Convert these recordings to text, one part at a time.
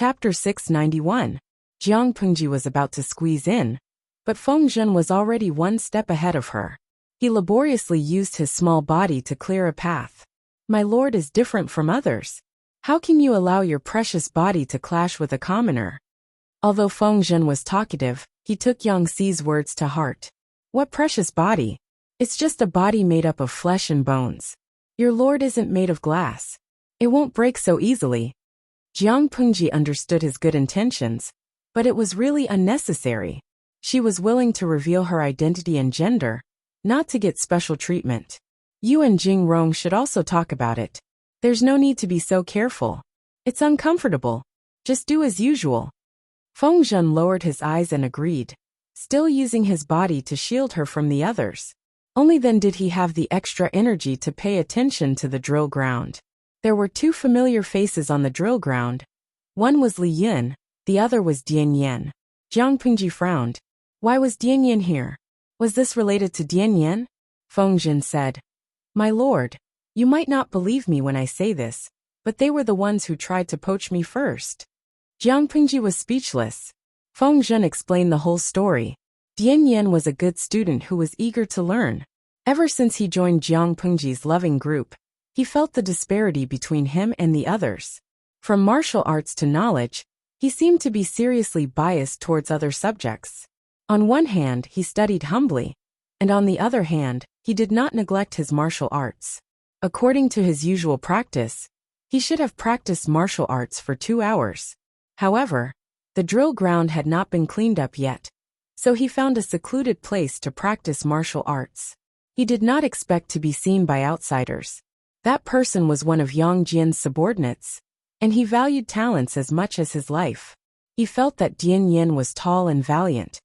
Chapter 691. Jiang Pengji was about to squeeze in, but Feng Zhen was already one step ahead of her. He laboriously used his small body to clear a path. My lord is different from others. How can you allow your precious body to clash with a commoner? Although Feng Zhen was talkative, he took Yang Xi's words to heart. What precious body? It's just a body made up of flesh and bones. Your lord isn't made of glass. It won't break so easily. Jiang Pengji understood his good intentions, but it was really unnecessary. She was willing to reveal her identity and gender, not to get special treatment. You and Jing Rong should also talk about it. There's no need to be so careful. It's uncomfortable. Just do as usual. Feng Zhen lowered his eyes and agreed, still using his body to shield her from the others. Only then did he have the extra energy to pay attention to the drill ground. There were two familiar faces on the drill ground. One was Li Yun, the other was Dian Yan. Jiang Pengji frowned. Why was Dian Yan here? Was this related to Dian Yan? Feng Zhen said. My lord, you might not believe me when I say this, but they were the ones who tried to poach me first. Jiang Pengji was speechless. Feng Zhen explained the whole story. Dian Yan was a good student who was eager to learn. Ever since he joined Jiang Pengji's loving group, he felt the disparity between him and the others. From martial arts to knowledge, he seemed to be seriously biased towards other subjects. On one hand, he studied humbly, and on the other hand, he did not neglect his martial arts. According to his usual practice, he should have practiced martial arts for 2 hours. However, the drill ground had not been cleaned up yet, so he found a secluded place to practice martial arts. He did not expect to be seen by outsiders. That person was one of Yang Jian's subordinates, and he valued talents as much as his life. He felt that Dian Yan was tall and valiant,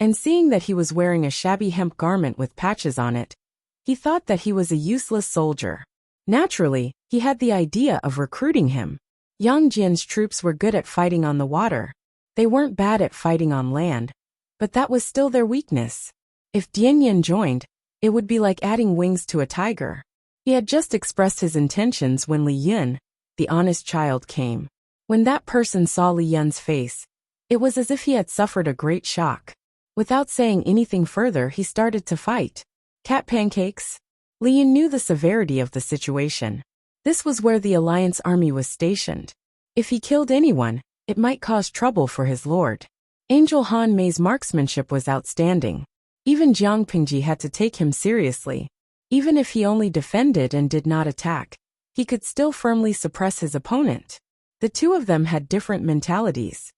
and seeing that he was wearing a shabby hemp garment with patches on it, he thought that he was a useless soldier. Naturally, he had the idea of recruiting him. Yang Jian's troops were good at fighting on the water. They weren't bad at fighting on land, but that was still their weakness. If Dian Yan joined, it would be like adding wings to a tiger. He had just expressed his intentions when Li Yun, the honest child, came. When that person saw Li Yun's face, it was as if he had suffered a great shock. Without saying anything further, he started to fight. Cat pancakes? Li Yun knew the severity of the situation. This was where the Alliance army was stationed. If he killed anyone, it might cause trouble for his lord. Angel Han Mei's marksmanship was outstanding. Even Jiang Pengji had to take him seriously. Even if he only defended and did not attack, he could still firmly suppress his opponent. The two of them had different mentalities.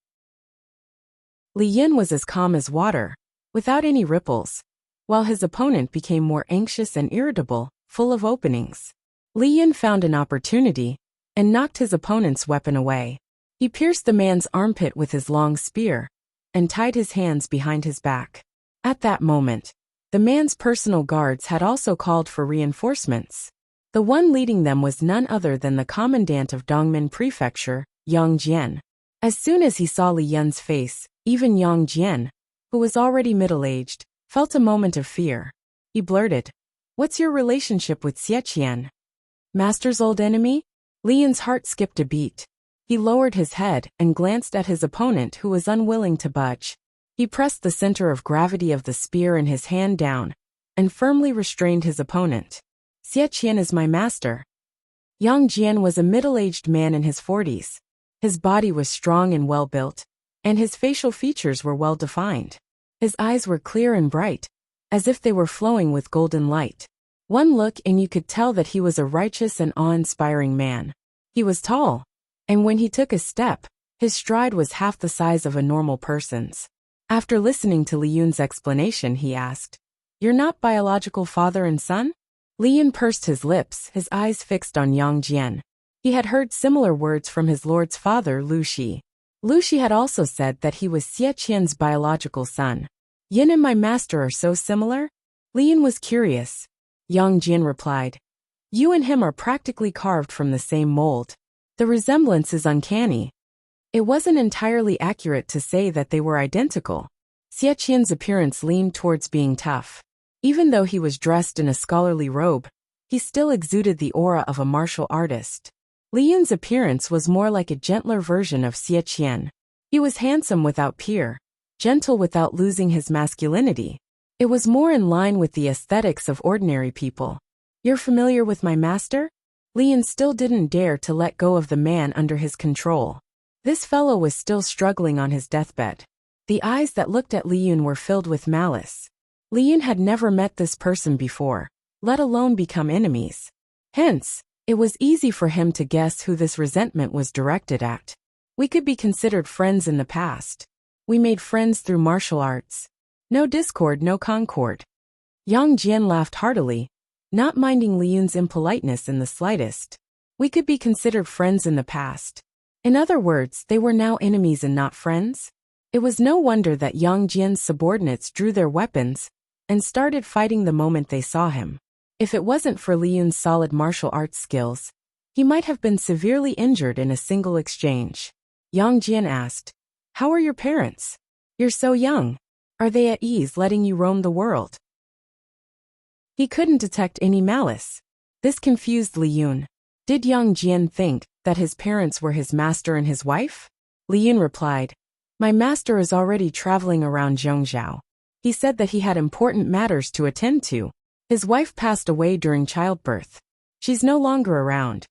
Li Yun was as calm as water, without any ripples, while his opponent became more anxious and irritable, full of openings. Li Yun found an opportunity and knocked his opponent's weapon away. He pierced the man's armpit with his long spear and tied his hands behind his back. At that moment, the man's personal guards had also called for reinforcements. The one leading them was none other than the commandant of Dongmen Prefecture, Yang Jian. As soon as he saw Li Yun's face, even Yang Jian, who was already middle-aged, felt a moment of fear. He blurted, "What's your relationship with Xie Qian? Master's old enemy?" Li Yun's heart skipped a beat. He lowered his head and glanced at his opponent, who was unwilling to budge. He pressed the center of gravity of the spear in his hand down and firmly restrained his opponent. "Xie Qian is my master." Yang Jian was a middle-aged man in his 40s. His body was strong and well-built, and his facial features were well-defined. His eyes were clear and bright, as if they were flowing with golden light. One look and you could tell that he was a righteous and awe-inspiring man. He was tall, and when he took a step, his stride was half the size of a normal person's. After listening to Li Yun's explanation, he asked, "You're not biological father and son?" Li Yun pursed his lips, his eyes fixed on Yang Jian. He had heard similar words from his lord's father, Lu Shi. Lu Shi had also said that he was Xie Qian's biological son. "Yin and my master are so similar?" Li Yun was curious. Yang Jian replied, "You and him are practically carved from the same mold. The resemblance is uncanny." It wasn't entirely accurate to say that they were identical. Xie Qian's appearance leaned towards being tough. Even though he was dressed in a scholarly robe, he still exuded the aura of a martial artist. Li Yun's appearance was more like a gentler version of Xie Qian. He was handsome without peer, gentle without losing his masculinity. It was more in line with the aesthetics of ordinary people. You're familiar with my master? Li Yun still didn't dare to let go of the man under his control. This fellow was still struggling on his deathbed. The eyes that looked at Li Yun were filled with malice. Li Yun had never met this person before, let alone become enemies. Hence, it was easy for him to guess who this resentment was directed at. We could be considered friends in the past. We made friends through martial arts. No discord, no concord. Yang Jian laughed heartily, not minding Li Yun's impoliteness in the slightest. We could be considered friends in the past. In other words, they were now enemies and not friends. It was no wonder that Yang Jian's subordinates drew their weapons and started fighting the moment they saw him. If it wasn't for Li Yun's solid martial arts skills, he might have been severely injured in a single exchange. Yang Jian asked, "How are your parents? You're so young. Are they at ease letting you roam the world?" He couldn't detect any malice. This confused Li Yun. Did Yang Jian think that his parents were his master and his wife? Li Yun replied, "My master is already traveling around Zhongzhou. He said that he had important matters to attend to. His wife passed away during childbirth. She's no longer around."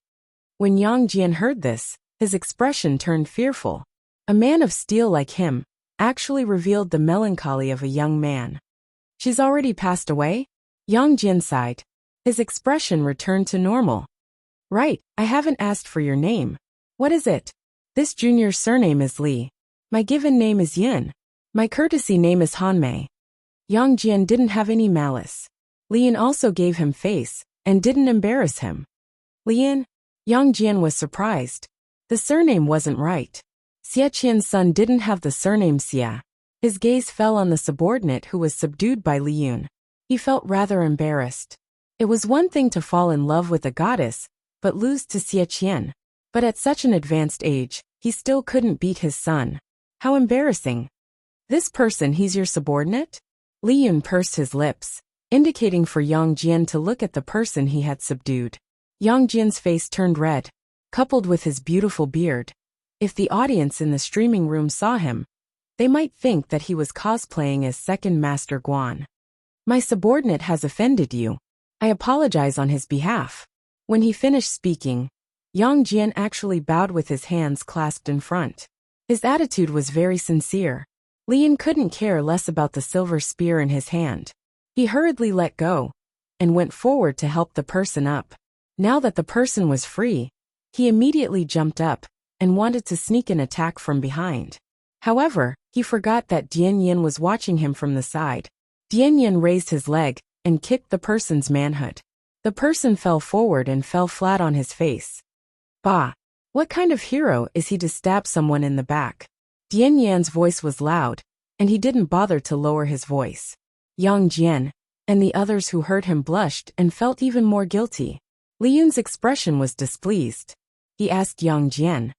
When Yang Jian heard this, his expression turned fearful. A man of steel like him actually revealed the melancholy of a young man. "She's already passed away?" Yang Jian sighed. His expression returned to normal. "Right, I haven't asked for your name. What is it?" "This junior's surname is Li. My given name is Yin. My courtesy name is Hanmei." Yang Jian didn't have any malice. Li Yun also gave him face and didn't embarrass him. "Li Yin?" Yang Jian was surprised. The surname wasn't right. Xie Qian's son didn't have the surname Xia. His gaze fell on the subordinate who was subdued by Li Yun. He felt rather embarrassed. It was one thing to fall in love with a goddess, but lose to Xie Qian. But at such an advanced age, he still couldn't beat his son. How embarrassing. "This person, he's your subordinate?" Li Yun pursed his lips, indicating for Yang Jian to look at the person he had subdued. Yang Jian's face turned red, coupled with his beautiful beard. If the audience in the streaming room saw him, they might think that he was cosplaying as Second Master Guan. "My subordinate has offended you. I apologize on his behalf." When he finished speaking, Yang Jian actually bowed with his hands clasped in front. His attitude was very sincere. Li Yun couldn't care less about the silver spear in his hand. He hurriedly let go and went forward to help the person up. Now that the person was free, he immediately jumped up and wanted to sneak an attack from behind. However, he forgot that Dian Yin was watching him from the side. Dian Yin raised his leg and kicked the person's manhood. The person fell forward and fell flat on his face. "Bah! What kind of hero is he to stab someone in the back?" Dian Yan's voice was loud, and he didn't bother to lower his voice. Yang Jian and the others who heard him blushed and felt even more guilty. Li Yun's expression was displeased. He asked Yang Jian,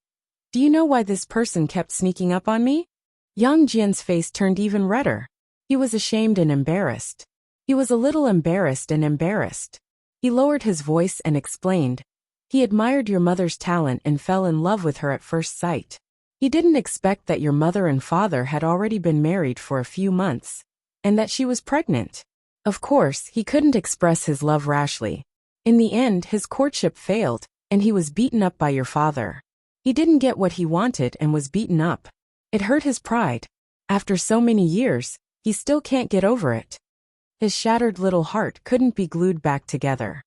"Do you know why this person kept sneaking up on me?" Yang Jian's face turned even redder. He was ashamed and embarrassed. He was a little embarrassed and embarrassed. He lowered his voice and explained, "He admired your mother's talent and fell in love with her at first sight. He didn't expect that your mother and father had already been married for a few months, and that she was pregnant. Of course, he couldn't express his love rashly. In the end, his courtship failed, and he was beaten up by your father. He didn't get what he wanted and was beaten up. It hurt his pride. After so many years, he still can't get over it. His shattered little heart couldn't be glued back together."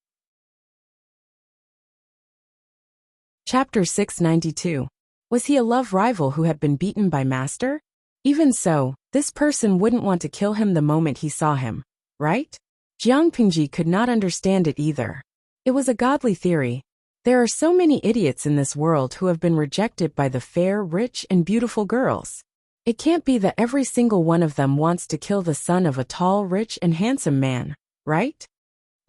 Chapter 692. Was he a love rival who had been beaten by master? Even so, this person wouldn't want to kill him the moment he saw him, right? Jiang Pingji could not understand it either. It was a godly theory. There are so many idiots in this world who have been rejected by the fair, rich, and beautiful girls. It can't be that every single one of them wants to kill the son of a tall, rich, and handsome man, right?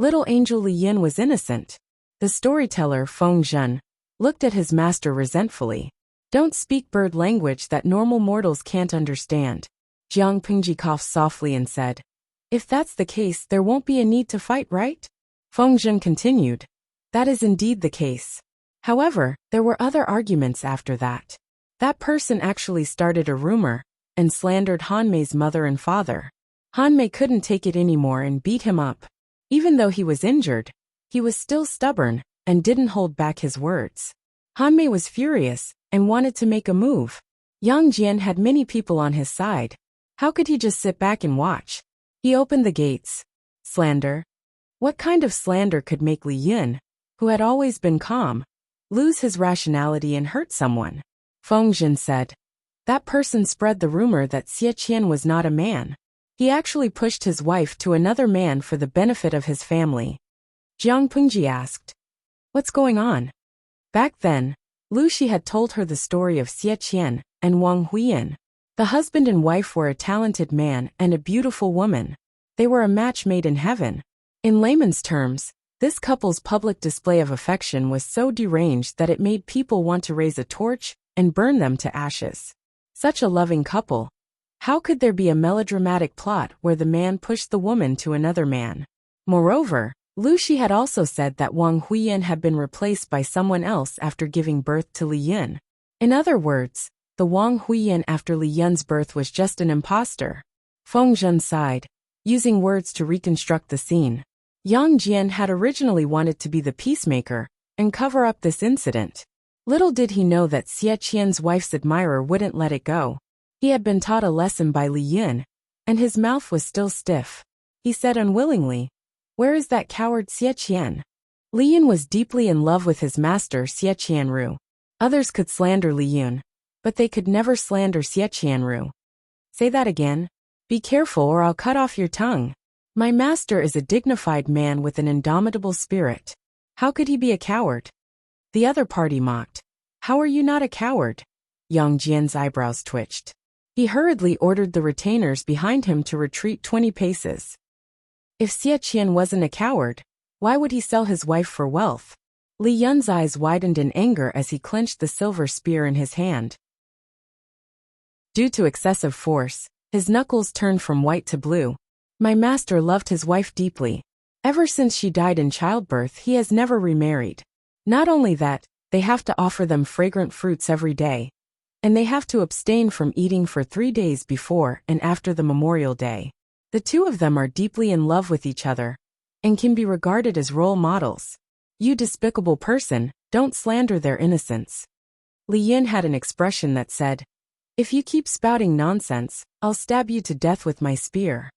Little angel Li Yin was innocent. The storyteller, Feng Zhen, looked at his master resentfully. "Don't speak bird language that normal mortals can't understand." Jiang Pingji coughed softly and said, "If that's the case, there won't be a need to fight, right?" Feng Zhen continued, "That is indeed the case. However, there were other arguments after that. That person actually started a rumor and slandered Hanmei's mother and father. Hanmei couldn't take it anymore and beat him up. Even though he was injured, he was still stubborn and didn't hold back his words. Hanmei was furious and wanted to make a move. Yang Jian had many people on his side. How could he just sit back and watch? He opened the gates. Slander? What kind of slander could make Li Yun, who had always been calm, lose his rationality and hurt someone? Feng Zhen said. That person spread the rumor that Xie Qian was not a man. He actually pushed his wife to another man for the benefit of his family. Jiang Pengji asked. What's going on? Back then, Lu Shi had told her the story of Xie Qian and Wang Huiyan. The husband and wife were a talented man and a beautiful woman. They were a match made in heaven. In layman's terms, this couple's public display of affection was so deranged that it made people want to raise a torch and burn them to ashes. Such a loving couple. How could there be a melodramatic plot where the man pushed the woman to another man? Moreover, Lu Shi had also said that Wang Huiyan had been replaced by someone else after giving birth to Li Yun. In other words, the Wang Huiyan after Li Yun's birth was just an imposter. Feng Zhen sighed, using words to reconstruct the scene. Yang Jian had originally wanted to be the peacemaker and cover up this incident. Little did he know that Xie Qian's wife's admirer wouldn't let it go. He had been taught a lesson by Li Yun, and his mouth was still stiff. He said unwillingly, "Where is that coward Xie Qian?" Li Yun was deeply in love with his master Xie Qianru. Others could slander Li Yun, but they could never slander Xie Qianru. Say that again. Be careful or I'll cut off your tongue. My master is a dignified man with an indomitable spirit. How could he be a coward? The other party mocked. How are you not a coward? Yang Jian's eyebrows twitched. He hurriedly ordered the retainers behind him to retreat 20 paces. If Xie Qian wasn't a coward, why would he sell his wife for wealth? Li Yun's eyes widened in anger as he clenched the silver spear in his hand. Due to excessive force, his knuckles turned from white to blue. My master loved his wife deeply. Ever since she died in childbirth, he has never remarried. Not only that, they have to offer them fragrant fruits every day. And they have to abstain from eating for 3 days before and after the Memorial Day. The two of them are deeply in love with each other and can be regarded as role models. You despicable person, don't slander their innocence. Li Yun had an expression that said, if you keep spouting nonsense, I'll stab you to death with my spear.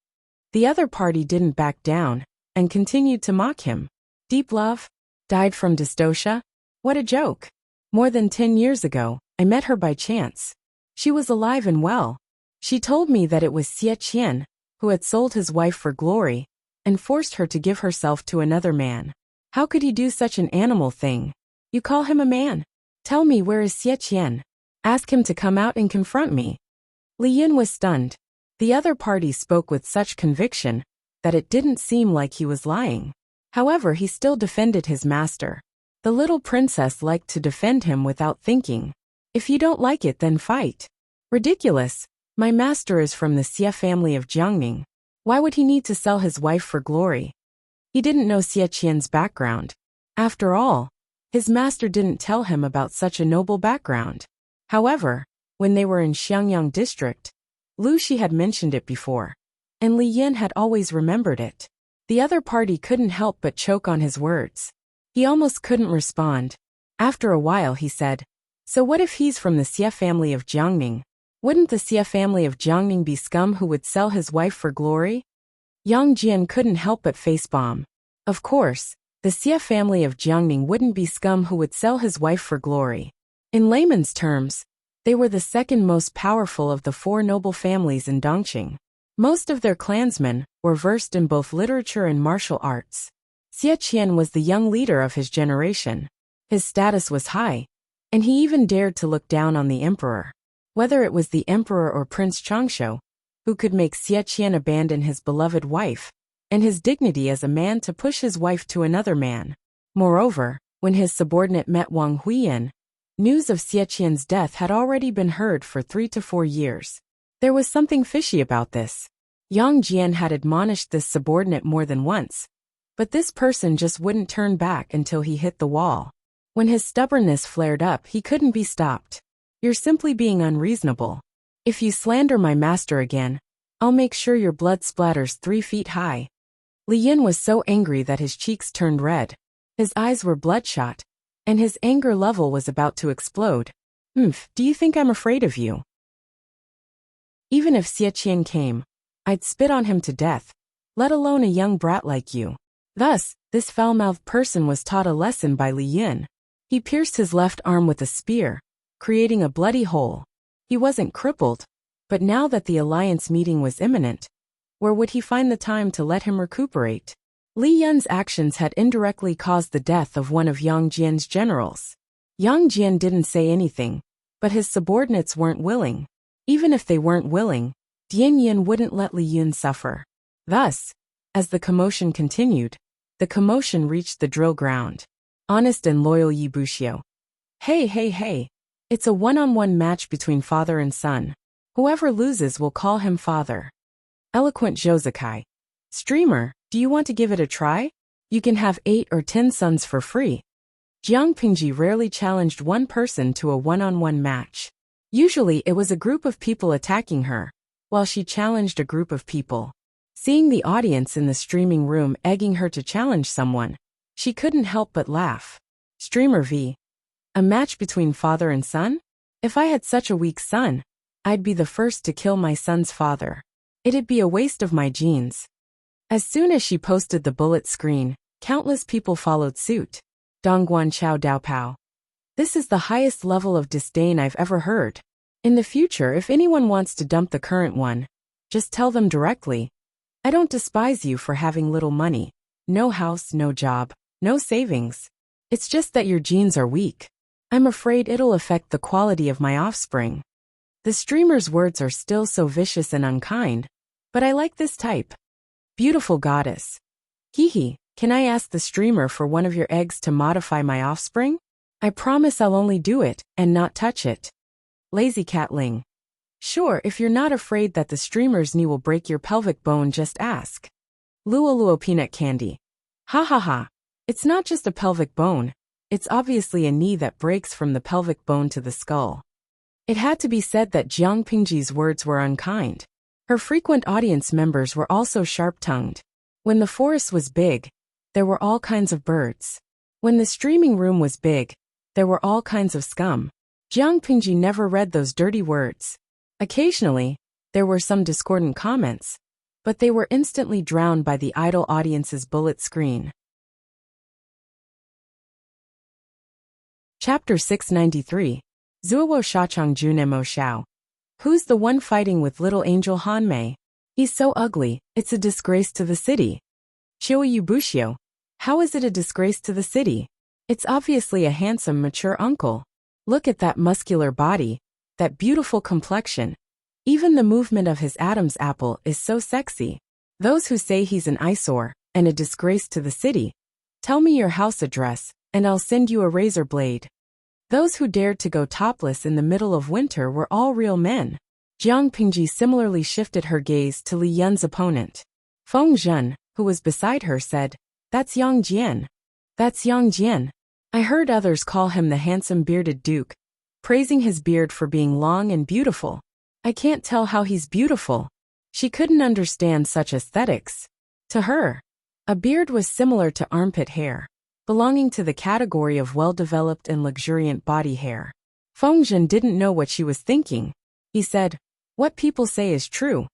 The other party didn't back down and continued to mock him. Deep love? Died from dystocia? What a joke. More than 10 years ago, I met her by chance. She was alive and well. She told me that it was Xie Qian, who had sold his wife for glory and forced her to give herself to another man. How could he do such an animal thing? You call him a man? Tell me, where is Xie Qian? Ask him to come out and confront me. Li Yun was stunned. The other party spoke with such conviction that it didn't seem like he was lying. However, he still defended his master. The little princess liked to defend him without thinking. If you don't like it, then fight. Ridiculous. My master is from the Xie family of Jiangning. Why would he need to sell his wife for glory? He didn't know Xie Qian's background. After all, his master didn't tell him about such a noble background. However, when they were in Xiangyang district, Lu Shi had mentioned it before, and Li Yun had always remembered it. The other party couldn't help but choke on his words. He almost couldn't respond. After a while he said, so what if he's from the Xie family of Jiangning? Wouldn't the Xie family of Jiangning be scum who would sell his wife for glory? Yang Jian couldn't help but facepalm. Of course, the Xie family of Jiangning wouldn't be scum who would sell his wife for glory. In layman's terms, they were the second most powerful of the 4 noble families in Dongqing. Most of their clansmen were versed in both literature and martial arts. Xie Qian was the young leader of his generation. His status was high, and he even dared to look down on the emperor. Whether it was the emperor or Prince Changshu, who could make Xie Qian abandon his beloved wife, and his dignity as a man to push his wife to another man. Moreover, when his subordinate met Wang Huiyan, news of Xie Qian's death had already been heard for 3 to 4 years. There was something fishy about this. Yang Jian had admonished this subordinate more than once, but this person just wouldn't turn back until he hit the wall. When his stubbornness flared up, he couldn't be stopped. You're simply being unreasonable. If you slander my master again, I'll make sure your blood splatters 3 feet high. Li Yin was so angry that his cheeks turned red. His eyes were bloodshot, and his anger level was about to explode. Do you think I'm afraid of you? Even if Xie Qian came, I'd spit on him to death, let alone a young brat like you. Thus, this foul-mouthed person was taught a lesson by Li Yin. He pierced his left arm with a spear, creating a bloody hole. He wasn't crippled, but now that the alliance meeting was imminent, where would he find the time to let him recuperate? Li Yun's actions had indirectly caused the death of one of Yang Jian's generals. Yang Jian didn't say anything, but his subordinates weren't willing. Even if they weren't willing, Dian Yin wouldn't let Li Yun suffer. Thus, as the commotion continued, the commotion reached the drill ground. Honest and loyal Yi Buxiu. Hey. It's a one-on-one match between father and son. Whoever loses will call him father. Eloquent Zhouzikai. Streamer, do you want to give it a try? You can have 8 or 10 sons for free. Jiang Pingji rarely challenged one person to a one-on-one match. Usually it was a group of people attacking her, while she challenged a group of people. Seeing the audience in the streaming room egging her to challenge someone, she couldn't help but laugh. Streamer V. A match between father and son? If I had such a weak son, I'd be the first to kill my son's father. It'd be a waste of my genes. As soon as she posted the bullet screen, countless people followed suit. Dongguan Chao Daopao. This is the highest level of disdain I've ever heard. In the future, if anyone wants to dump the current one, just tell them directly. I don't despise you for having little money. No house, no job, no savings. It's just that your genes are weak. I'm afraid it'll affect the quality of my offspring. The streamer's words are still so vicious and unkind, but I like this type. Beautiful goddess. Hihi, can I ask the streamer for one of your eggs to modify my offspring? I promise I'll only do it and not touch it. Lazy Catling. Sure, if you're not afraid that the streamer's knee will break your pelvic bone, just ask. Luo Peanut Candy. Ha. It's not just a pelvic bone. It's obviously a knee that breaks from the pelvic bone to the skull. It had to be said that Jiang Pingji's words were unkind. Her frequent audience members were also sharp-tongued. When the forest was big, there were all kinds of birds. When the streaming room was big, there were all kinds of scum. Jiang Pingji never read those dirty words. Occasionally, there were some discordant comments, but they were instantly drowned by the idle audience's bullet screen. Chapter 693. Zuowo Shachang Junemo Xiao. Who's the one fighting with little angel Hanmei? He's so ugly, it's a disgrace to the city. Qiuyu Buxiu. How is it a disgrace to the city? It's obviously a handsome, mature uncle. Look at that muscular body, that beautiful complexion. Even the movement of his Adam's apple is so sexy. Those who say he's an eyesore and a disgrace to the city, tell me your house address, and I'll send you a razor blade. Those who dared to go topless in the middle of winter were all real men. Jiang Pingji similarly shifted her gaze to Li Yun's opponent. Feng Zhen, who was beside her, said, That's Yang Jian. That's Yang Jian. I heard others call him the handsome bearded duke, praising his beard for being long and beautiful. I can't tell how he's beautiful. She couldn't understand such aesthetics. To her, a beard was similar to armpit hair, belonging to the category of well-developed and luxuriant body hair. Feng Zhen didn't know what she was thinking. He said, What people say is true.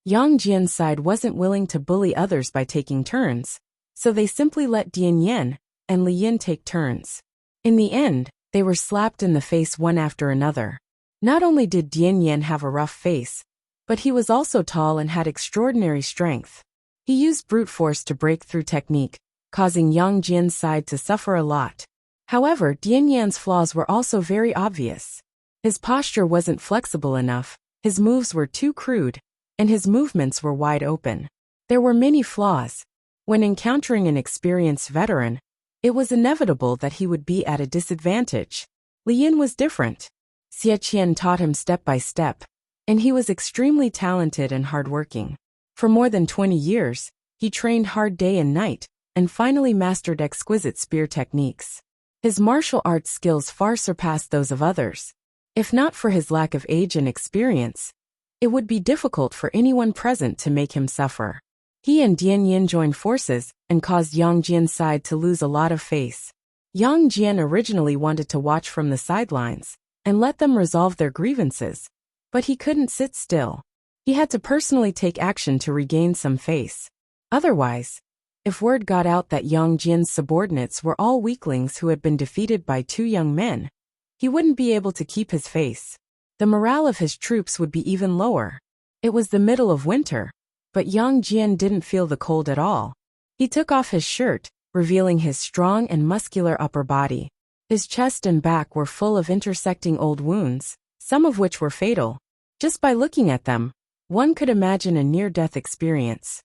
Yang Jian's side wasn't willing to bully others by taking turns, so they simply let Dian Yen and Li Yin take turns. In the end, they were slapped in the face one after another. Not only did Dian Yen have a rough face, but he was also tall and had extraordinary strength. He used brute force to break through technique, causing Yang Jian's side to suffer a lot. However, Dian Yan's flaws were also very obvious. His posture wasn't flexible enough, his moves were too crude, and his movements were wide open. There were many flaws. When encountering an experienced veteran, it was inevitable that he would be at a disadvantage. Li Yin was different. Xie Qian taught him step by step, and he was extremely talented and hardworking. For more than 20 years, he trained hard day and night, and finally mastered exquisite spear techniques. His martial arts skills far surpassed those of others. If not for his lack of age and experience, it would be difficult for anyone present to make him suffer. He and Dian Yin joined forces and caused Yang Jian's side to lose a lot of face. Yang Jian originally wanted to watch from the sidelines and let them resolve their grievances, but he couldn't sit still. He had to personally take action to regain some face. Otherwise, if word got out that Yang Jian's subordinates were all weaklings who had been defeated by two young men, he wouldn't be able to keep his face. The morale of his troops would be even lower. It was the middle of winter, but Yang Jian didn't feel the cold at all. He took off his shirt, revealing his strong and muscular upper body. His chest and back were full of intersecting old wounds, some of which were fatal. Just by looking at them, one could imagine a near-death experience.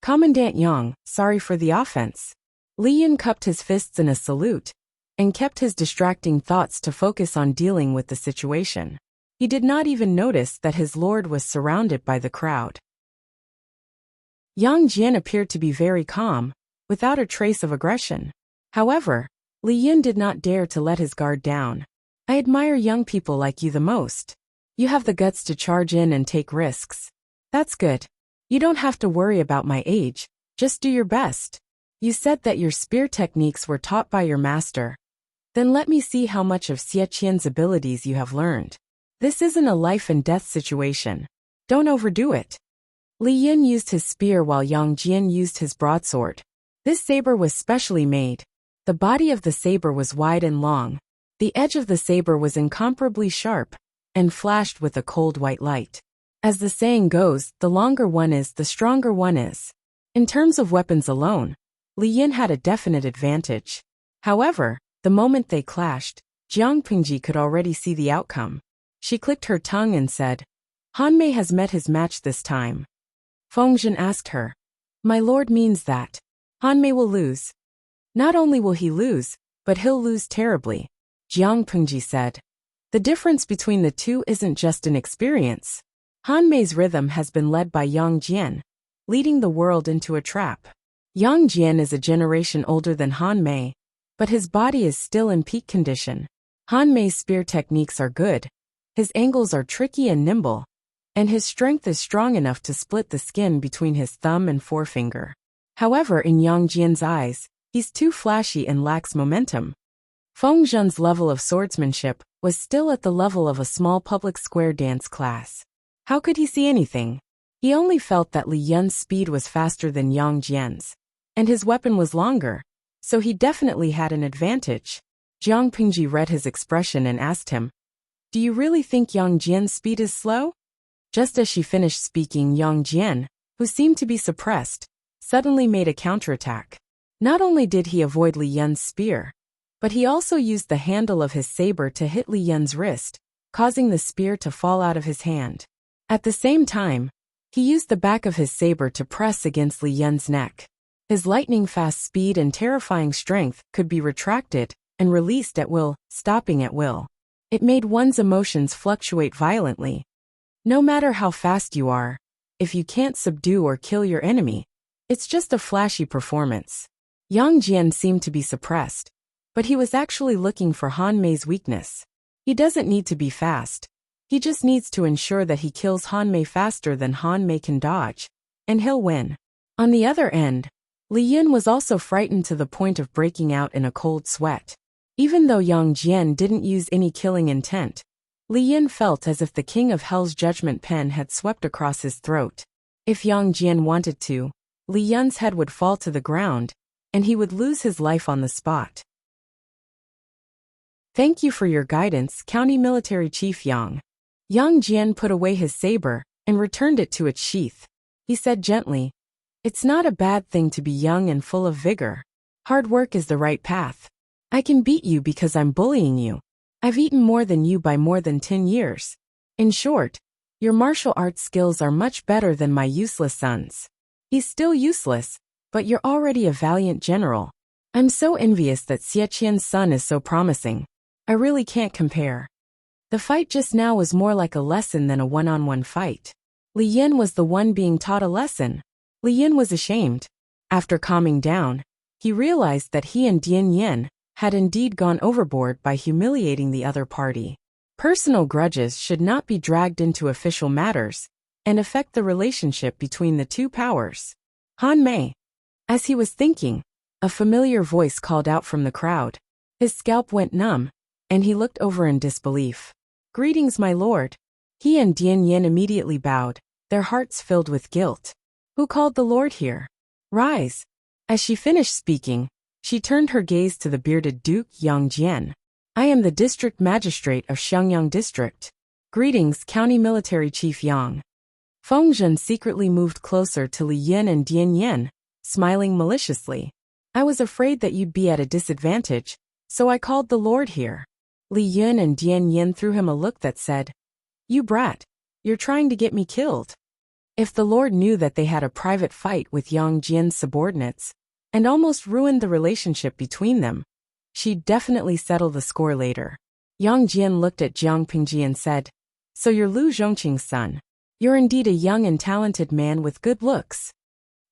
Commandant Yang, sorry for the offense. Li Yin cupped his fists in a salute and kept his distracting thoughts to focus on dealing with the situation. He did not even notice that his lord was surrounded by the crowd. Yang Jian appeared to be very calm, without a trace of aggression. However, Li Yin did not dare to let his guard down. I admire young people like you the most. You have the guts to charge in and take risks. That's good. You don't have to worry about my age, just do your best. You said that your spear techniques were taught by your master. Then let me see how much of Xie Qian's abilities you have learned. This isn't a life and death situation. Don't overdo it. Li Yin used his spear while Yang Jian used his broadsword. This saber was specially made. The body of the saber was wide and long. The edge of the saber was incomparably sharp and flashed with a cold white light. As the saying goes, the longer one is, the stronger one is. In terms of weapons alone, Li Yin had a definite advantage. However, the moment they clashed, Jiang Pingji could already see the outcome. She clicked her tongue and said, Han Mei has met his match this time. Feng Zhen asked her. My lord means that Han Mei will lose. Not only will he lose, but he'll lose terribly, Jiang Pingji said. The difference between the two isn't just in experience. Han Mei's rhythm has been led by Yang Jian, leading the world into a trap. Yang Jian is a generation older than Han Mei, but his body is still in peak condition. Han Mei's spear techniques are good, his angles are tricky and nimble, and his strength is strong enough to split the skin between his thumb and forefinger. However, in Yang Jian's eyes, he's too flashy and lacks momentum. Feng Zhen's level of swordsmanship was still at the level of a small public square dance class. How could he see anything? He only felt that Li Yun's speed was faster than Yang Jian's, and his weapon was longer, so he definitely had an advantage. Jiang Pingji read his expression and asked him, Do you really think Yang Jian's speed is slow? Just as she finished speaking, Yang Jian, who seemed to be suppressed, suddenly made a counterattack. Not only did he avoid Li Yun's spear, but he also used the handle of his saber to hit Li Yun's wrist, causing the spear to fall out of his hand. At the same time, he used the back of his saber to press against Li Yun's neck. His lightning-fast speed and terrifying strength could be retracted and released at will, stopping at will. It made one's emotions fluctuate violently. No matter how fast you are, if you can't subdue or kill your enemy, it's just a flashy performance. Yang Jian seemed to be suppressed, but he was actually looking for Han Mei's weakness. He doesn't need to be fast. He just needs to ensure that he kills Han Mei faster than Han Mei can dodge, and he'll win. On the other end, Li Yin was also frightened to the point of breaking out in a cold sweat. Even though Yang Jian didn't use any killing intent, Li Yin felt as if the King of Hell's judgment pen had swept across his throat. If Yang Jian wanted to, Li Yun's head would fall to the ground, and he would lose his life on the spot. Thank you for your guidance, County Military Chief Yang. Yang Jian put away his saber and returned it to its sheath. He said gently, It's not a bad thing to be young and full of vigor. Hard work is the right path. I can beat you because I'm bullying you. I've eaten more than you by more than 10 years. In short, your martial arts skills are much better than my useless son's. He's still useless, but you're already a valiant general. I'm so envious that Xie Qian's son is so promising. I really can't compare. The fight just now was more like a lesson than a one-on-one fight. Li Yin was the one being taught a lesson. Li Yin was ashamed. After calming down, he realized that he and Dian Yin had indeed gone overboard by humiliating the other party. Personal grudges should not be dragged into official matters and affect the relationship between the two powers. Han Mei. As he was thinking, a familiar voice called out from the crowd. His scalp went numb, and he looked over in disbelief. "Greetings, my lord." He and Dian Yin immediately bowed, their hearts filled with guilt. "Who called the lord here? Rise." As she finished speaking, she turned her gaze to the bearded Duke Yang Jian. "I am the district magistrate of Xiangyang District. Greetings, County Military Chief Yang." Feng Zhen secretly moved closer to Li Yin and Dian Yin, smiling maliciously. "I was afraid that you'd be at a disadvantage, so I called the lord here." Li Yin and Dian Yin threw him a look that said, "You brat, you're trying to get me killed." If the lord knew that they had a private fight with Yang Jian's subordinates, and almost ruined the relationship between them, she'd definitely settle the score later. Yang Jian looked at Jiang Pingji and said, "So you're Lu Zhongqing's son. You're indeed a young and talented man with good looks."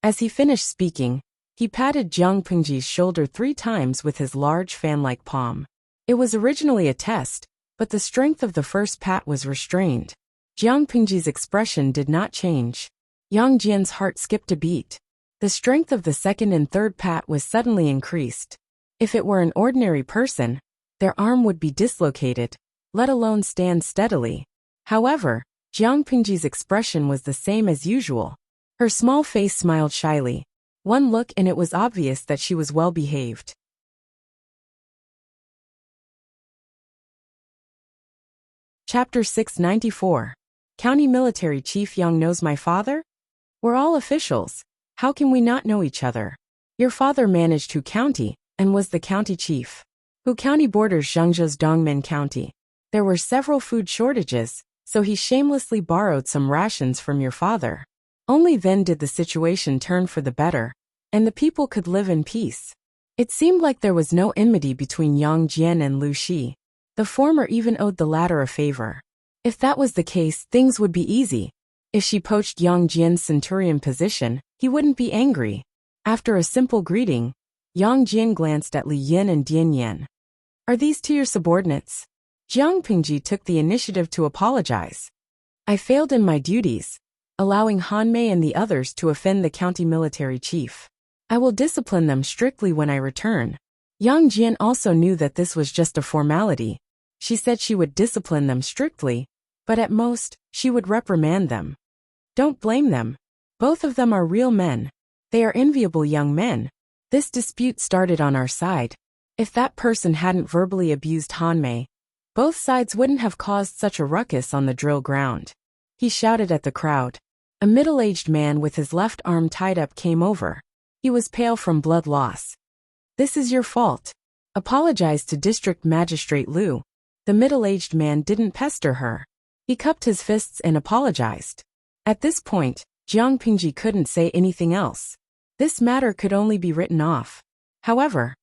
As he finished speaking, he patted Jiang Pingji's shoulder 3 times with his large fan-like palm. It was originally a test, but the strength of the first pat was restrained. Jiang Pingji's expression did not change. Yang Jian's heart skipped a beat. The strength of the second and third pat was suddenly increased. If it were an ordinary person, their arm would be dislocated, let alone stand steadily. However, Jiang Pingji's expression was the same as usual. Her small face smiled shyly. One look and it was obvious that she was well behaved. Chapter 694. County Military Chief Yang knows my father? We're all officials. How can we not know each other? Your father managed Hu County and was the county chief. Hu County borders Zhengzhou's Dongmen County. There were several food shortages, so he shamelessly borrowed some rations from your father. Only then did the situation turn for the better, and the people could live in peace. It seemed like there was no enmity between Yang Jian and Lu Shi. The former even owed the latter a favor. If that was the case, things would be easy. If she poached Yang Jian's centurion position, he wouldn't be angry. After a simple greeting, Yang Jian glanced at Li Yin and Dian Yin. "Are these 2 your subordinates?" Jiang Pingji took the initiative to apologize. "I failed in my duties, allowing Han Mei and the others to offend the county military chief. I will discipline them strictly when I return." Yang Jian also knew that this was just a formality. She said she would discipline them strictly, but at most, she would reprimand them. Don't blame them. Both of them are real men. They are enviable young men. This dispute started on our side. If that person hadn't verbally abused Han Mei, both sides wouldn't have caused such a ruckus on the drill ground. He shouted at the crowd. A middle-aged man with his left arm tied up came over. He was pale from blood loss. "This is your fault. Apologize to District Magistrate Lu." The middle-aged man didn't pester her. He cupped his fists and apologized. At this point, Jiang Pingji couldn't say anything else. This matter could only be written off. However,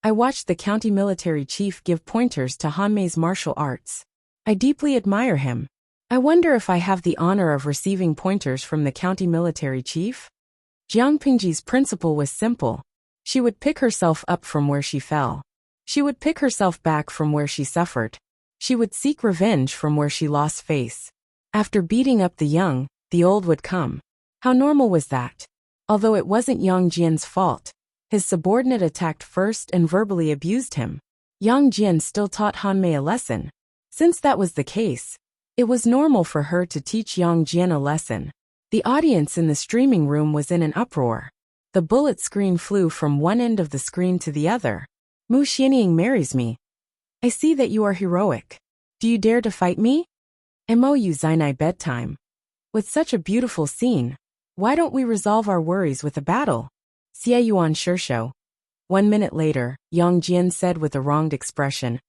I watched the county military chief give pointers to Han Mei's martial arts. I deeply admire him. I wonder if I have the honor of receiving pointers from the county military chief? Jiang Pingji's principle was simple. She would pick herself up from where she fell. She would pick herself back from where she suffered. She would seek revenge from where she lost face. After beating up the young, the old would come. How normal was that? Although it wasn't Yang Jian's fault, his subordinate attacked first and verbally abused him. Yang Jian still taught Han Mei a lesson. Since that was the case, it was normal for her to teach Yang Jian a lesson. The audience in the streaming room was in an uproar. The bullet screen flew from one end of the screen to the other. "Mu Xianying marries me. I see that you are heroic. Do you dare to fight me? Mou Zainai bedtime. With such a beautiful scene, why don't we resolve our worries with a battle?" Xie Yuan Shishou. 1 minute later, Yang Jian said with a wronged expression.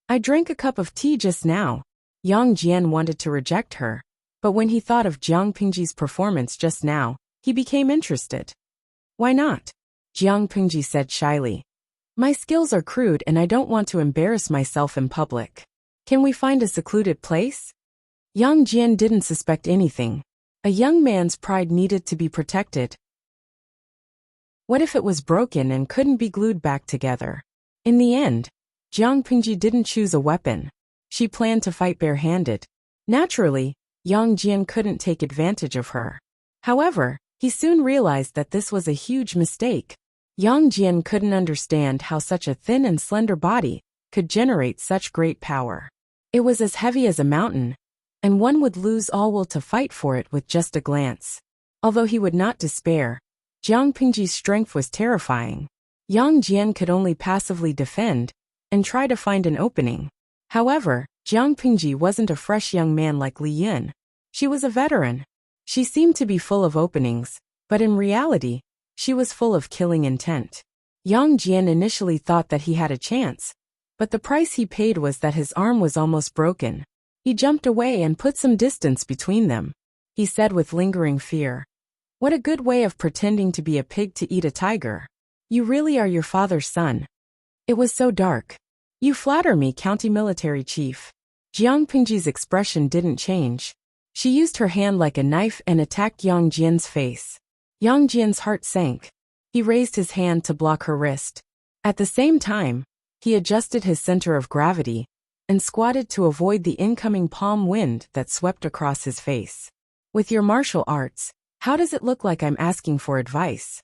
"I drank a cup of tea just now." Yang Jian wanted to reject her, but when he thought of Jiang Pingji's performance just now, he became interested. "Why not?" Jiang Pingji said shyly. "My skills are crude and I don't want to embarrass myself in public. Can we find a secluded place?" Yang Jian didn't suspect anything. A young man's pride needed to be protected. What if it was broken and couldn't be glued back together? In the end, Jiang Pingji didn't choose a weapon. She planned to fight barehanded. Naturally, Yang Jian couldn't take advantage of her. However, he soon realized that this was a huge mistake. Yang Jian couldn't understand how such a thin and slender body could generate such great power. It was as heavy as a mountain, and one would lose all will to fight for it with just a glance. Although he would not despair, Jiang Pingji's strength was terrifying. Yang Jian could only passively defend and try to find an opening. However, Jiang Pingji wasn't a fresh young man like Li Yun. She was a veteran. She seemed to be full of openings, but in reality, she was full of killing intent. Yang Jian initially thought that he had a chance, but the price he paid was that his arm was almost broken. He jumped away and put some distance between them. He said with lingering fear, "What a good way of pretending to be a pig to eat a tiger. You really are your father's son." It was so dark. "You flatter me, County Military Chief." Jiang Pingji's expression didn't change. She used her hand like a knife and attacked Yang Jian's face. Yang Jian's heart sank. He raised his hand to block her wrist. At the same time, he adjusted his center of gravity and squatted to avoid the incoming palm wind that swept across his face. "With your martial arts, how does it look like I'm asking for advice?"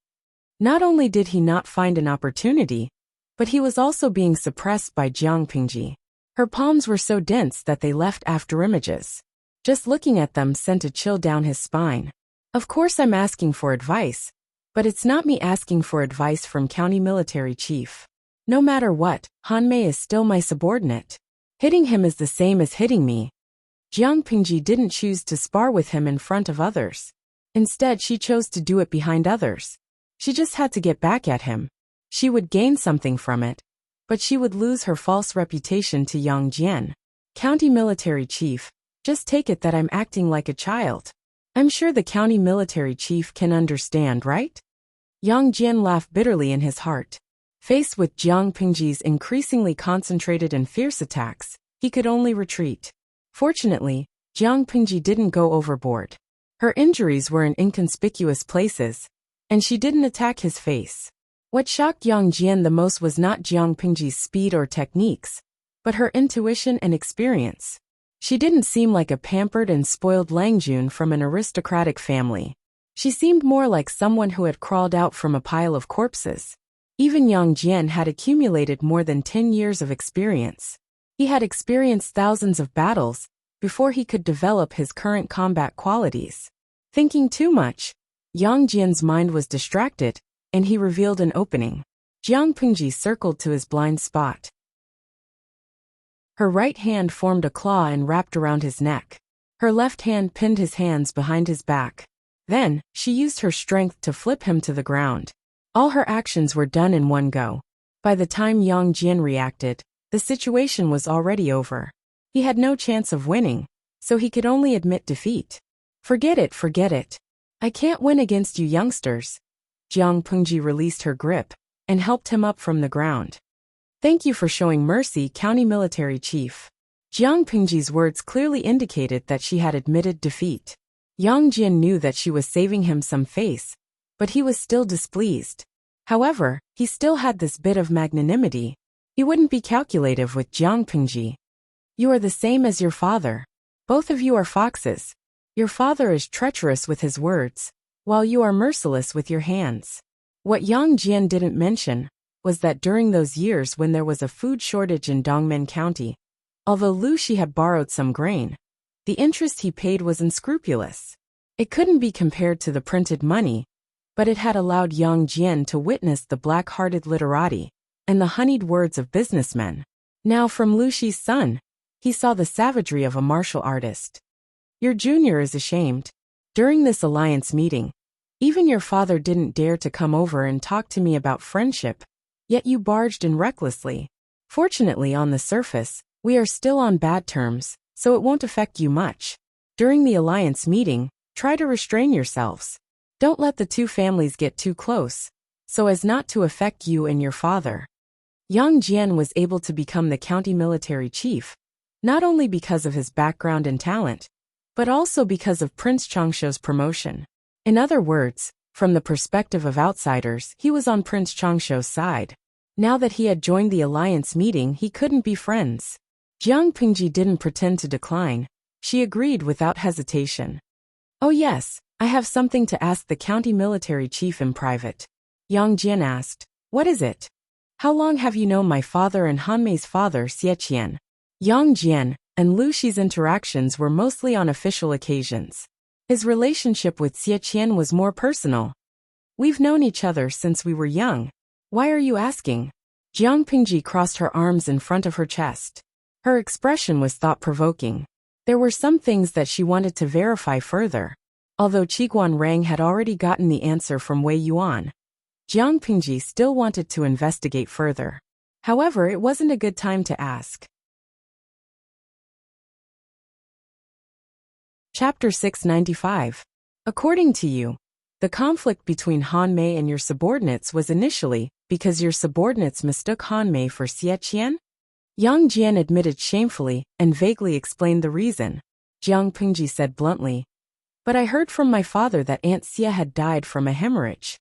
Not only did he not find an opportunity, but he was also being suppressed by Jiang Pingji. Her palms were so dense that they left afterimages. Just looking at them sent a chill down his spine. "Of course I'm asking for advice, but it's not me asking for advice from County Military Chief. No matter what, Han Mei is still my subordinate. Hitting him is the same as hitting me." Jiang Pingji didn't choose to spar with him in front of others. Instead, she chose to do it behind others. She just had to get back at him. She would gain something from it, but she would lose her false reputation to Yang Jian. "County Military Chief, just take it that I'm acting like a child. I'm sure the County Military Chief can understand, right?" Yang Jian laughed bitterly in his heart. Faced with Jiang Pingji's increasingly concentrated and fierce attacks, he could only retreat. Fortunately, Jiang Pingji didn't go overboard. Her injuries were in inconspicuous places, and she didn't attack his face. What shocked Yang Jian the most was not Jiang Pingji's speed or techniques, but her intuition and experience. She didn't seem like a pampered and spoiled Langjun from an aristocratic family. She seemed more like someone who had crawled out from a pile of corpses. Even Yang Jian had accumulated more than 10 years of experience. He had experienced thousands of battles before he could develop his current combat qualities. Thinking too much, Yang Jian's mind was distracted, and he revealed an opening. Jiang Pingji circled to his blind spot. Her right hand formed a claw and wrapped around his neck. Her left hand pinned his hands behind his back. Then, she used her strength to flip him to the ground. All her actions were done in one go. By the time Yang Jian reacted, the situation was already over. He had no chance of winning, so he could only admit defeat. Forget it. I can't win against you youngsters." Jiang Pingji released her grip and helped him up from the ground. "Thank you for showing mercy, County Military Chief." Jiang Pingji's words clearly indicated that she had admitted defeat. Yang Jian knew that she was saving him some face, but he was still displeased. However, he still had this bit of magnanimity. He wouldn't be calculative with Jiang Pingji. "You are the same as your father. Both of you are foxes. Your father is treacherous with his words, while you are merciless with your hands." What Yang Jian didn't mention was that during those years when there was a food shortage in Dongmen County, although Lu Shi had borrowed some grain, the interest he paid was unscrupulous. It couldn't be compared to the printed money, but it had allowed Yang Jian to witness the black-hearted literati and the honeyed words of businessmen. Now from Lu Shi's son, he saw the savagery of a martial artist. "Your junior is ashamed. During this alliance meeting, even your father didn't dare to come over and talk to me about friendship, yet you barged in recklessly. Fortunately, on the surface, we are still on bad terms, so it won't affect you much. During the alliance meeting, try to restrain yourselves. Don't let the two families get too close, so as not to affect you and your father." Yang Jian was able to become the county military chief, not only because of his background and talent, but also because of Prince Changshuo's promotion. In other words, from the perspective of outsiders, he was on Prince Changshuo's side. Now that he had joined the alliance meeting, he couldn't be friends. Jiang Pingji didn't pretend to decline. She agreed without hesitation. "Oh yes, I have something to ask the county military chief in private." Yang Jian asked. "What is it?" "How long have you known my father and Hanmei's father, Xie Qian?" Yang Jian and Lu Shi's interactions were mostly on official occasions. His relationship with Xie Qian was more personal. "We've known each other since we were young. Why are you asking?" Jiang Pingji crossed her arms in front of her chest. Her expression was thought-provoking. There were some things that she wanted to verify further. Although Qiguan Rang had already gotten the answer from Wei Yuan, Jiang Pingji still wanted to investigate further. However, it wasn't a good time to ask. Chapter 695. According to you, the conflict between Han Mei and your subordinates was initially because your subordinates mistook Han Mei for Xie Qian? Yang Jian admitted shamefully and vaguely explained the reason. Jiang Pingji said bluntly, "But I heard from my father that Aunt Xie had died from a hemorrhage."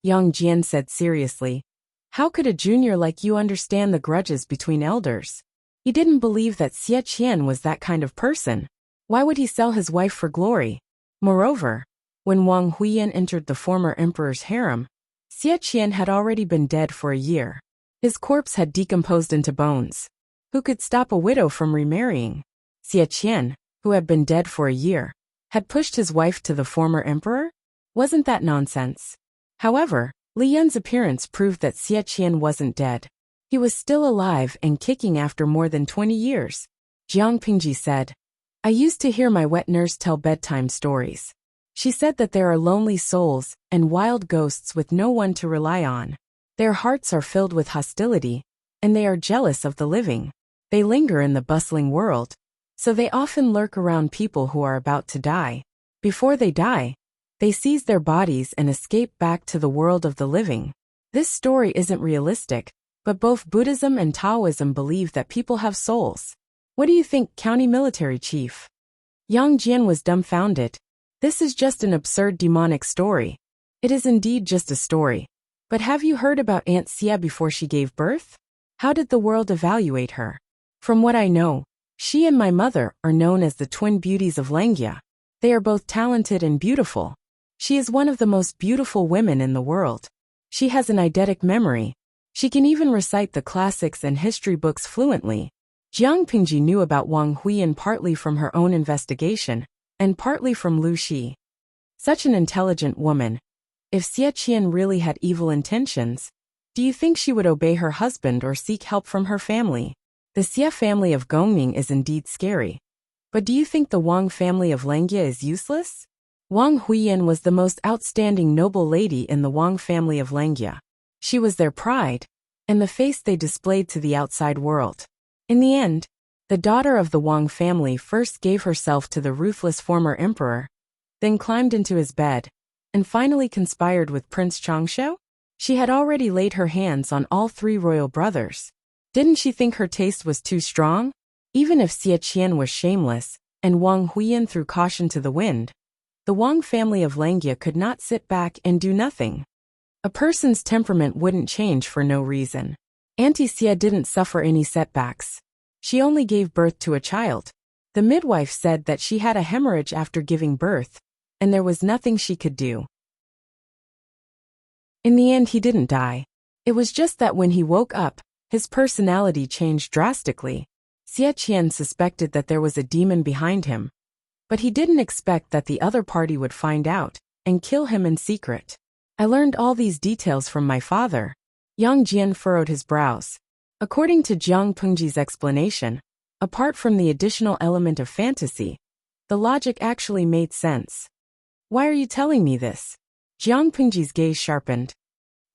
Yang Jian said seriously, "How could a junior like you understand the grudges between elders? He didn't believe that Xie Qian was that kind of person. Why would he sell his wife for glory? Moreover, when Wang Huiyan entered the former emperor's harem, Xie Qian had already been dead for a year. His corpse had decomposed into bones. Who could stop a widow from remarrying? Xie Qian, who had been dead for a year, had pushed his wife to the former emperor? Wasn't that nonsense?" However, Li Yun's appearance proved that Xie Qian wasn't dead. He was still alive and kicking after more than 20 years. Jiang Pingji said, "I used to hear my wet nurse tell bedtime stories. She said that there are lonely souls and wild ghosts with no one to rely on. Their hearts are filled with hostility, and they are jealous of the living. They linger in the bustling world, so they often lurk around people who are about to die. Before they die, they seize their bodies and escape back to the world of the living. This story isn't realistic, but both Buddhism and Taoism believe that people have souls. What do you think, County Military Chief?" Yang Jian was dumbfounded. This is just an absurd demonic story. It is indeed just a story. But have you heard about Aunt Xie before she gave birth? How did the world evaluate her? From what I know, she and my mother are known as the twin beauties of Lengia. They are both talented and beautiful. She is one of the most beautiful women in the world. She has an eidetic memory. She can even recite the classics and history books fluently. Jiang Pingji knew about Wang Huiyan partly from her own investigation, and partly from Lu Shi. Such an intelligent woman. If Xie Qian really had evil intentions, do you think she would obey her husband or seek help from her family? The Xie family of Gongming is indeed scary. But do you think the Wang family of Lengia is useless? Wang Huiyan was the most outstanding noble lady in the Wang family of Lengia. She was their pride, and the face they displayed to the outside world. In the end, the daughter of the Wang family first gave herself to the ruthless former emperor, then climbed into his bed, and finally conspired with Prince Changshu? She had already laid her hands on all three royal brothers. Didn't she think her taste was too strong? Even if Xie Qian was shameless, and Wang Huiyan threw caution to the wind, the Wang family of Lengia could not sit back and do nothing. A person's temperament wouldn't change for no reason. Auntie Xie didn't suffer any setbacks. She only gave birth to a child. The midwife said that she had a hemorrhage after giving birth, and there was nothing she could do. In the end, he didn't die. It was just that when he woke up, his personality changed drastically. Xie Qian suspected that there was a demon behind him, but he didn't expect that the other party would find out and kill him in secret. I learned all these details from my father. Yang Jian furrowed his brows. According to Jiang Pingji's explanation, apart from the additional element of fantasy, the logic actually made sense. Why are you telling me this? Jiang Pingji's gaze sharpened.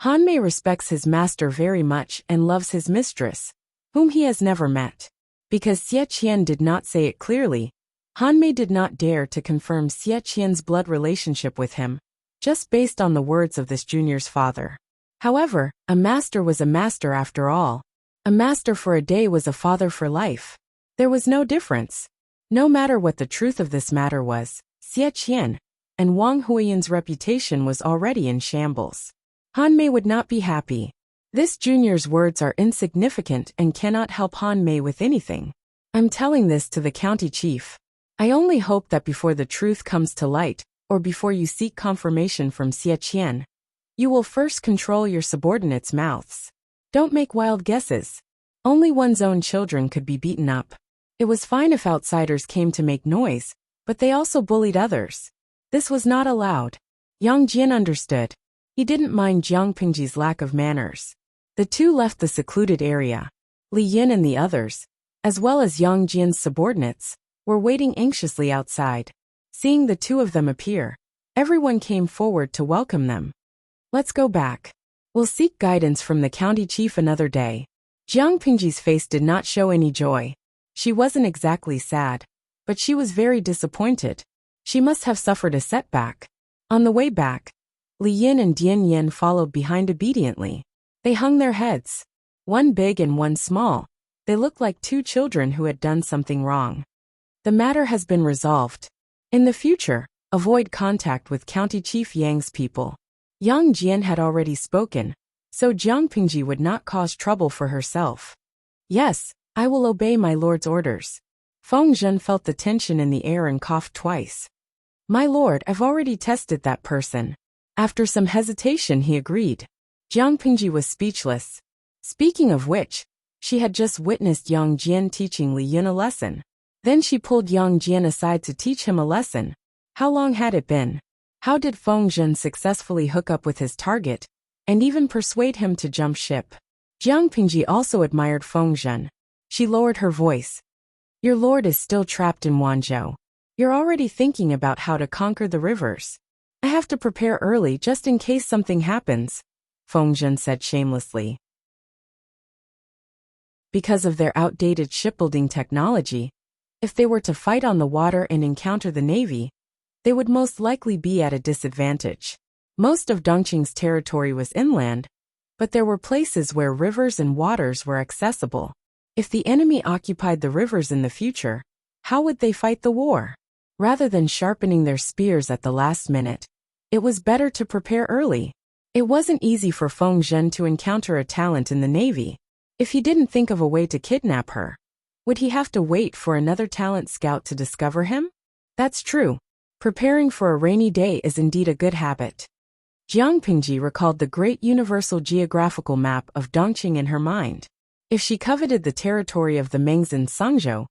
Han Mei respects his master very much and loves his mistress, whom he has never met. Because Xie Qian did not say it clearly, Han Mei did not dare to confirm Xie Qian's blood relationship with him, just based on the words of this junior's father. However, a master was a master after all. A master for a day was a father for life. There was no difference. No matter what the truth of this matter was, Xie Qian and Wang Huiyan's reputation was already in shambles. Han Mei would not be happy. This junior's words are insignificant and cannot help Han Mei with anything. I'm telling this to the county chief. I only hope that before the truth comes to light, or before you seek confirmation from Xie Qian, you will first control your subordinates' mouths. Don't make wild guesses. Only one's own children could be beaten up. It was fine if outsiders came to make noise, but they also bullied others. This was not allowed. Yang Jian understood. He didn't mind Jiang Pingji's lack of manners. The two left the secluded area. Li Yin and the others, as well as Yang Jian's subordinates, were waiting anxiously outside. Seeing the two of them appear, everyone came forward to welcome them. Let's go back. We'll seek guidance from the county chief another day. Jiang Pingji's face did not show any joy. She wasn't exactly sad, but she was very disappointed. She must have suffered a setback. On the way back, Li Yin and Dian Yin followed behind obediently. They hung their heads, one big and one small. They looked like two children who had done something wrong. The matter has been resolved. In the future, avoid contact with County Chief Yang's people. Yang Jian had already spoken, so Jiang Pingji would not cause trouble for herself. Yes, I will obey my lord's orders. Feng Zhen felt the tension in the air and coughed twice. My lord, I've already tested that person. After some hesitation he agreed. Jiang Pingji was speechless. Speaking of which, she had just witnessed Yang Jian teaching Li Yin a lesson. Then she pulled Yang Jian aside to teach him a lesson. How long had it been? How did Feng Zhen successfully hook up with his target, and even persuade him to jump ship? Jiang Pingji also admired Feng Zhen. She lowered her voice. Your lord is still trapped in Wanzhou. You're already thinking about how to conquer the rivers. I have to prepare early just in case something happens, Feng Zhen said shamelessly. Because of their outdated shipbuilding technology, if they were to fight on the water and encounter the navy, they would most likely be at a disadvantage. Most of Dongqing's territory was inland, but there were places where rivers and waters were accessible. If the enemy occupied the rivers in the future, how would they fight the war? Rather than sharpening their spears at the last minute, it was better to prepare early. It wasn't easy for Feng Zhen to encounter a talent in the navy. If he didn't think of a way to kidnap her, would he have to wait for another talent scout to discover him? That's true. Preparing for a rainy day is indeed a good habit. Jiang Pingji recalled the great universal geographical map of Dongqing in her mind. If she coveted the territory of the Mengs in Sangzhou,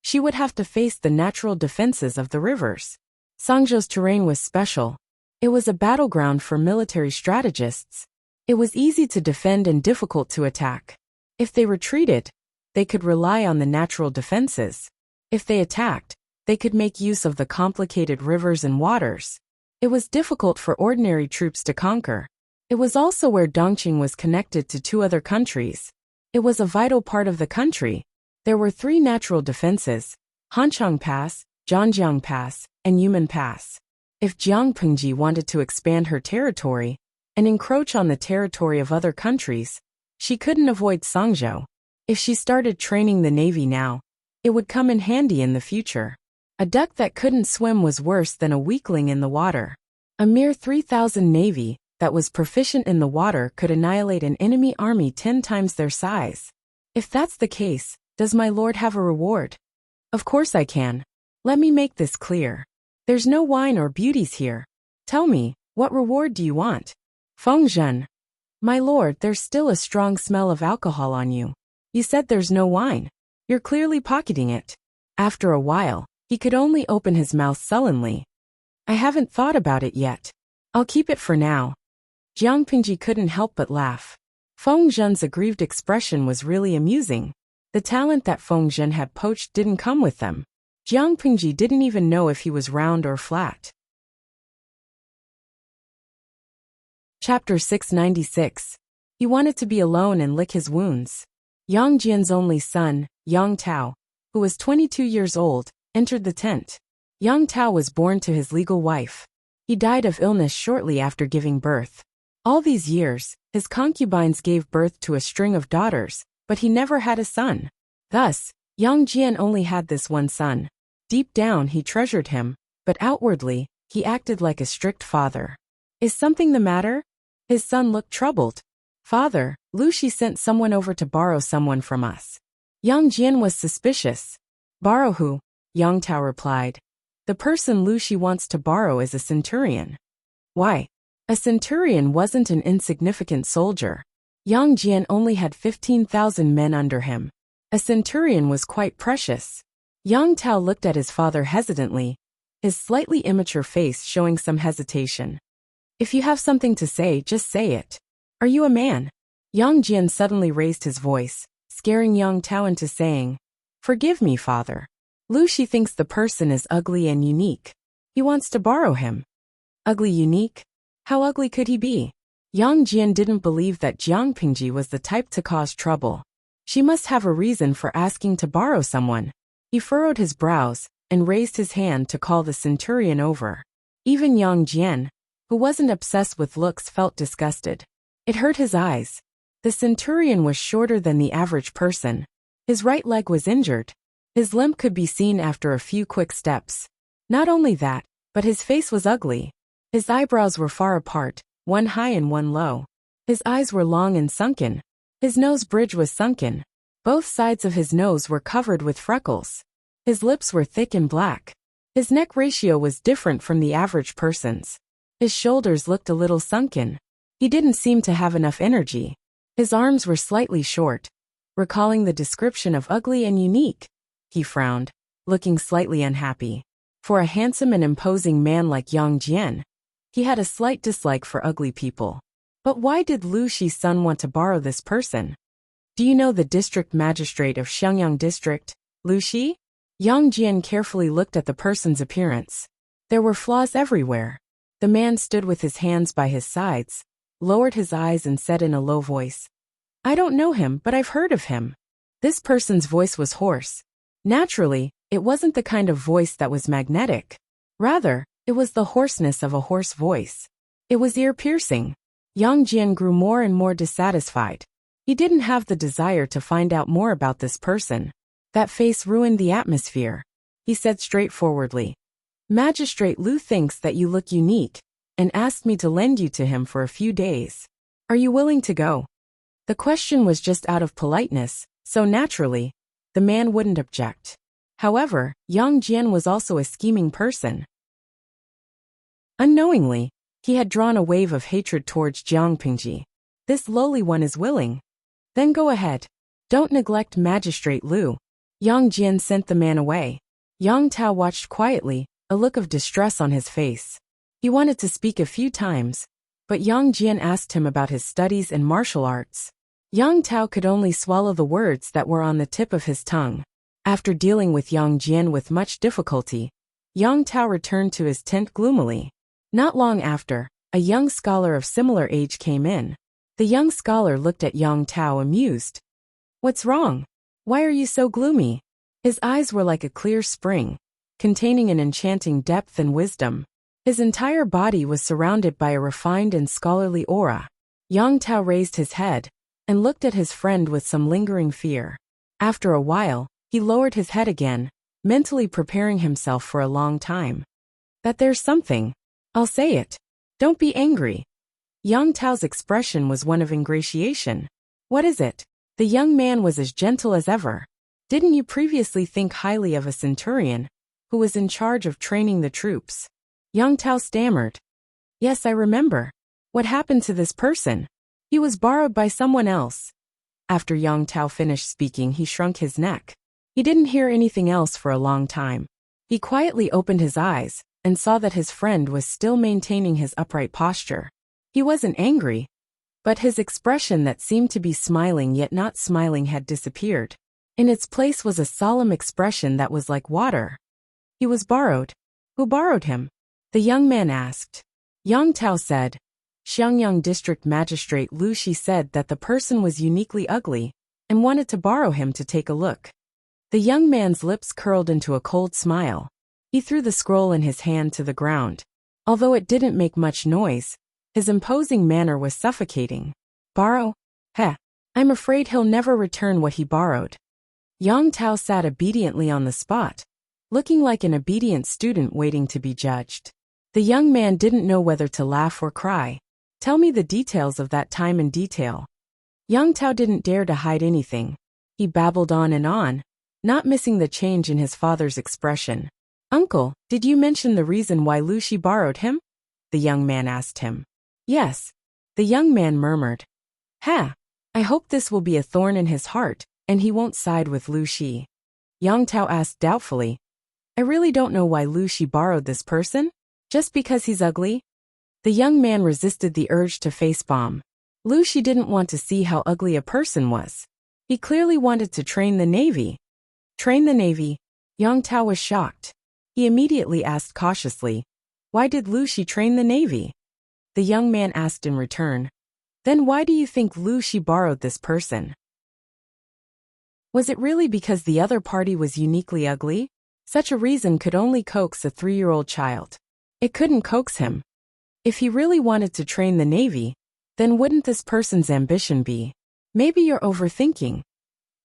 she would have to face the natural defenses of the rivers. Sangzhou's terrain was special. It was a battleground for military strategists. It was easy to defend and difficult to attack. If they retreated, they could rely on the natural defenses. If they attacked, they could make use of the complicated rivers and waters. It was difficult for ordinary troops to conquer. It was also where Dongqing was connected to two other countries. It was a vital part of the country. There were three natural defenses: Hanchang Pass, Zhangjiang Pass, and Yumen Pass. If Jiang Pingji wanted to expand her territory and encroach on the territory of other countries, she couldn't avoid Sangzhou. If she started training the navy now, it would come in handy in the future. A duck that couldn't swim was worse than a weakling in the water. A mere 3,000 navy that was proficient in the water could annihilate an enemy army 10 times their size. If that's the case, does my lord have a reward? Of course I can. Let me make this clear. There's no wine or beauties here. Tell me, what reward do you want? Feng Zhen. My lord, there's still a strong smell of alcohol on you. You said there's no wine. You're clearly pocketing it. After a while, he could only open his mouth sullenly. I haven't thought about it yet. I'll keep it for now. Jiang Pingji couldn't help but laugh. Feng Zhen's aggrieved expression was really amusing. The talent that Feng Zhen had poached didn't come with them. Jiang Pingji didn't even know if he was round or flat. Chapter 696. He wanted to be alone and lick his wounds. Yang Jian's only son, Yang Tao, who was 22 years old, entered the tent. Yang Tao was born to his legal wife. He died of illness shortly after giving birth. All these years, his concubines gave birth to a string of daughters, but he never had a son. Thus, Yang Jian only had this one son. Deep down he treasured him, but outwardly, he acted like a strict father. Is something the matter? His son looked troubled. Father, Lucy sent someone over to borrow someone from us. Yang Jian was suspicious. Borrow who? Yang Tao replied. The person Lucy wants to borrow is a centurion. Why? A centurion wasn't an insignificant soldier. Yang Jian only had 15,000 men under him. A centurion was quite precious. Yang Tao looked at his father hesitantly, his slightly immature face showing some hesitation. If you have something to say, just say it. Are you a man? Yang Jian suddenly raised his voice, scaring Yang Tao into saying, Forgive me, father. Lucy thinks the person is ugly and unique. He wants to borrow him. Ugly unique? How ugly could he be? Yang Jian didn't believe that Jiang Pingji was the type to cause trouble. She must have a reason for asking to borrow someone. He furrowed his brows and raised his hand to call the centurion over. Even Yang Jian, who wasn't obsessed with looks, felt disgusted. It hurt his eyes. The centurion was shorter than the average person. His right leg was injured. His limp could be seen after a few quick steps. Not only that, but his face was ugly. His eyebrows were far apart, one high and one low. His eyes were long and sunken. His nose bridge was sunken. Both sides of his nose were covered with freckles. His lips were thick and black. His neck ratio was different from the average person's. His shoulders looked a little sunken. He didn't seem to have enough energy. His arms were slightly short. Recalling the description of ugly and unique, he frowned, looking slightly unhappy. For a handsome and imposing man like Yang Jian, he had a slight dislike for ugly people. But why did Lu Shi's son want to borrow this person? Do you know the district magistrate of Shenyang district, Lu Shi? Yang Jian carefully looked at the person's appearance. There were flaws everywhere. The man stood with his hands by his sides, lowered his eyes and said in a low voice, I don't know him, but I've heard of him. This person's voice was hoarse. Naturally, it wasn't the kind of voice that was magnetic. Rather, it was the hoarseness of a hoarse voice. It was ear-piercing. Yang Jian grew more and more dissatisfied. He didn't have the desire to find out more about this person. That face ruined the atmosphere. He said straightforwardly, Magistrate Lu thinks that you look unique, and asked me to lend you to him for a few days. Are you willing to go? The question was just out of politeness, so naturally, the man wouldn't object. However, Yang Jian was also a scheming person. Unknowingly, he had drawn a wave of hatred towards Jiang Pingji. This lowly one is willing. Then go ahead. Don't neglect Magistrate Lu. Yang Jian sent the man away. Yang Tao watched quietly, a look of distress on his face. He wanted to speak a few times, but Yang Jian asked him about his studies and martial arts. Yang Tao could only swallow the words that were on the tip of his tongue. After dealing with Yang Jian with much difficulty, Yang Tao returned to his tent gloomily. Not long after, a young scholar of similar age came in. The young scholar looked at Yang Tao amused. What's wrong? Why are you so gloomy? His eyes were like a clear spring, containing an enchanting depth and wisdom. His entire body was surrounded by a refined and scholarly aura. Yang Tao raised his head and looked at his friend with some lingering fear. After a while, he lowered his head again, mentally preparing himself for a long time. That there's something. I'll say it. Don't be angry. Yang Tao's expression was one of ingratiation. What is it? The young man was as gentle as ever. Didn't you previously think highly of a centurion, who was in charge of training the troops? Yang Tao stammered. Yes, I remember. What happened to this person? He was borrowed by someone else. After Yang Tao finished speaking, he shrunk his neck. He didn't hear anything else for a long time. He quietly opened his eyes and saw that his friend was still maintaining his upright posture. He wasn't angry, but his expression that seemed to be smiling yet not smiling had disappeared. In its place was a solemn expression that was like water. He was borrowed. Who borrowed him? The young man asked. Yang Tao said. Shenyang District Magistrate Lu Shi said that the person was uniquely ugly and wanted to borrow him to take a look. The young man's lips curled into a cold smile. He threw the scroll in his hand to the ground. Although it didn't make much noise, his imposing manner was suffocating. Borrow? Heh. I'm afraid he'll never return what he borrowed. Yang Tao sat obediently on the spot, looking like an obedient student waiting to be judged. The young man didn't know whether to laugh or cry. Tell me the details of that time in detail, Yang Tao didn't dare to hide anything. He babbled on, not missing the change in his father's expression. "Uncle, did you mention the reason why Lu Shi borrowed him?" the young man asked him. "Yes," the young man murmured. "Ha! I hope this will be a thorn in his heart, and he won't side with Lu Shi." Yang Tao asked doubtfully, "I really don't know why Lu Shi borrowed this person? Just because he's ugly?" The young man resisted the urge to face-bomb. Lu Shi didn't want to see how ugly a person was. He clearly wanted to train the Navy. Train the Navy? Yang Tao was shocked. He immediately asked cautiously, "Why did Lu Shi train the Navy?" The young man asked in return, "Then why do you think Lu Shi borrowed this person? Was it really because the other party was uniquely ugly? Such a reason could only coax a 3-year-old child. It couldn't coax him. If he really wanted to train the Navy, then wouldn't this person's ambition be? Maybe you're overthinking."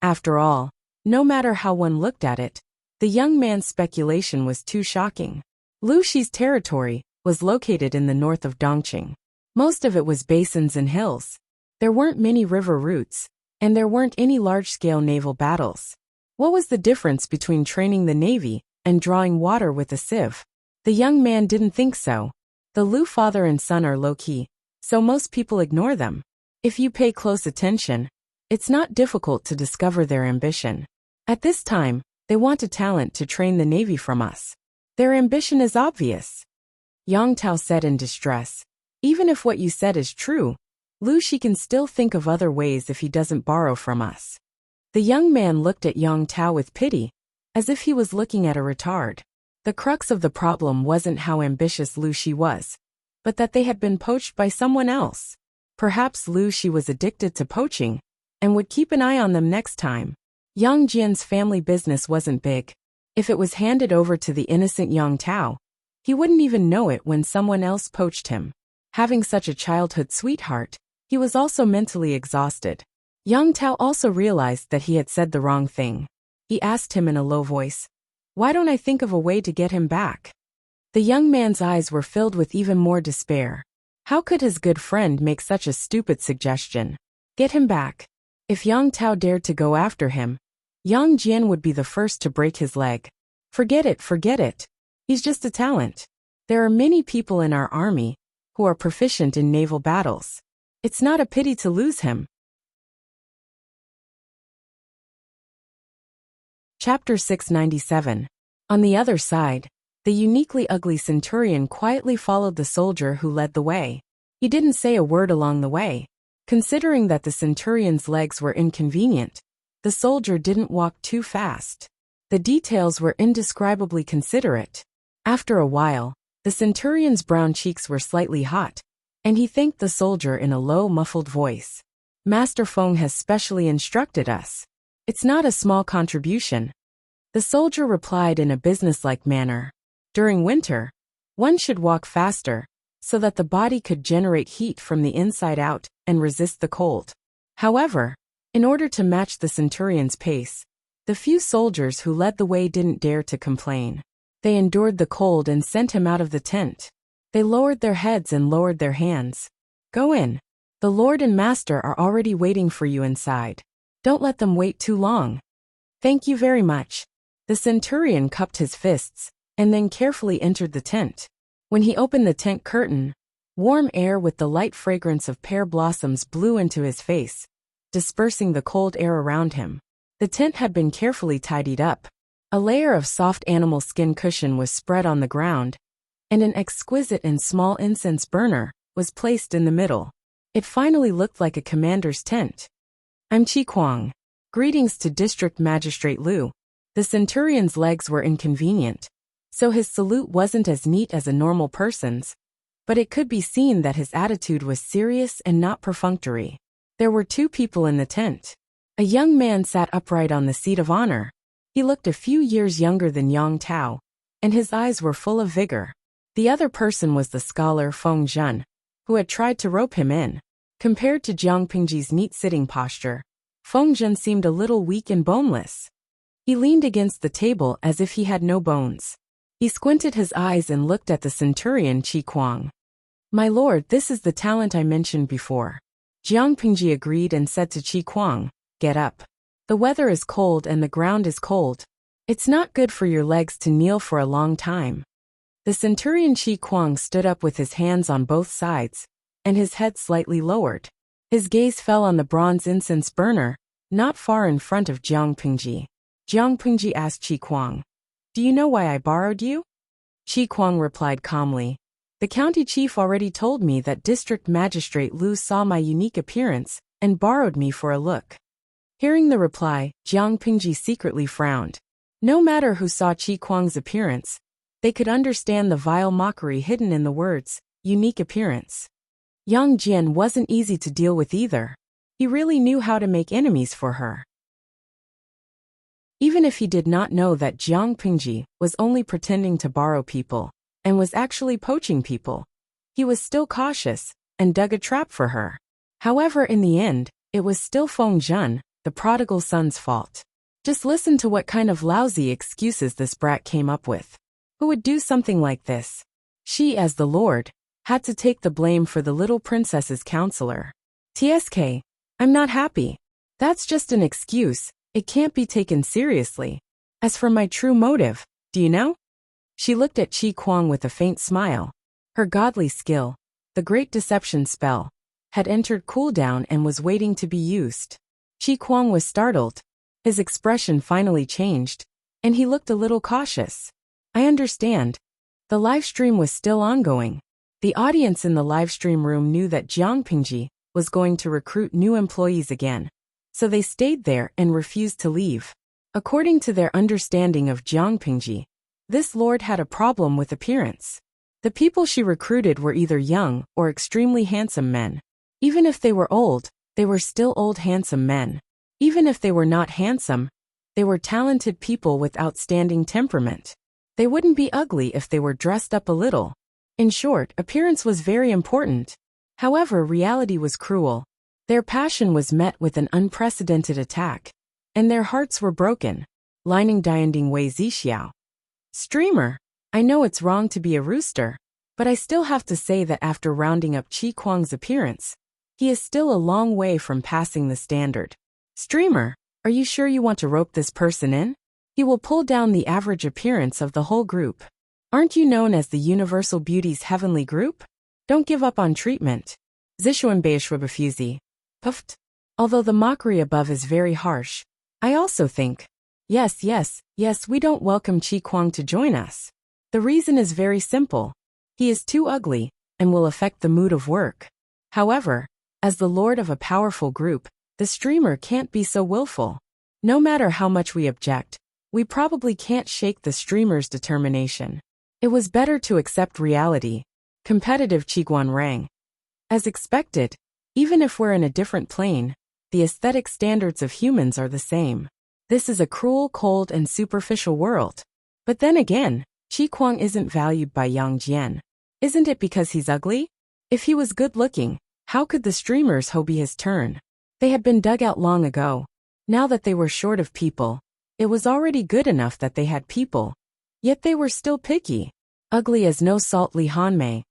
After all, no matter how one looked at it, the young man's speculation was too shocking. Lu Shi's territory was located in the north of Dongqing. Most of it was basins and hills. There weren't many river routes, and there weren't any large-scale naval battles. What was the difference between training the Navy and drawing water with a sieve? The young man didn't think so. The Lu father and son are low-key, so most people ignore them. If you pay close attention, it's not difficult to discover their ambition. At this time, they want a talent to train the Navy from us. Their ambition is obvious. Yang Tao said in distress, "Even if what you said is true, Lu Shi can still think of other ways if he doesn't borrow from us." The young man looked at Yang Tao with pity, as if he was looking at a retard. The crux of the problem wasn't how ambitious Lu Shi was, but that they had been poached by someone else. Perhaps Lu Shi was addicted to poaching, and would keep an eye on them next time. Yang Jian's family business wasn't big. If it was handed over to the innocent Yang Tao, he wouldn't even know it when someone else poached him. Having such a childhood sweetheart, he was also mentally exhausted. Yang Tao also realized that he had said the wrong thing. He asked him in a low voice, "Why don't I think of a way to get him back?" The young man's eyes were filled with even more despair. How could his good friend make such a stupid suggestion? Get him back. If Yang Tao dared to go after him, Yang Jian would be the first to break his leg. Forget it. He's just a talent. There are many people in our army who are proficient in naval battles. It's not a pity to lose him. Chapter 697. On the other side, the uniquely ugly centurion quietly followed the soldier who led the way. He didn't say a word along the way. Considering that the centurion's legs were inconvenient, the soldier didn't walk too fast. The details were indescribably considerate. After a while, the centurion's brown cheeks were slightly hot, and he thanked the soldier in a low, muffled voice. "Master Feng has specially instructed us. It's not a small contribution." The soldier replied in a businesslike manner. During winter, one should walk faster, so that the body could generate heat from the inside out and resist the cold. However, in order to match the centurion's pace, the few soldiers who led the way didn't dare to complain. They endured the cold and sent him out of the tent. They lowered their heads and lowered their hands. "Go in. The Lord and Master are already waiting for you inside. Don't let them wait too long." "Thank you very much." The centurion cupped his fists, and then carefully entered the tent. When he opened the tent curtain, warm air with the light fragrance of pear blossoms blew into his face, dispersing the cold air around him. The tent had been carefully tidied up. A layer of soft animal skin cushion was spread on the ground, and an exquisite and small incense burner was placed in the middle. It finally looked like a commander's tent. "I'm Chi Kuang. Greetings to District Magistrate Liu." The centurion's legs were inconvenient, so his salute wasn't as neat as a normal person's, but it could be seen that his attitude was serious and not perfunctory. There were 2 people in the tent. A young man sat upright on the seat of honor. He looked a few years younger than Yang Tao, and his eyes were full of vigor. The other person was the scholar Feng Zhen, who had tried to rope him in. Compared to Jiang Pingji's neat sitting posture, Feng Zhen seemed a little weak and boneless. He leaned against the table as if he had no bones. He squinted his eyes and looked at the centurion Chi Kuang. "My lord, this is the talent I mentioned before." Jiang Pingji agreed and said to Qi Kuang, "Get up. The weather is cold and the ground is cold. It's not good for your legs to kneel for a long time." The centurion Qi Kuang stood up with his hands on both sides, and his head slightly lowered. His gaze fell on the bronze incense burner, not far in front of Jiang Pingji. Jiang Pingji asked Qi Kuang, "Do you know why I borrowed you?" Qi Kuang replied calmly, "The county chief already told me that District Magistrate Liu saw my unique appearance and borrowed me for a look." Hearing the reply, Jiang Pingji secretly frowned. No matter who saw Qi Kuang's appearance, they could understand the vile mockery hidden in the words, unique appearance. Yang Jian wasn't easy to deal with either. He really knew how to make enemies for her. Even if he did not know that Jiang Pingji was only pretending to borrow people and was actually poaching people, he was still cautious and dug a trap for her. However, in the end, it was still Feng Zhen, the prodigal son's fault. Just listen to what kind of lousy excuses this brat came up with. Who would do something like this? She, as the Lord, had to take the blame for the little princess's counselor. "TSK, I'm not happy. That's just an excuse, it can't be taken seriously. As for my true motive, do you know?" She looked at Qi Kuang with a faint smile. Her godly skill, the great deception spell, had entered cooldown and was waiting to be used. Qi Kuang was startled. His expression finally changed, and he looked a little cautious. "I understand." The live stream was still ongoing. The audience in the livestream room knew that Jiang Pingji was going to recruit new employees again, so they stayed there and refused to leave. According to their understanding of Jiang Pingji, this lord had a problem with appearance. The people she recruited were either young or extremely handsome men. Even if they were old, they were still old handsome men. Even if they were not handsome, they were talented people with outstanding temperament. They wouldn't be ugly if they were dressed up a little. In short, appearance was very important. However, reality was cruel. Their passion was met with an unprecedented attack, and their hearts were broken. Lining Dianding Wei Zixiao. "Streamer, I know it's wrong to be a rooster, but I still have to say that after rounding up Qi Kuang's appearance, he is still a long way from passing the standard. Streamer, are you sure you want to rope this person in? He will pull down the average appearance of the whole group. Aren't you known as the Universal Beauty's Heavenly Group? Don't give up on treatment." Zishuan Beishwabafuzi. Puffed. Although the mockery above is very harsh, I also think, yes, we don't welcome Qi Kuang to join us. The reason is very simple. He is too ugly and will affect the mood of work. However, as the lord of a powerful group, the streamer can't be so willful. No matter how much we object, we probably can't shake the streamer's determination. It was better to accept reality. Competitive Qiguan rang. As expected, even if we're in a different plane, the aesthetic standards of humans are the same. This is a cruel, cold, and superficial world. But then again, Qi Kuang isn't valued by Yang Jian. Isn't it because he's ugly? If he was good-looking, how could the streamers hope be his turn? They had been dug out long ago. Now that they were short of people, it was already good enough that they had people. Yet they were still picky. Ugly as no salt Li Hanmei.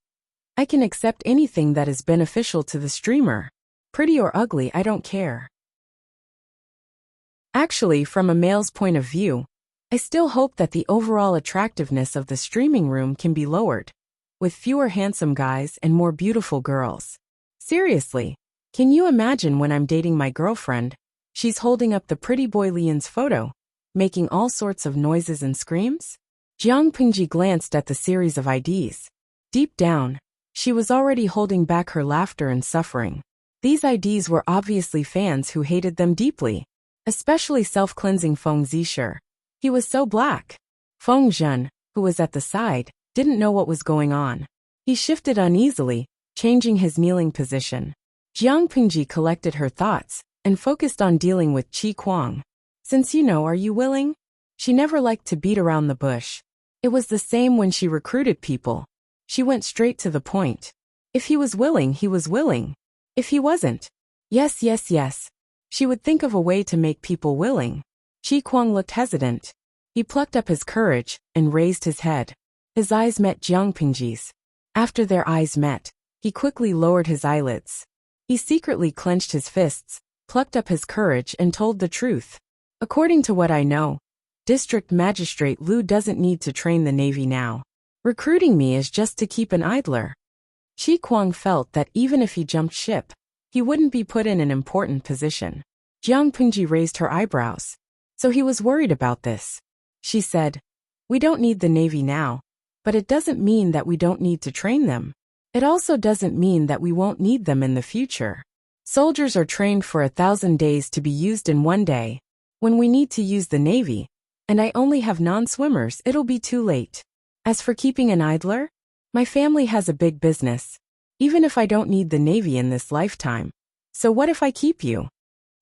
I can accept anything that is beneficial to the streamer. Pretty or ugly, I don't care. Actually, from a male's point of view, I still hope that the overall attractiveness of the streaming room can be lowered, with fewer handsome guys and more beautiful girls. Seriously, can you imagine when I'm dating my girlfriend, she's holding up the pretty boy Lian's photo, making all sorts of noises and screams? Jiang Pingji glanced at the series of IDs. Deep down, she was already holding back her laughter and suffering. These IDs were obviously fans who hated them deeply, especially self-cleansing Feng Zisher. He was so black. Feng Zhen, who was at the side, didn't know what was going on. He shifted uneasily, changing his kneeling position. Jiang Pingji collected her thoughts and focused on dealing with Qi Kuang. "Since you know, are you willing?" She never liked to beat around the bush. It was the same when she recruited people. She went straight to the point. If he was willing, he was willing. If he wasn't, yes. She would think of a way to make people willing. Qi Kuang looked hesitant. He plucked up his courage and raised his head. His eyes met Jiang Pingji's. After their eyes met, he quickly lowered his eyelids. He secretly clenched his fists, plucked up his courage and told the truth. According to what I know, District Magistrate Liu doesn't need to train the Navy now. Recruiting me is just to keep an idler. Qi Kuang felt that even if he jumped ship, he wouldn't be put in an important position. Jiang Pingji raised her eyebrows. So he was worried about this. She said, "We don't need the Navy now, but it doesn't mean that we don't need to train them. It also doesn't mean that we won't need them in the future. Soldiers are trained for 1,000 days to be used in one day. When we need to use the Navy, and I only have non-swimmers, it'll be too late. As for keeping an idler, my family has a big business, even if I don't need the Navy in this lifetime. So what if I keep you?"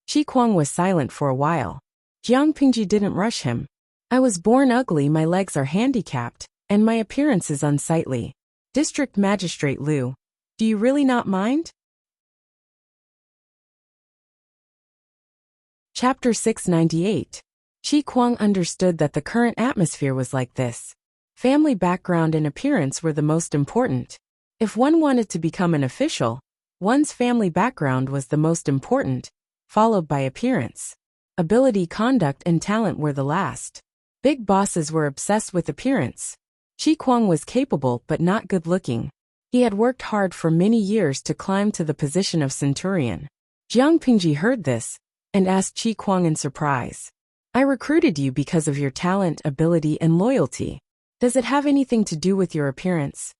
Qi Kuang was silent for a while. Jiang Pingji didn't rush him. "I was born ugly, my legs are handicapped, and my appearance is unsightly. District Magistrate Liu, do you really not mind?" Chapter 698. Qi Kuang understood that the current atmosphere was like this. Family background and appearance were the most important. If one wanted to become an official, one's family background was the most important, followed by appearance. Ability, conduct, and talent were the last. Big bosses were obsessed with appearance. Qi Kuang was capable but not good-looking. He had worked hard for many years to climb to the position of centurion. Jiang Pingji heard this and asked Qi Kuang in surprise, "I recruited you because of your talent, ability, and loyalty. Does it have anything to do with your appearance?"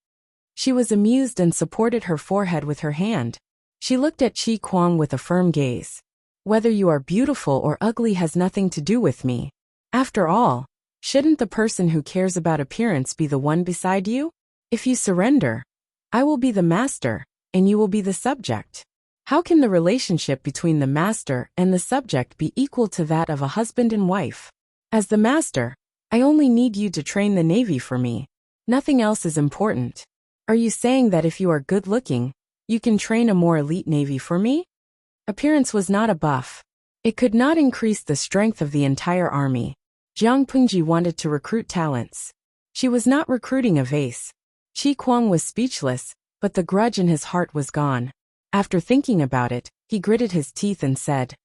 She was amused and supported her forehead with her hand. She looked at Qi Kuang with a firm gaze. "Whether you are beautiful or ugly has nothing to do with me. After all, shouldn't the person who cares about appearance be the one beside you? If you surrender, I will be the master, and you will be the subject. How can the relationship between the master and the subject be equal to that of a husband and wife? As the master, I only need you to train the Navy for me. Nothing else is important. Are you saying that if you are good-looking, you can train a more elite Navy for me?" Appearance was not a buff. It could not increase the strength of the entire army. Jiang Pingji wanted to recruit talents. She was not recruiting a vase. Qi Kuang was speechless, but the grudge in his heart was gone. After thinking about it, he gritted his teeth and said,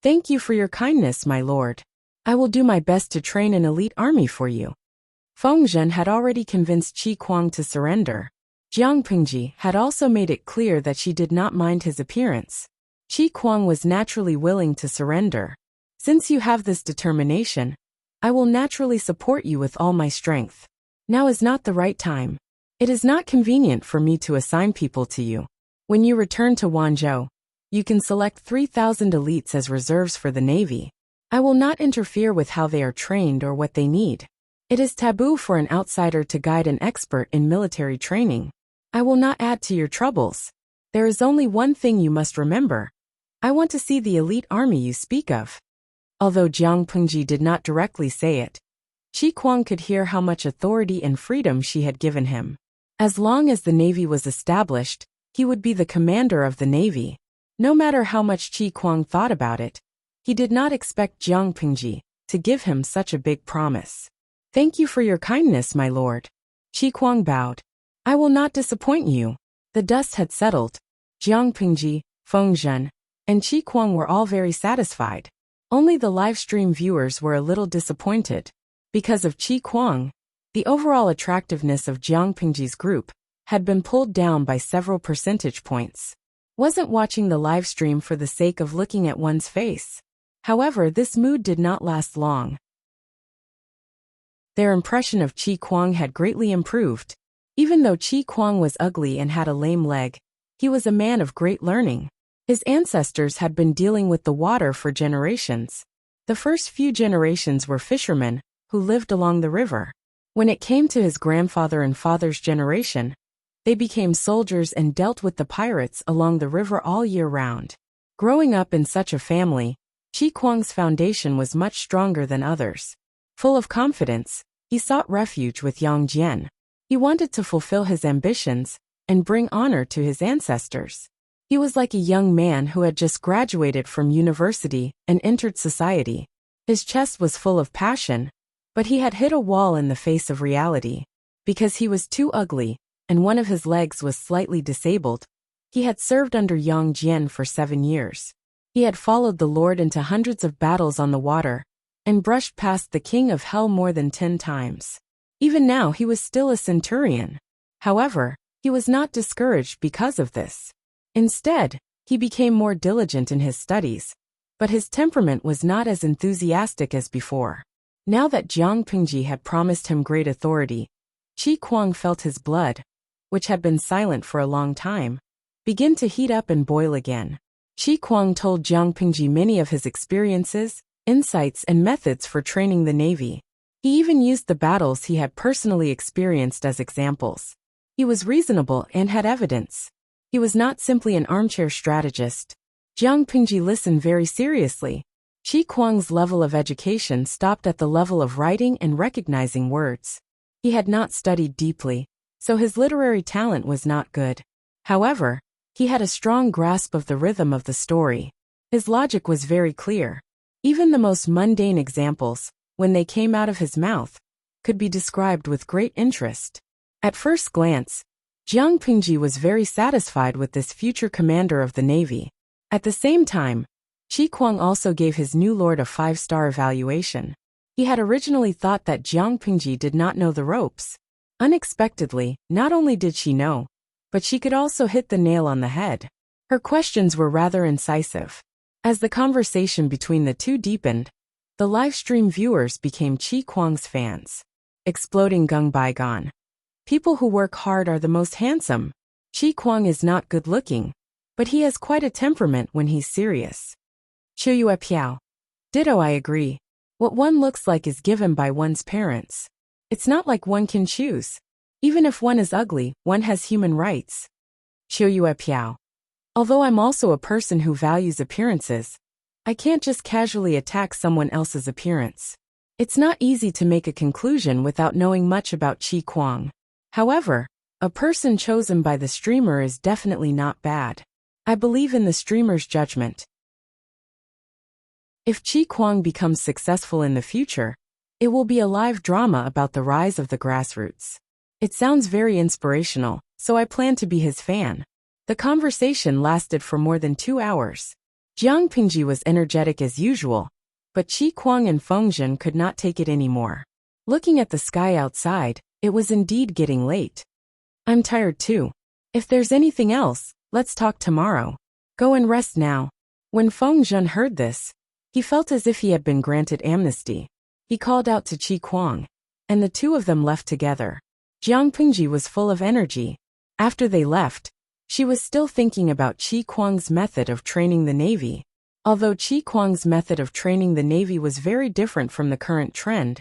"Thank you for your kindness, my lord. I will do my best to train an elite army for you." Feng Zhen had already convinced Qi Kuang to surrender. Jiang Pingji had also made it clear that she did not mind his appearance. Qi Kuang was naturally willing to surrender. "Since you have this determination, I will naturally support you with all my strength. Now is not the right time. It is not convenient for me to assign people to you. When you return to Wanzhou, you can select 3,000 elites as reserves for the Navy. I will not interfere with how they are trained or what they need. It is taboo for an outsider to guide an expert in military training. I will not add to your troubles. There is only one thing you must remember. I want to see the elite army you speak of." Although Jiang Pingji did not directly say it, Qi Kuang could hear how much authority and freedom she had given him. As long as the Navy was established, he would be the commander of the Navy. No matter how much Qi Kuang thought about it, he did not expect Jiang Pingji to give him such a big promise. "Thank you for your kindness, my lord." Qi Kuang bowed. "I will not disappoint you." The dust had settled. Jiang Pingji, Feng Zhen, and Qi Kuang were all very satisfied. Only the Livestream viewers were a little disappointed. Because of Qi Kuang, the overall attractiveness of Jiang Pingji's group had been pulled down by several percentage points. Wasn't watching the Livestream for the sake of looking at one's face. However, this mood did not last long. Their impression of Qi Kuang had greatly improved. Even though Qi Kuang was ugly and had a lame leg, he was a man of great learning. His ancestors had been dealing with the water for generations. The first few generations were fishermen who lived along the river. When it came to his grandfather and father's generation, they became soldiers and dealt with the pirates along the river all year round. Growing up in such a family, Qi Kuang's foundation was much stronger than others. Full of confidence, he sought refuge with Yang Jian. He wanted to fulfill his ambitions and bring honor to his ancestors. He was like a young man who had just graduated from university and entered society. His chest was full of passion, but he had hit a wall in the face of reality. Because he was too ugly, and one of his legs was slightly disabled, He had served under Yang Jian for 7 years. He had followed the Lord into hundreds of battles on the water, and brushed past the King of Hell more than 10 times. Even now he was still a centurion. However, he was not discouraged because of this. Instead, he became more diligent in his studies, but his temperament was not as enthusiastic as before. Now that Jiang Pingji had promised him great authority, Qi Kuang felt his blood, which had been silent for a long time, begin to heat up and boil again. Qi Kuang told Jiang Pingji many of his experiences, insights, and methods for training the Navy. He even used the battles he had personally experienced as examples. He was reasonable and had evidence. He was not simply an armchair strategist. Jiang Pingji listened very seriously. Qi Kuang's level of education stopped at the level of writing and recognizing words. He had not studied deeply, so his literary talent was not good. However, he had a strong grasp of the rhythm of the story. His logic was very clear. Even the most mundane examples, when they came out of his mouth, could be described with great interest. At first glance, Jiang Pingji was very satisfied with this future commander of the Navy. At the same time, Qi Kuang also gave his new lord a 5-star evaluation. He had originally thought that Jiang Pingji did not know the ropes. Unexpectedly, not only did she know, but she could also hit the nail on the head. Her questions were rather incisive. As the conversation between the two deepened, the livestream viewers became Qi Kuang's fans. Exploding Gung Baigon. People who work hard are the most handsome. Qi Kuang is not good-looking, but he has quite a temperament when he's serious. Chuyue Piao. Ditto, I agree. What one looks like is given by one's parents. It's not like one can choose. Even if one is ugly, one has human rights. Chuyue Piao. Although I'm also a person who values appearances, I can't just casually attack someone else's appearance. It's not easy to make a conclusion without knowing much about Qi Kuang. However, a person chosen by the streamer is definitely not bad. I believe in the streamer's judgment. If Qi Kuang becomes successful in the future, it will be a live drama about the rise of the grassroots. It sounds very inspirational, so I plan to be his fan. The conversation lasted for more than 2 hours. Jiang Pingji was energetic as usual, but Qi Kuang and Fengzhen could not take it anymore. Looking at the sky outside, it was indeed getting late. I'm tired too. If there's anything else, let's talk tomorrow. Go and rest now. When Fengzhen heard this, he felt as if he had been granted amnesty. He called out to Qi Kuang, and the two of them left together. Jiang Pingji was full of energy. After they left, she was still thinking about Qi Kuang's method of training the Navy. Although Qi Kuang's method of training the Navy was very different from the current trend,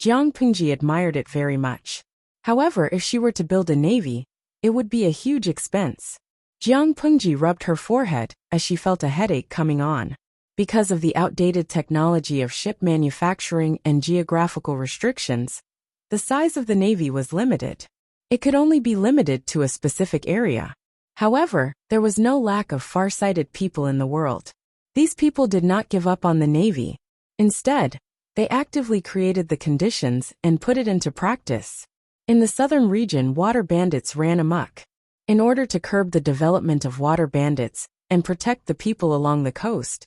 Jiang Pingji admired it very much. However, if she were to build a navy, it would be a huge expense. Jiang Pingji rubbed her forehead as she felt a headache coming on. Because of the outdated technology of ship manufacturing and geographical restrictions, the size of the navy was limited. It could only be limited to a specific area. However, there was no lack of far-sighted people in the world. These people did not give up on the navy. Instead, they actively created the conditions and put it into practice. In the southern region, water bandits ran amok. In order to curb the development of water bandits and protect the people along the coast,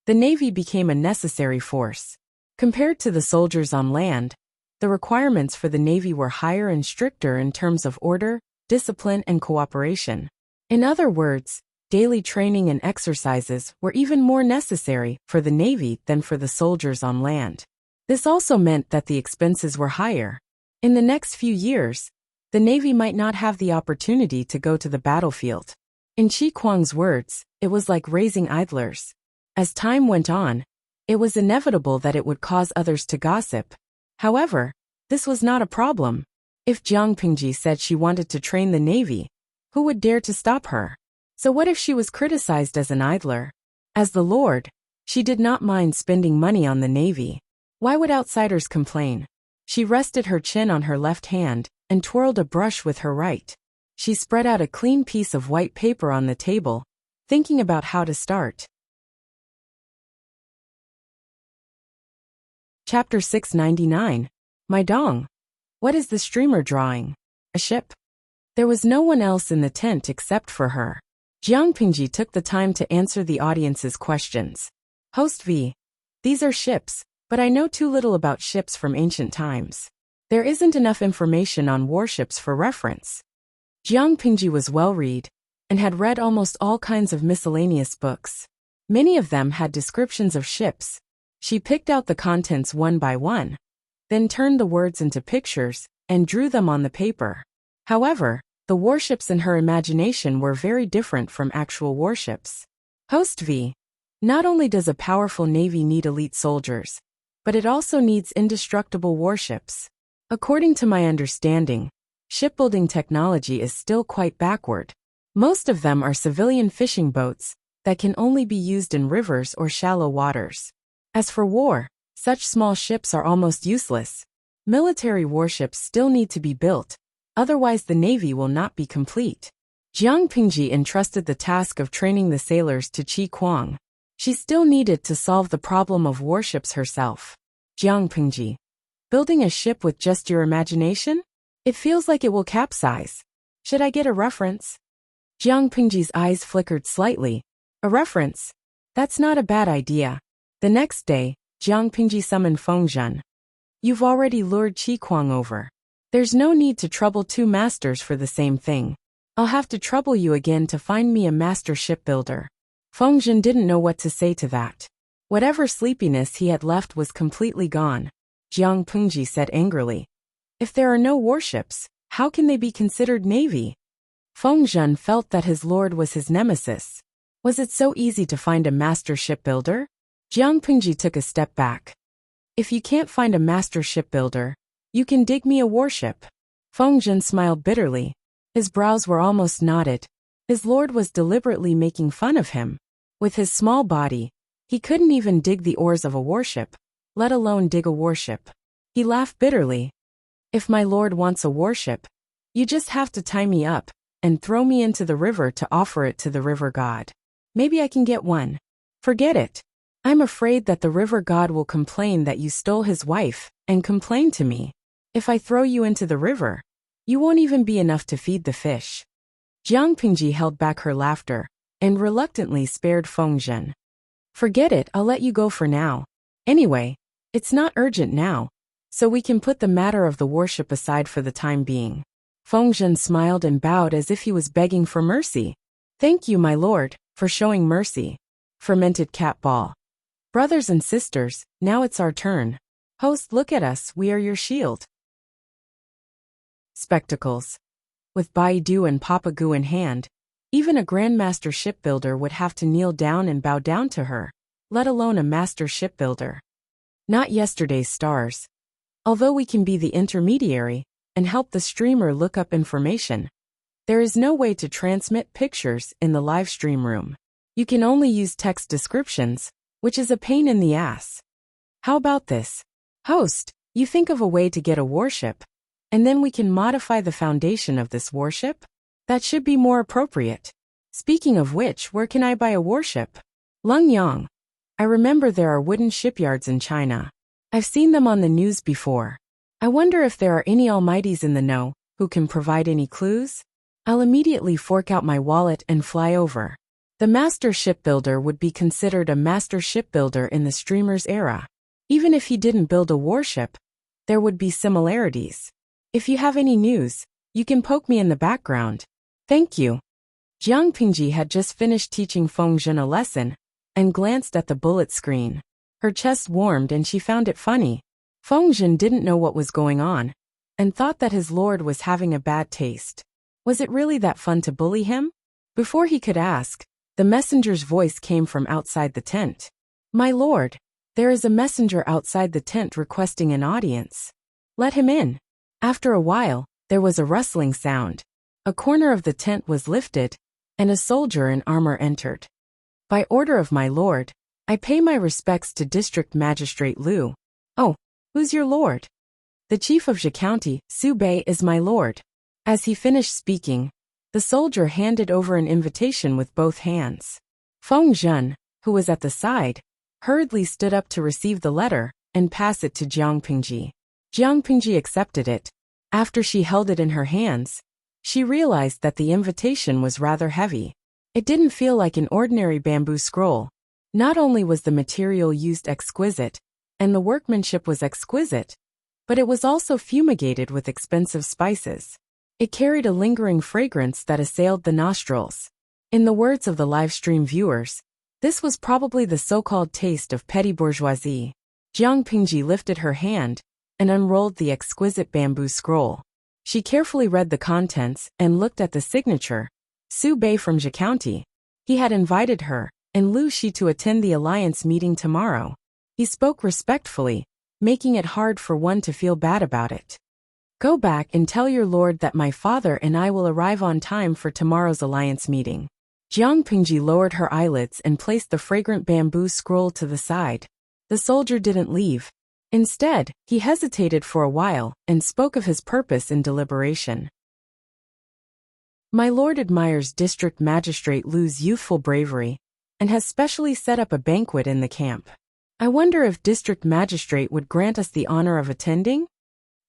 the Navy became a necessary force. Compared to the soldiers on land, the requirements for the Navy were higher and stricter in terms of order, discipline, and cooperation. In other words, daily training and exercises were even more necessary for the Navy than for the soldiers on land. This also meant that the expenses were higher. In the next few years, the Navy might not have the opportunity to go to the battlefield. In Qi Kuang's words, it was like raising idlers. As time went on, it was inevitable that it would cause others to gossip. However, this was not a problem. If Jiang Pingji said she wanted to train the Navy, who would dare to stop her? So what if she was criticized as an idler? As the Lord, she did not mind spending money on the Navy. Why would outsiders complain? She rested her chin on her left hand and twirled a brush with her right. She spread out a clean piece of white paper on the table, thinking about how to start. Chapter 699. My dong. What is the streamer drawing? A ship? There was no one else in the tent except for her. Jiang Pingji took the time to answer the audience's questions. Host V. These are ships, but I know too little about ships from ancient times. There isn't enough information on warships for reference. Jiang Pingji was well-read and had read almost all kinds of miscellaneous books. Many of them had descriptions of ships. She picked out the contents one by one, then turned the words into pictures and drew them on the paper. However, the warships in her imagination were very different from actual warships. Host V. Not only does a powerful navy need elite soldiers, but it also needs indestructible warships. According to my understanding, shipbuilding technology is still quite backward. Most of them are civilian fishing boats that can only be used in rivers or shallow waters. As for war, such small ships are almost useless. Military warships still need to be built, otherwise the navy will not be complete. Jiang Pingji entrusted the task of training the sailors to Qi Kuang. She still needed to solve the problem of warships herself. Jiang Pingji. Building a ship with just your imagination? It feels like it will capsize. Should I get a reference? Jiang Pingji's eyes flickered slightly. A reference? That's not a bad idea. The next day, Jiang Pingji summoned Feng Zhen. You've already lured Qi Kuang over. There's no need to trouble two masters for the same thing. I'll have to trouble you again to find me a master shipbuilder. Feng Zhen didn't know what to say to that. Whatever sleepiness he had left was completely gone. Jiang Pingji said angrily. If there are no warships, how can they be considered navy? Feng Zhen felt that his lord was his nemesis. Was it so easy to find a master shipbuilder? Jiang Pingji took a step back. If you can't find a master shipbuilder, you can dig me a warship. Feng Zhen smiled bitterly. His brows were almost knotted. His lord was deliberately making fun of him. With his small body, he couldn't even dig the oars of a warship, let alone dig a warship. He laughed bitterly. If my lord wants a warship, you just have to tie me up and throw me into the river to offer it to the river god. Maybe I can get one. Forget it. I'm afraid that the river god will complain that you stole his wife and complain to me. If I throw you into the river, you won't even be enough to feed the fish. Jiang Pingji held back her laughter and reluctantly spared Feng Zhen. Forget it, I'll let you go for now. Anyway, it's not urgent now, so we can put the matter of the warship aside for the time being. Feng Zhen smiled and bowed as if he was begging for mercy. Thank you, my lord, for showing mercy. Fermented cat ball. Brothers and sisters, now it's our turn. Host, look at us, we are your shield. Spectacles. With Baidu and Papagu in hand, even a grandmaster shipbuilder would have to kneel down and bow down to her, let alone a master shipbuilder. Not yesterday's stars. Although we can be the intermediary and help the streamer look up information, there is no way to transmit pictures in the live stream room. You can only use text descriptions, which is a pain in the ass. How about this? Host, you think of a way to get a warship, and then we can modify the foundation of this warship? That should be more appropriate. Speaking of which, where can I buy a warship? Lungyang. I remember there are wooden shipyards in China. I've seen them on the news before. I wonder if there are any almighties in the know who can provide any clues? I'll immediately fork out my wallet and fly over. The master shipbuilder would be considered a master shipbuilder in the streamer's era. Even if he didn't build a warship, there would be similarities. If you have any news, you can poke me in the background. Thank you. Jiang Pingji had just finished teaching Feng Zhen a lesson and glanced at the bullet screen. Her chest warmed and she found it funny. Feng Zhen didn't know what was going on and thought that his lord was having a bad taste. Was it really that fun to bully him? Before he could ask, the messenger's voice came from outside the tent. My lord, there is a messenger outside the tent requesting an audience. Let him in. After a while, there was a rustling sound. A corner of the tent was lifted, and a soldier in armor entered. By order of my lord, I pay my respects to District Magistrate Liu. Oh, who's your lord? The chief of Zhe County, Su Bei, is my lord. As he finished speaking, the soldier handed over an invitation with both hands. Feng Zhen, who was at the side, hurriedly stood up to receive the letter and pass it to Jiang Pingji. Jiang Pingji accepted it. After she held it in her hands, she realized that the invitation was rather heavy. It didn't feel like an ordinary bamboo scroll. Not only was the material used exquisite, and the workmanship was exquisite, but it was also fumigated with expensive spices. It carried a lingering fragrance that assailed the nostrils. In the words of the Livestream viewers, this was probably the so-called taste of petty bourgeoisie. Jiang Pingji lifted her hand and unrolled the exquisite bamboo scroll. She carefully read the contents and looked at the signature, Su Bei from Jia County. He had invited her and Lu Shi to attend the alliance meeting tomorrow. He spoke respectfully, making it hard for one to feel bad about it. Go back and tell your lord that my father and I will arrive on time for tomorrow's alliance meeting. Jiang Pingji lowered her eyelids and placed the fragrant bamboo scroll to the side. The soldier didn't leave. Instead, he hesitated for a while and spoke of his purpose in deliberation. My lord admires District Magistrate Lu's youthful bravery and has specially set up a banquet in the camp. I wonder if District Magistrate would grant us the honor of attending?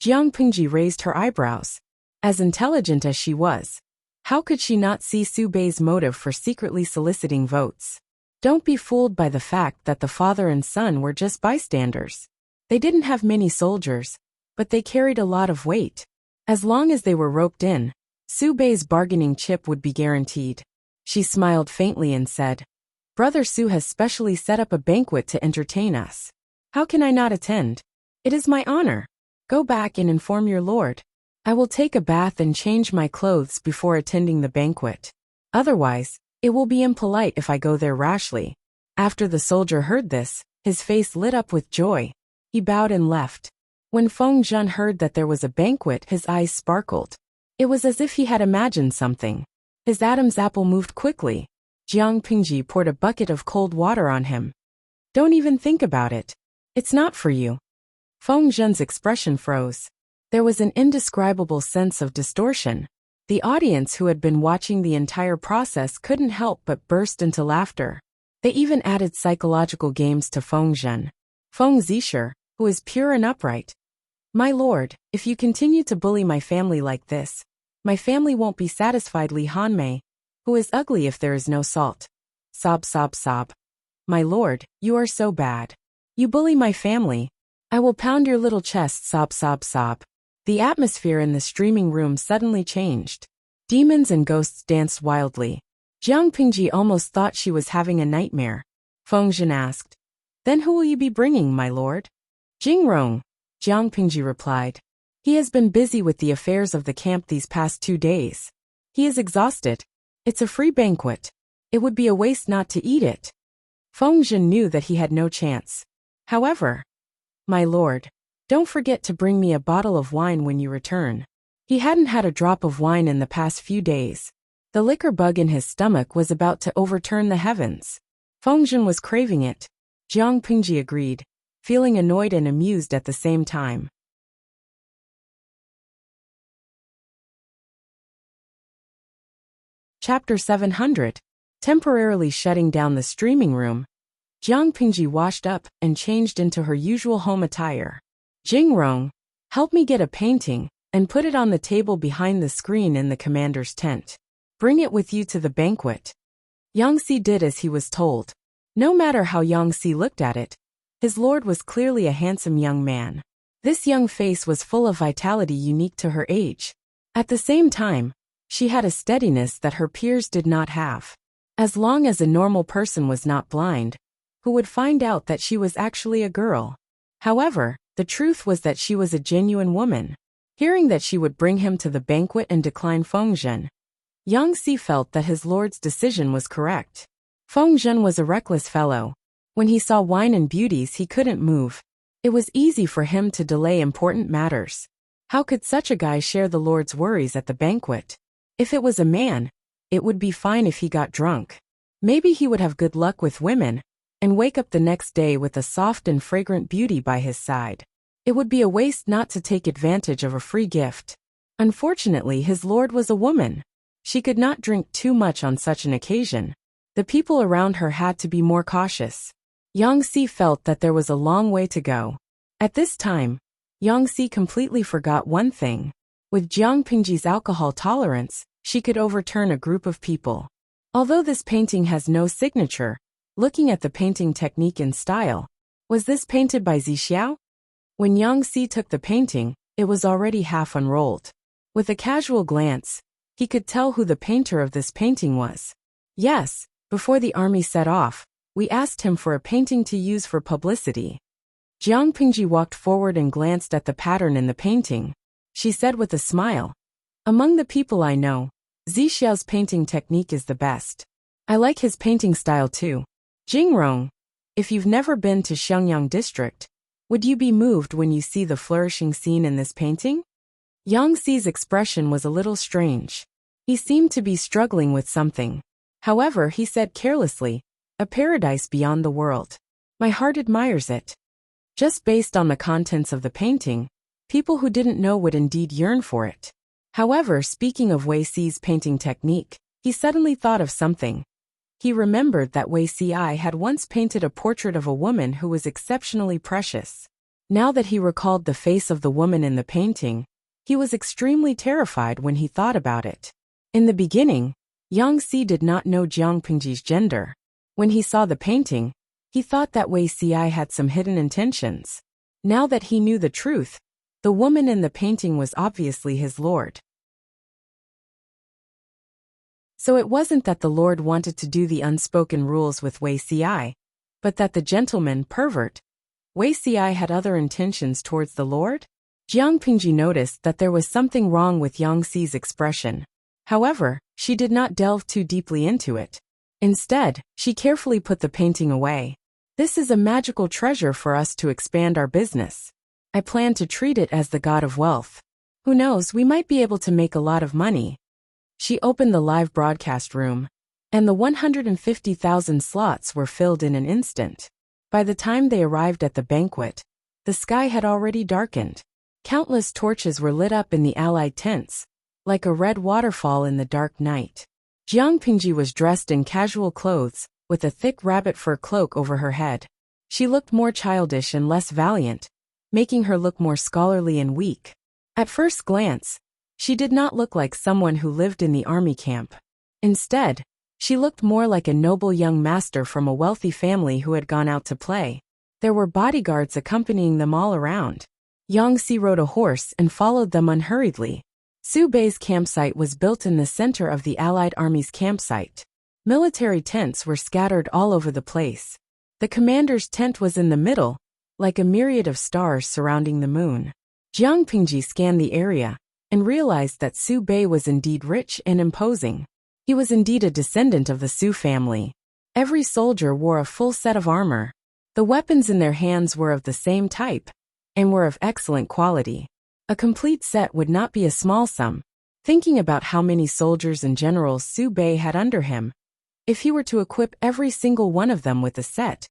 Jiang Pingji raised her eyebrows. As intelligent as she was, how could she not see Su Bei's motive for secretly soliciting votes? Don't be fooled by the fact that the father and son were just bystanders. They didn't have many soldiers, but they carried a lot of weight. As long as they were roped in, Su Bei's bargaining chip would be guaranteed. She smiled faintly and said, Brother Su has specially set up a banquet to entertain us. How can I not attend? It is my honor. Go back and inform your lord. I will take a bath and change my clothes before attending the banquet. Otherwise, it will be impolite if I go there rashly. After the soldier heard this, his face lit up with joy. He bowed and left. When Feng Zhen heard that there was a banquet, his eyes sparkled. It was as if he had imagined something. His Adam's apple moved quickly. Jiang Pingji poured a bucket of cold water on him. Don't even think about it. It's not for you. Feng Zhen's expression froze. There was an indescribable sense of distortion. The audience who had been watching the entire process couldn't help but burst into laughter. They even added psychological games to Feng Zhen. Feng Zisher, who is pure and upright. My lord, if you continue to bully my family like this, my family won't be satisfied. Li Hanmei, who is ugly if there is no salt. Sob, sob, sob. My lord, you are so bad. You bully my family. I will pound your little chest. Sob, sob, sob. The atmosphere in the streaming room suddenly changed. Demons and ghosts danced wildly. Jiang Pingji almost thought she was having a nightmare. Feng Zhen asked, Then who will you be bringing, my lord? Jingrong, Jiang Pingji replied. He has been busy with the affairs of the camp these past 2 days. He is exhausted. It's a free banquet. It would be a waste not to eat it. Feng Zhen knew that he had no chance. However, my lord, don't forget to bring me a bottle of wine when you return. He hadn't had a drop of wine in the past few days. The liquor bug in his stomach was about to overturn the heavens. Feng Zhen was craving it. Jiang Pingji agreed, feeling annoyed and amused at the same time. Chapter 700. Temporarily shutting down the streaming room, Jiang Pingji washed up and changed into her usual home attire. Jingrong, help me get a painting and put it on the table behind the screen in the commander's tent. Bring it with you to the banquet. Yang Si did as he was told. No matter how Yang Si looked at it, his lord was clearly a handsome young man. This young face was full of vitality unique to her age. At the same time, she had a steadiness that her peers did not have. As long as a normal person was not blind, who would find out that she was actually a girl. However, the truth was that she was a genuine woman. Hearing that she would bring him to the banquet and decline Feng Zhen, Yang Si felt that his lord's decision was correct. Feng Zhen was a reckless fellow. When he saw wine and beauties, he couldn't move. It was easy for him to delay important matters. How could such a guy share the lord's worries at the banquet? If it was a man, it would be fine if he got drunk. Maybe he would have good luck with women and wake up the next day with a soft and fragrant beauty by his side. It would be a waste not to take advantage of a free gift. Unfortunately, his lord was a woman. She could not drink too much on such an occasion. The people around her had to be more cautious. Yang Si felt that there was a long way to go. At this time, Yang Si completely forgot one thing. With Jiang Pingji's alcohol tolerance, she could overturn a group of people. Although this painting has no signature, looking at the painting technique and style, was this painted by Wuxia? When Yang Si took the painting, it was already half unrolled. With a casual glance, he could tell who the painter of this painting was. Yes, before the army set off, we asked him for a painting to use for publicity. Jiang Pingji walked forward and glanced at the pattern in the painting. She said with a smile, "Among the people I know, Zixiao's painting technique is the best. I like his painting style too. Jingrong, if you've never been to Xiangyang district, would you be moved when you see the flourishing scene in this painting?" Yang Si's expression was a little strange. He seemed to be struggling with something. However, he said carelessly, "A paradise beyond the world. My heart admires it." Just based on the contents of the painting, people who didn't know would indeed yearn for it. However, speaking of Wei Si's painting technique, he suddenly thought of something. He remembered that Wei Si had once painted a portrait of a woman who was exceptionally precious. Now that he recalled the face of the woman in the painting, he was extremely terrified when he thought about it. In the beginning, Yang Si did not know Jiang Pingji's gender. When he saw the painting, he thought that Wei Si had some hidden intentions. Now that he knew the truth, the woman in the painting was obviously his lord. So it wasn't that the lord wanted to do the unspoken rules with Wei Si, but that the gentleman, pervert, Wei Si had other intentions towards the lord? Jiang Pingji noticed that there was something wrong with Yang Si's expression. However, she did not delve too deeply into it. Instead, she carefully put the painting away. "This is a magical treasure for us to expand our business. I plan to treat it as the god of wealth. Who knows, we might be able to make a lot of money." She opened the live broadcast room, and the 150,000 slots were filled in an instant. By the time they arrived at the banquet, the sky had already darkened. Countless torches were lit up in the allied tents, like a red waterfall in the dark night. Jiang Pingji was dressed in casual clothes, with a thick rabbit fur cloak over her head. She looked more childish and less valiant, making her look more scholarly and weak. At first glance, she did not look like someone who lived in the army camp. Instead, she looked more like a noble young master from a wealthy family who had gone out to play. There were bodyguards accompanying them all around. Yang Si rode a horse and followed them unhurriedly. Su Bei's campsite was built in the center of the Allied Army's campsite. Military tents were scattered all over the place. The commander's tent was in the middle, like a myriad of stars surrounding the moon. Jiang Pingji scanned the area and realized that Su Bei was indeed rich and imposing. He was indeed a descendant of the Su family. Every soldier wore a full set of armor. The weapons in their hands were of the same type and were of excellent quality. A complete set would not be a small sum. Thinking about how many soldiers and generals Su Bei had under him, if he were to equip every single one of them with a set,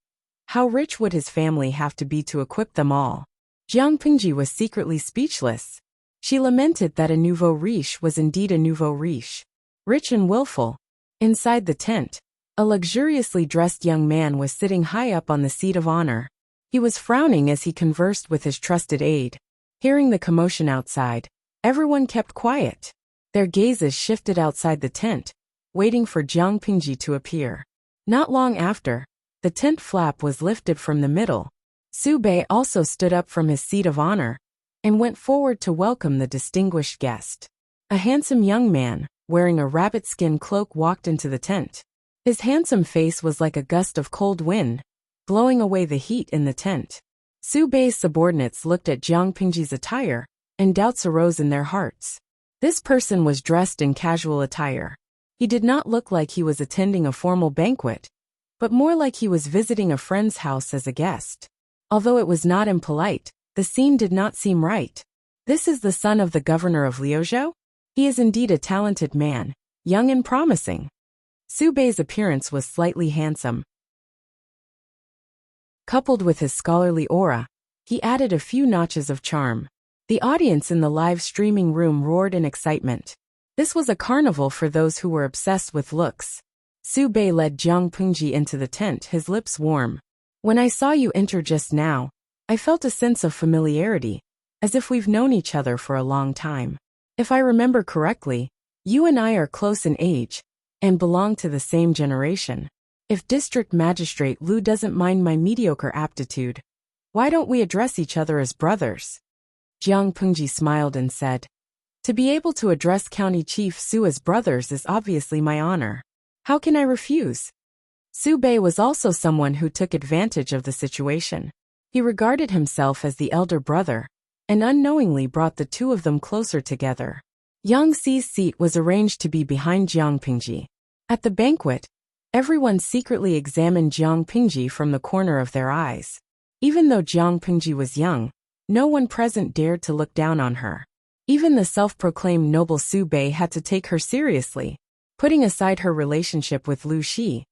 how rich would his family have to be to equip them all? Jiang Pingji was secretly speechless. She lamented that a nouveau riche was indeed a nouveau riche, rich and willful. Inside the tent, a luxuriously dressed young man was sitting high up on the seat of honor. He was frowning as he conversed with his trusted aide. Hearing the commotion outside, everyone kept quiet. Their gazes shifted outside the tent, waiting for Jiang Pingji to appear. Not long after, the tent flap was lifted from the middle. Su Bei also stood up from his seat of honor and went forward to welcome the distinguished guest. A handsome young man, wearing a rabbit-skin cloak, walked into the tent. His handsome face was like a gust of cold wind, blowing away the heat in the tent. Su Bei's subordinates looked at Jiang Pingji's attire, and doubts arose in their hearts. This person was dressed in casual attire. He did not look like he was attending a formal banquet, but more like he was visiting a friend's house as a guest. Although it was not impolite, the scene did not seem right. This is the son of the governor of Liuzhou? He is indeed a talented man, young and promising. Su Bei's appearance was slightly handsome. Coupled with his scholarly aura, he added a few notches of charm. The audience in the live streaming room roared in excitement. This was a carnival for those who were obsessed with looks. Su Bei led Jiang Pingji into the tent, his lips warm. "When I saw you enter just now, I felt a sense of familiarity, as if we've known each other for a long time. If I remember correctly, you and I are close in age, and belong to the same generation. If District Magistrate Lu doesn't mind my mediocre aptitude, why don't we address each other as brothers? Jiang Pengji smiled and said, to be able to address County Chief Su as brothers is obviously my honor. How can I refuse? Su Bei was also someone who took advantage of the situation. He regarded himself as the elder brother, and unknowingly brought the two of them closer together. Yang Xi's seat was arranged to be behind Jiang Pengji. At the banquet, everyone secretly examined Jiang Pengji from the corner of their eyes. Even though Jiang Pengji was young, no one present dared to look down on her. Even the self-proclaimed noble Su Bei had to take her seriously. Putting aside her relationship with Lu Shi,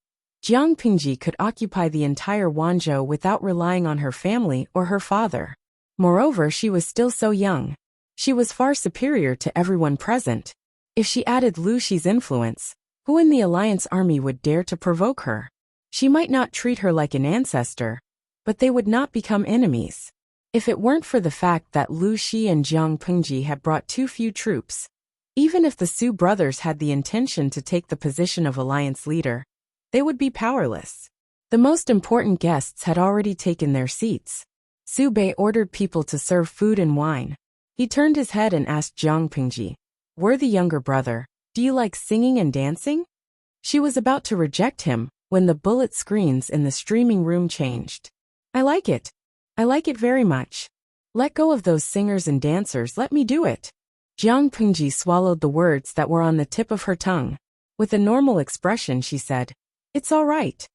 Jiang Pengji could occupy the entire Wanzhou without relying on her family or her father. Moreover, she was still so young. She was far superior to everyone present. If she added Lu Shi's influence, who in the Alliance army would dare to provoke her? She might not treat her like an ancestor, but they would not become enemies. If it weren't for the fact that Lu Shi and Jiang Pengji had brought too few troops, even if the Su brothers had the intention to take the position of Alliance leader, they would be powerless. The most important guests had already taken their seats. Su Bei ordered people to serve food and wine. He turned his head and asked Jiang Pengji, worthy younger brother, do you like singing and dancing? She was about to reject him when the bullet screens in the streaming room changed. I like it. I like it very much. Let go of those singers and dancers, let me do it. Jiang Pengji swallowed the words that were on the tip of her tongue. With a normal expression she said, it's all right.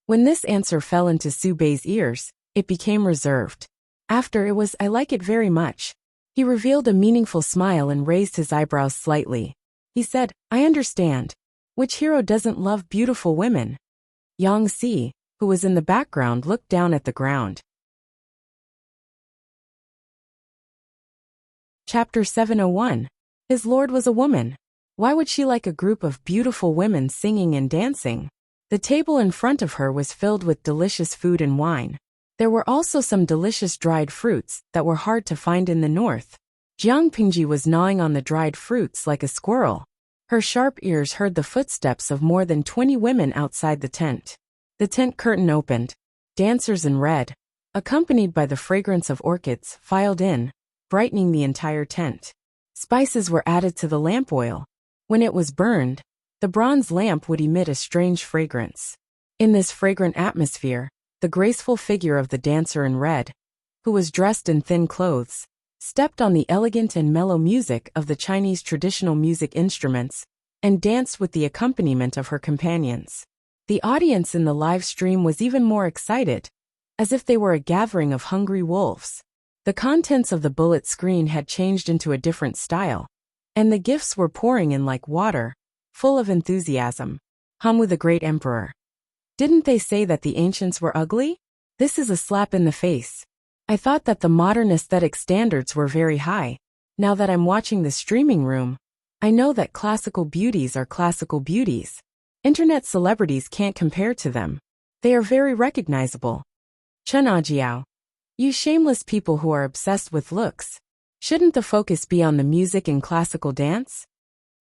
When this answer fell into Su Bei's ears, it became reserved. After it was, I like it very much. He revealed a meaningful smile and raised his eyebrows slightly. He said, I understand. Which hero doesn't love beautiful women? Yang Xi, who was in the background, looked down at the ground. Chapter 701. His lord was a woman. Why would she like a group of beautiful women singing and dancing? The table in front of her was filled with delicious food and wine. There were also some delicious dried fruits that were hard to find in the north. Jiang Pengji was gnawing on the dried fruits like a squirrel. Her sharp ears heard the footsteps of more than 20 women outside the tent. The tent curtain opened. Dancers in red, accompanied by the fragrance of orchids, filed in, brightening the entire tent. Spices were added to the lamp oil. When it was burned, the bronze lamp would emit a strange fragrance. In this fragrant atmosphere, the graceful figure of the dancer in red, who was dressed in thin clothes, stepped on the elegant and mellow music of the Chinese traditional music instruments, and danced with the accompaniment of her companions. The audience in the live stream was even more excited, as if they were a gathering of hungry wolves. The contents of the bullet screen had changed into a different style, and the gifts were pouring in like water, full of enthusiasm. Hamu the great emperor. Didn't they say that the ancients were ugly? This is a slap in the face. I thought that the modern aesthetic standards were very high. Now that I'm watching the streaming room, I know that classical beauties are classical beauties. Internet celebrities can't compare to them. They are very recognizable. Chen Ajiao. You shameless people who are obsessed with looks. Shouldn't the focus be on the music and classical dance?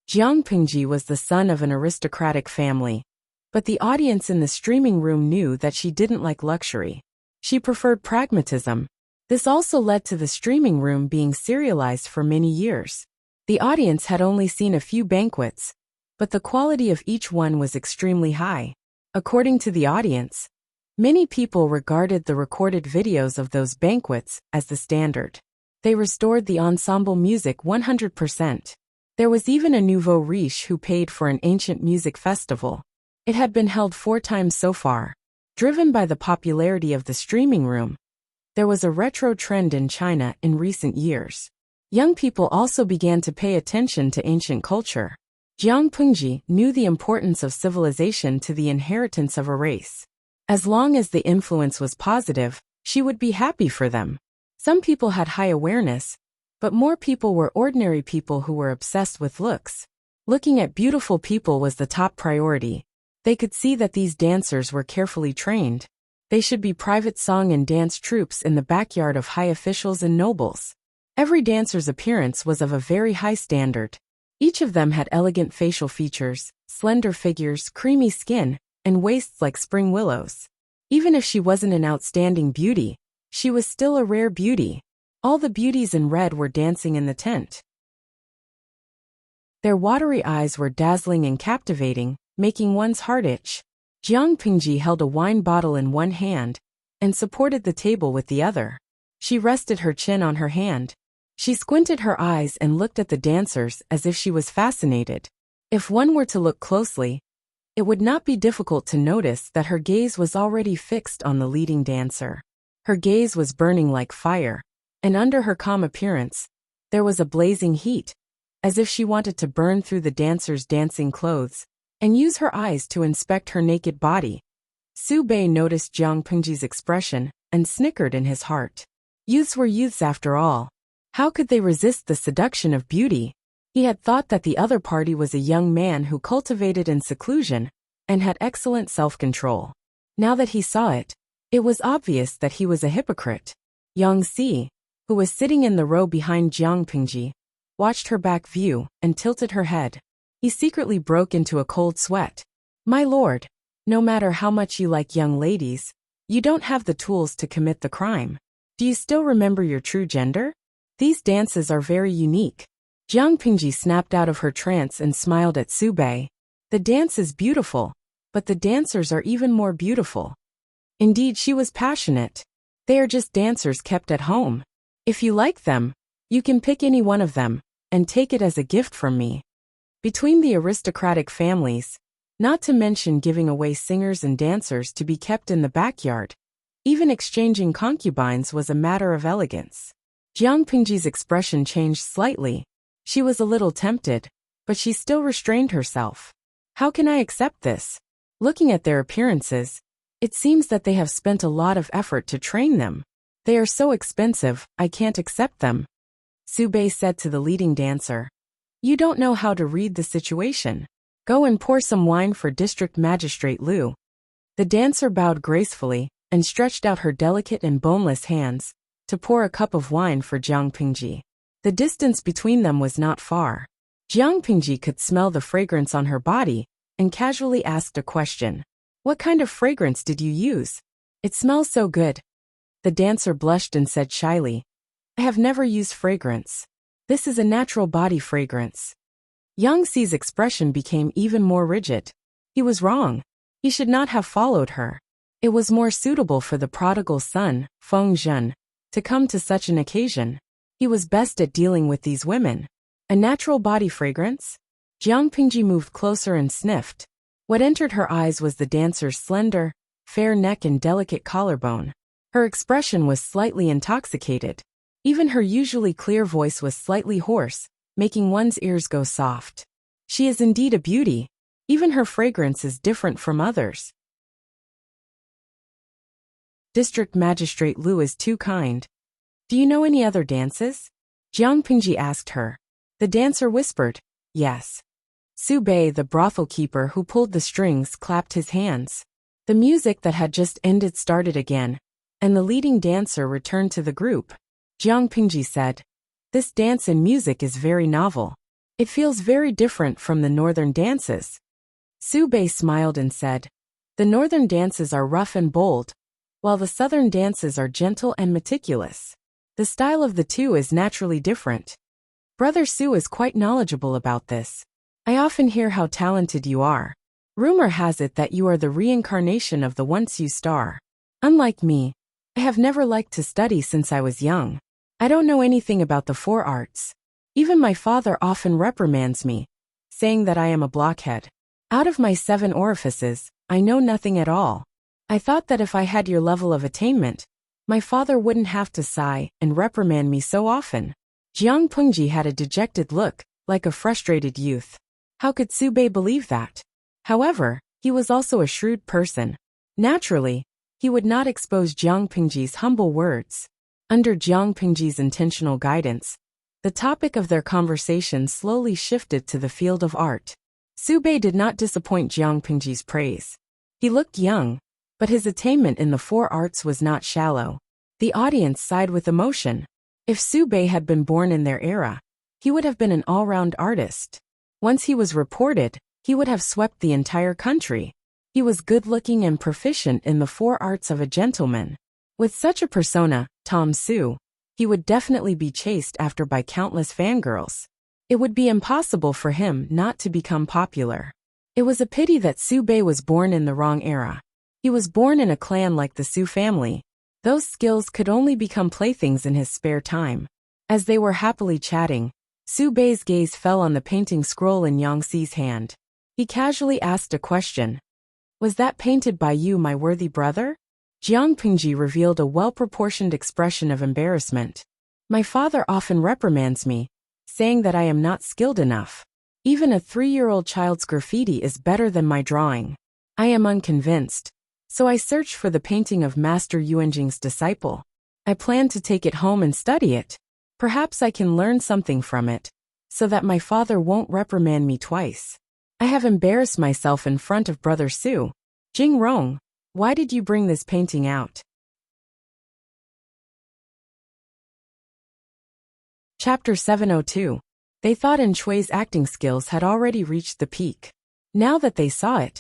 Jiang Pengji was the son of an aristocratic family, but the audience in the streaming room knew that she didn't like luxury. She preferred pragmatism. This also led to the streaming room being serialized for many years. The audience had only seen a few banquets, but the quality of each one was extremely high. According to the audience, many people regarded the recorded videos of those banquets as the standard. They restored the ensemble music 100%. There was even a nouveau riche who paid for an ancient music festival. It had been held 4 times so far. Driven by the popularity of the streaming room, there was a retro trend in China in recent years. Young people also began to pay attention to ancient culture. Jiang Pengji knew the importance of civilization to the inheritance of a race. As long as the influence was positive, she would be happy for them. Some people had high awareness, but more people were ordinary people who were obsessed with looks. Looking at beautiful people was the top priority. They could see that these dancers were carefully trained. They should be private song and dance troupes in the backyard of high officials and nobles. Every dancer's appearance was of a very high standard. Each of them had elegant facial features, slender figures, creamy skin, and waists like spring willows. Even if she wasn't an outstanding beauty, she was still a rare beauty. All the beauties in red were dancing in the tent. Their watery eyes were dazzling and captivating, making one's heart itch. Jiang Pingji held a wine bottle in one hand and supported the table with the other. She rested her chin on her hand. She squinted her eyes and looked at the dancers as if she was fascinated. If one were to look closely, it would not be difficult to notice that her gaze was already fixed on the leading dancer. Her gaze was burning like fire, and under her calm appearance, there was a blazing heat, as if she wanted to burn through the dancer's dancing clothes and use her eyes to inspect her naked body. Su Bei noticed Jiang Pingji's expression and snickered in his heart. Youths were youths after all. How could they resist the seduction of beauty? He had thought that the other party was a young man who cultivated in seclusion and had excellent self-control. Now that he saw it, it was obvious that he was a hypocrite. Yang Si, who was sitting in the row behind Jiang Pingji, watched her back view and tilted her head. He secretly broke into a cold sweat. My lord, no matter how much you like young ladies, you don't have the tools to commit the crime. Do you still remember your true gender? These dances are very unique. Jiang Pingji snapped out of her trance and smiled at Su Bei. The dance is beautiful, but the dancers are even more beautiful. Indeed, she was passionate. They are just dancers kept at home. If you like them, you can pick any one of them and take it as a gift from me. Between the aristocratic families, not to mention giving away singers and dancers to be kept in the backyard, even exchanging concubines was a matter of elegance. Jiang Pingji's expression changed slightly. She was a little tempted, but she still restrained herself. How can I accept this? Looking at their appearances, it seems that they have spent a lot of effort to train them. They are so expensive, I can't accept them. Su Bei said to the leading dancer. You don't know how to read the situation. Go and pour some wine for District Magistrate Liu. The dancer bowed gracefully and stretched out her delicate and boneless hands to pour a cup of wine for Jiang Pingji. The distance between them was not far. Jiang Pingji could smell the fragrance on her body and casually asked a question. What kind of fragrance did you use? It smells so good. The dancer blushed and said shyly, I have never used fragrance. This is a natural body fragrance. Yang Si's expression became even more rigid. He was wrong. He should not have followed her. It was more suitable for the prodigal son, Feng Zhen, to come to such an occasion. He was best at dealing with these women. A natural body fragrance? Jiang Pingji moved closer and sniffed. What entered her eyes was the dancer's slender, fair neck and delicate collarbone. Her expression was slightly intoxicated. Even her usually clear voice was slightly hoarse, making one's ears go soft. She is indeed a beauty. Even her fragrance is different from others. District Magistrate Liu is too kind. Do you know any other dances? Jiang Pingji asked her. The dancer whispered, yes. Su Bei, the brothel keeper who pulled the strings, clapped his hands. The music that had just ended started again, and the leading dancer returned to the group. Jiang Pingji said, this dance and music is very novel. It feels very different from the northern dances. Su Bei smiled and said, the northern dances are rough and bold, while the southern dances are gentle and meticulous. The style of the two is naturally different. Brother Su is quite knowledgeable about this. I often hear how talented you are. Rumor has it that you are the reincarnation of the once you star. Unlike me, I have never liked to study since I was young. I don't know anything about the four arts. Even my father often reprimands me, saying that I am a blockhead. Out of my 7 orifices, I know nothing at all. I thought that if I had your level of attainment, my father wouldn't have to sigh and reprimand me so often. Jiang Pingji had a dejected look, like a frustrated youth. How could Su Bei believe that? However, he was also a shrewd person. Naturally, he would not expose Jiang Pingji's humble words. Under Jiang Pingji's intentional guidance, the topic of their conversation slowly shifted to the field of art. Su Bei did not disappoint Jiang Pingji's praise. He looked young, but his attainment in the 4 arts was not shallow. The audience sighed with emotion. If Su Bei had been born in their era, he would have been an all-round artist. Once he was reported, he would have swept the entire country. He was good-looking and proficient in the 4 arts of a gentleman. With such a persona, Tom Su, he would definitely be chased after by countless fangirls. It would be impossible for him not to become popular. It was a pity that Su Bei was born in the wrong era. He was born in a clan like the Su family. Those skills could only become playthings in his spare time. As they were happily chatting, Su Bei's gaze fell on the painting scroll in Yang Xi's hand. He casually asked a question. "Was that painted by you, my worthy brother?" Jiang Pingji revealed a well-proportioned expression of embarrassment. "My father often reprimands me, saying that I am not skilled enough. Even a 3-year-old child's graffiti is better than my drawing. I am unconvinced, so I searched for the painting of Master Yuanjing's disciple. I plan to take it home and study it. Perhaps I can learn something from it, so that my father won't reprimand me twice. I have embarrassed myself in front of Brother Su. Jing Rong, why did you bring this painting out?" Chapter 702. They thought In Chui's acting skills had already reached the peak. Now that they saw it,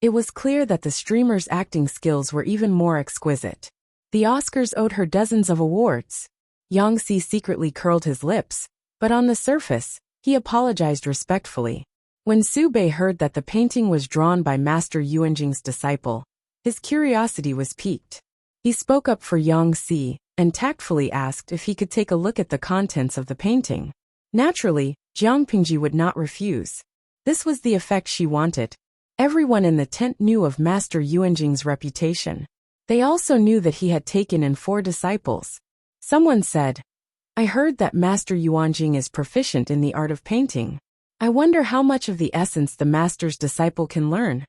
it was clear that the streamer's acting skills were even more exquisite. The Oscars owed her dozens of awards. Yang Xi secretly curled his lips, but on the surface, he apologized respectfully. When Su Bei heard that the painting was drawn by Master Yuanjing's disciple, his curiosity was piqued. He spoke up for Yang Xi and tactfully asked if he could take a look at the contents of the painting. Naturally, Jiang Pingji would not refuse. This was the effect she wanted. Everyone in the tent knew of Master Yuanjing's reputation. They also knew that he had taken in 4 disciples. Someone said, "I heard that Master Yuanjing is proficient in the art of painting. I wonder how much of the essence the master's disciple can learn.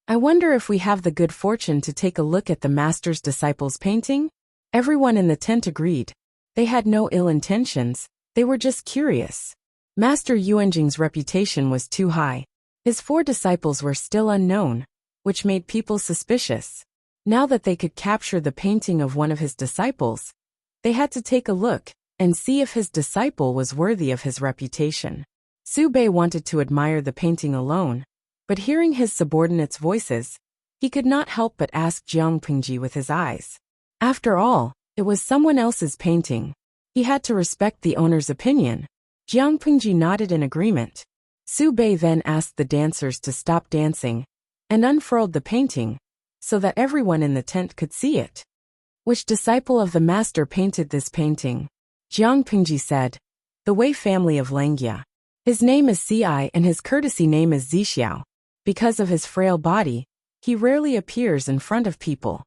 I wonder if we have the good fortune to take a look at the master's disciple's painting?" Everyone in the tent agreed. They had no ill intentions, they were just curious. Master Yuanjing's reputation was too high. His 4 disciples were still unknown, which made people suspicious. Now that they could capture the painting of one of his disciples, they had to take a look and see if his disciple was worthy of his reputation. Su Bei wanted to admire the painting alone, but hearing his subordinates' voices, he could not help but ask Jiang Pingji with his eyes. After all, it was someone else's painting. He had to respect the owner's opinion. Jiang Pingji nodded in agreement. Su Bei then asked the dancers to stop dancing and unfurled the painting so that everyone in the tent could see it. "Which disciple of the master painted this painting?" Jiang Pingji said, "The Wei family of Langjia. His name is Ci and his courtesy name is Zixiao. Because of his frail body, he rarely appears in front of people.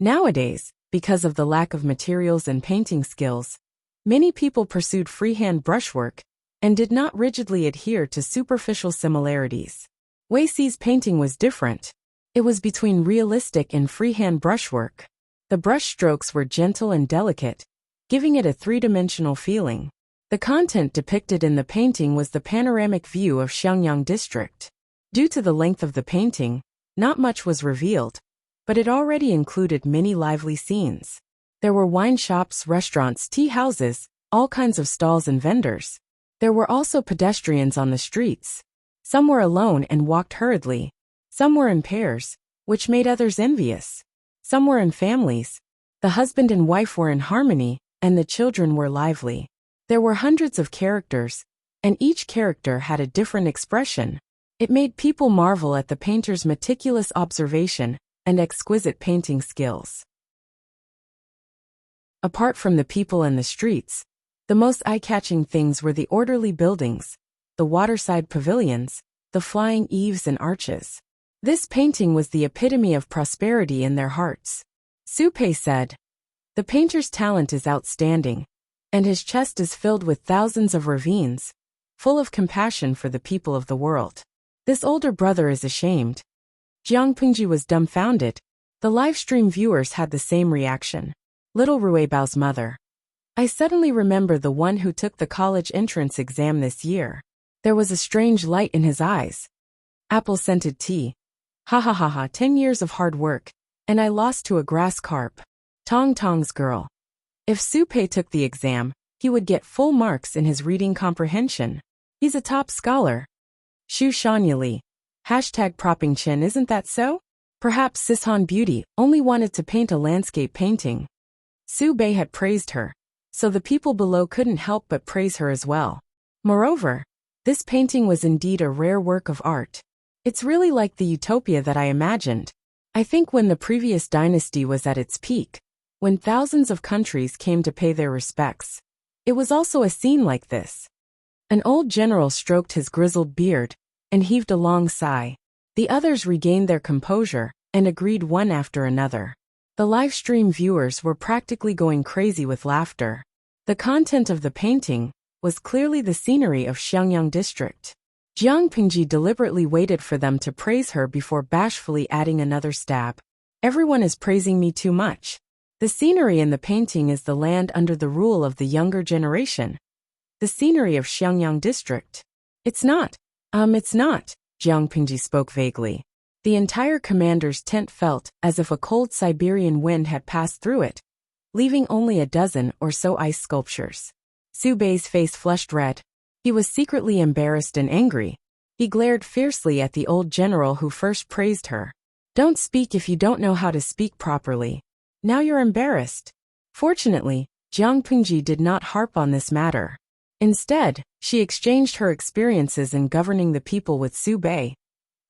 Nowadays, because of the lack of materials and painting skills, many people pursued freehand brushwork and did not rigidly adhere to superficial similarities. Wei Ci's painting was different. It was between realistic and freehand brushwork. The brush strokes were gentle and delicate, giving it a 3-dimensional feeling. The content depicted in the painting was the panoramic view of Xiangyang district. Due to the length of the painting, not much was revealed, but it already included many lively scenes. There were wine shops, restaurants, tea houses, all kinds of stalls and vendors. There were also pedestrians on the streets. Some were alone and walked hurriedly. Some were in pairs, which made others envious. Some were in families. The husband and wife were in harmony, and the children were lively. There were hundreds of characters, and each character had a different expression. It made people marvel at the painter's meticulous observation and exquisite painting skills. Apart from the people and the streets, the most eye-catching things were the orderly buildings, the waterside pavilions, the flying eaves and arches. This painting was the epitome of prosperity in their hearts. Su Pei said, "The painter's talent is outstanding, and his chest is filled with thousands of ravines, full of compassion for the people of the world. This older brother is ashamed." Jiang Pingji was dumbfounded. The livestream viewers had the same reaction. Little Ruibao's mother. "I suddenly remember the one who took the college entrance exam this year. There was a strange light in his eyes. Apple-scented tea. Ha ha ha ha, 10 years of hard work, and I lost to a grass carp. Tong Tong's girl." If Su Pei took the exam, he would get full marks in his reading comprehension. He's a top scholar. Shu Shanyali. Hashtag propping chin, isn't that so? Perhaps Sishan Beauty only wanted to paint a landscape painting. Su Bei had praised her, so the people below couldn't help but praise her as well. Moreover, this painting was indeed a rare work of art. It's really like the utopia that I imagined. I think when the previous dynasty was at its peak, when thousands of countries came to pay their respects, it was also a scene like this. An old general stroked his grizzled beard and heaved a long sigh. The others regained their composure and agreed one after another. The livestream viewers were practically going crazy with laughter. The content of the painting was clearly the scenery of Xiangyang district. Jiang Pingji deliberately waited for them to praise her before bashfully adding another stab. Everyone is praising me too much. The scenery in the painting is the land under the rule of the younger generation. The scenery of Xiangyang district. It's not, Jiang Pingji spoke vaguely. The entire commander's tent felt as if a cold Siberian wind had passed through it, leaving only a dozen or so ice sculptures. Su Bei's face flushed red. He was secretly embarrassed and angry. He glared fiercely at the old general who first praised her. Don't speak if you don't know how to speak properly. Now you're embarrassed. Fortunately, Jiang Pingji did not harp on this matter. Instead, she exchanged her experiences in governing the people with Su Bei.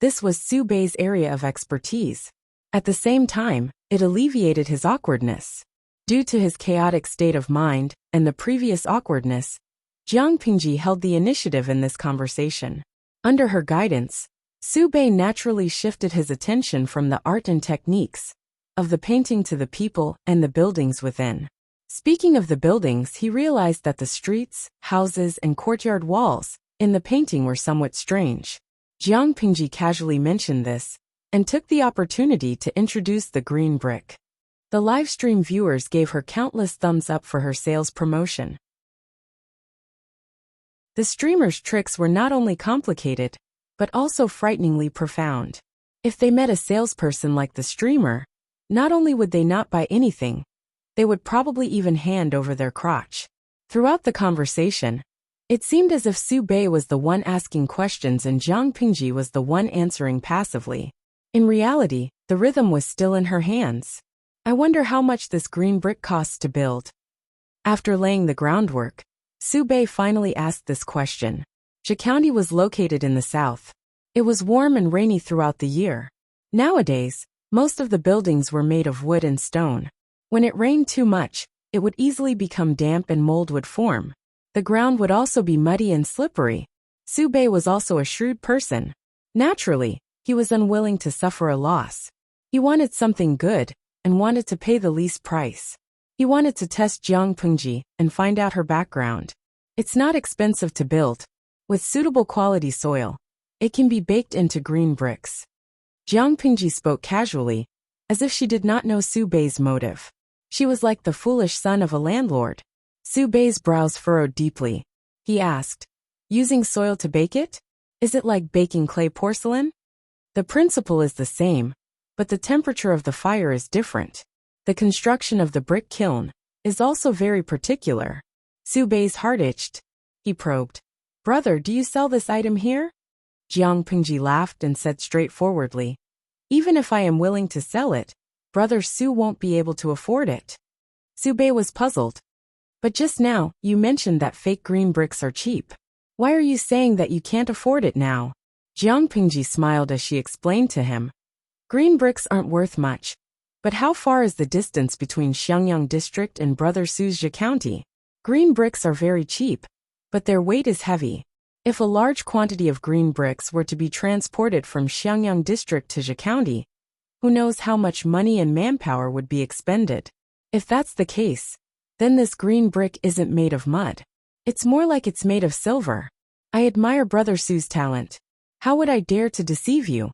This was Su Bei's area of expertise. At the same time, it alleviated his awkwardness. Due to his chaotic state of mind and the previous awkwardness, Jiang Pingji held the initiative in this conversation. Under her guidance, Su Bei naturally shifted his attention from the art and techniques of the painting to the people and the buildings within. Speaking of the buildings, he realized that the streets, houses, and courtyard walls in the painting were somewhat strange. Jiang Pingji casually mentioned this and took the opportunity to introduce the green brick. The livestream viewers gave her countless thumbs up for her sales promotion. The streamer's tricks were not only complicated, but also frighteningly profound. If they met a salesperson like the streamer, not only would they not buy anything, they would probably even hand over their crotch. Throughout the conversation, it seemed as if Su Bei was the one asking questions and Jiang Pingji was the one answering passively. In reality, the rhythm was still in her hands. I wonder how much this green brick costs to build. After laying the groundwork, Su Bei finally asked this question. County was located in the south. It was warm and rainy throughout the year. Nowadays, most of the buildings were made of wood and stone. When it rained too much, it would easily become damp and mold would form. The ground would also be muddy and slippery. Su Bei was also a shrewd person. Naturally, he was unwilling to suffer a loss. He wanted something good and wanted to pay the least price. He wanted to test Jiang Pingji and find out her background. It's not expensive to build. With suitable quality soil, it can be baked into green bricks. Jiang Pingji spoke casually, as if she did not know Su Bei's motive. She was like the foolish son of a landlord. Su Bei's brows furrowed deeply. He asked, using soil to bake it? Is it like baking clay porcelain? The principle is the same, but the temperature of the fire is different. The construction of the brick kiln is also very particular. Su Bei's heart itched. He probed. Brother, do you sell this item here? Jiang Pingji laughed and said straightforwardly, even if I am willing to sell it, Brother Su won't be able to afford it. Su Bei was puzzled. But just now, you mentioned that fake green bricks are cheap. Why are you saying that you can't afford it now? Jiang Pingji smiled as she explained to him. Green bricks aren't worth much. But how far is the distance between Xiangyang district and Brother Su's county? Green bricks are very cheap, but their weight is heavy. If a large quantity of green bricks were to be transported from Xiangyang district to county, who knows how much money and manpower would be expended? If that's the case, then this green brick isn't made of mud. It's more like it's made of silver. I admire Brother Su's talent. How would I dare to deceive you?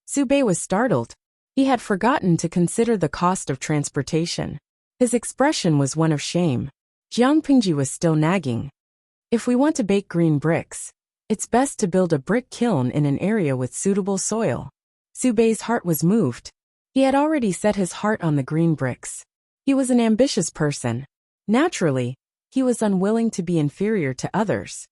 Su Bei was startled. He had forgotten to consider the cost of transportation. His expression was one of shame. Jiang Pingji was still nagging. If we want to bake green bricks, it's best to build a brick kiln in an area with suitable soil. Su Bei's heart was moved. He had already set his heart on the green bricks. He was an ambitious person. Naturally, he was unwilling to be inferior to others.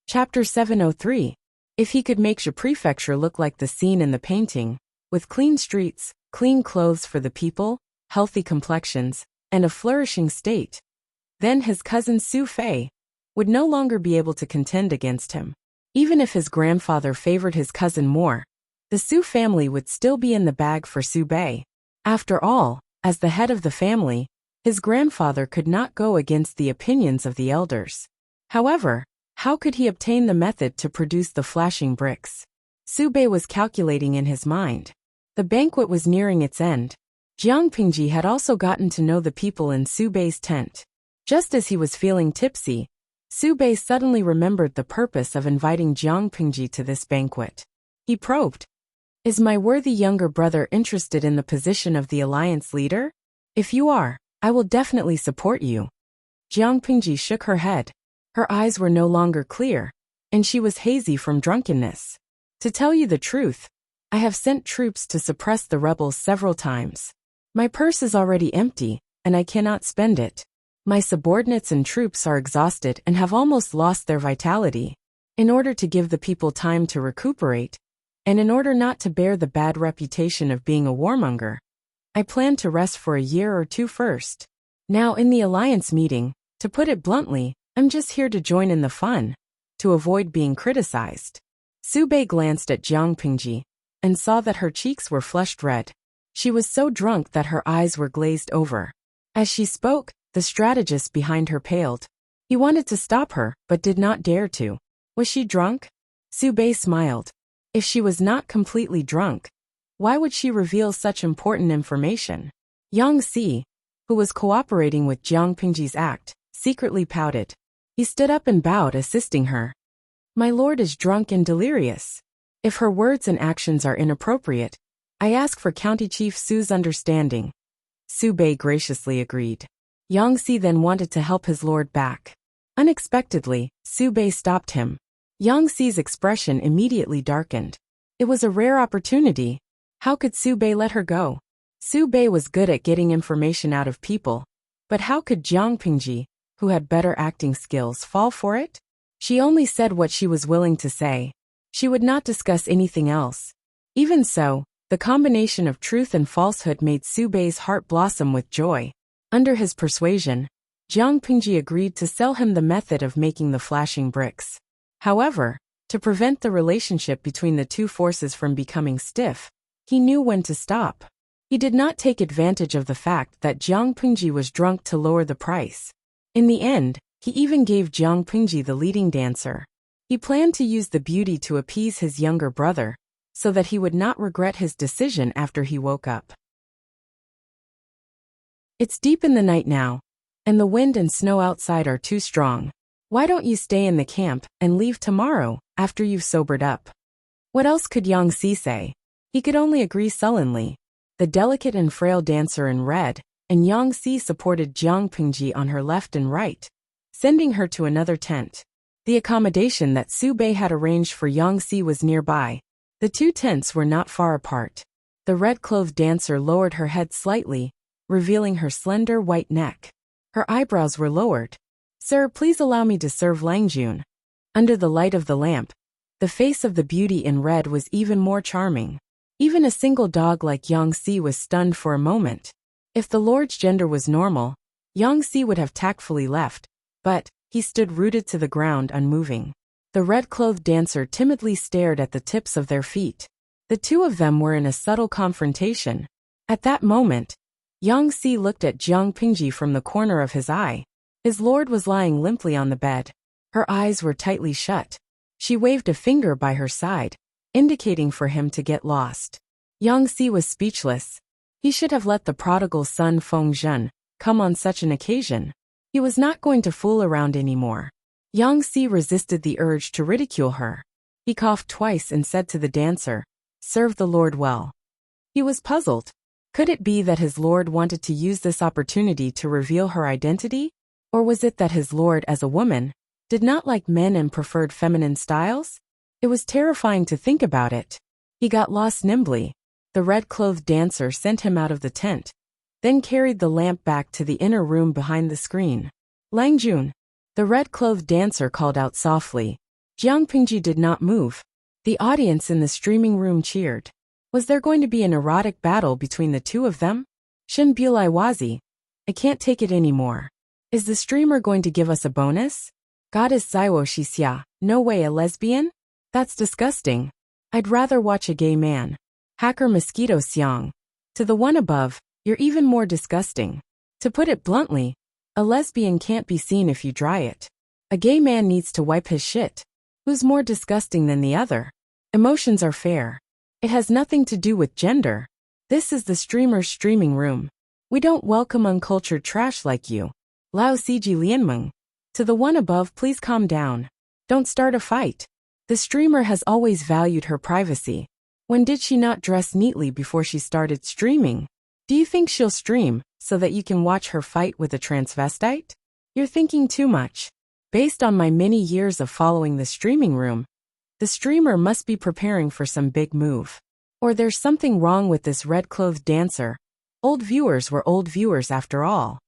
Chapter 703. If he could make Zhe Prefecture look like the scene in the painting, with clean streets, clean clothes for the people, healthy complexions, and a flourishing state, then his cousin Su Fei would no longer be able to contend against him. Even if his grandfather favored his cousin more, the Su family would still be in the bag for Su Bei. After all, as the head of the family, his grandfather could not go against the opinions of the elders. However, how could he obtain the method to produce the flashing bricks? Su Bei was calculating in his mind. The banquet was nearing its end. Jiang Pingji had also gotten to know the people in Su Bei's tent. Just as he was feeling tipsy, Su Bei suddenly remembered the purpose of inviting Jiang Pingji to this banquet. He probed, "Is my worthy younger brother interested in the position of the alliance leader? If you are, I will definitely support you." Jiang Pingji shook her head. Her eyes were no longer clear, and she was hazy from drunkenness. "To tell you the truth, I have sent troops to suppress the rebels several times. My purse is already empty, and I cannot spend it. My subordinates and troops are exhausted and have almost lost their vitality. In order to give the people time to recuperate, and in order not to bear the bad reputation of being a warmonger, I plan to rest for a year or two first. Now in the alliance meeting, to put it bluntly, I'm just here to join in the fun, to avoid being criticized." Su Bei glanced at Jiang Pingji and saw that her cheeks were flushed red. She was so drunk that her eyes were glazed over. As she spoke, the strategist behind her paled. He wanted to stop her, but did not dare to. Was she drunk? Su Bei smiled. If she was not completely drunk, why would she reveal such important information? Yang Si, who was cooperating with Jiang Pingji's act, secretly pouted. He stood up and bowed, assisting her. "My lord is drunk and delirious. If her words and actions are inappropriate, I ask for County Chief Su's understanding." Su Bei graciously agreed. Yang Si then wanted to help his lord back. Unexpectedly, Su Bei stopped him. Yang Si's expression immediately darkened. It was a rare opportunity. How could Su Bei let her go? Su Bei was good at getting information out of people, but how could Jiang Pingji, who had better acting skills, fall for it? She only said what she was willing to say. She would not discuss anything else. Even so, the combination of truth and falsehood made Su Bei's heart blossom with joy. Under his persuasion, Jiang Pingji agreed to sell him the method of making the flashing bricks. However, to prevent the relationship between the two forces from becoming stiff, he knew when to stop. He did not take advantage of the fact that Jiang Pingji was drunk to lower the price. In the end, he even gave Jiang Pingji the leading dancer. He planned to use the beauty to appease his younger brother, so that he would not regret his decision after he woke up. It's deep in the night now, and the wind and snow outside are too strong. Why don't you stay in the camp and leave tomorrow, after you've sobered up? What else could Yang Si say? He could only agree sullenly. The delicate and frail dancer in red, and Yang Si supported Jiang Pingji on her left and right, sending her to another tent. The accommodation that Su Bei had arranged for Yang Si was nearby. The two tents were not far apart. The red-clothed dancer lowered her head slightly, revealing her slender white neck. Her eyebrows were lowered. "Sir, please allow me to serve Langjun." Under the light of the lamp, the face of the beauty in red was even more charming. Even a single dog like Yang Si was stunned for a moment. If the lord's gender was normal, Yang Si would have tactfully left, but he stood rooted to the ground, unmoving. The red-clothed dancer timidly stared at the tips of their feet. The two of them were in a subtle confrontation. At that moment, Yang Si looked at Jiang Pingji from the corner of his eye. His lord was lying limply on the bed. Her eyes were tightly shut. She waved a finger by her side, indicating for him to get lost. Yang Si was speechless. He should have let the prodigal son Feng Zhen come on such an occasion. He was not going to fool around anymore. Yang Si resisted the urge to ridicule her. He coughed twice and said to the dancer, "Serve the lord well." He was puzzled. Could it be that his lord wanted to use this opportunity to reveal her identity? Or was it that his lord, as a woman, did not like men and preferred feminine styles? It was terrifying to think about it. He got lost nimbly. The red-clothed dancer sent him out of the tent, then carried the lamp back to the inner room behind the screen. "Langjun," the red-clothed dancer called out softly. Jiang Pingji did not move. The audience in the streaming room cheered. Was there going to be an erotic battle between the two of them? Shin Bulai Wazi. I can't take it anymore. Is the streamer going to give us a bonus? Goddess Zaiwo Shixia. No way, a lesbian? That's disgusting. I'd rather watch a gay man. Hacker Mosquito Xiang. To the one above, you're even more disgusting. To put it bluntly, a lesbian can't be seen if you dry it. A gay man needs to wipe his shit. Who's more disgusting than the other? Emotions are fair. It has nothing to do with gender. This is the streamer's streaming room. We don't welcome uncultured trash like you. Lao Ciji Lianmeng. To the one above, please calm down. Don't start a fight. The streamer has always valued her privacy. When did she not dress neatly before she started streaming? Do you think she'll stream so that you can watch her fight with a transvestite? You're thinking too much. Based on my many years of following the streaming room, the streamer must be preparing for some big move. Or there's something wrong with this red-clothed dancer. Old viewers were old viewers after all.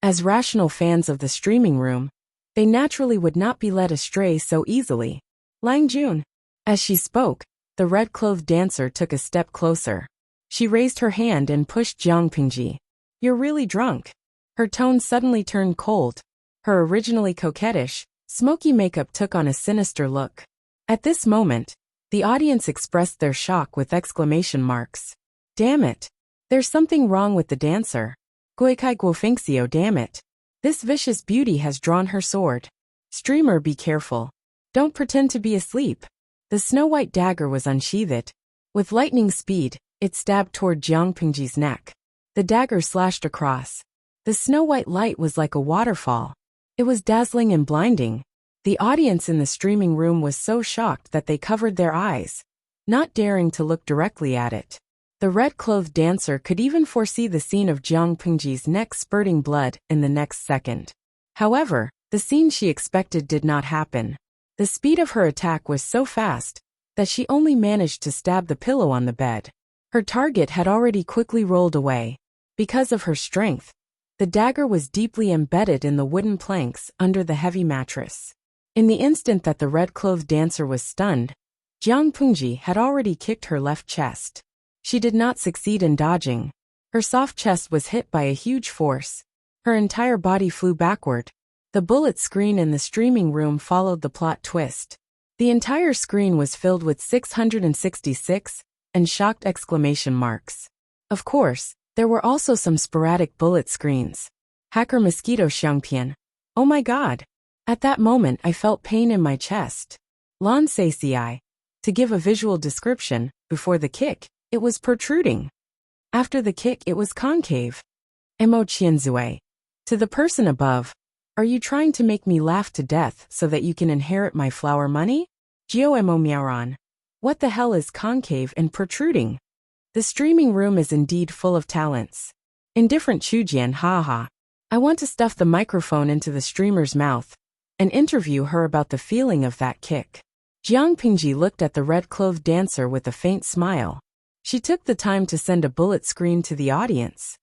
As rational fans of the streaming room, they naturally would not be led astray so easily. Lang Jun. As she spoke, the red-clothed dancer took a step closer. She raised her hand and pushed Jiang Pingji. You're really drunk. Her tone suddenly turned cold. Her originally coquettish, smoky makeup took on a sinister look. At this moment, the audience expressed their shock with exclamation marks. Damn it. There's something wrong with the dancer. Goikai Guofengxio, damn it. This vicious beauty has drawn her sword. Streamer, be careful. Don't pretend to be asleep. The snow-white dagger was unsheathed. With lightning speed, it stabbed toward Jiang Pingji's neck. The dagger slashed across. The snow-white light was like a waterfall. It was dazzling and blinding. The audience in the streaming room was so shocked that they covered their eyes, not daring to look directly at it. The red-clothed dancer could even foresee the scene of Jiang Pingji's neck spurting blood in the next second. However, the scene she expected did not happen. The speed of her attack was so fast that she only managed to stab the pillow on the bed. Her target had already quickly rolled away. Because of her strength, the dagger was deeply embedded in the wooden planks under the heavy mattress. In the instant that the red-clothed dancer was stunned, Jiang Pingji had already kicked her left chest. She did not succeed in dodging. Her soft chest was hit by a huge force. Her entire body flew backward. The bullet screen in the streaming room followed the plot twist. The entire screen was filled with 666 and shocked exclamation marks. Of course, there were also some sporadic bullet screens. Hacker Mosquito Xiangpian. Oh my god. At that moment I felt pain in my chest. Lan Ci. To give a visual description, before the kick, it was protruding. After the kick it was concave. Mo Qianzue. To the person above. Are you trying to make me laugh to death so that you can inherit my flower money? Gio Mo Miaoran. What the hell is concave and protruding? The streaming room is indeed full of talents. Indifferent Chujian, haha. I want to stuff the microphone into the streamer's mouth and interview her about the feeling of that kick. Jiang Pingji looked at the red-clothed dancer with a faint smile. She took the time to send a bullet screen to the audience.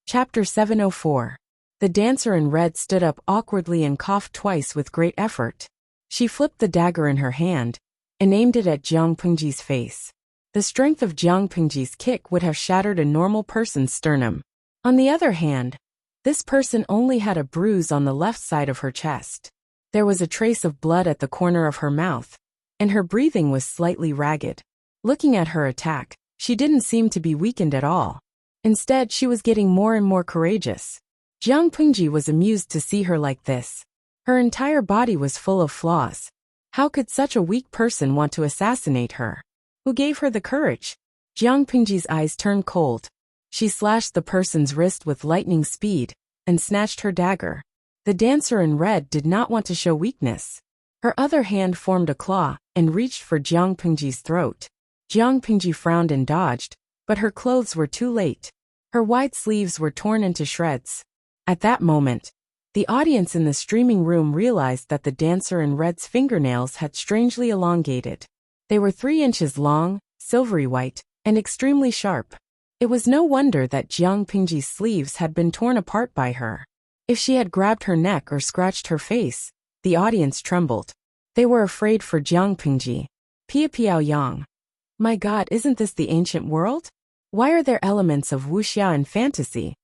Chapter 704. The dancer in red stood up awkwardly and coughed twice with great effort. She flipped the dagger in her hand and aimed it at Jiang Pingji's face. The strength of Jiang Pingji's kick would have shattered a normal person's sternum. On the other hand, this person only had a bruise on the left side of her chest. There was a trace of blood at the corner of her mouth, and her breathing was slightly ragged. Looking at her attack, she didn't seem to be weakened at all. Instead, she was getting more and more courageous. Jiang Pingji was amused to see her like this. Her entire body was full of flaws. How could such a weak person want to assassinate her? Who gave her the courage? Jiang Pingji's eyes turned cold. She slashed the person's wrist with lightning speed and snatched her dagger. The dancer in red did not want to show weakness. Her other hand formed a claw and reached for Jiang Pingji's throat. Jiang Pingji frowned and dodged, but her clothes were too late. Her wide sleeves were torn into shreds. At that moment, the audience in the streaming room realized that the dancer in red's fingernails had strangely elongated. They were 3 inches long, silvery white, and extremely sharp. It was no wonder that Jiang Pingji's sleeves had been torn apart by her. If she had grabbed her neck or scratched her face, the audience trembled. They were afraid for Jiang Pingji. Pia Piao Yang. My God, isn't this the ancient world? Why are there elements of wuxia and fantasy?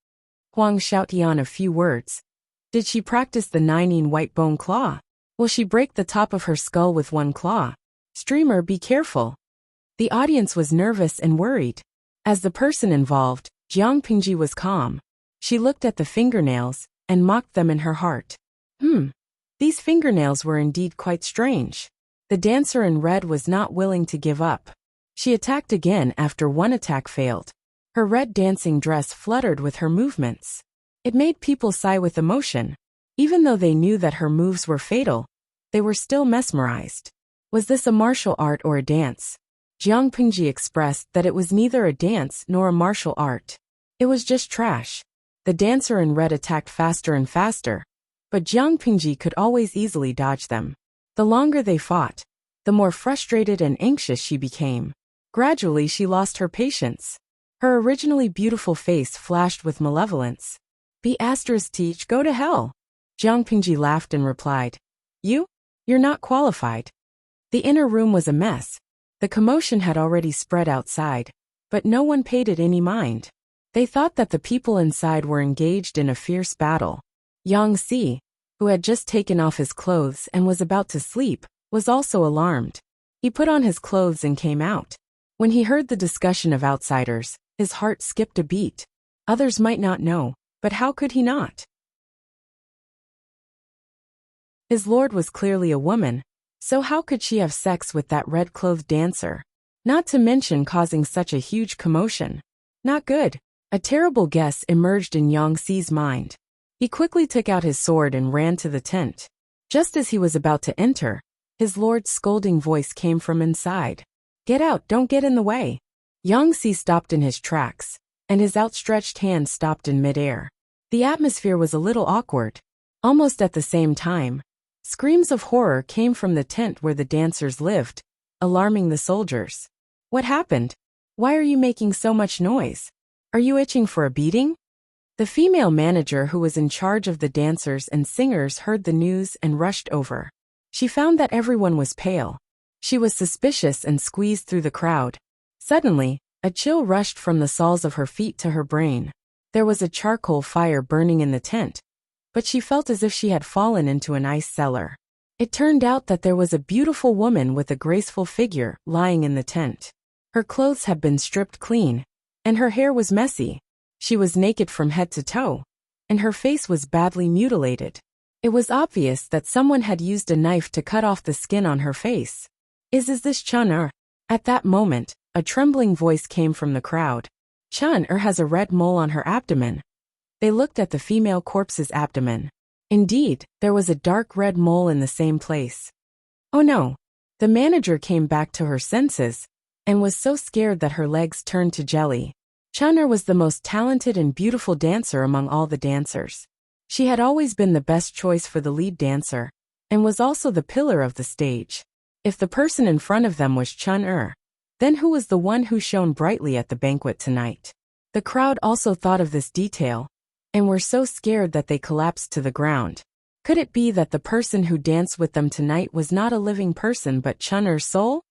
Huang Xiaotian a few words. Did she practice the 9 white bone claw? Will she break the top of her skull with one claw? Streamer, be careful. The audience was nervous and worried. As the person involved, Jiang Pingji was calm. She looked at the fingernails and mocked them in her heart. These fingernails were indeed quite strange. The dancer in red was not willing to give up. She attacked again after one attack failed. Her red dancing dress fluttered with her movements. It made people sigh with emotion. Even though they knew that her moves were fatal, they were still mesmerized. Was this a martial art or a dance? Jiang Pingji expressed that it was neither a dance nor a martial art. It was just trash. The dancer in red attacked faster and faster, but Jiang Pingji could always easily dodge them. The longer they fought, the more frustrated and anxious she became. Gradually she lost her patience. Her originally beautiful face flashed with malevolence. Teach, go to hell. Jiang Pingji laughed and replied. You're not qualified. The inner room was a mess. The commotion had already spread outside, but no one paid it any mind. They thought that the people inside were engaged in a fierce battle. Yang Si, who had just taken off his clothes and was about to sleep, was also alarmed. He put on his clothes and came out. When he heard the discussion of outsiders, his heart skipped a beat. Others might not know, but how could he not? His lord was clearly a woman, so how could she have sex with that red-clothed dancer? Not to mention causing such a huge commotion. Not good. A terrible guess emerged in Yang Si's mind. He quickly took out his sword and ran to the tent. Just as he was about to enter, his lord's scolding voice came from inside. Get out, don't get in the way. Yang Si stopped in his tracks, and his outstretched hand stopped in midair. The atmosphere was a little awkward. Almost at the same time, screams of horror came from the tent where the dancers lived, alarming the soldiers. What happened? Why are you making so much noise? Are you itching for a beating? The female manager who was in charge of the dancers and singers heard the news and rushed over. She found that everyone was pale. She was suspicious and squeezed through the crowd. Suddenly, a chill rushed from the soles of her feet to her brain. There was a charcoal fire burning in the tent, but she felt as if she had fallen into an ice cellar. It turned out that there was a beautiful woman with a graceful figure lying in the tent. Her clothes had been stripped clean, and her hair was messy. She was naked from head to toe, and her face was badly mutilated. It was obvious that someone had used a knife to cut off the skin on her face. Is this Chun-Er? At that moment, a trembling voice came from the crowd. Chun-Er has a red mole on her abdomen. They looked at the female corpse's abdomen. Indeed, there was a dark red mole in the same place. Oh no! The manager came back to her senses, and was so scared that her legs turned to jelly. Chun-Er was the most talented and beautiful dancer among all the dancers. She had always been the best choice for the lead dancer, and was also the pillar of the stage. If the person in front of them was Chun-Er, then who was the one who shone brightly at the banquet tonight? The crowd also thought of this detail, and were so scared that they collapsed to the ground. Could it be that the person who danced with them tonight was not a living person but Chun-Er's soul?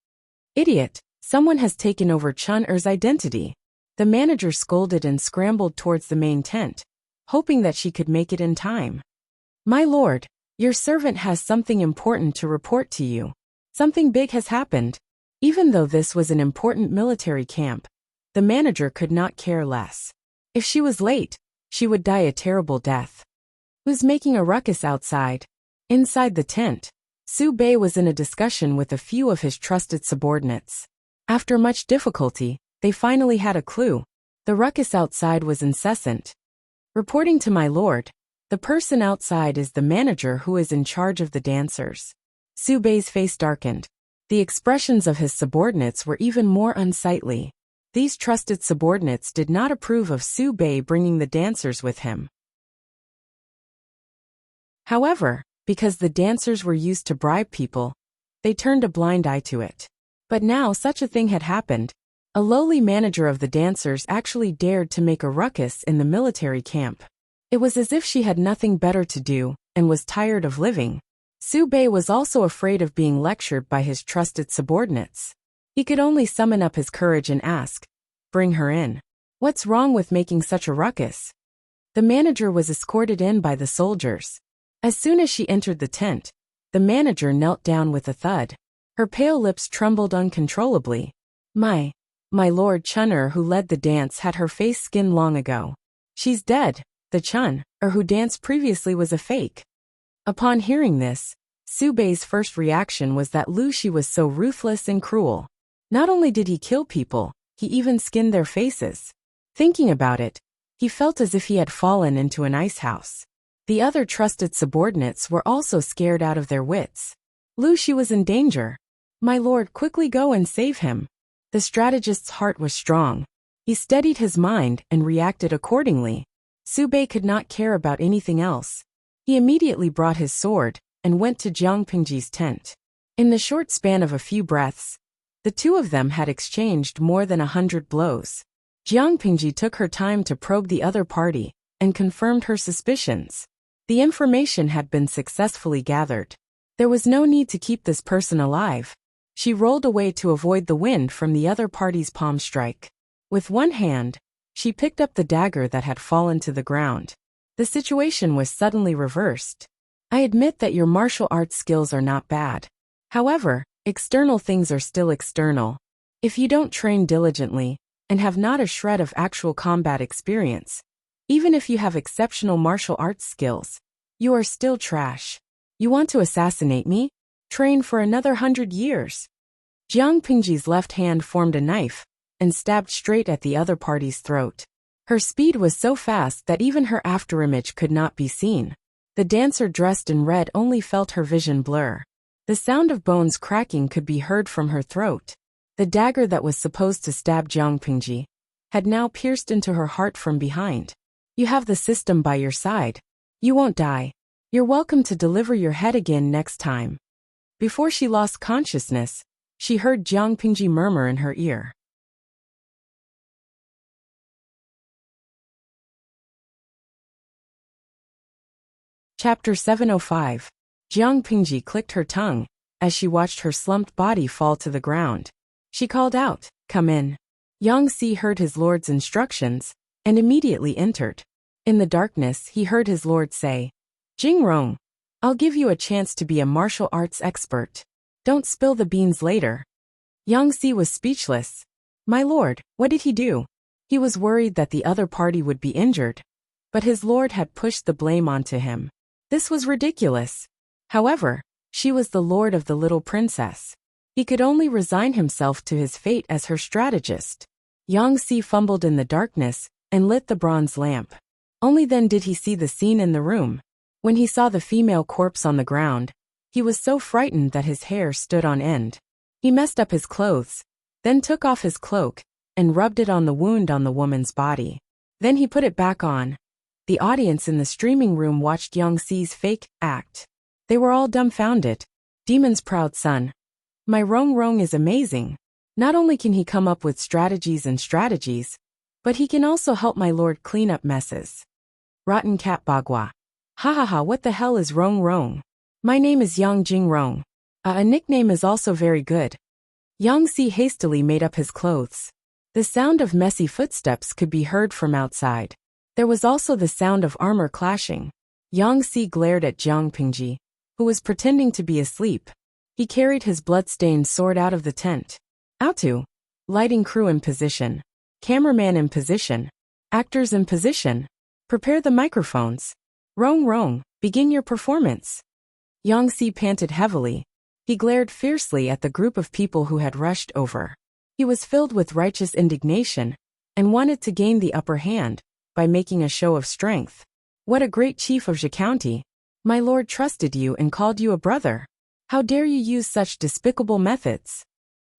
Idiot! Someone has taken over Chun-Er's identity. The manager scolded and scrambled towards the main tent, hoping that she could make it in time. My lord, your servant has something important to report to you. Something big has happened. Even though this was an important military camp, the manager could not care less. If she was late, she would die a terrible death. Who's making a ruckus outside? Inside the tent, Su Bei was in a discussion with a few of his trusted subordinates. After much difficulty, they finally had a clue. The ruckus outside was incessant. Reporting to my lord, the person outside is the manager who is in charge of the dancers. Su Bei's face darkened. The expressions of his subordinates were even more unsightly. These trusted subordinates did not approve of Su Bei bringing the dancers with him. However, because the dancers were used to bribe people, they turned a blind eye to it. But now such a thing had happened. A lowly manager of the dancers actually dared to make a ruckus in the military camp. It was as if she had nothing better to do and was tired of living. Su Bei was also afraid of being lectured by his trusted subordinates. He could only summon up his courage and ask, "Bring her in. What's wrong with making such a ruckus?" The manager was escorted in by the soldiers. As soon as she entered the tent, the manager knelt down with a thud. Her pale lips trembled uncontrollably. My Lord Chun'er who led the dance had her face skinned long ago. She's dead. The Chun-er who danced previously was a fake. Upon hearing this, Su Bei's first reaction was that Lu Shi was so ruthless and cruel. Not only did he kill people, he even skinned their faces. Thinking about it, he felt as if he had fallen into an ice house. The other trusted subordinates were also scared out of their wits. Lu Shi was in danger. My lord, quickly go and save him. The strategist's heart was strong. He steadied his mind and reacted accordingly. Su Bei could not care about anything else. He immediately brought his sword and went to Jiang Pingji's tent. In the short span of a few breaths, the two of them had exchanged more than 100 blows. Jiang Pingji took her time to probe the other party and confirmed her suspicions. The information had been successfully gathered. There was no need to keep this person alive. She rolled away to avoid the wind from the other party's palm strike. With one hand, she picked up the dagger that had fallen to the ground. The situation was suddenly reversed. I admit that your martial arts skills are not bad. However, external things are still external. If you don't train diligently and have not a shred of actual combat experience, even if you have exceptional martial arts skills, you are still trash. You want to assassinate me? Train for another 100 years. Jiang Pingji's left hand formed a knife and stabbed straight at the other party's throat. Her speed was so fast that even her afterimage could not be seen. The dancer dressed in red only felt her vision blur. The sound of bones cracking could be heard from her throat. The dagger that was supposed to stab Jiang Pingji had now pierced into her heart from behind. You have the system by your side. You won't die. You're welcome to deliver your head again next time. Before she lost consciousness, she heard Jiang Pingji murmur in her ear. Chapter 705. Jiang Pingji clicked her tongue as she watched her slumped body fall to the ground. She called out, "Come in." Yang Si heard his lord's instructions and immediately entered. In the darkness, he heard his lord say, "Jingrong, I'll give you a chance to be a martial arts expert. Don't spill the beans later." Yang Si was speechless. My lord, what did he do? He was worried that the other party would be injured, but his lord had pushed the blame onto him. This was ridiculous. However, she was the lord of the little princess. He could only resign himself to his fate as her strategist. Yang Si fumbled in the darkness and lit the bronze lamp. Only then did he see the scene in the room. When he saw the female corpse on the ground, he was so frightened that his hair stood on end. He messed up his clothes, then took off his cloak and rubbed it on the wound on the woman's body. Then he put it back on. The audience in the streaming room watched Yang Si's fake act. They were all dumbfounded. Demon's proud son. My Rong Rong is amazing. Not only can he come up with strategies, but he can also help my lord clean up messes. Rotten cat bagua. Ha ha ha, what the hell is Rong Rong? My name is Yang Jingrong. A nickname is also very good. Yang Si hastily made up his clothes. The sound of messy footsteps could be heard from outside. There was also the sound of armor clashing. Yang Si glared at Jiang Pingji, who was pretending to be asleep. He carried his blood-stained sword out of the tent. Outu. Lighting crew in position. Cameraman in position. Actors in position. Prepare the microphones. Rong Rong, begin your performance. Yang Si panted heavily. He glared fiercely at the group of people who had rushed over. He was filled with righteous indignation and wanted to gain the upper hand by making a show of strength. What a great chief of Zhe County. My lord trusted you and called you a brother. How dare you use such despicable methods?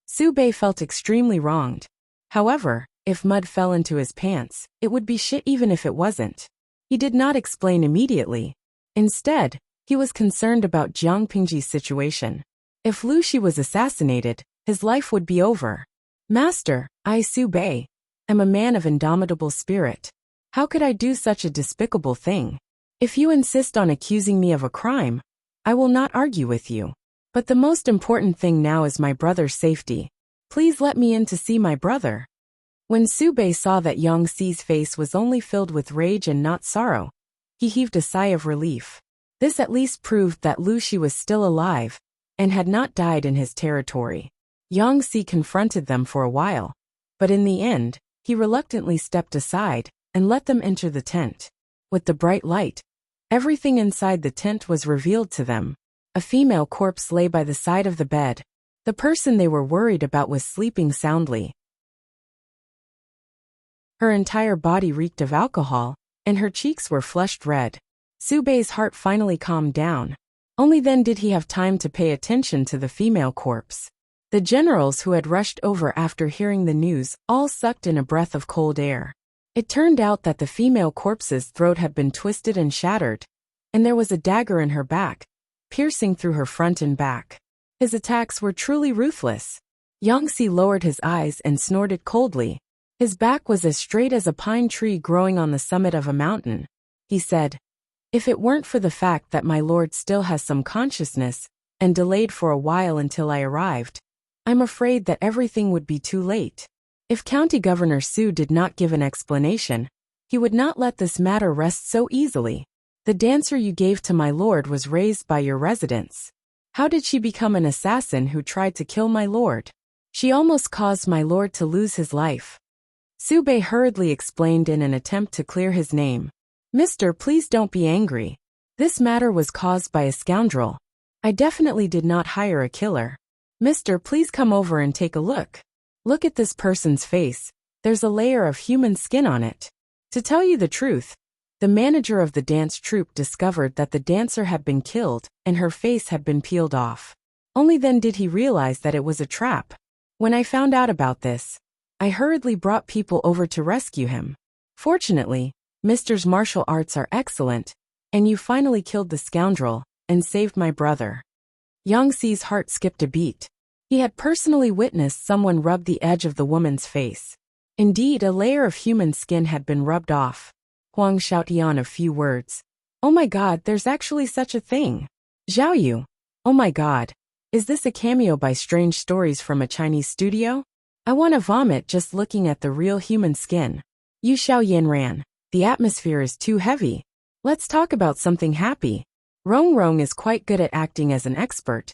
Su Bei felt extremely wronged. However, if mud fell into his pants, it would be shit even if it wasn't. He did not explain immediately. Instead, he was concerned about Jiang Pingji's situation. If Lu Shi was assassinated, his life would be over. Master, I, Su Bei, am a man of indomitable spirit. How could I do such a despicable thing? If you insist on accusing me of a crime, I will not argue with you. But the most important thing now is my brother's safety. Please let me in to see my brother. When Su Bei saw that Yang Xi's face was only filled with rage and not sorrow, he heaved a sigh of relief. This at least proved that Lu Shi was still alive and had not died in his territory. Yang Xi confronted them for a while, but in the end, he reluctantly stepped aside and let them enter the tent. With the bright light, everything inside the tent was revealed to them. A female corpse lay by the side of the bed. The person they were worried about was sleeping soundly. Her entire body reeked of alcohol, and her cheeks were flushed red. Su Bei's heart finally calmed down. Only then did he have time to pay attention to the female corpse. The generals who had rushed over after hearing the news all sucked in a breath of cold air. It turned out that the female corpse's throat had been twisted and shattered, and there was a dagger in her back, piercing through her front and back. His attacks were truly ruthless. Yang Xi lowered his eyes and snorted coldly. His back was as straight as a pine tree growing on the summit of a mountain. He said, "If it weren't for the fact that my lord still has some consciousness, and delayed for a while until I arrived, I'm afraid that everything would be too late." If County Governor Su did not give an explanation, he would not let this matter rest so easily. The dancer you gave to my lord was raised by your residents. How did she become an assassin who tried to kill my lord? She almost caused my lord to lose his life. Su Bei hurriedly explained in an attempt to clear his name. Mister, please don't be angry. This matter was caused by a scoundrel. I definitely did not hire a killer. Mister, please come over and take a look. Look at this person's face. There's a layer of human skin on it. To tell you the truth, the manager of the dance troupe discovered that the dancer had been killed and her face had been peeled off. Only then did he realize that it was a trap. When I found out about this, I hurriedly brought people over to rescue him. Fortunately, Mister's martial arts are excellent, and you finally killed the scoundrel and saved my brother. Yang Xi's heart skipped a beat. He had personally witnessed someone rub the edge of the woman's face. Indeed, a layer of human skin had been rubbed off. Huang Xiaotian a few words. Oh my god, there's actually such a thing. Zhao Yu. Oh my god. Is this a cameo by Strange Stories from a Chinese studio? I want to vomit just looking at the real human skin. Yu Xiaoyan ran. The atmosphere is too heavy. Let's talk about something happy. Rong Rong is quite good at acting as an expert.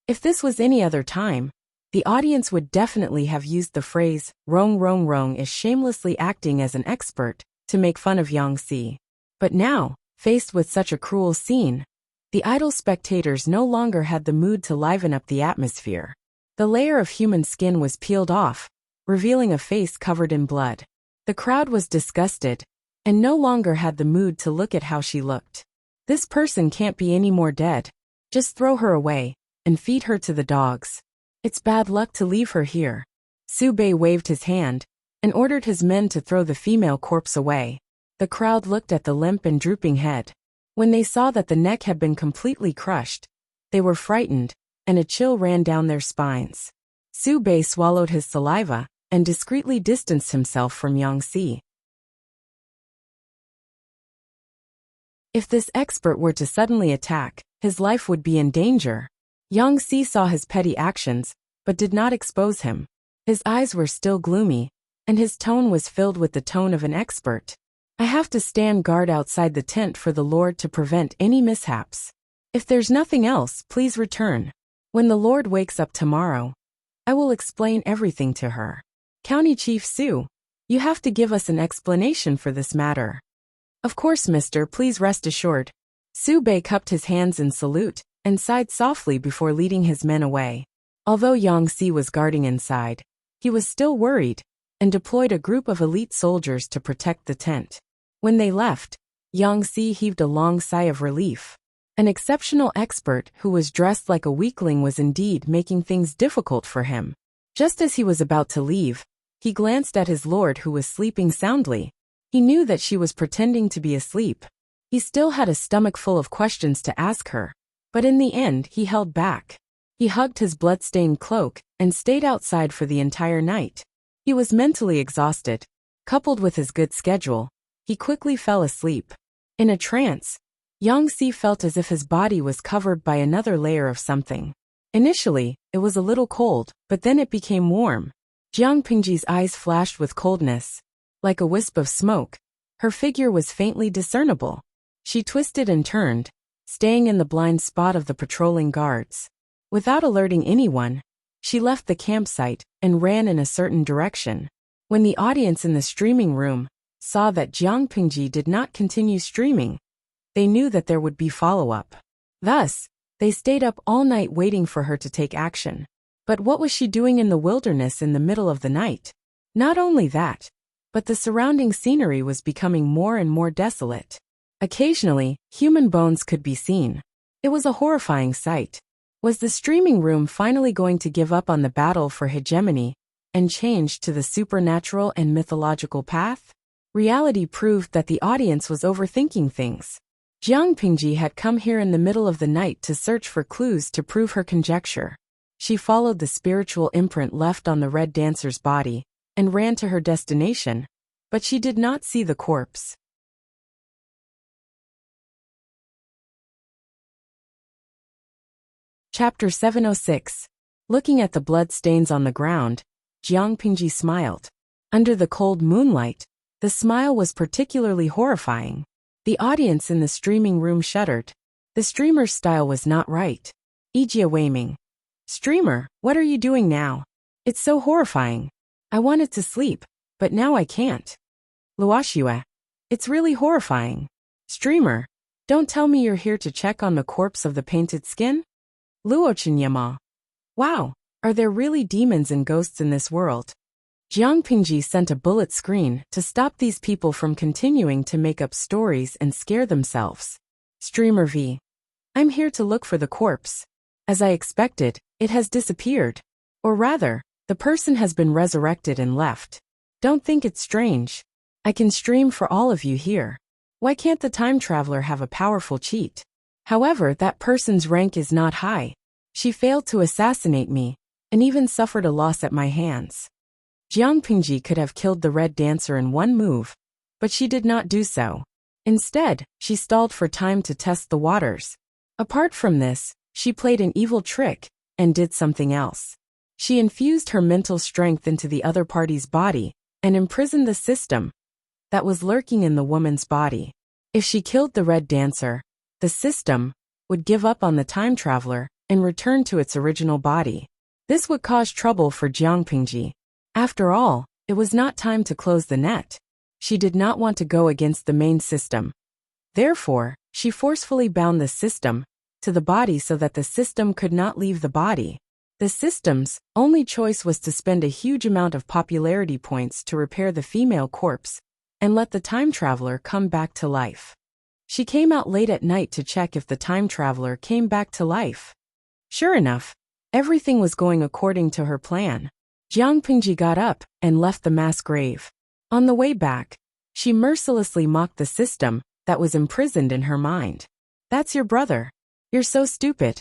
If this was any other time, the audience would definitely have used the phrase, Rong Rong Rong is shamelessly acting as an expert, to make fun of Yang Xi. But now, faced with such a cruel scene, the idle spectators no longer had the mood to liven up the atmosphere. The layer of human skin was peeled off, revealing a face covered in blood. The crowd was disgusted, and no longer had the mood to look at how she looked. This person can't be any more dead. Just throw her away, and feed her to the dogs. It's bad luck to leave her here. Su Bei waved his hand, and ordered his men to throw the female corpse away. The crowd looked at the limp and drooping head. When they saw that the neck had been completely crushed, they were frightened, and a chill ran down their spines. Su Bei swallowed his saliva, and discreetly distanced himself from Yang Xi. If this expert were to suddenly attack, his life would be in danger. Yang Xi saw his petty actions, but did not expose him. His eyes were still gloomy, and his tone was filled with the tone of an expert. I have to stand guard outside the tent for the Lord to prevent any mishaps. If there's nothing else, please return. When the Lord wakes up tomorrow, I will explain everything to her. County Chief Su, you have to give us an explanation for this matter. Of course, mister, please rest assured. Su Bei cupped his hands in salute, and sighed softly before leading his men away. Although Yang Xi was guarding inside, he was still worried, and deployed a group of elite soldiers to protect the tent. When they left, Yang Xi heaved a long sigh of relief. An exceptional expert who was dressed like a weakling was indeed making things difficult for him. Just as he was about to leave, he glanced at his lord who was sleeping soundly. He knew that she was pretending to be asleep. He still had a stomach full of questions to ask her, but in the end he held back. He hugged his blood-stained cloak and stayed outside for the entire night. He was mentally exhausted. Coupled with his good schedule, he quickly fell asleep. In a trance, Yang Si felt as if his body was covered by another layer of something. Initially, it was a little cold, but then it became warm. Jiang Pingji's eyes flashed with coldness. Like a wisp of smoke, her figure was faintly discernible. She twisted and turned, staying in the blind spot of the patrolling guards. Without alerting anyone, she left the campsite and ran in a certain direction. When the audience in the streaming room saw that Jiang Pingji did not continue streaming, they knew that there would be follow-up. Thus, they stayed up all night waiting for her to take action. But what was she doing in the wilderness in the middle of the night? Not only that, but the surrounding scenery was becoming more and more desolate. Occasionally, human bones could be seen. It was a horrifying sight. Was the streaming room finally going to give up on the battle for hegemony and change to the supernatural and mythological path? Reality proved that the audience was overthinking things. Jiang Pingji had come here in the middle of the night to search for clues to prove her conjecture. She followed the spiritual imprint left on the red dancer's body and ran to her destination, but she did not see the corpse. Chapter 706. Looking at the blood stains on the ground, Jiang Pingji smiled. Under the cold moonlight, the smile was particularly horrifying. The audience in the streaming room shuddered. The streamer's style was not right. Ijia Weiming. Streamer, what are you doing now? It's so horrifying. I wanted to sleep, but now I can't. Luoxia. It's really horrifying. Streamer, don't tell me you're here to check on the corpse of the painted skin? Luoxinyama. Wow, are there really demons and ghosts in this world? Jiang Pingji sent a bullet screen to stop these people from continuing to make up stories and scare themselves. Streamer V. I'm here to look for the corpse. As I expected, it has disappeared. Or rather, the person has been resurrected and left. Don't think it's strange. I can stream for all of you here. Why can't the time traveler have a powerful cheat? However, that person's rank is not high. She failed to assassinate me, and even suffered a loss at my hands. Jiang Pingji could have killed the red dancer in one move, but she did not do so. Instead, she stalled for time to test the waters. Apart from this, she played an evil trick and did something else. She infused her mental strength into the other party's body and imprisoned the system that was lurking in the woman's body. If she killed the red dancer, the system would give up on the time traveler and return to its original body. This would cause trouble for Jiang Pingji. After all, it was not time to close the net. She did not want to go against the main system. Therefore, she forcefully bound the system to the body so that the system could not leave the body. The system's only choice was to spend a huge amount of popularity points to repair the female corpse and let the time traveler come back to life. She came out late at night to check if the time traveler came back to life. Sure enough, everything was going according to her plan. Jiang Pingji got up and left the mass grave. On the way back, she mercilessly mocked the system that was imprisoned in her mind. That's your brother. You're so stupid.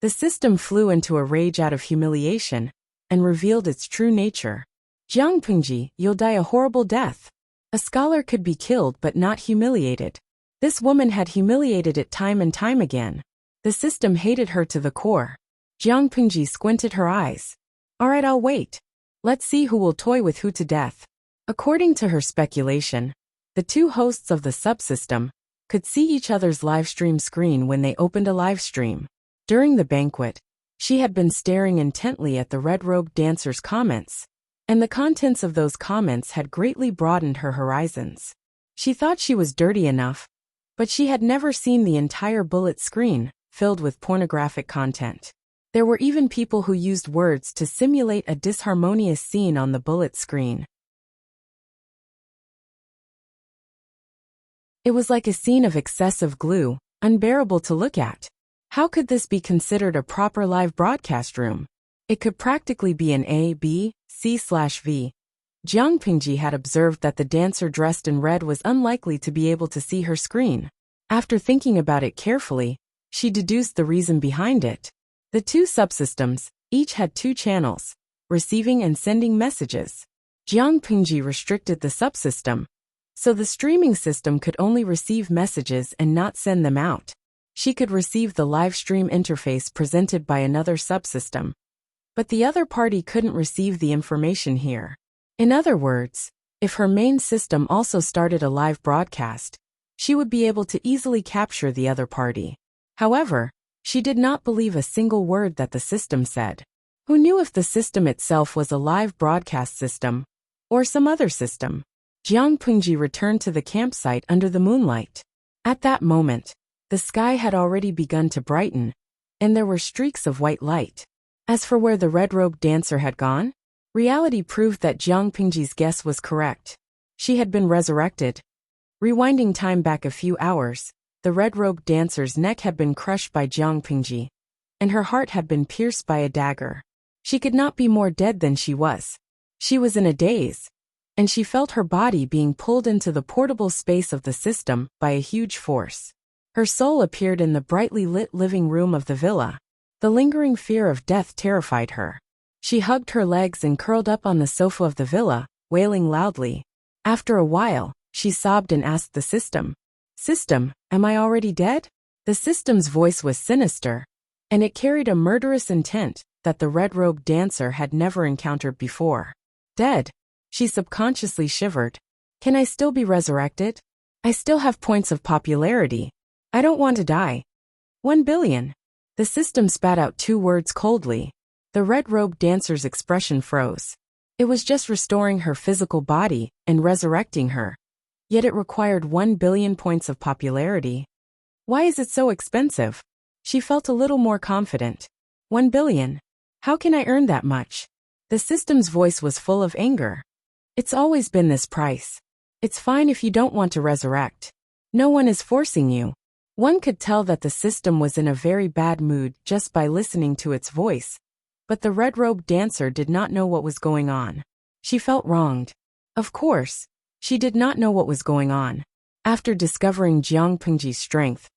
The system flew into a rage out of humiliation and revealed its true nature. Jiang Pingji, you'll die a horrible death. A scholar could be killed but not humiliated. This woman had humiliated it time and time again. The system hated her to the core. Jiang Pingji squinted her eyes. Alright, I'll wait. Let's see who will toy with who to death. According to her speculation, the two hosts of the subsystem could see each other's livestream screen when they opened a livestream. During the banquet, she had been staring intently at the red-robed dancer's comments, and the contents of those comments had greatly broadened her horizons. She thought she was dirty enough, but she had never seen the entire bullet screen filled with pornographic content. There were even people who used words to simulate a disharmonious scene on the bullet screen. It was like a scene of excessive glue, unbearable to look at. How could this be considered a proper live broadcast room? It could practically be an A, B, C/V. Jiang Pingji had observed that the dancer dressed in red was unlikely to be able to see her screen. After thinking about it carefully, she deduced the reason behind it. The two subsystems each had two channels, receiving and sending messages. Jiang Pingji restricted the subsystem, so the streaming system could only receive messages and not send them out. She could receive the live stream interface presented by another subsystem, but the other party couldn't receive the information here. In other words, if her main system also started a live broadcast, she would be able to easily capture the other party. However, she did not believe a single word that the system said. Who knew if the system itself was a live broadcast system or some other system? Jiang Pingji returned to the campsite under the moonlight. At that moment, the sky had already begun to brighten, and there were streaks of white light. As for where the red-robed dancer had gone, reality proved that Jiang Pingji's guess was correct. She had been resurrected. Rewinding time back a few hours, the red-robed dancer's neck had been crushed by Jiang Pingji, and her heart had been pierced by a dagger. She could not be more dead than she was. She was in a daze, and she felt her body being pulled into the portable space of the system by a huge force. Her soul appeared in the brightly lit living room of the villa. The lingering fear of death terrified her. She hugged her legs and curled up on the sofa of the villa, wailing loudly. After a while, she sobbed and asked the system, "System, am I already dead?" The system's voice was sinister, and it carried a murderous intent that the red-robed dancer had never encountered before. Dead? She subconsciously shivered. Can I still be resurrected? I still have points of popularity. I don't want to die. 1 billion. The system spat out two words coldly. The red-robed dancer's expression froze. It was just restoring her physical body and resurrecting her. Yet it required 1 billion points of popularity. Why is it so expensive? She felt a little more confident. 1 billion. How can I earn that much? The system's voice was full of anger. It's always been this price. It's fine if you don't want to resurrect. No one is forcing you. One could tell that the system was in a very bad mood just by listening to its voice, but the red-robed dancer did not know what was going on. She felt wronged. Of course, she did not know what was going on. After discovering Jiang Pingji's strength,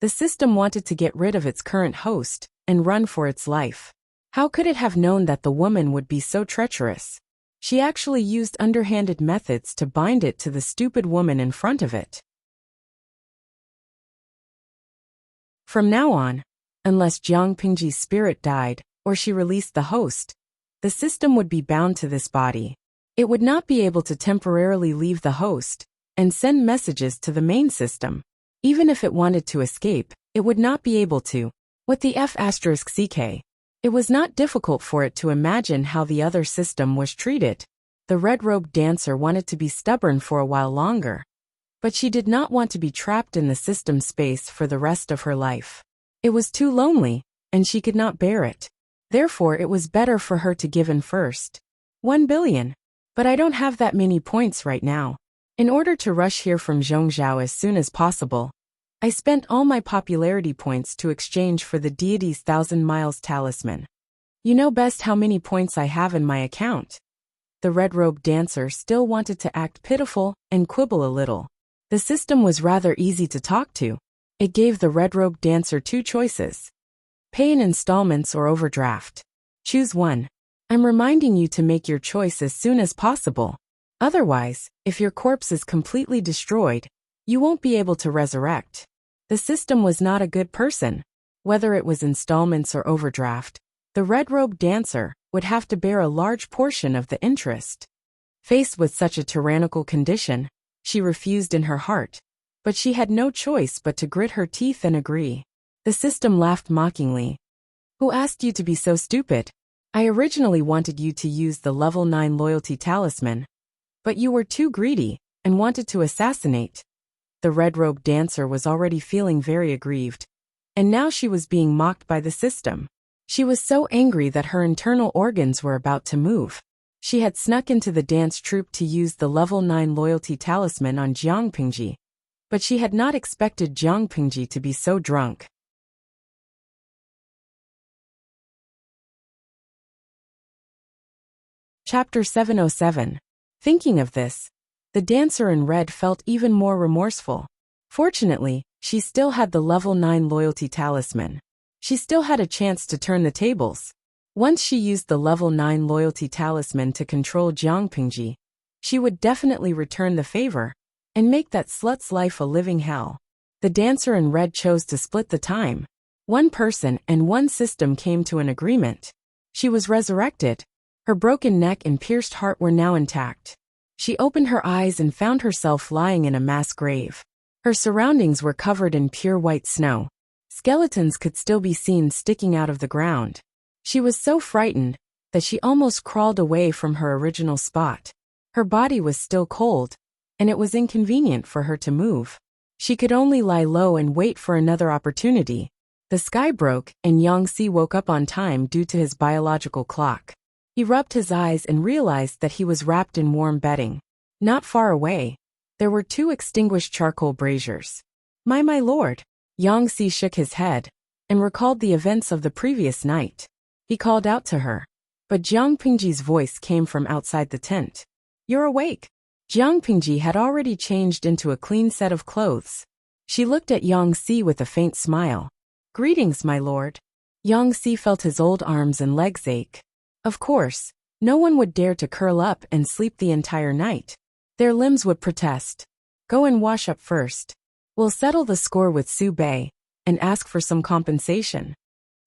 the system wanted to get rid of its current host and run for its life. How could it have known that the woman would be so treacherous? She actually used underhanded methods to bind it to the stupid woman in front of it. From now on, unless Jiang Pingji's spirit died or she released the host, the system would be bound to this body. It would not be able to temporarily leave the host and send messages to the main system. Even if it wanted to escape, it would not be able to. What the F***ck? It was not difficult for it to imagine how the other system was treated. The red-robed dancer wanted to be stubborn for a while longer, but she did not want to be trapped in the system space for the rest of her life. It was too lonely, and she could not bear it. Therefore, it was better for her to give in first. 1 billion. But I don't have that many points right now. In order to rush here from Zhongzhou as soon as possible, I spent all my popularity points to exchange for the deity's 1,000 miles talisman. You know best how many points I have in my account. The red-robed dancer still wanted to act pitiful and quibble a little. The system was rather easy to talk to. It gave the red-robed dancer two choices. Pay in installments or overdraft. Choose one. I'm reminding you to make your choice as soon as possible. Otherwise, if your corpse is completely destroyed, you won't be able to resurrect. The system was not a good person. Whether it was installments or overdraft, the red-robed dancer would have to bear a large portion of the interest. Faced with such a tyrannical condition, she refused in her heart, but she had no choice but to grit her teeth and agree. The system laughed mockingly. Who asked you to be so stupid? I originally wanted you to use the level 9 loyalty talisman, but you were too greedy and wanted to assassinate. The red-robed dancer was already feeling very aggrieved, and now she was being mocked by the system. She was so angry that her internal organs were about to move. She had snuck into the dance troupe to use the level 9 loyalty talisman on Jiang Pingji, but she had not expected Jiang Pingji to be so drunk. Chapter 707. Thinking of this, the dancer in red felt even more remorseful. Fortunately, she still had the level 9 loyalty talisman. She still had a chance to turn the tables. Once she used the level 9 loyalty talisman to control Jiang Pingji, she would definitely return the favor and make that slut's life a living hell. The dancer in red chose to split the time. One person and one system came to an agreement. She was resurrected. Her broken neck and pierced heart were now intact. She opened her eyes and found herself lying in a mass grave. Her surroundings were covered in pure white snow. Skeletons could still be seen sticking out of the ground. She was so frightened that she almost crawled away from her original spot. Her body was still cold, and it was inconvenient for her to move. She could only lie low and wait for another opportunity. The sky broke, and Yangtze woke up on time due to his biological clock. He rubbed his eyes and realized that he was wrapped in warm bedding. Not far away, there were 2 extinguished charcoal braziers. My lord. Yangtze shook his head and recalled the events of the previous night. He called out to her, but Jiang Pingji's voice came from outside the tent. You're awake. Jiang Pingji had already changed into a clean set of clothes. She looked at Yangtze with a faint smile. Greetings, my lord. Yangtze felt his old arms and legs ache. Of course, no one would dare to curl up and sleep the entire night. Their limbs would protest. Go and wash up first. We'll settle the score with Su Bei and ask for some compensation.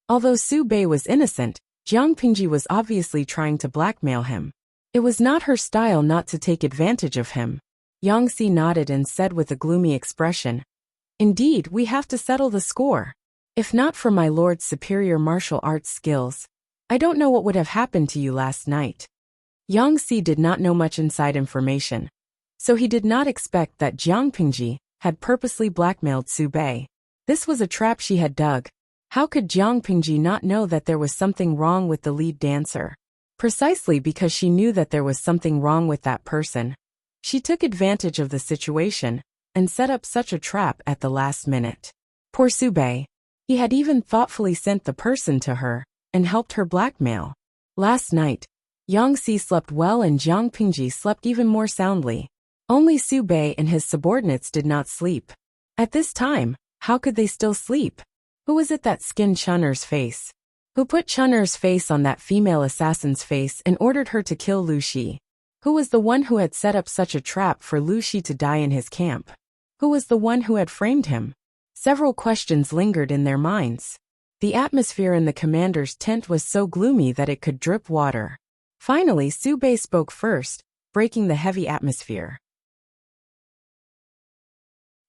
Although Su Bei was innocent, Jiang Pingji was obviously trying to blackmail him. It was not her style not to take advantage of him. Yangtze nodded and said with a gloomy expression, Indeed, we have to settle the score. If not for my lord's superior martial arts skills, I don't know what would have happened to you last night. Yangtze did not know much inside information, so he did not expect that Jiang Pingji had purposely blackmailed Su Bei. This was a trap she had dug. How could Jiang Pingji not know that there was something wrong with the lead dancer? Precisely because she knew that there was something wrong with that person, she took advantage of the situation and set up such a trap at the last minute. Poor Su Bei. He had even thoughtfully sent the person to her and helped her blackmail. Last night, Yangtze slept well and Jiang Pingji slept even more soundly. Only Su Bei and his subordinates did not sleep. At this time, how could they still sleep? Who was it that skinned Chun'er's face? Who put Chun'er's face on that female assassin's face and ordered her to kill Lu Shi? Who was the one who had set up such a trap for Lu Shi to die in his camp? Who was the one who had framed him? Several questions lingered in their minds. The atmosphere in the commander's tent was so gloomy that it could drip water. Finally, Su Bei spoke first, breaking the heavy atmosphere.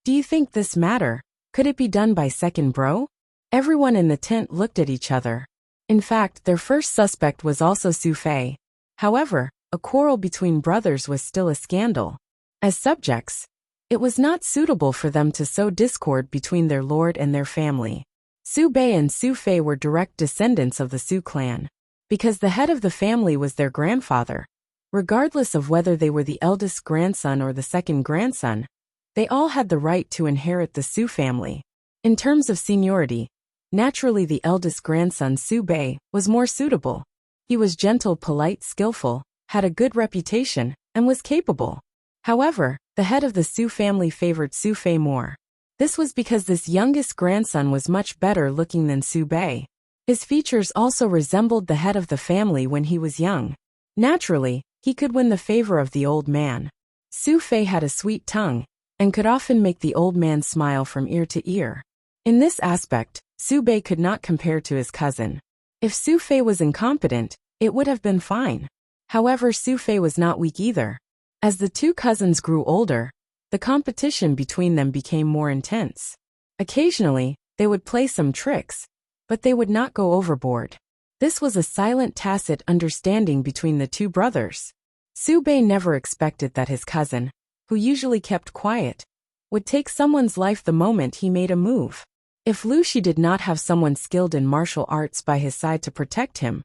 Do you think this matter? Could it be done by second bro? Everyone in the tent looked at each other. In fact, their first suspect was also Su Fei. However, a quarrel between brothers was still a scandal. As subjects, it was not suitable for them to sow discord between their lord and their family. Su Bei and Su Fei were direct descendants of the Su clan. Because the head of the family was their grandfather, regardless of whether they were the eldest grandson or the second grandson, they all had the right to inherit the Su family. In terms of seniority, naturally the eldest grandson Su Bei was more suitable. He was gentle, polite, skillful, had a good reputation, and was capable. However, the head of the Su family favored Su Fei more. This was because this youngest grandson was much better looking than Su Bei. His features also resembled the head of the family when he was young. Naturally, he could win the favor of the old man. Su Fei had a sweet tongue and could often make the old man smile from ear to ear. In this aspect, Su Bei could not compare to his cousin. If Su Fei was incompetent, it would have been fine. However, Su Fei was not weak either. As the two cousins grew older, the competition between them became more intense. Occasionally, they would play some tricks, but they would not go overboard. This was a silent, tacit understanding between the two brothers. Su Bei never expected that his cousin, who usually kept quiet, would take someone's life the moment he made a move. If Lu Shi did not have someone skilled in martial arts by his side to protect him,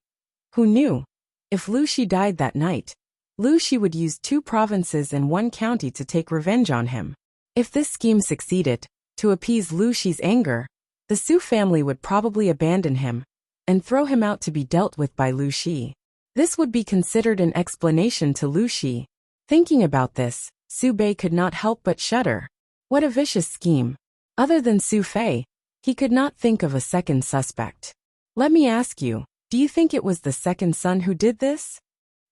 who knew? If Lu Shi died that night, Lu Shi would use 2 provinces and 1 county to take revenge on him. If this scheme succeeded, to appease Lu Shi's anger, the Su family would probably abandon him and throw him out to be dealt with by Lu Shi. This would be considered an explanation to Lu Shi. Thinking about this, Su Bei could not help but shudder. What a vicious scheme. Other than Su Fei, He could not think of a second suspect. Let me ask you, do you think it was the second son who did this?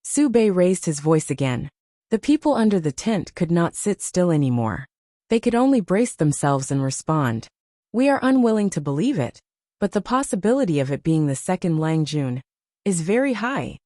Su Bei raised his voice again. The people under the tent could not sit still anymore. They could only brace themselves and respond. We are unwilling to believe it, but the possibility of it being the second Lang Jun is very high.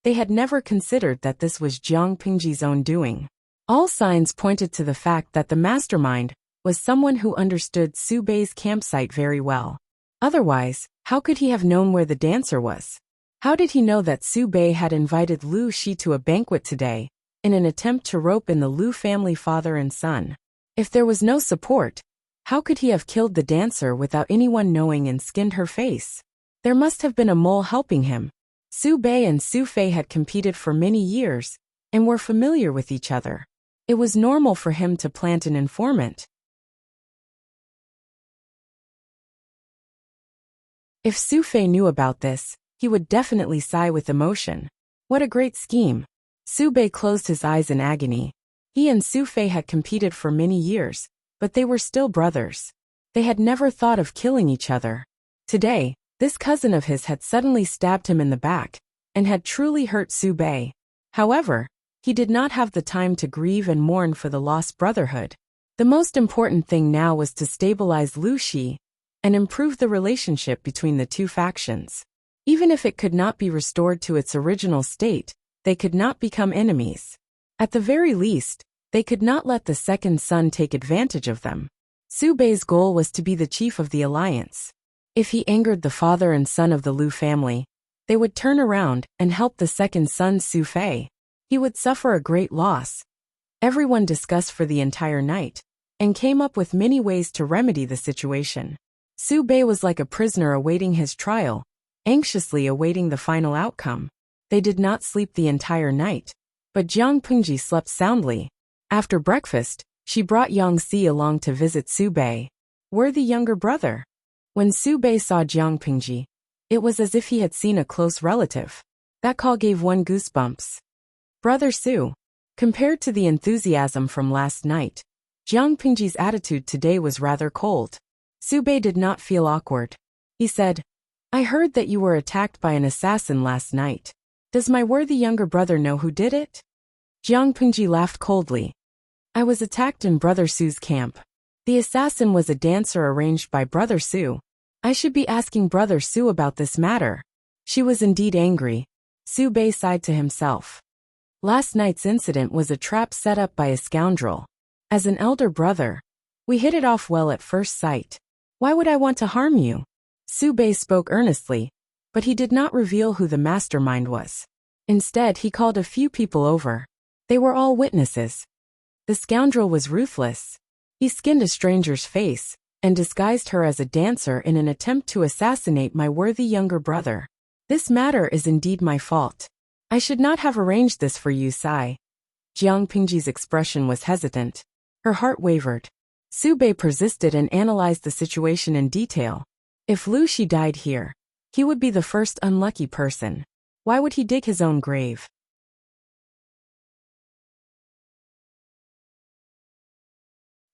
They had never considered that this was Jiang Pingji's own doing. All signs pointed to the fact that the mastermind was someone who understood Su Bei's campsite very well. Otherwise, how could he have known where the dancer was? How did he know that Su Bei had invited Lu Shi to a banquet today, in an attempt to rope in the Lu family father and son? If there was no support, how could he have killed the dancer without anyone knowing and skinned her face? There must have been a mole helping him. Su Bei and Su Fei had competed for many years, and were familiar with each other. It was normal for him to plant an informant. If Su Fei knew about this, he would definitely sigh with emotion. What a great scheme. Su Bei closed his eyes in agony. He and Su Fei had competed for many years, but they were still brothers. They had never thought of killing each other. Today, this cousin of his had suddenly stabbed him in the back, and had truly hurt Su Bei. However, he did not have the time to grieve and mourn for the lost brotherhood. The most important thing now was to stabilize Lu Shi, and improve the relationship between the two factions. Even if it could not be restored to its original state, they could not become enemies. At the very least, they could not let the second son take advantage of them. Su Bei's goal was to be the chief of the alliance. If he angered the father and son of the Lu family, they would turn around and help the second son Su Fei. He would suffer a great loss. Everyone discussed for the entire night, and came up with many ways to remedy the situation. Su Bei was like a prisoner awaiting his trial, anxiously awaiting the final outcome. They did not sleep the entire night, but Jiang Pingji slept soundly. After breakfast, she brought Yang Si along to visit Su Bei, worthy younger brother. When Su Bei saw Jiang Pingji, it was as if he had seen a close relative. That call gave one goosebumps. Brother Su. Compared to the enthusiasm from last night, Jiang Pingji's attitude today was rather cold. Su Bei did not feel awkward. He said, I heard that you were attacked by an assassin last night. Does my worthy younger brother know who did it? Jiang Pingji laughed coldly. I was attacked in Brother Su's camp. The assassin was a dancer arranged by Brother Su. I should be asking Brother Su about this matter. She was indeed angry. Su Bei sighed to himself. Last night's incident was a trap set up by a scoundrel. As an elder brother, we hit it off well at first sight. Why would I want to harm you? Su Bei spoke earnestly, but he did not reveal who the mastermind was. Instead, he called a few people over. They were all witnesses. The scoundrel was ruthless. He skinned a stranger's face, and disguised her as a dancer in an attempt to assassinate my worthy younger brother. This matter is indeed my fault. I should not have arranged this for you, Sai. Jiang Pingji's expression was hesitant. Her heart wavered. Su Bei persisted and analyzed the situation in detail. If Lu Shi died here, he would be the first unlucky person. Why would he dig his own grave?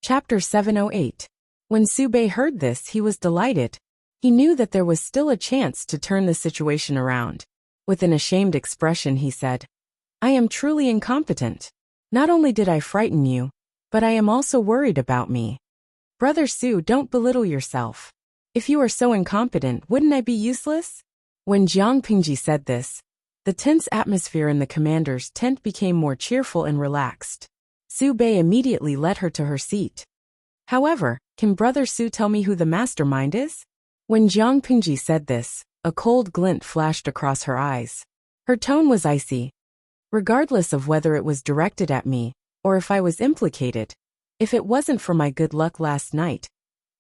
Chapter 708. When Su Bei heard this, he was delighted. He knew that there was still a chance to turn the situation around. With an ashamed expression, he said, I am truly incompetent. Not only did I frighten you, but I am also worried about me. Brother Su, don't belittle yourself. If you are so incompetent, wouldn't I be useless? When Jiang Pingji said this, the tense atmosphere in the commander's tent became more cheerful and relaxed. Su Bei immediately led her to her seat. However, can Brother Su tell me who the mastermind is? When Jiang Pingji said this, a cold glint flashed across her eyes. Her tone was icy. Regardless of whether it was directed at me, or if I was implicated, if it wasn't for my good luck last night,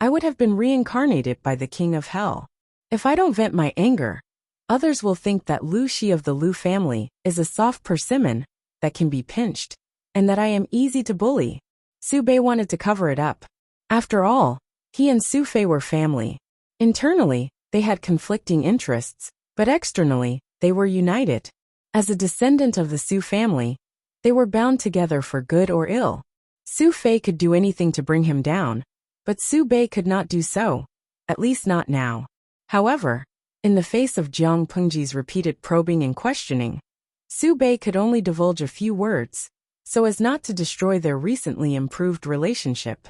I would have been reincarnated by the King of Hell. If I don't vent my anger, others will think that Lu Shi of the Lu family is a soft persimmon that can be pinched, and that I am easy to bully. Su Bei wanted to cover it up. After all, he and Su Fei were family. Internally, they had conflicting interests, but externally, they were united. As a descendant of the Su family, they were bound together for good or ill. Su Fei could do anything to bring him down, but Su Bei could not do so. at least not now. However, in the face of Jiang Pengji's repeated probing and questioning, Su Bei could only divulge a few words, so as not to destroy their recently improved relationship.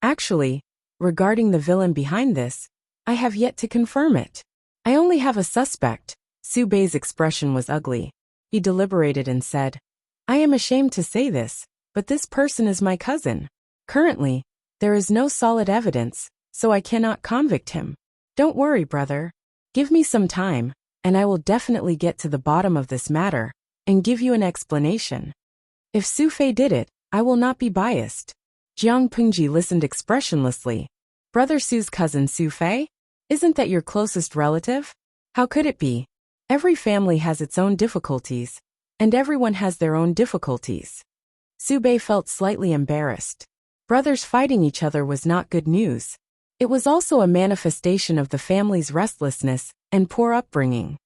Actually, regarding the villain behind this, I have yet to confirm it. I only have a suspect. Su Bei's expression was ugly. He deliberated and said, I am ashamed to say this, but this person is my cousin. Currently, there is no solid evidence, so I cannot convict him. Don't worry, brother. Give me some time, and I will definitely get to the bottom of this matter, and give you an explanation. If Su Fei did it, I will not be biased. Jiang Pengji listened expressionlessly. Brother Su's cousin Su Fei? Isn't that your closest relative? How could it be? Every family has its own difficulties, and everyone has their own difficulties. Su Bei felt slightly embarrassed. Brothers fighting each other was not good news. It was also a manifestation of the family's restlessness and poor upbringing.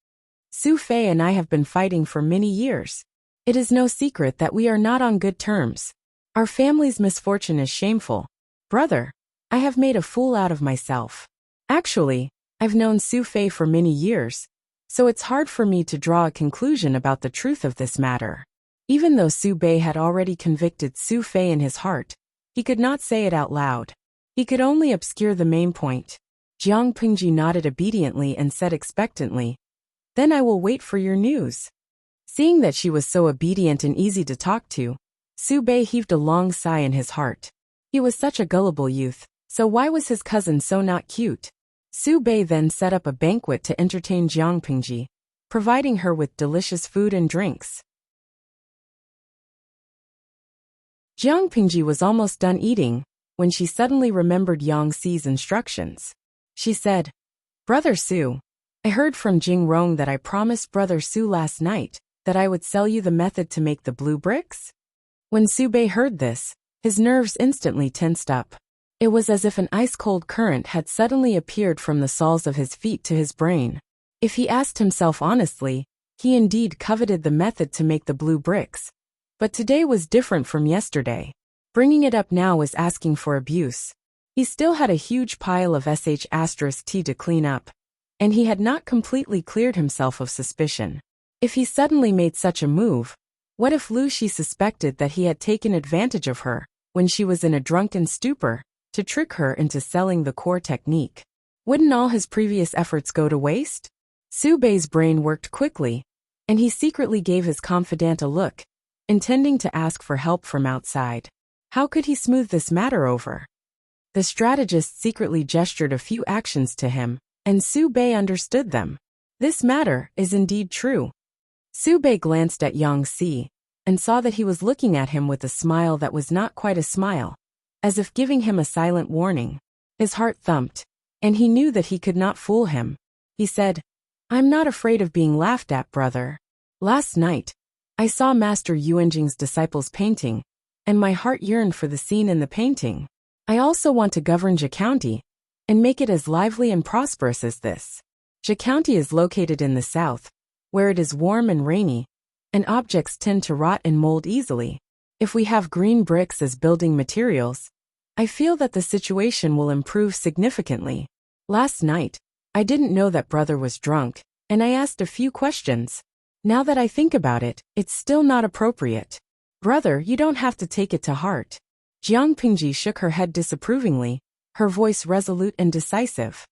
Su Fei and I have been fighting for many years. It is no secret that we are not on good terms. Our family's misfortune is shameful. Brother, I have made a fool out of myself. Actually, I've known Su Fei for many years, so it's hard for me to draw a conclusion about the truth of this matter. Even though Su Bei had already convicted Su Fei in his heart, he could not say it out loud. He could only obscure the main point. Jiang Pengji nodded obediently and said expectantly, Then I will wait for your news. Seeing that she was so obedient and easy to talk to, Su Bei heaved a long sigh in his heart. He was such a gullible youth, so why was his cousin so not cute? Su Bei then set up a banquet to entertain Jiang Pengji, providing her with delicious food and drinks. Jiang Pengji was almost done eating when she suddenly remembered Yang Xi's instructions. She said, Brother Su, I heard from Jing Rong that I promised Brother Su last night that I would sell you the method to make the blue bricks. When Su Bei heard this, his nerves instantly tensed up. It was as if an ice-cold current had suddenly appeared from the soles of his feet to his brain. If he asked himself honestly, he indeed coveted the method to make the blue bricks. But today was different from yesterday. Bringing it up now was asking for abuse. He still had a huge pile of sh*t to clean up, and he had not completely cleared himself of suspicion. If he suddenly made such a move, what if Lu Shi suspected that he had taken advantage of her when she was in a drunken stupor to trick her into selling the core technique? Wouldn't all his previous efforts go to waste? Su Bei's brain worked quickly, and he secretly gave his confidant a look, intending to ask for help from outside. How could he smooth this matter over? The strategist secretly gestured a few actions to him, and Su Bei understood them. This matter is indeed true. Su Bei glanced at Yang Xi, and saw that he was looking at him with a smile that was not quite a smile, as if giving him a silent warning. His heart thumped, and he knew that he could not fool him. He said, I'm not afraid of being laughed at, brother. Last night, I saw Master Yuanjing's disciples painting, and my heart yearned for the scene in the painting. I also want to govern Jia County, and make it as lively and prosperous as this. Jia County is located in the south, where it is warm and rainy, and objects tend to rot and mold easily. If we have green bricks as building materials, I feel that the situation will improve significantly. Last night, I didn't know that brother was drunk, and I asked a few questions. Now that I think about it, it's still not appropriate. Brother, you don't have to take it to heart. Jiang Pengji shook her head disapprovingly, her voice resolute and decisive.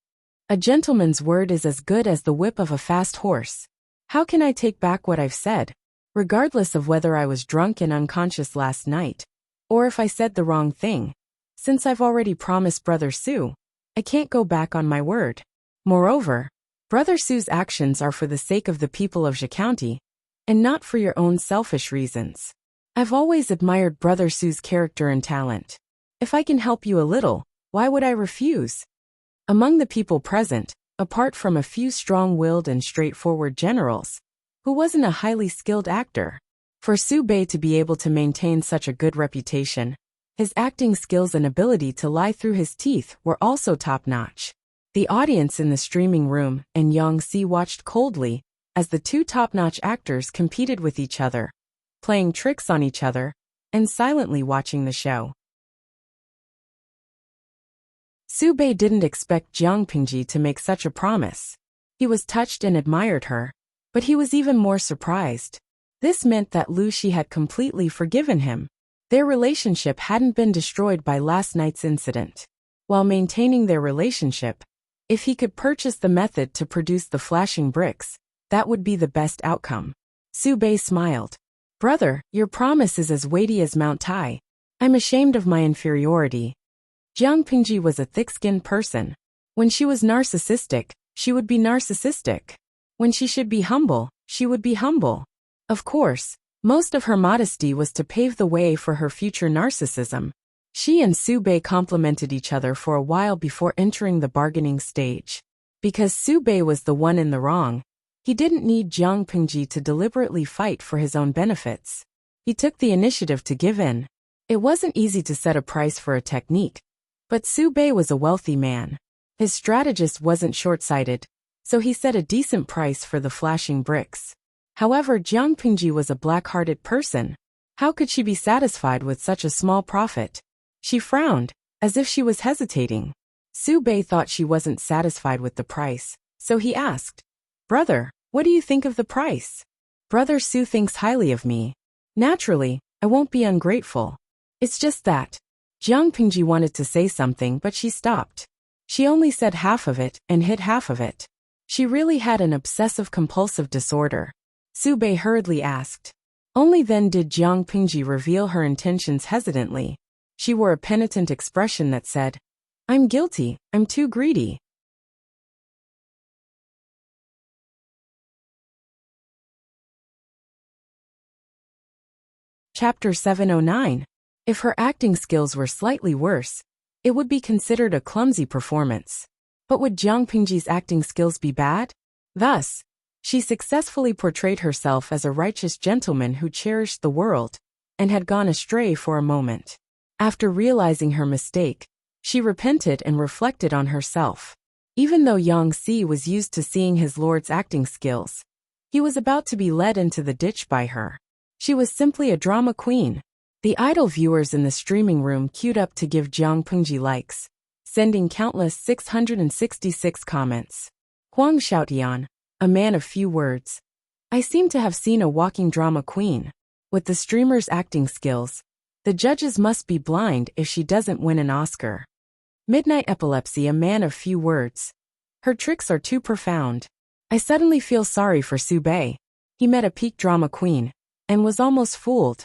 A gentleman's word is as good as the whip of a fast horse. How can I take back what I've said, regardless of whether I was drunk and unconscious last night, or if I said the wrong thing? Since I've already promised Brother Su, I can't go back on my word. Moreover, Brother Su's actions are for the sake of the people of Jia County, and not for your own selfish reasons. I've always admired Brother Su's character and talent. If I can help you a little, why would I refuse? Among the people present, apart from a few strong-willed and straightforward generals, who wasn't a highly skilled actor, for Su Bei to be able to maintain such a good reputation, his acting skills and ability to lie through his teeth were also top-notch. The audience in the streaming room and Yang Xi watched coldly as the two top-notch actors competed with each other, playing tricks on each other, and silently watching the show. Su Bei didn't expect Jiang Pingji to make such a promise. He was touched and admired her, but he was even more surprised. This meant that Lu Shi had completely forgiven him. Their relationship hadn't been destroyed by last night's incident. While maintaining their relationship, if he could purchase the method to produce the flashing bricks, that would be the best outcome. Su Bei smiled. Brother, your promise is as weighty as Mount Tai. I'm ashamed of my inferiority. Jiang Pingji was a thick-skinned person. When she was narcissistic, she would be narcissistic. When she should be humble, she would be humble. Of course, most of her modesty was to pave the way for her future narcissism. She and Su Bei complimented each other for a while before entering the bargaining stage. Because Su Bei was the one in the wrong, he didn't need Jiang Pingji to deliberately fight for his own benefits. He took the initiative to give in. It wasn't easy to set a price for a technique, but Su Bei was a wealthy man. His strategist wasn't short-sighted, so he set a decent price for the flashing bricks. However, Jiang Pingji was a black-hearted person. How could she be satisfied with such a small profit? She frowned, as if she was hesitating. Su Bei thought she wasn't satisfied with the price, so he asked, Brother, what do you think of the price? Brother Su thinks highly of me. Naturally, I won't be ungrateful. It's just that. Jiang Pingji wanted to say something, but she stopped. She only said half of it and hid half of it. She really had an obsessive-compulsive disorder. Su Bei hurriedly asked. Only then did Jiang Pingji reveal her intentions hesitantly. She wore a penitent expression that said, I'm guilty, I'm too greedy. Chapter 709. If her acting skills were slightly worse, it would be considered a clumsy performance. But would Jiang Pingji's acting skills be bad? Thus, she successfully portrayed herself as a righteous gentleman who cherished the world and had gone astray for a moment. After realizing her mistake, she repented and reflected on herself. Even though Yang Si was used to seeing his lord's acting skills, he was about to be led into the ditch by her. She was simply a drama queen. The idle viewers in the streaming room queued up to give Jiang Pingji likes, sending countless 666 comments. Huang Xiaotian, a man of few words. I seem to have seen a walking drama queen. With the streamer's acting skills, the judges must be blind if she doesn't win an Oscar. Midnight Epilepsy, a man of few words. Her tricks are too profound. I suddenly feel sorry for Su Bei. He met a peak drama queen and was almost fooled.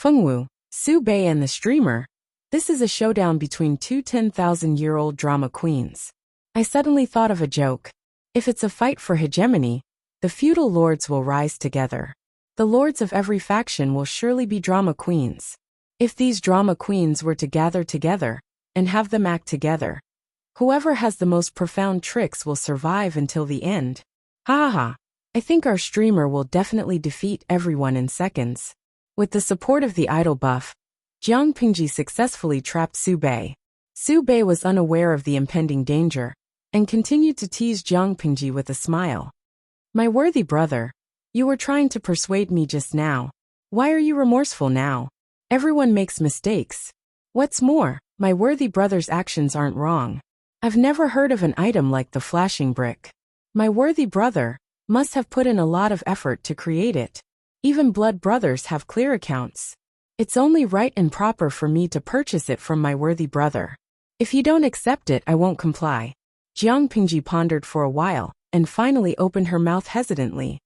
Fengwu, Su Bei and the streamer. This is a showdown between two 10,000-year-old drama queens. I suddenly thought of a joke. If it's a fight for hegemony, the feudal lords will rise together. The lords of every faction will surely be drama queens. If these drama queens were to gather together and have them act together, whoever has the most profound tricks will survive until the end. Ha ha ha. I think our streamer will definitely defeat everyone in seconds. With the support of the idol buff, Jiang Pingji successfully trapped Su Bei. Su Bei was unaware of the impending danger and continued to tease Jiang Pingji with a smile. My worthy brother, you were trying to persuade me just now. Why are you remorseful now? Everyone makes mistakes. What's more, my worthy brother's actions aren't wrong. I've never heard of an item like the flashing brick. My worthy brother must have put in a lot of effort to create it. Even blood brothers have clear accounts. It's only right and proper for me to purchase it from my worthy brother. If you don't accept it, I won't comply. Jiang Pingji pondered for a while and finally opened her mouth hesitantly.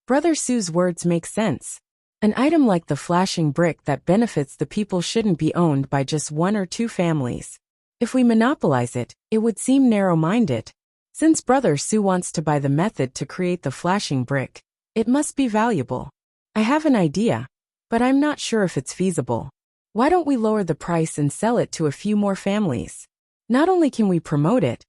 Brother Su's words make sense. An item like the flashing brick that benefits the people shouldn't be owned by just one or two families. If we monopolize it, it would seem narrow-minded. Since Brother Su wants to buy the method to create the flashing brick, it must be valuable. I have an idea, but I'm not sure if it's feasible. Why don't we lower the price and sell it to a few more families? Not only can we promote it,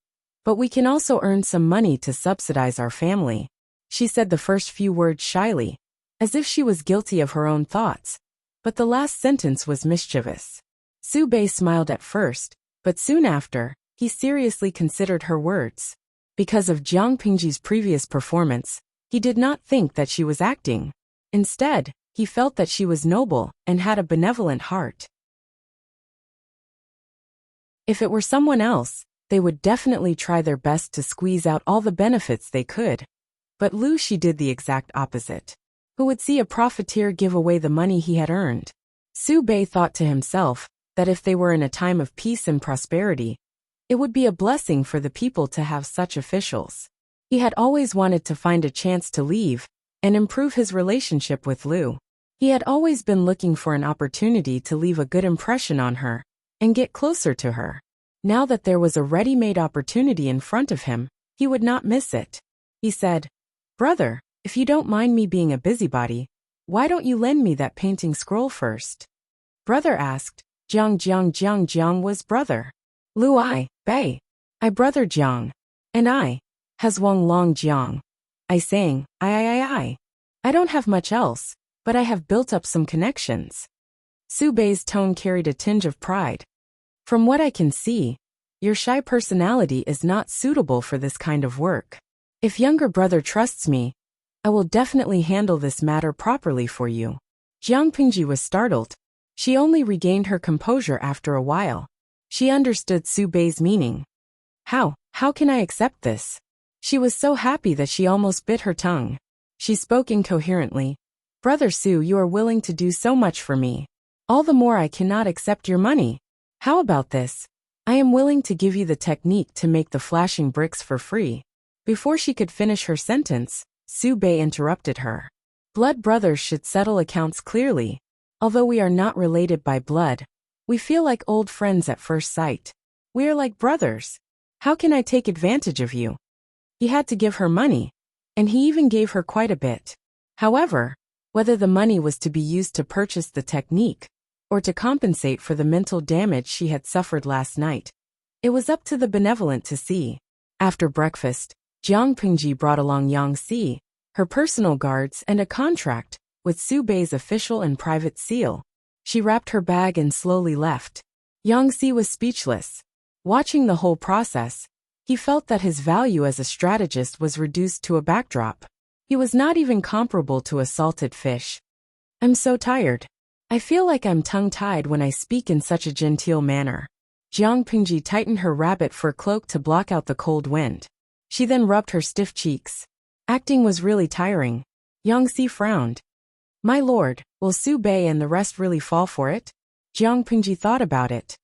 but we can also earn some money to subsidize our family. She said the first few words shyly, as if she was guilty of her own thoughts, but the last sentence was mischievous. Su Bei smiled at first, but soon after, he seriously considered her words. Because of Jiang Pingji's previous performance, he did not think that she was acting. Instead, he felt that she was noble and had a benevolent heart. If it were someone else, they would definitely try their best to squeeze out all the benefits they could. But Lu Shi did the exact opposite. Who would see a profiteer give away the money he had earned? Su Bei thought to himself that if they were in a time of peace and prosperity, it would be a blessing for the people to have such officials. He had always wanted to find a chance to leave and improve his relationship with Lu. He had always been looking for an opportunity to leave a good impression on her and get closer to her. Now that there was a ready-made opportunity in front of him, he would not miss it. He said, "Brother, if you don't mind me being a busybody, why don't you lend me that painting scroll first?" Brother asked. Jiang was brother. Lu I, Bei. I brother Jiang. And I. Has Wang Long Jiang. I sang, I don't have much else, but I have built up some connections. Su Bei's tone carried a tinge of pride. From what I can see, your shy personality is not suitable for this kind of work. If younger brother trusts me, I will definitely handle this matter properly for you. Jiang Pingji was startled. She only regained her composure after a while. She understood Su Bei's meaning. How can I accept this? She was so happy that she almost bit her tongue. She spoke incoherently. Brother Su, you are willing to do so much for me. All the more I cannot accept your money. How about this? I am willing to give you the technique to make the flashing bricks for free. Before she could finish her sentence, Su Bei interrupted her. Blood brothers should settle accounts clearly. Although we are not related by blood, we feel like old friends at first sight. We are like brothers. How can I take advantage of you? He had to give her money, and he even gave her quite a bit. However, whether the money was to be used to purchase the technique, or to compensate for the mental damage she had suffered last night, it was up to the benevolent to see. After breakfast, Jiang Pingji brought along Yang Si, her personal guards and a contract with Su Bei's official and private seal. She wrapped her bag and slowly left. Yang Si was speechless. Watching the whole process, he felt that his value as a strategist was reduced to a backdrop. He was not even comparable to a salted fish. I'm so tired. I feel like I'm tongue-tied when I speak in such a genteel manner. Jiang Pingji tightened her rabbit fur cloak to block out the cold wind. She then rubbed her stiff cheeks. Acting was really tiring. Yang Si frowned. My lord, will Su Bei and the rest really fall for it? Jiang Pingji thought about it.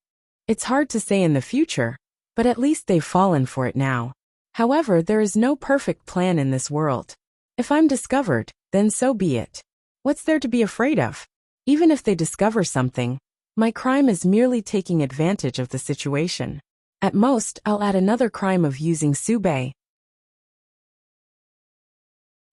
It's hard to say in the future, but at least they've fallen for it now. However, there is no perfect plan in this world. If I'm discovered, then so be it. What's there to be afraid of? Even if they discover something, my crime is merely taking advantage of the situation. At most, I'll add another crime of using Su Bei.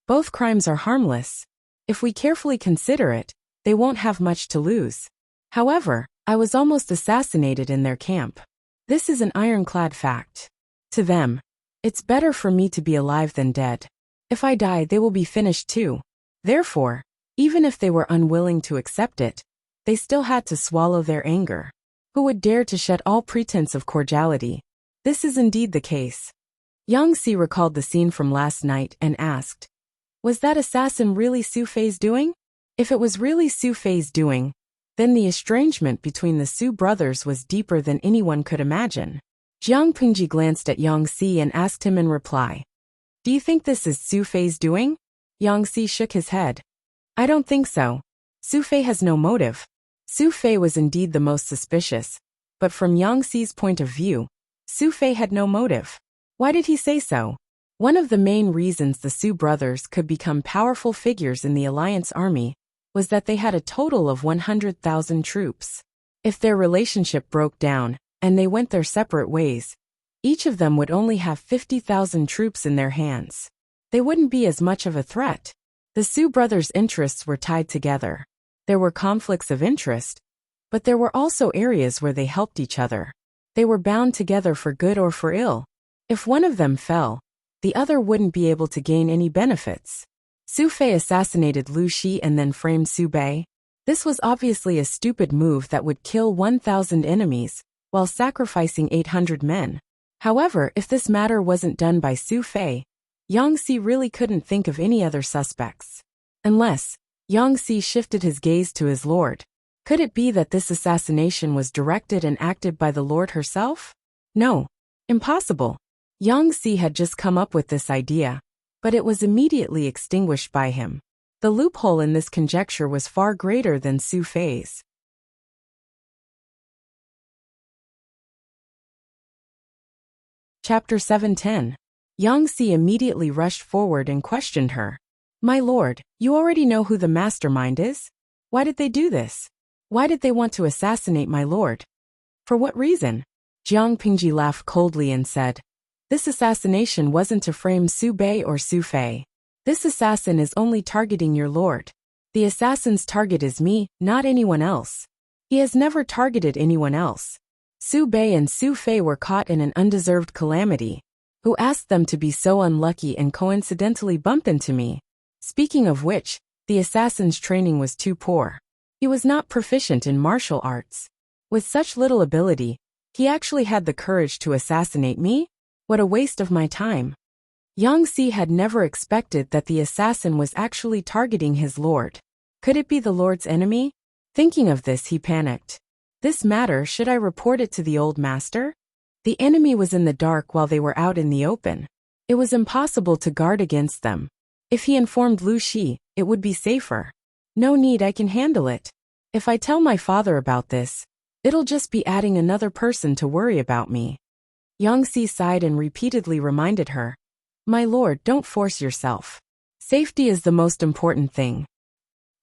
Both crimes are harmless. If we carefully consider it, they won't have much to lose. However, I was almost assassinated in their camp. This is an ironclad fact. To them, it's better for me to be alive than dead. If I die, they will be finished too. Therefore, even if they were unwilling to accept it, they still had to swallow their anger. Who would dare to shed all pretense of cordiality? This is indeed the case. Yang Si recalled the scene from last night and asked, was that assassin really Su Fei's doing? If it was really Su Fei's doing, then the estrangement between the Su brothers was deeper than anyone could imagine. Jiang Pingji glanced at Yang Si and asked him in reply, do you think this is Su Fei's doing? Yang Si shook his head. I don't think so. Su Fei has no motive. Su Fei was indeed the most suspicious, but from Yang Si's point of view, Su Fei had no motive. Why did he say so? One of the main reasons the Su brothers could become powerful figures in the Alliance army was that they had a total of 100,000 troops. If their relationship broke down and they went their separate ways, each of them would only have 50,000 troops in their hands. They wouldn't be as much of a threat. The Su brothers' interests were tied together. There were conflicts of interest, but there were also areas where they helped each other. They were bound together for good or for ill. If one of them fell, the other wouldn't be able to gain any benefits. Su Fei assassinated Lu Shi and then framed Su Bei. This was obviously a stupid move that would kill 1,000 enemies, while sacrificing 800 men. However, if this matter wasn't done by Su Fei, Yang Si really couldn't think of any other suspects. Unless Yang Si shifted his gaze to his lord. Could it be that this assassination was directed and acted by the lord herself? No. Impossible. Yang Si had just come up with this idea, but it was immediately extinguished by him. The loophole in this conjecture was far greater than Su Fei's. Chapter 710. Yang Si immediately rushed forward and questioned her. My lord, you already know who the mastermind is? Why did they do this? Why did they want to assassinate my lord? For what reason? Jiang Pingji laughed coldly and said, this assassination wasn't to frame Su Bei or Su Fei. This assassin is only targeting your lord. The assassin's target is me, not anyone else. He has never targeted anyone else. Su Bei and Su Fei were caught in an undeserved calamity. Who asked them to be so unlucky and coincidentally bump into me? Speaking of which, the assassin's training was too poor. He was not proficient in martial arts. With such little ability, he actually had the courage to assassinate me? What a waste of my time. Yang Si had never expected that the assassin was actually targeting his lord. Could it be the lord's enemy? Thinking of this, he panicked. This matter, should I report it to the old master? The enemy was in the dark while they were out in the open. It was impossible to guard against them. If he informed Lu Shi, it would be safer. No need, I can handle it. If I tell my father about this, it'll just be adding another person to worry about me. Yang Si sighed and repeatedly reminded her. My lord, don't force yourself. Safety is the most important thing.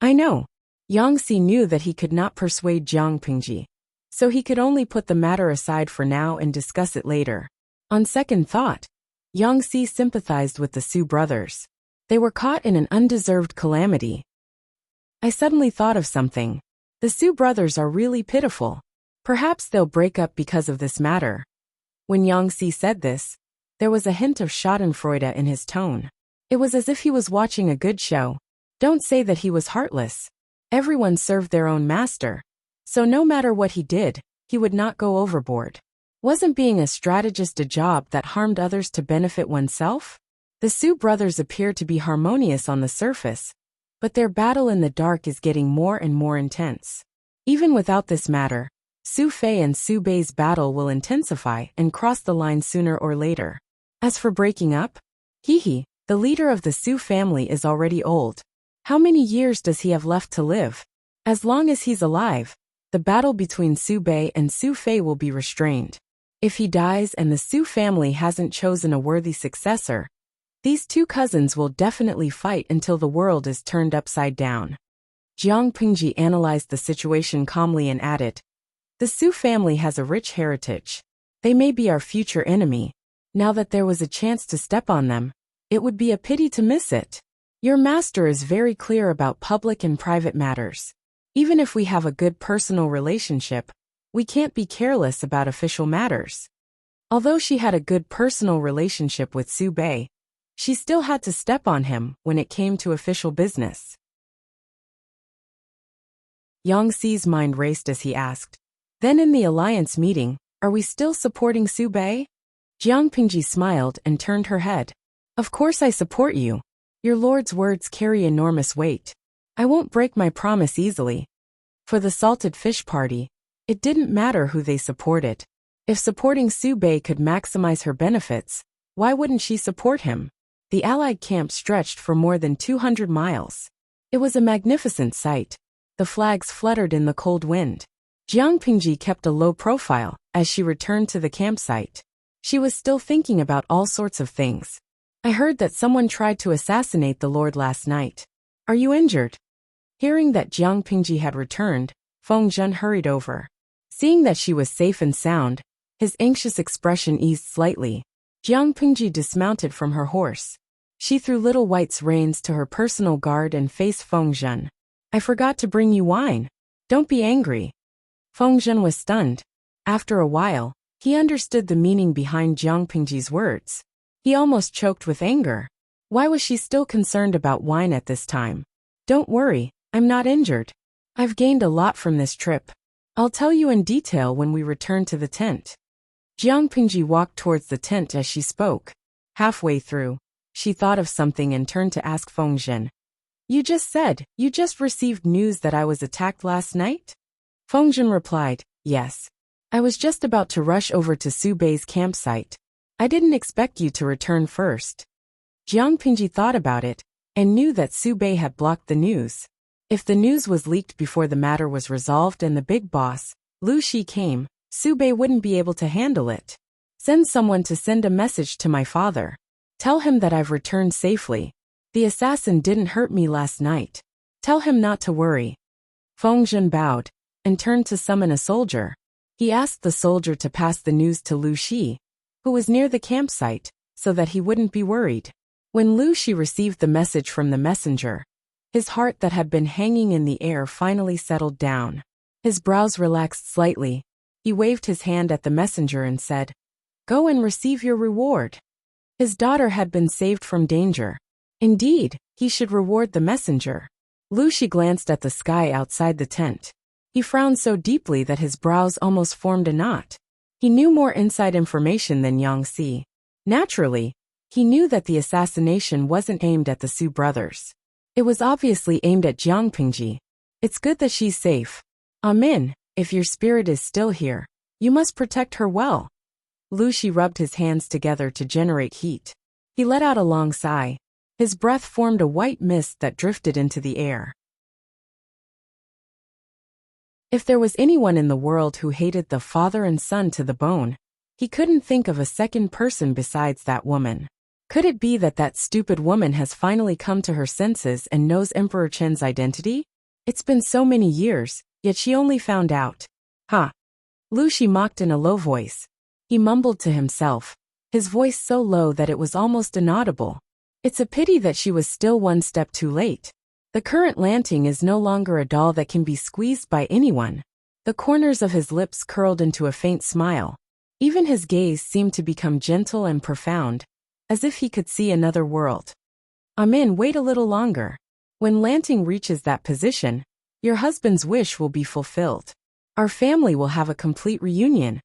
I know. Yang Si knew that he could not persuade Jiang Pingji, so he could only put the matter aside for now and discuss it later. On second thought, Yang Si sympathized with the Su brothers. They were caught in an undeserved calamity. I suddenly thought of something. The Su brothers are really pitiful. Perhaps they'll break up because of this matter. When Yang Si said this, there was a hint of schadenfreude in his tone. It was as if he was watching a good show. Don't say that he was heartless. Everyone served their own master. So no matter what he did, he would not go overboard. Wasn't being a strategist a job that harmed others to benefit oneself? The Su brothers appear to be harmonious on the surface, but their battle in the dark is getting more and more intense. Even without this matter, Su Fei and Su Bei's battle will intensify and cross the line sooner or later. As for breaking up, the leader of the Su family is already old. How many years does he have left to live? As long as he's alive, the battle between Su Bei and Su Fei will be restrained. If he dies and the Su family hasn't chosen a worthy successor, these two cousins will definitely fight until the world is turned upside down. Jiang Pingji analyzed the situation calmly and added, the Su family has a rich heritage. They may be our future enemy. Now that there was a chance to step on them, it would be a pity to miss it. Your master is very clear about public and private matters. Even if we have a good personal relationship, we can't be careless about official matters. Although she had a good personal relationship with Su Bei, she still had to step on him when it came to official business. Yang Si's mind raced as he asked, then in the alliance meeting, are we still supporting Su Bei? Jiang Pingji smiled and turned her head. Of course I support you. Your lord's words carry enormous weight. I won't break my promise easily. For the salted fish party, it didn't matter who they supported. If supporting Su Bei could maximize her benefits, why wouldn't she support him? The Allied camp stretched for more than 200 miles. It was a magnificent sight. The flags fluttered in the cold wind. Jiang Pingji kept a low profile as she returned to the campsite. She was still thinking about all sorts of things. I heard that someone tried to assassinate the lord last night. Are you injured? Hearing that Jiang Pingji had returned, Feng Zhen hurried over. Seeing that she was safe and sound, his anxious expression eased slightly. Jiang Pingji dismounted from her horse. She threw Little White's reins to her personal guard and faced Feng Zhen. I forgot to bring you wine. Don't be angry. Feng Zhen was stunned. After a while, he understood the meaning behind Jiang Pingji's words. He almost choked with anger. Why was she still concerned about wine at this time? Don't worry, I'm not injured. I've gained a lot from this trip. I'll tell you in detail when we return to the tent. Jiang Pingji walked towards the tent as she spoke. Halfway through, she thought of something and turned to ask Feng Zhen. You just said, you just received news that I was attacked last night? Feng Zhen replied, yes. I was just about to rush over to Su Bei's campsite. I didn't expect you to return first. Jiang Pingji thought about it, and knew that Su Bei had blocked the news. If the news was leaked before the matter was resolved and the big boss, Lu Shi, came, Su Bei wouldn't be able to handle it. Send someone to send a message to my father. Tell him that I've returned safely. The assassin didn't hurt me last night. Tell him not to worry. Feng Zhen bowed, and turned to summon a soldier. He asked the soldier to pass the news to Lu Shi, who was near the campsite, so that he wouldn't be worried. When Lu Shi received the message from the messenger, his heart that had been hanging in the air finally settled down. His brows relaxed slightly. He waved his hand at the messenger and said, "Go and receive your reward." His daughter had been saved from danger. Indeed, he should reward the messenger. Lu Shi glanced at the sky outside the tent. He frowned so deeply that his brows almost formed a knot. He knew more inside information than Yang Si. Naturally, he knew that the assassination wasn't aimed at the Su brothers. It was obviously aimed at Jiang Pingji. It's good that she's safe. Amin, if your spirit is still here, you must protect her well. Lu Shi rubbed his hands together to generate heat. He let out a long sigh. His breath formed a white mist that drifted into the air. If there was anyone in the world who hated the father and son to the bone, he couldn't think of a second person besides that woman. Could it be that that stupid woman has finally come to her senses and knows Emperor Chen's identity? It's been so many years, yet she only found out. Ha! Lu Shi mocked in a low voice. He mumbled to himself, his voice so low that it was almost inaudible. It's a pity that she was still one step too late. The current Lanting is no longer a doll that can be squeezed by anyone. The corners of his lips curled into a faint smile. Even his gaze seemed to become gentle and profound, as if he could see another world. Amin, wait a little longer. When Lanting reaches that position, your husband's wish will be fulfilled. Our family will have a complete reunion.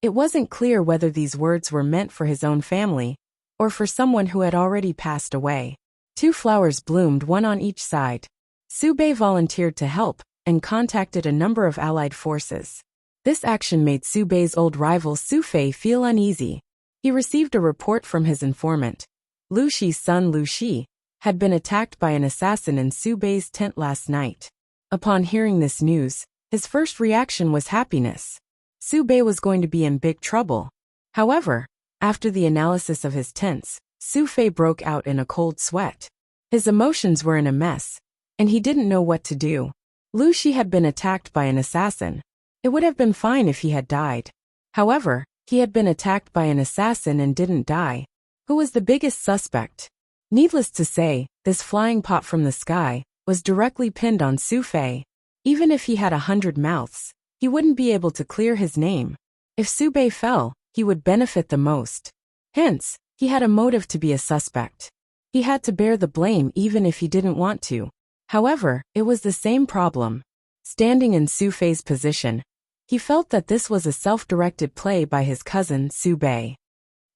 It wasn't clear whether these words were meant for his own family, or for someone who had already passed away. 2 flowers bloomed, one on each side. Su Bei volunteered to help, and contacted a number of allied forces. This action made Su Bei's old rival Su Fei feel uneasy. He received a report from his informant. Lu Shi's son Lu Shi had been attacked by an assassin in Su Bei's tent last night. Upon hearing this news, his first reaction was happiness. Su Bei was going to be in big trouble. However, after the analysis of his tents, Su Fei broke out in a cold sweat. His emotions were in a mess, and he didn't know what to do. Lu Shi had been attacked by an assassin. It would have been fine if he had died. However, he had been attacked by an assassin and didn't die. Who was the biggest suspect? Needless to say, this flying pot from the sky was directly pinned on Su Fei. Even if he had 100 mouths, he wouldn't be able to clear his name. If Su Bei fell, he would benefit the most. Hence, he had a motive to be a suspect. He had to bear the blame even if he didn't want to. However, it was the same problem. Standing in Su Fei's position, he felt that this was a self-directed play by his cousin Su Bei.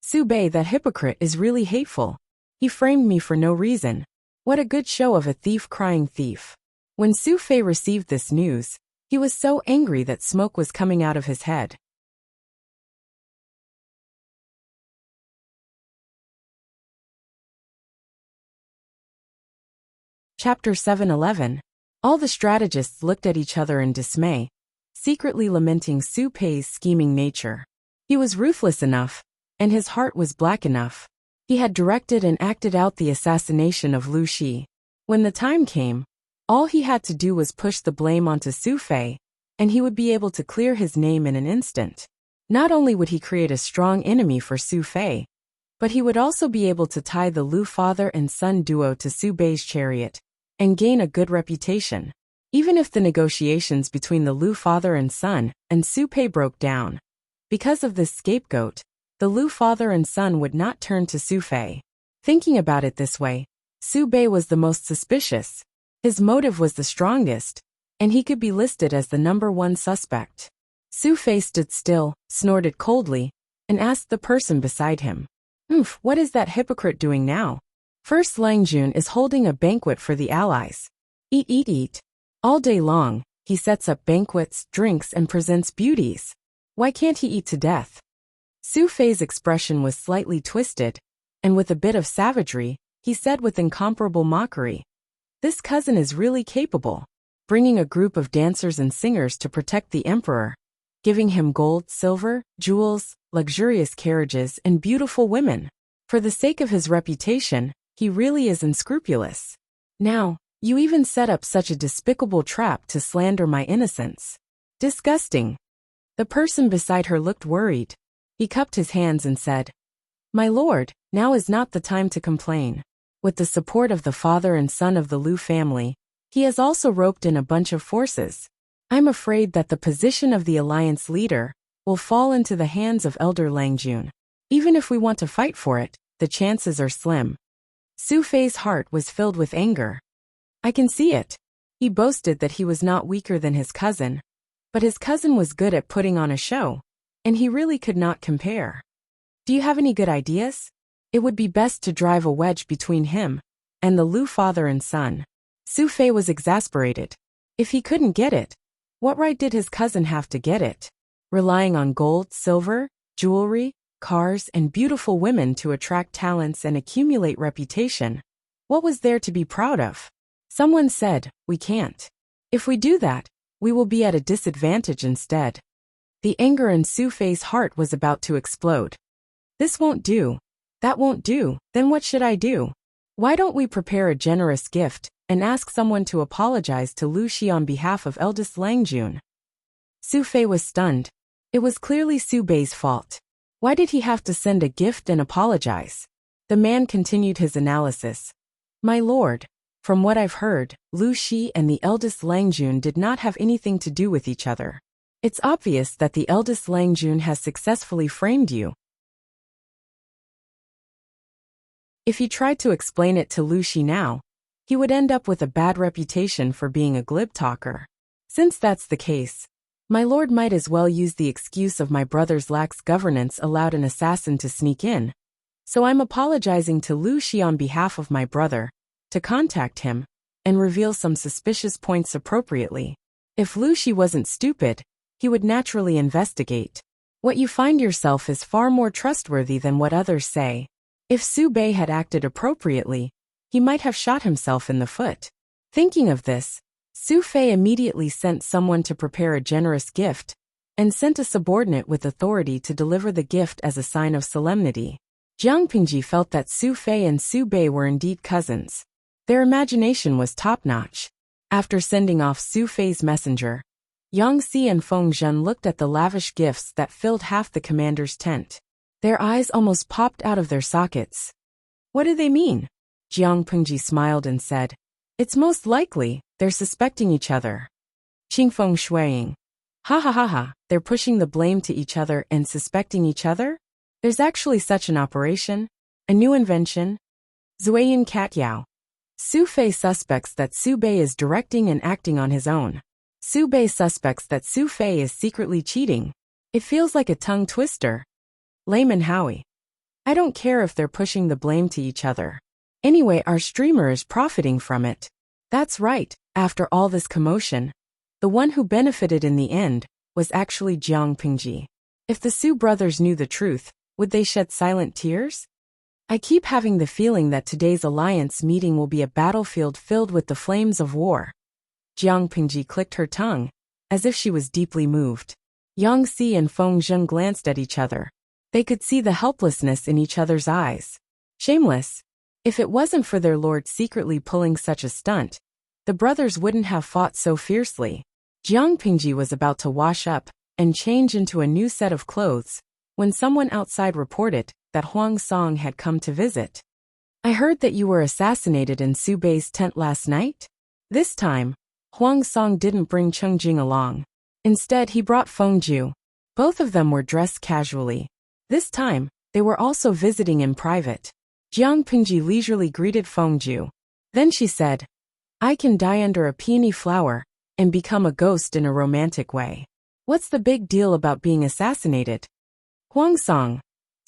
Su Bei, that hypocrite, is really hateful. He framed me for no reason. What a good show of a thief crying thief. When Su Fei received this news, he was so angry that smoke was coming out of his head. Chapter 711. All the strategists looked at each other in dismay, secretly lamenting Su Pei's scheming nature. He was ruthless enough, and his heart was black enough. He had directed and acted out the assassination of Lu Shi. When the time came, all he had to do was push the blame onto Su Fei, and he would be able to clear his name in an instant. Not only would he create a strong enemy for Su Fei, but he would also be able to tie the Lu father and son duo to Su Bei's chariot, and gain a good reputation. Even if the negotiations between the Lu father and son and Su Bei broke down, because of this scapegoat, the Lu father and son would not turn to Su Fei. Thinking about it this way, Su Bei was the most suspicious. His motive was the strongest, and he could be listed as the #1 suspect. Su Fei stood still, snorted coldly, and asked the person beside him, What is that hypocrite doing now?" First Lang Jun is holding a banquet for the allies. Eat, eat, eat. All day long, he sets up banquets, drinks, and presents beauties. Why can't he eat to death? Su Fei's expression was slightly twisted, and with a bit of savagery, he said with incomparable mockery, "This cousin is really capable, bringing a group of dancers and singers to protect the emperor, giving him gold, silver, jewels, luxurious carriages, and beautiful women. For the sake of his reputation, he really is unscrupulous. Now, you even set up such a despicable trap to slander my innocence. Disgusting." The person beside her looked worried. He cupped his hands and said, "My lord, now is not the time to complain. With the support of the father and son of the Liu family, he has also roped in a bunch of forces. I'm afraid that the position of the alliance leader will fall into the hands of Elder Langjun. Even if we want to fight for it, the chances are slim." Su Fei's heart was filled with anger. I can see it. He boasted that he was not weaker than his cousin, but his cousin was good at putting on a show, and he really could not compare. Do you have any good ideas? It would be best to drive a wedge between him and the Liu father and son. Su Fei was exasperated. If he couldn't get it, what right did his cousin have to get it? Relying on gold, silver, jewelry, cars, and beautiful women to attract talents and accumulate reputation. What was there to be proud of? Someone said, "We can't. If we do that, we will be at a disadvantage instead." The anger in Su Fei's heart was about to explode. This won't do. That won't do. Then what should I do? Why don't we prepare a generous gift and ask someone to apologize to Liu Shi on behalf of eldest Langjun? Su Fei was stunned. It was clearly Su Bei's fault. Why did he have to send a gift and apologize? The man continued his analysis. My lord, from what I've heard, Liu Shi and the eldest Langjun did not have anything to do with each other. It's obvious that the eldest Langjun has successfully framed you. If he tried to explain it to Liu Shi now, he would end up with a bad reputation for being a glib talker. Since that's the case, my lord might as well use the excuse of my brother's lax governance allowed an assassin to sneak in. So I'm apologizing to Liu Shi on behalf of my brother, to contact him, and reveal some suspicious points appropriately. If Liu Shi wasn't stupid, he would naturally investigate. What you find yourself is far more trustworthy than what others say. If Su Bei had acted appropriately, he might have shot himself in the foot. Thinking of this, Su Fei immediately sent someone to prepare a generous gift, and sent a subordinate with authority to deliver the gift as a sign of solemnity. Jiang Pingji felt that Su Fei and Su Bei were indeed cousins. Their imagination was top-notch. After sending off Su Fei's messenger, Yang Si and Feng Zhen looked at the lavish gifts that filled half the commander's tent. Their eyes almost popped out of their sockets. What do they mean? Jiang Pingji smiled and said, It's most likely they're suspecting each other. Qingfeng Shuiying. Ha ha ha ha, they're pushing the blame to each other and suspecting each other? There's actually such an operation? A new invention? Zuiyin Cat Yao. Su Fei suspects that Su Bei is directing and acting on his own. Su Bei suspects that Su Fei is secretly cheating. It feels like a tongue twister. Layman Howie. I don't care if they're pushing the blame to each other. Anyway, our streamer is profiting from it. That's right, after all this commotion, the one who benefited in the end was actually Jiang Pingji. If the Su brothers knew the truth, would they shed silent tears? I keep having the feeling that today's alliance meeting will be a battlefield filled with the flames of war. Jiang Pingji clicked her tongue, as if she was deeply moved. Yang Si and Feng Zhen glanced at each other. They could see the helplessness in each other's eyes. Shameless. If it wasn't for their lord secretly pulling such a stunt, the brothers wouldn't have fought so fiercely. Jiang Pingji was about to wash up and change into a new set of clothes when someone outside reported that Huang Song had come to visit. I heard that you were assassinated in Su Bei's tent last night? This time, Huang Song didn't bring Cheng Jing along. Instead, he brought Feng Ju. Both of them were dressed casually. This time, they were also visiting in private. Jiang Pingji leisurely greeted Feng Ju. Then she said, I can die under a peony flower and become a ghost in a romantic way. What's the big deal about being assassinated? Huang Song.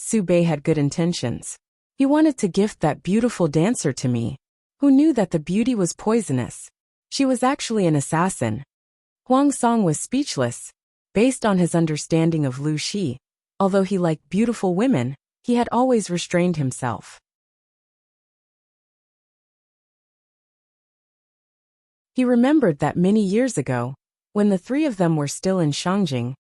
Su Bei had good intentions. He wanted to gift that beautiful dancer to me. Who knew that the beauty was poisonous? She was actually an assassin. Huang Song was speechless. Based on his understanding of Lu Shi, although he liked beautiful women, he had always restrained himself. He remembered that many years ago, when the three of them were still in Shangjing,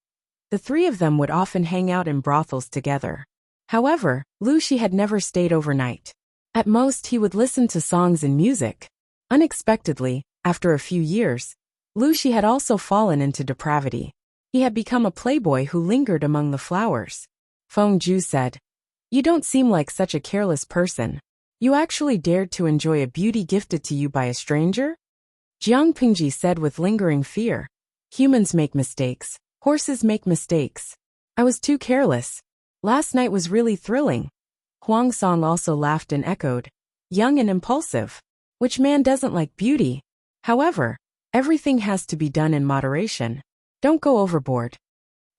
the three of them would often hang out in brothels together. However, Lu Shi had never stayed overnight. At most, he would listen to songs and music. Unexpectedly, after a few years, Lu Shi had also fallen into depravity. He had become a playboy who lingered among the flowers. Feng Ju said, "You don't seem like such a careless person. You actually dared to enjoy a beauty gifted to you by a stranger?" Jiang Pingji said with lingering fear, "Humans make mistakes. Horses make mistakes. I was too careless. Last night was really thrilling." Huang Song also laughed and echoed, "Young and impulsive. Which man doesn't like beauty? However, everything has to be done in moderation. Don't go overboard."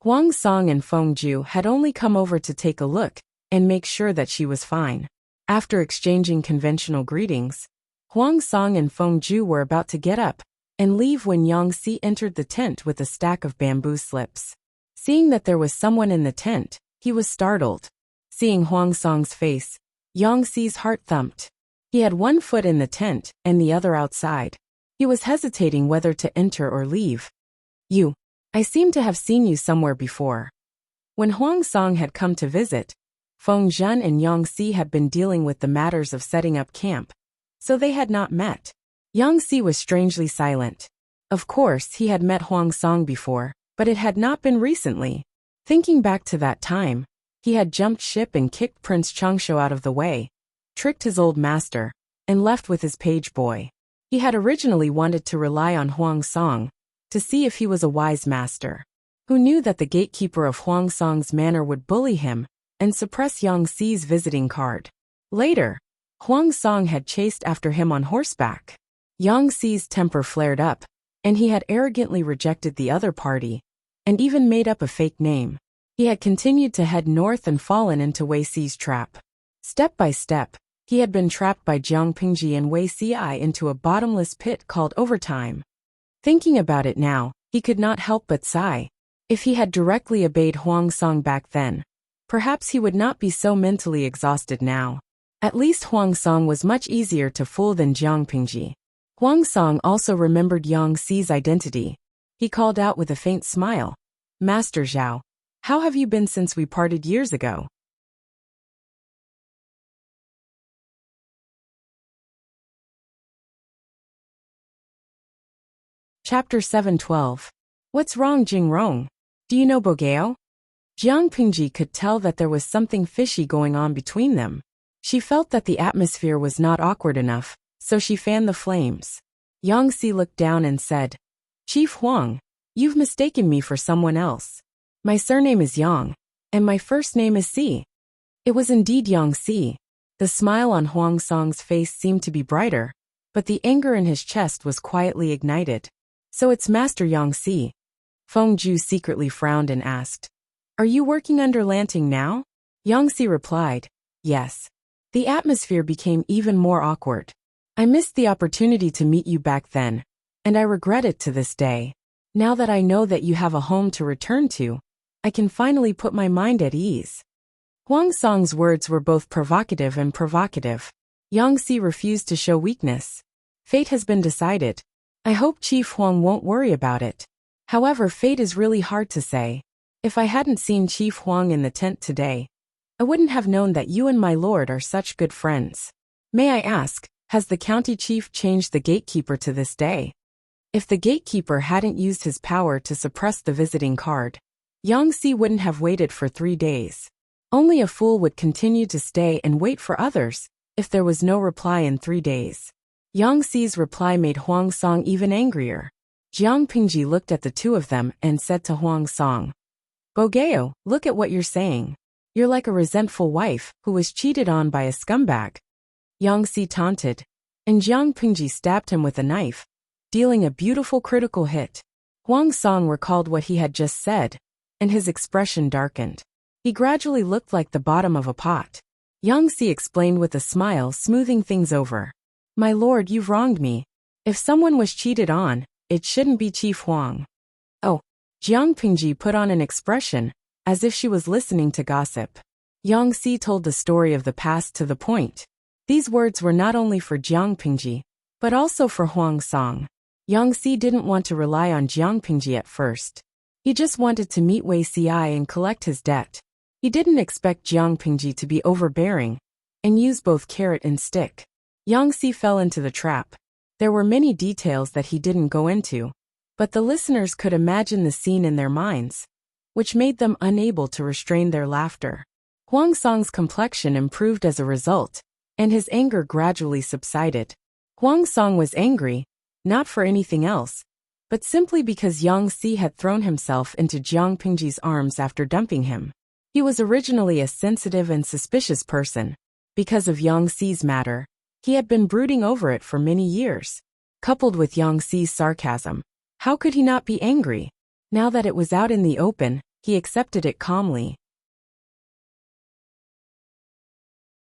Huang Song and Feng Ju had only come over to take a look and make sure that she was fine. After exchanging conventional greetings, Huang Song and Feng Ju were about to get up and leave when Yang Si entered the tent with a stack of bamboo slips. Seeing that there was someone in the tent, he was startled. Seeing Huang Song's face, Yang Si's heart thumped. He had one foot in the tent and the other outside. He was hesitating whether to enter or leave. I seem to have seen you somewhere before." When Huang Song had come to visit, Feng Zhen and Yang Si had been dealing with the matters of setting up camp, so they had not met. Yang Si was strangely silent. Of course, he had met Huang Song before, but it had not been recently. Thinking back to that time, he had jumped ship and kicked Prince Changsho out of the way, tricked his old master, and left with his page boy. He had originally wanted to rely on Huang Song to see if he was a wise master. Who knew that the gatekeeper of Huang Song's manor would bully him and suppress Yang Si's visiting card. Later, Huang Song had chased after him on horseback. Yang Si's temper flared up, and he had arrogantly rejected the other party, and even made up a fake name. He had continued to head north and fallen into Wei Si's trap. Step by step, he had been trapped by Jiang Pingji and Wei Si into a bottomless pit called overtime. Thinking about it now, he could not help but sigh. If he had directly obeyed Huang Song back then, perhaps he would not be so mentally exhausted now. At least Huang Song was much easier to fool than Jiang Pingji. Huang Song also remembered Yang Si's identity. He called out with a faint smile, "Master Zhao, how have you been since we parted years ago?" Chapter 712. What's wrong, Jingrong? Do you know Bogeo? Jiang Pingji could tell that there was something fishy going on between them. She felt that the atmosphere was not awkward enough, so she fanned the flames. Yang Si looked down and said, "Chief Huang, you've mistaken me for someone else. My surname is Yang, and my first name is Si." It was indeed Yang Si. The smile on Huang Song's face seemed to be brighter, but the anger in his chest was quietly ignited. "So it's Master Yang Si." Feng Ju secretly frowned and asked, "Are you working under Lanting now?" Yang Si replied, "Yes." The atmosphere became even more awkward. "I missed the opportunity to meet you back then, and I regret it to this day. Now that I know that you have a home to return to, I can finally put my mind at ease." Huang Song's words were both provocative and provocative. Yang Si refused to show weakness. "Fate has been decided. I hope Chief Huang won't worry about it. However, fate is really hard to say. If I hadn't seen Chief Huang in the tent today, I wouldn't have known that you and my lord are such good friends. May I ask, has the county chief changed the gatekeeper to this day?" If the gatekeeper hadn't used his power to suppress the visiting card, Yang Si wouldn't have waited for 3 days. Only a fool would continue to stay and wait for others if there was no reply in 3 days. Yang Si's reply made Huang Song even angrier. Jiang Pingji looked at the two of them and said to Huang Song, "Bogeo, look at what you're saying. You're like a resentful wife who was cheated on by a scumbag." Yang Si taunted, and Jiang Pingji stabbed him with a knife, dealing a beautiful critical hit. Huang Song recalled what he had just said, and his expression darkened. He gradually looked like the bottom of a pot. Yang Si explained with a smile, smoothing things over. "My lord, you've wronged me. If someone was cheated on, it shouldn't be Chief Huang." "Oh, Jiang Pingji put on an expression, as if she was listening to gossip. Yang Si told the story of the past to the point. These words were not only for Jiang Pingji, but also for Huang Song. Yang Si didn't want to rely on Jiang Pingji at first. He just wanted to meet Wei Xiai and collect his debt. He didn't expect Jiang Pingji to be overbearing and use both carrot and stick. Yang Si fell into the trap. There were many details that he didn't go into, but the listeners could imagine the scene in their minds, which made them unable to restrain their laughter. Huang Song's complexion improved as a result, and his anger gradually subsided. Huang Song was angry, not for anything else, but simply because Yang Si had thrown himself into Jiang Pingji's arms after dumping him. He was originally a sensitive and suspicious person. Because of Yang Si's matter, he had been brooding over it for many years. Coupled with Yang Si's sarcasm, how could he not be angry? Now that it was out in the open, he accepted it calmly.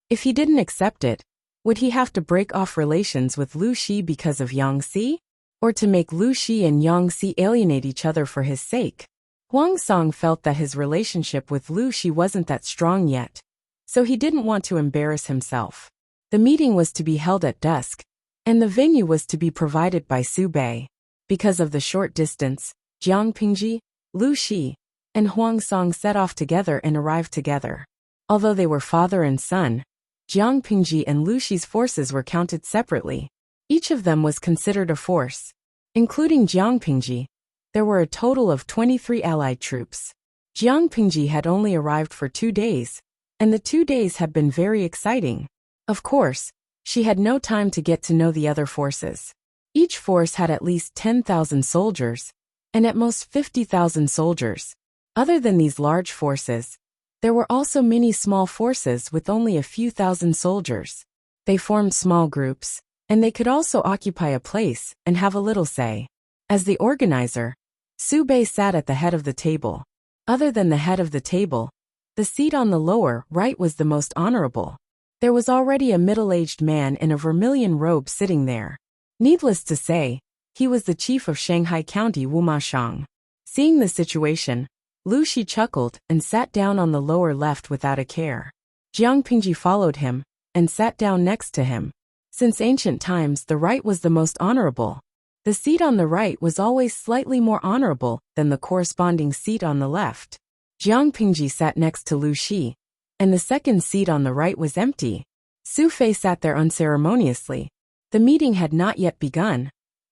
If he didn't accept it, would he have to break off relations with Lu Shi because of Yang Si? Or to make Lu Shi and Yang Si alienate each other for his sake? Huang Song felt that his relationship with Lu Shi wasn't that strong yet, so he didn't want to embarrass himself. The meeting was to be held at dusk, and the venue was to be provided by Su Bei. Because of the short distance, Jiang Pingji, Lu Shi, and Huang Song set off together and arrived together. Although they were father and son, Jiang Pingji and Lu Shi's forces were counted separately. Each of them was considered a force. Including Jiang Pingji, there were a total of 23 allied troops. Jiang Pingji had only arrived for 2 days, and the 2 days had been very exciting. Of course, she had no time to get to know the other forces. Each force had at least 10,000 soldiers, and at most 50,000 soldiers. Other than these large forces, there were also many small forces with only a few thousand soldiers. They formed small groups, and they could also occupy a place and have a little say. As the organizer, Su Bei sat at the head of the table. Other than the head of the table, the seat on the lower right was the most honorable. There was already a middle-aged man in a vermilion robe sitting there. Needless to say, he was the chief of Shanghai County Wumashang. Seeing the situation, Lu Shi chuckled and sat down on the lower left without a care. Jiang Pingji followed him and sat down next to him. Since ancient times, the right was the most honorable. The seat on the right was always slightly more honorable than the corresponding seat on the left. Jiang Pingji sat next to Lu Shi, and the second seat on the right was empty. Su Fei sat there unceremoniously. The meeting had not yet begun,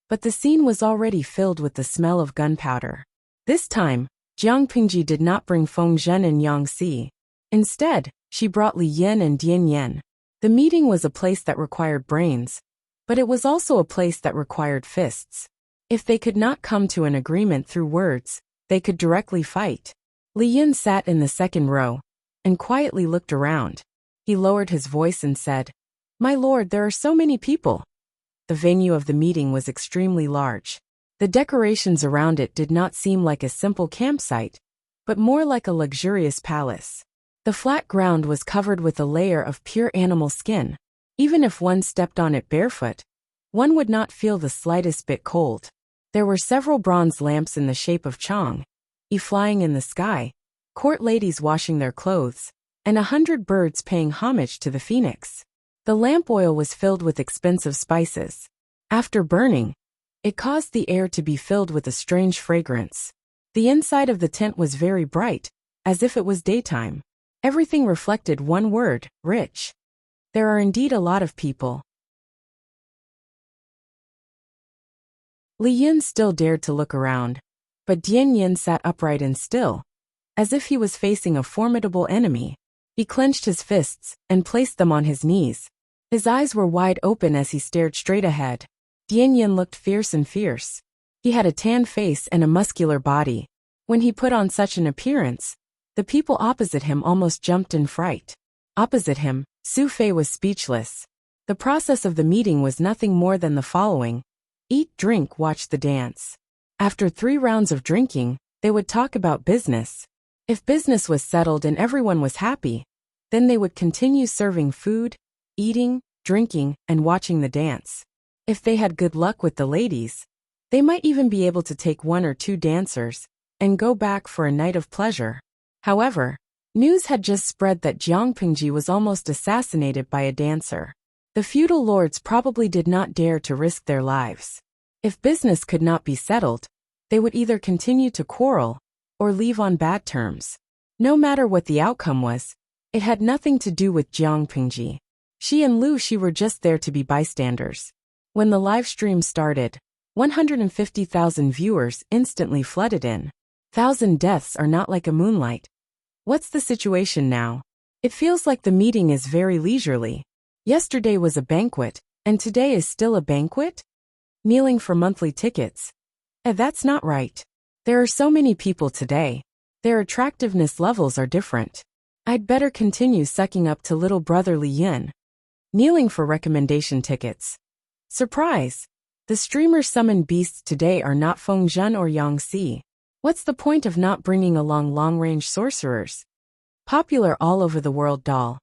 but the scene was already filled with the smell of gunpowder. This time, Jiang Pingji did not bring Feng Zhen and Yang Si. Instead, she brought Li Yin and Dian Yen. The meeting was a place that required brains, but it was also a place that required fists. If they could not come to an agreement through words, they could directly fight. Li Yin sat in the second row and quietly looked around. He lowered his voice and said, "My lord, there are so many people." The venue of the meeting was extremely large. The decorations around it did not seem like a simple campsite, but more like a luxurious palace. The flat ground was covered with a layer of pure animal skin. Even if one stepped on it barefoot, one would not feel the slightest bit cold. There were several bronze lamps in the shape of Chang, flying in the sky, court ladies washing their clothes, and 100 birds paying homage to the phoenix. The lamp oil was filled with expensive spices. After burning, it caused the air to be filled with a strange fragrance. The inside of the tent was very bright, as if it was daytime. Everything reflected one word: rich. There are indeed a lot of people. Li Yin still dared to look around, but Dian Yin sat upright and still, as if he was facing a formidable enemy. He clenched his fists and placed them on his knees. His eyes were wide open as he stared straight ahead. Dian Yin looked fierce and fierce. He had a tan face and a muscular body. When he put on such an appearance, the people opposite him almost jumped in fright. Opposite him, Su Fei was speechless. The process of the meeting was nothing more than the following: eat, drink, watch the dance. After 3 rounds of drinking, they would talk about business. If business was settled and everyone was happy, then they would continue serving food, eating, drinking, and watching the dance. If they had good luck with the ladies, they might even be able to take 1 or 2 dancers and go back for a night of pleasure. However, news had just spread that Jiang Pingji was almost assassinated by a dancer. The feudal lords probably did not dare to risk their lives. If business could not be settled, they would either continue to quarrel or leave on bad terms. No matter what the outcome was, it had nothing to do with Jiang Pingji. She and Lu Shi were just there to be bystanders. When the live stream started, 150,000 viewers instantly flooded in. 1,000 deaths are not like a moonlight. What's the situation now? It feels like the meeting is very leisurely. Yesterday was a banquet, and today is still a banquet? Kneeling for monthly tickets. That's not right. There are so many people today. Their attractiveness levels are different. I'd better continue sucking up to little brother Li Yin. Kneeling for recommendation tickets. Surprise! The streamers summoned beasts today are not Feng Zhen or Yang Si. What's the point of not bringing along long-range sorcerers? Popular all over the world doll.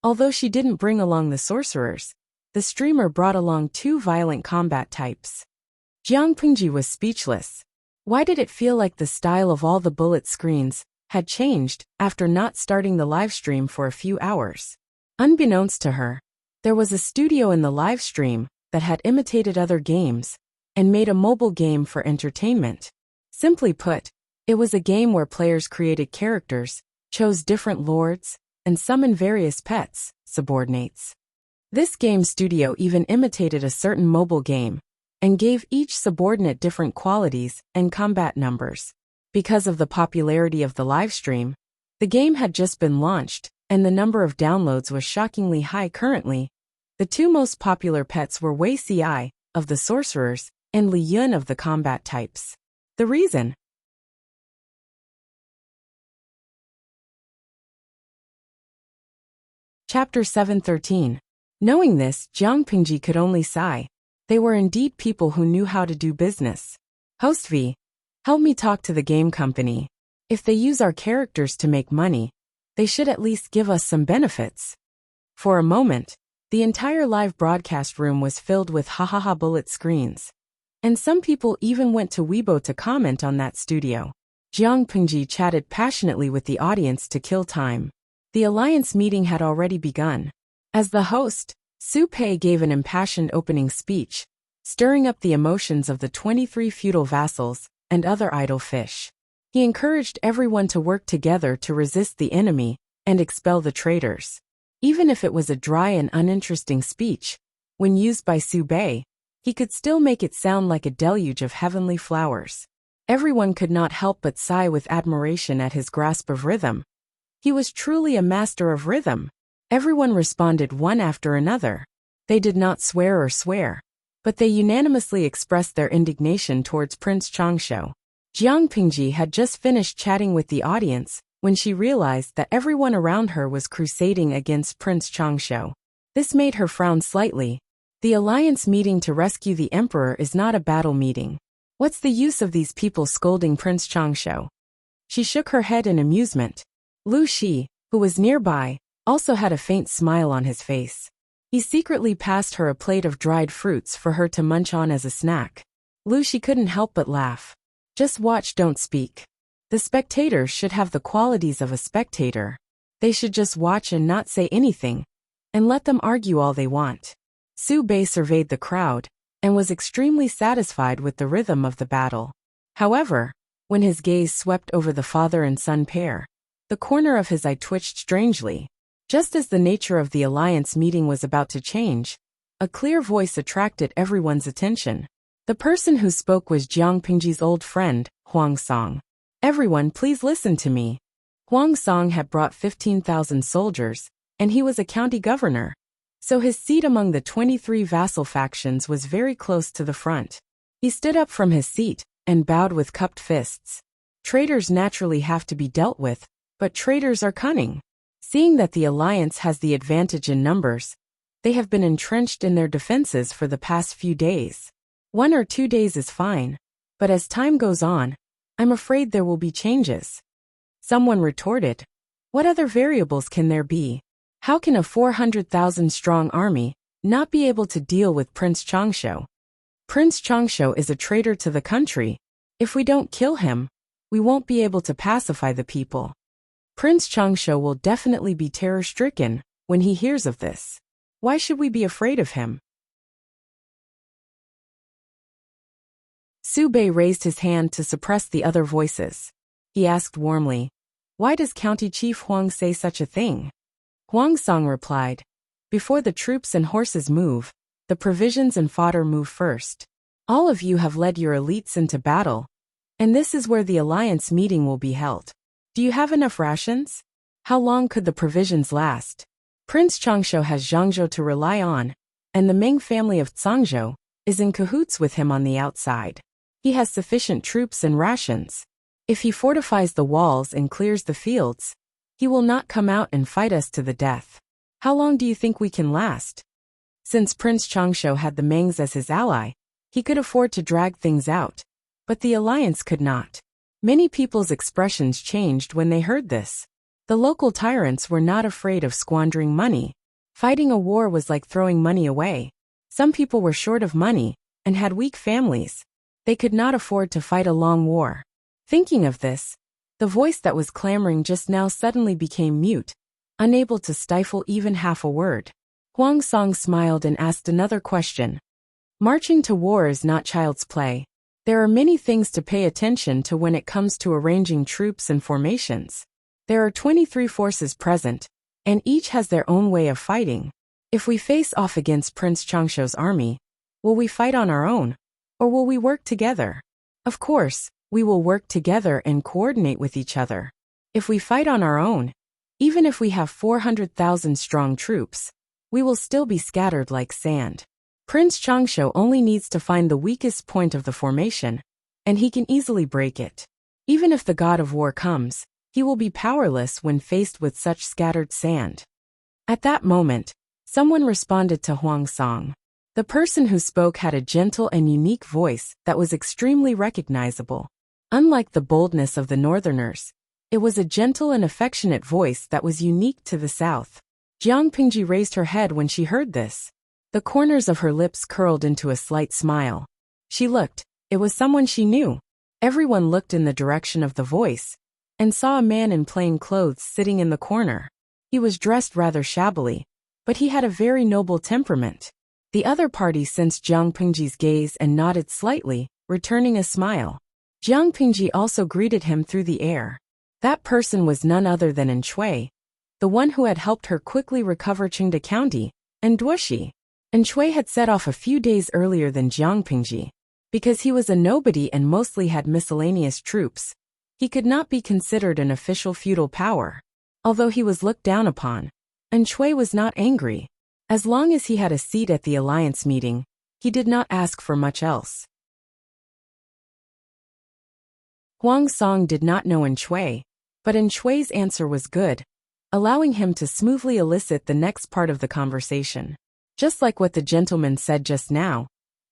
Although she didn't bring along the sorcerers, the streamer brought along 2 violent combat types. Jiang Pingji was speechless. Why did it feel like the style of all the bullet screens had changed after not starting the livestream for a few hours? Unbeknownst to her, there was a studio in the livestream that had imitated other games and made a mobile game for entertainment. Simply put, it was a game where players created characters, chose different lords, and summoned various pets, subordinates. This game studio even imitated a certain mobile game and gave each subordinate different qualities and combat numbers. Because of the popularity of the livestream, the game had just been launched, and the number of downloads was shockingly high currently. The 2 most popular pets were Wei Ci, of the sorcerers, and Li Yun of the combat types. The reason? Chapter 713. Knowing this, Jiang Pingji could only sigh. They were indeed people who knew how to do business. Host V, help me talk to the game company. If they use our characters to make money, they should at least give us some benefits. For a moment, the entire live broadcast room was filled with hahaha bullet screens. And some people even went to Weibo to comment on that studio. Jiang Pingji chatted passionately with the audience to kill time. The alliance meeting had already begun. As the host, Su Pei gave an impassioned opening speech, stirring up the emotions of the 23 feudal vassals and other idle fish. He encouraged everyone to work together to resist the enemy and expel the traitors. Even if it was a dry and uninteresting speech, when used by Su Bei, he could still make it sound like a deluge of heavenly flowers. Everyone could not help but sigh with admiration at his grasp of rhythm. He was truly a master of rhythm. Everyone responded one after another. They did not swear or swear, but they unanimously expressed their indignation towards Prince Changshu. Jiang Pingji had just finished chatting with the audience when she realized that everyone around her was crusading against Prince Changshu. This made her frown slightly. The alliance meeting to rescue the emperor is not a battle meeting. What's the use of these people scolding Prince Changshu? She shook her head in amusement. Lu Shi, who was nearby, also had a faint smile on his face. He secretly passed her a plate of dried fruits for her to munch on as a snack. Lu Shi couldn't help but laugh. Just watch, don't speak. The spectators should have the qualities of a spectator. They should just watch and not say anything, and let them argue all they want. Su Bei surveyed the crowd, and was extremely satisfied with the rhythm of the battle. However, when his gaze swept over the father and son pair, the corner of his eye twitched strangely. Just as the nature of the alliance meeting was about to change, a clear voice attracted everyone's attention. The person who spoke was Jiang Pingji's old friend, Huang Song. Everyone, please listen to me. Huang Song had brought 15,000 soldiers, and he was a county governor. So his seat among the 23 vassal factions was very close to the front. He stood up from his seat and bowed with cupped fists. Traitors naturally have to be dealt with, but traitors are cunning. Seeing that the alliance has the advantage in numbers, they have been entrenched in their defenses for the past few days. 1 or 2 days is fine, but as time goes on, I'm afraid there will be changes. Someone retorted. What other variables can there be? How can a 400,000 strong army not be able to deal with Prince Changshu? Prince Changshu is a traitor to the country. If we don't kill him, we won't be able to pacify the people. Prince Changsho will definitely be terror-stricken when he hears of this. Why should we be afraid of him? Su Bei raised his hand to suppress the other voices. He asked warmly, "Why does County Chief Huang say such a thing?" Huang Song replied, "Before the troops and horses move, the provisions and fodder move first. All of you have led your elites into battle, and this is where the alliance meeting will be held. Do you have enough rations? How long could the provisions last? Prince Changsho has Zhangzhou to rely on, and the Ming family of Zhangzhou is in cahoots with him on the outside. He has sufficient troops and rations. If he fortifies the walls and clears the fields, he will not come out and fight us to the death. How long do you think we can last?" Since Prince Changsho had the Mangs as his ally, he could afford to drag things out, but the alliance could not. Many people's expressions changed when they heard this. The local tyrants were not afraid of squandering money. Fighting a war was like throwing money away. Some people were short of money and had weak families. They could not afford to fight a long war. Thinking of this, the voice that was clamoring just now suddenly became mute, unable to stifle even half a word. Huang Song smiled and asked another question. "Marching to war is not child's play. There are many things to pay attention to when it comes to arranging troops and formations. There are 23 forces present, and each has their own way of fighting. If we face off against Prince Changsho's army, will we fight on our own, or will we work together? Of course, we will work together and coordinate with each other. If we fight on our own, even if we have 400,000 strong troops, we will still be scattered like sand. Prince Changsho only needs to find the weakest point of the formation, and he can easily break it. Even if the god of war comes, he will be powerless when faced with such scattered sand." At that moment, someone responded to Huang Song. The person who spoke had a gentle and unique voice that was extremely recognizable. Unlike the boldness of the northerners, it was a gentle and affectionate voice that was unique to the south. Jiang Pingji raised her head when she heard this. The corners of her lips curled into a slight smile. She looked. It was someone she knew. Everyone looked in the direction of the voice and saw a man in plain clothes sitting in the corner. He was dressed rather shabbily, but he had a very noble temperament. The other party sensed Jiang Pingji's gaze and nodded slightly, returning a smile. Jiang Pingji also greeted him through the air. That person was none other than An Shui, the one who had helped her quickly recover Qingda County, and Duoshi. An Shui had set off a few days earlier than Jiang Pingji. Because he was a nobody and mostly had miscellaneous troops, he could not be considered an official feudal power. Although he was looked down upon, An Shui was not angry. As long as he had a seat at the alliance meeting, he did not ask for much else. Huang Song did not know An Shui, but An Shui's answer was good, allowing him to smoothly elicit the next part of the conversation. Just like what the gentleman said just now,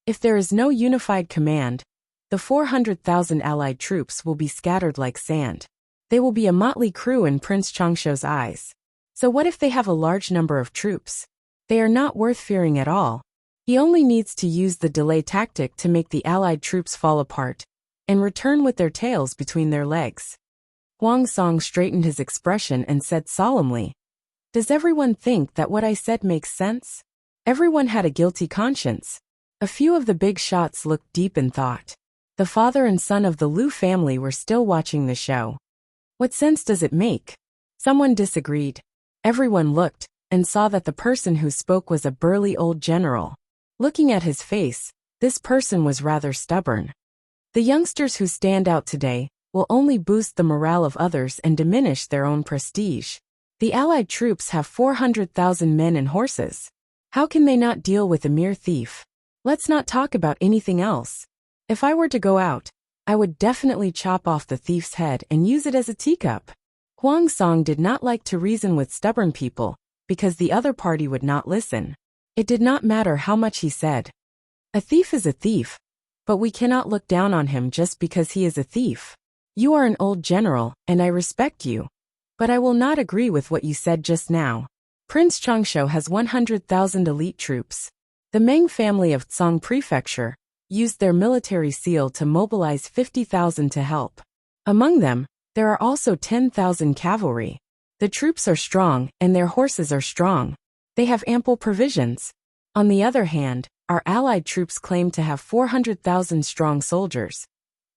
if there is no unified command, the 400,000 allied troops will be scattered like sand. They will be a motley crew in Prince Changsho's eyes. So what if they have a large number of troops? They are not worth fearing at all. He only needs to use the delay tactic to make the allied troops fall apart and return with their tails between their legs. Huang Song straightened his expression and said solemnly, "Does everyone think that what I said makes sense?" Everyone had a guilty conscience. A few of the big shots looked deep in thought. The father and son of the Liu family were still watching the show. What sense does it make? Someone disagreed. Everyone looked and saw that the person who spoke was a burly old general. Looking at his face, this person was rather stubborn. The youngsters who stand out today will only boost the morale of others and diminish their own prestige. The allied troops have 400,000 men and horses. How can they not deal with a mere thief? Let's not talk about anything else. If I were to go out, I would definitely chop off the thief's head and use it as a teacup. Huang Song did not like to reason with stubborn people, because the other party would not listen. It did not matter how much he said. A thief is a thief, but we cannot look down on him just because he is a thief. You are an old general, and I respect you. But I will not agree with what you said just now. Prince Changsho has 100,000 elite troops. The Meng family of Tsang Prefecture used their military seal to mobilize 50,000 to help. Among them, there are also 10,000 cavalry. The troops are strong, and their horses are strong. They have ample provisions. On the other hand, our allied troops claim to have 400,000 strong soldiers.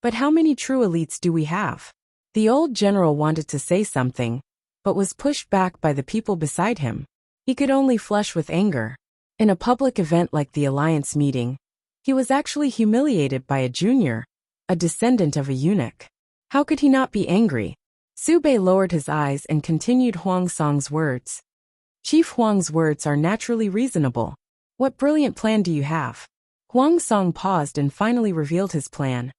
But how many true elites do we have? The old general wanted to say something, but was pushed back by the people beside him. He could only flush with anger. In a public event like the alliance meeting, he was actually humiliated by a junior, a descendant of a eunuch. How could he not be angry? Sube lowered his eyes and continued Huang Song's words. Chief Huang's words are naturally reasonable. What brilliant plan do you have? Huang Song paused and finally revealed his plan.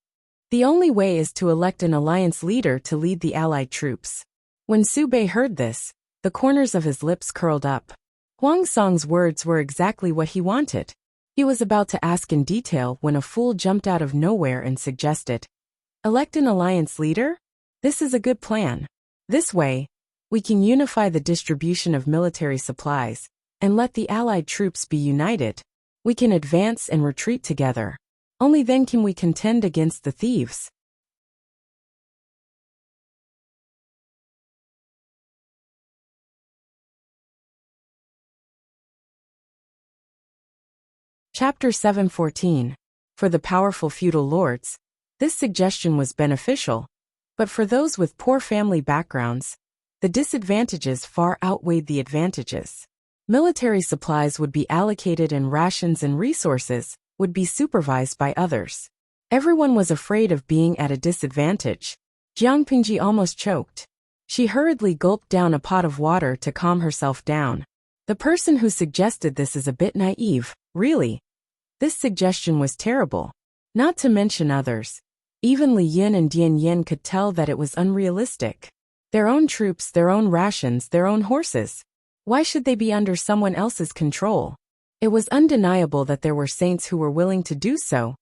The only way is to elect an alliance leader to lead the allied troops. When Sube heard this, the corners of his lips curled up. Huang Song's words were exactly what he wanted. He was about to ask in detail when a fool jumped out of nowhere and suggested, "Elect an alliance leader? This is a good plan. This way, we can unify the distribution of military supplies and let the allied troops be united. We can advance and retreat together. Only then can we contend against the thieves." Chapter 7:14. For the powerful feudal lords, this suggestion was beneficial, but for those with poor family backgrounds, the disadvantages far outweighed the advantages. Military supplies would be allocated and rations and resources would be supervised by others. Everyone was afraid of being at a disadvantage. Jiang Pingji almost choked. She hurriedly gulped down a pot of water to calm herself down. The person who suggested this is a bit naive, really. This suggestion was terrible. Not to mention others. Even Li Yin and Dian Yin could tell that it was unrealistic. Their own troops, their own rations, their own horses. Why should they be under someone else's control? It was undeniable that there were saints who were willing to do so,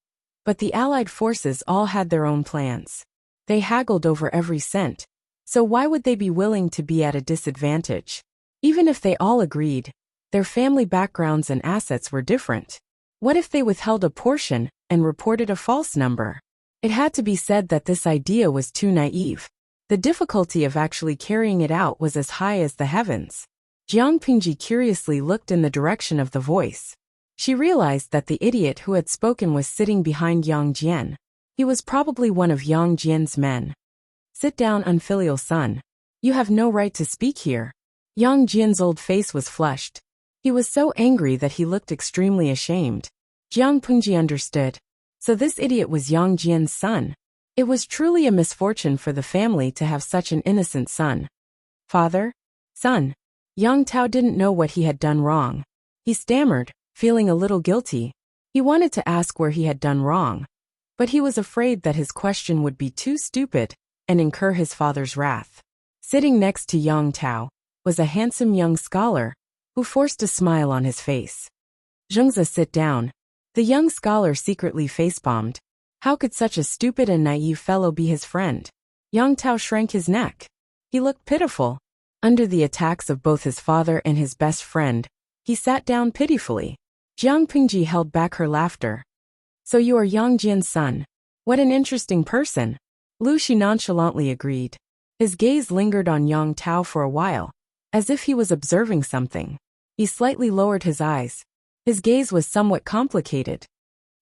but the allied forces all had their own plans. They haggled over every cent, so why would they be willing to be at a disadvantage? Even if they all agreed, their family backgrounds and assets were different. What if they withheld a portion and reported a false number? It had to be said that this idea was too naive. The difficulty of actually carrying it out was as high as the heavens. Jiang Pingji curiously looked in the direction of the voice. She realized that the idiot who had spoken was sitting behind Yang Jian. He was probably one of Yang Jian's men. "Sit down, unfilial son. You have no right to speak here." Yang Jian's old face was flushed. He was so angry that he looked extremely ashamed. Jiang Pingji understood. So this idiot was Yang Jian's son. It was truly a misfortune for the family to have such an innocent son. "Father? Son?" Yang Tao didn't know what he had done wrong. He stammered, feeling a little guilty. He wanted to ask where he had done wrong, but he was afraid that his question would be too stupid and incur his father's wrath. Sitting next to Yang Tao was a handsome young scholar who forced a smile on his face. "Zhengzi, sit down." The young scholar secretly face-bombed. How could such a stupid and naive fellow be his friend? Yang Tao shrank his neck. He looked pitiful. Under the attacks of both his father and his best friend, he sat down pitifully. Jiang Pingji held back her laughter. "So you are Yang Jian's son. What an interesting person." Lu Shi nonchalantly agreed. His gaze lingered on Yang Tao for a while, as if he was observing something. He slightly lowered his eyes. His gaze was somewhat complicated.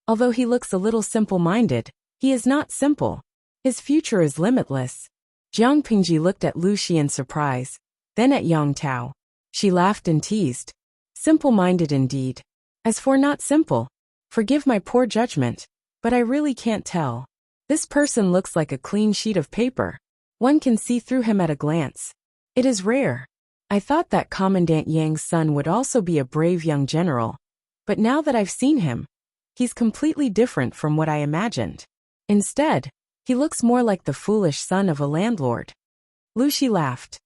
Although he looks a little simple-minded, he is not simple. His future is limitless. Jiang Pingji looked at Lu Shi in surprise, then at Yang Tao. She laughed and teased. "Simple-minded indeed. As for not simple, forgive my poor judgment, but I really can't tell. This person looks like a clean sheet of paper. One can see through him at a glance. It is rare. I thought that Commandant Yang's son would also be a brave young general, but now that I've seen him, he's completely different from what I imagined. Instead, he looks more like the foolish son of a landlord." Lu Shi laughed.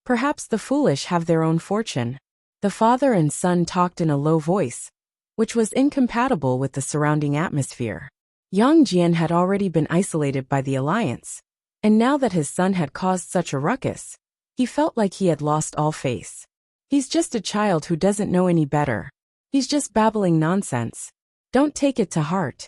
Perhaps the foolish have their own fortune. The father and son talked in a low voice, which was incompatible with the surrounding atmosphere. Yang Jian had already been isolated by the alliance, and now that his son had caused such a ruckus, he felt like he had lost all face. He's just a child who doesn't know any better. He's just babbling nonsense. Don't take it to heart.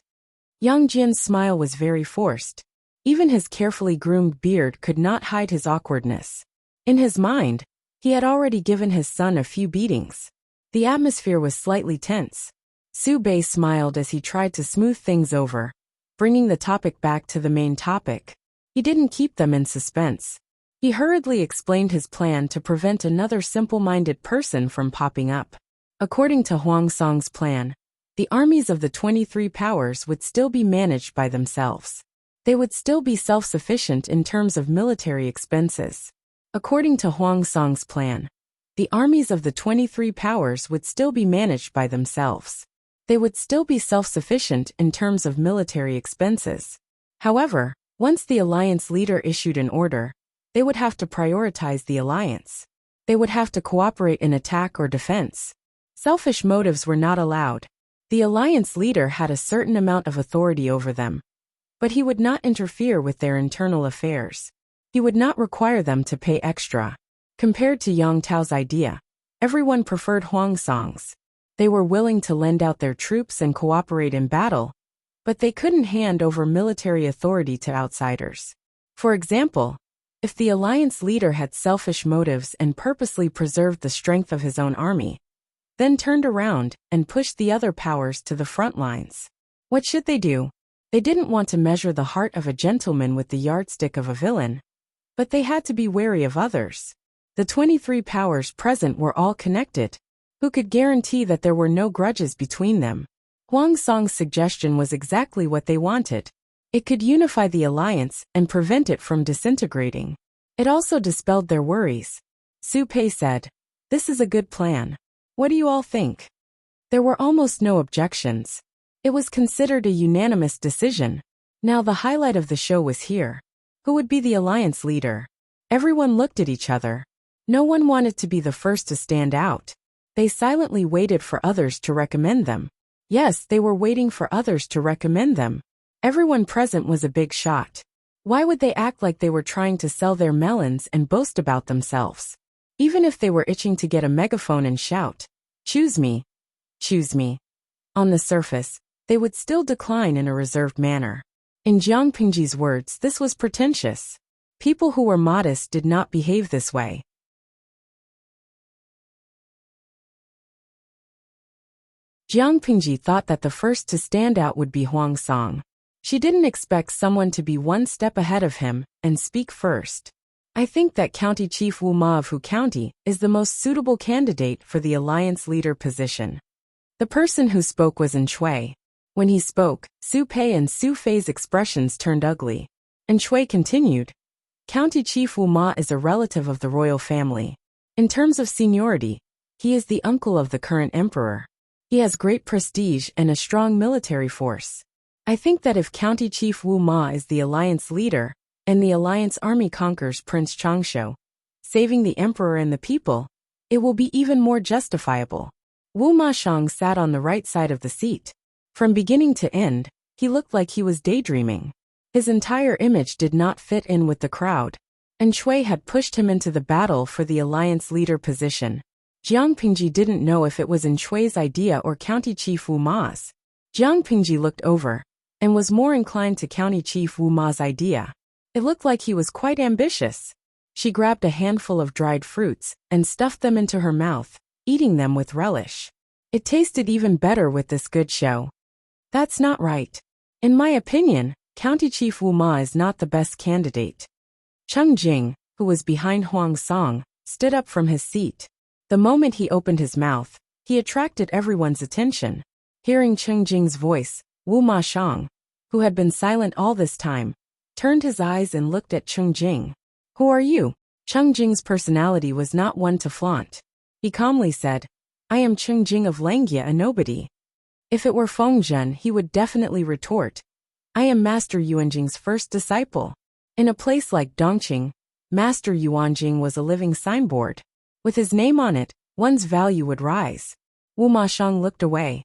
Yang Jin's smile was very forced. Even his carefully groomed beard could not hide his awkwardness. In his mind, he had already given his son a few beatings. The atmosphere was slightly tense. Su Bei smiled as he tried to smooth things over, bringing the topic back to the main topic. He didn't keep them in suspense. He hurriedly explained his plan to prevent another simple-minded person from popping up. According to Huang Song's plan, the armies of the 23 powers would still be managed by themselves. They would still be self-sufficient in terms of military expenses. According to Huang Song's plan, the armies of the 23 powers would still be managed by themselves. They would still be self-sufficient in terms of military expenses. However, once the alliance leader issued an order, they would have to prioritize the alliance. They would have to cooperate in attack or defense. Selfish motives were not allowed. The alliance leader had a certain amount of authority over them, but he would not interfere with their internal affairs. He would not require them to pay extra. Compared to Yang Tao's idea, everyone preferred Huang Song's. They were willing to lend out their troops and cooperate in battle, but they couldn't hand over military authority to outsiders. For example, if the alliance leader had selfish motives and purposely preserved the strength of his own army, then turned around and pushed the other powers to the front lines, what should they do? They didn't want to measure the heart of a gentleman with the yardstick of a villain, but they had to be wary of others. The 23 powers present were all connected. Who could guarantee that there were no grudges between them? Huang Song's suggestion was exactly what they wanted. It could unify the alliance and prevent it from disintegrating. It also dispelled their worries. Su Pei said, "This is a good plan. What do you all think?" There were almost no objections. It was considered a unanimous decision. Now the highlight of the show was here. Who would be the alliance leader? Everyone looked at each other. No one wanted to be the first to stand out. They silently waited for others to recommend them. Yes, they were waiting for others to recommend them. Everyone present was a big shot. Why would they act like they were trying to sell their melons and boast about themselves? Even if they were itching to get a megaphone and shout, "Choose me. Choose me." On the surface, they would still decline in a reserved manner. In Jiang Pingji's words, this was pretentious. People who were modest did not behave this way. Jiang Pingji thought that the first to stand out would be Huang Song. She didn't expect someone to be one step ahead of him and speak first. "I think that County Chief Wu Ma of Hu County is the most suitable candidate for the alliance leader position." The person who spoke was En Shui. When he spoke, Su Pei and Su Fei's expressions turned ugly. En Shui continued, "County Chief Wu Ma is a relative of the royal family. In terms of seniority, he is the uncle of the current emperor. He has great prestige and a strong military force. I think that if County Chief Wu Ma is the alliance leader, and the alliance army conquers Prince Changshu, saving the emperor and the people, it will be even more justifiable." Wu Ma Shang sat on the right side of the seat. From beginning to end, he looked like he was daydreaming. His entire image did not fit in with the crowd. En Shui had pushed him into the battle for the alliance leader position. Jiang Pingji didn't know if it was En Shui's idea or County Chief Wu Ma's. Jiang Pingji looked over, and was more inclined to County Chief Wu Ma's idea. It looked like he was quite ambitious. She grabbed a handful of dried fruits and stuffed them into her mouth, eating them with relish. It tasted even better with this good show. "That's not right. In my opinion, County Chief Wu Ma is not the best candidate." Cheng Jing, who was behind Huang Song, stood up from his seat. The moment he opened his mouth, he attracted everyone's attention. Hearing Cheng Jing's voice, Wu Ma Shang, who had been silent all this time, turned his eyes and looked at Cheng Jing. "Who are you?" Cheng Jing's personality was not one to flaunt. He calmly said, "I am Cheng Jing of Langia, a nobody." If it were Feng Zhen, he would definitely retort, "I am Master Yuanjing's first disciple." In a place like Dongqing, Master Yuanjing was a living signboard. With his name on it, one's value would rise. Wu Ma Shang looked away.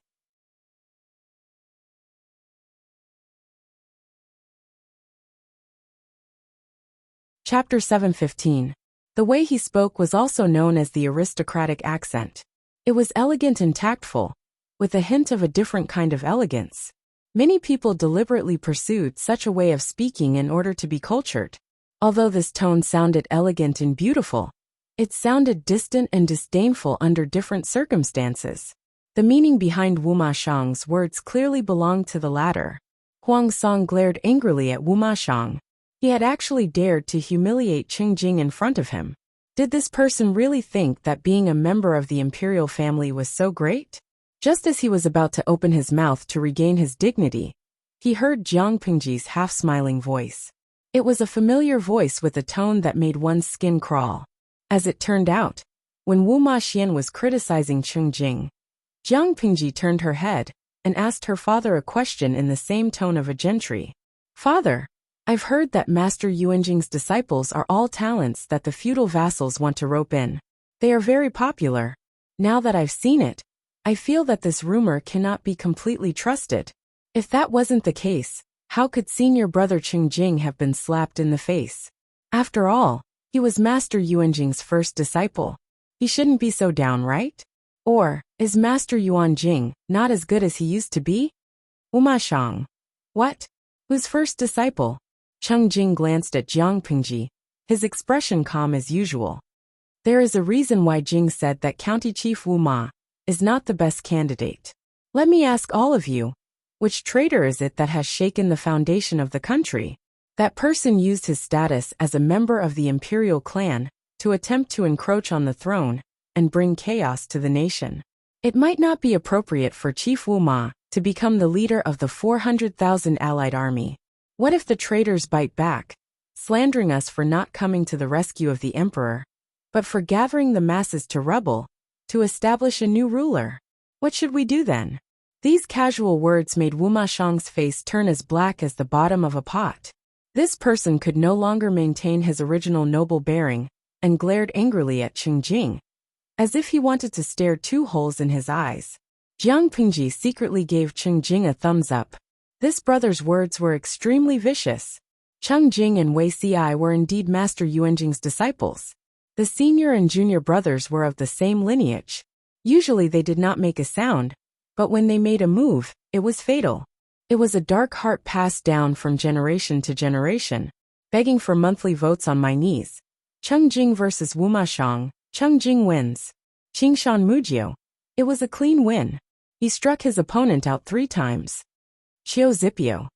Chapter 715. The way he spoke was also known as the aristocratic accent. It was elegant and tactful, with a hint of a different kind of elegance. Many people deliberately pursued such a way of speaking in order to be cultured. Although this tone sounded elegant and beautiful, it sounded distant and disdainful under different circumstances. The meaning behind Wu Ma Shang's words clearly belonged to the latter. Huang Song glared angrily at Wu Ma Shang. He had actually dared to humiliate Qing Jing in front of him. Did this person really think that being a member of the imperial family was so great? Just as he was about to open his mouth to regain his dignity, he heard Jiang Pingji's half-smiling voice. It was a familiar voice with a tone that made one's skin crawl. As it turned out, when Wu Ma Xian was criticizing Qing Jing, Jiang Pingji turned her head and asked her father a question in the same tone of a gentry. "Father, I've heard that Master Yuanjing's disciples are all talents that the feudal vassals want to rope in. They are very popular. Now that I've seen it, I feel that this rumor cannot be completely trusted. If that wasn't the case, how could senior brother Qing Jing have been slapped in the face? After all, he was Master Yuanjing's first disciple. He shouldn't be so down, right? Or, is Master Yuanjing not as good as he used to be?" Wu Ma Shang. "What? Whose first disciple?" Qing Jing glanced at Jiang Pingji, his expression calm as usual. "There is a reason why Jing said that County Chief Wu Ma is not the best candidate. Let me ask all of you, which traitor is it that has shaken the foundation of the country?" That person used his status as a member of the imperial clan to attempt to encroach on the throne and bring chaos to the nation. It might not be appropriate for Chief Wu Ma to become the leader of the 400,000 allied army. What if the traitors bite back, slandering us for not coming to the rescue of the emperor, but for gathering the masses to rebel, to establish a new ruler? What should we do then? These casual words made Wu Ma Shang's face turn as black as the bottom of a pot. This person could no longer maintain his original noble bearing and glared angrily at Qing Jing, as if he wanted to stare two holes in his eyes. Jiang Pingji secretly gave Qing Jing a thumbs up. This brother's words were extremely vicious. Qing Jing and Wei Ci were indeed Master Yuanjing's disciples. The senior and junior brothers were of the same lineage. Usually they did not make a sound, but when they made a move, it was fatal. It was a dark heart passed down from generation to generation, begging for monthly votes on my knees. Qing Jing versus Wu Ma Shang. Qing Jing wins. Qingshan Mujio. It was a clean win. He struck his opponent out 3 times. Qiu Zipio.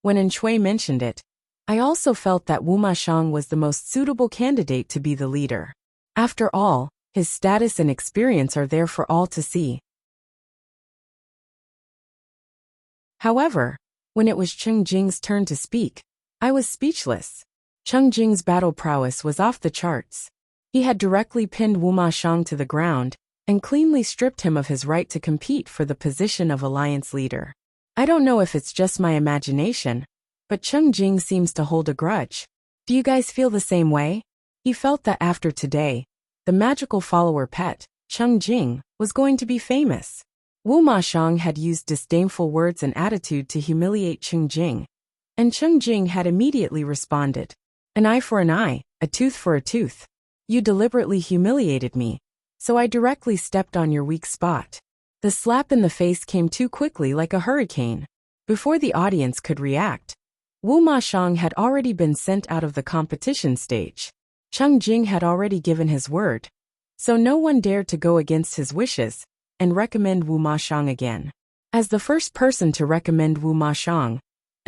When Shui mentioned it, I also felt that Wu Ma Shang was the most suitable candidate to be the leader. After all, his status and experience are there for all to see. However, when it was Qing Jing's turn to speak, I was speechless. Qing Jing's battle prowess was off the charts. He had directly pinned Wu Ma Shang to the ground and cleanly stripped him of his right to compete for the position of alliance leader. I don't know if it's just my imagination, but Qing Jing seems to hold a grudge. Do you guys feel the same way? He felt that after today, the magical follower pet, Qing Jing, was going to be famous. Wu Ma Shang had used disdainful words and attitude to humiliate Qing Jing, and Qing Jing had immediately responded. "An eye for an eye, a tooth for a tooth. You deliberately humiliated me, so I directly stepped on your weak spot." The slap in the face came too quickly like a hurricane. Before the audience could react, Wu Ma Shang had already been sent out of the competition stage. Qing Jing had already given his word, so no one dared to go against his wishes and recommend Wu Ma Shang again. As the first person to recommend Wu Ma Shang,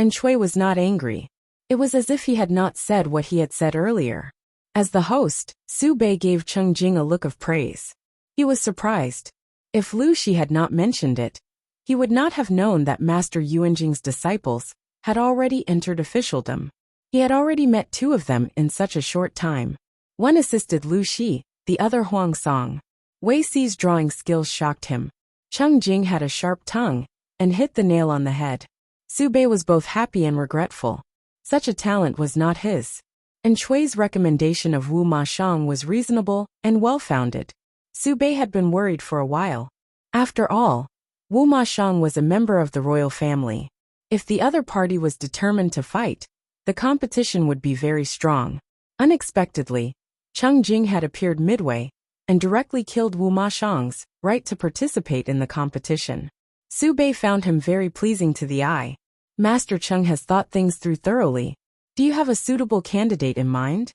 Shui was not angry. It was as if he had not said what he had said earlier. As the host, Su Bei gave Qing Jing a look of praise. He was surprised. If Lu Shi had not mentioned it, he would not have known that Master Yuanjing's disciples had already entered officialdom. He had already met 2 of them in such a short time. One assisted Lu Shi, the other Huang Song. Wei Ci's drawing skills shocked him. Qing Jing had a sharp tongue and hit the nail on the head. Su Bei was both happy and regretful. Such a talent was not his. Shui's recommendation of Wu Ma Shang was reasonable and well-founded. Su Bei had been worried for a while. After all, Wu Ma Shang was a member of the royal family. If the other party was determined to fight, the competition would be very strong. Unexpectedly, Qing Jing had appeared midway and directly killed Wu Ma Shang's right to participate in the competition. Su Bei found him very pleasing to the eye. Master Cheng has thought things through thoroughly. Do you have a suitable candidate in mind?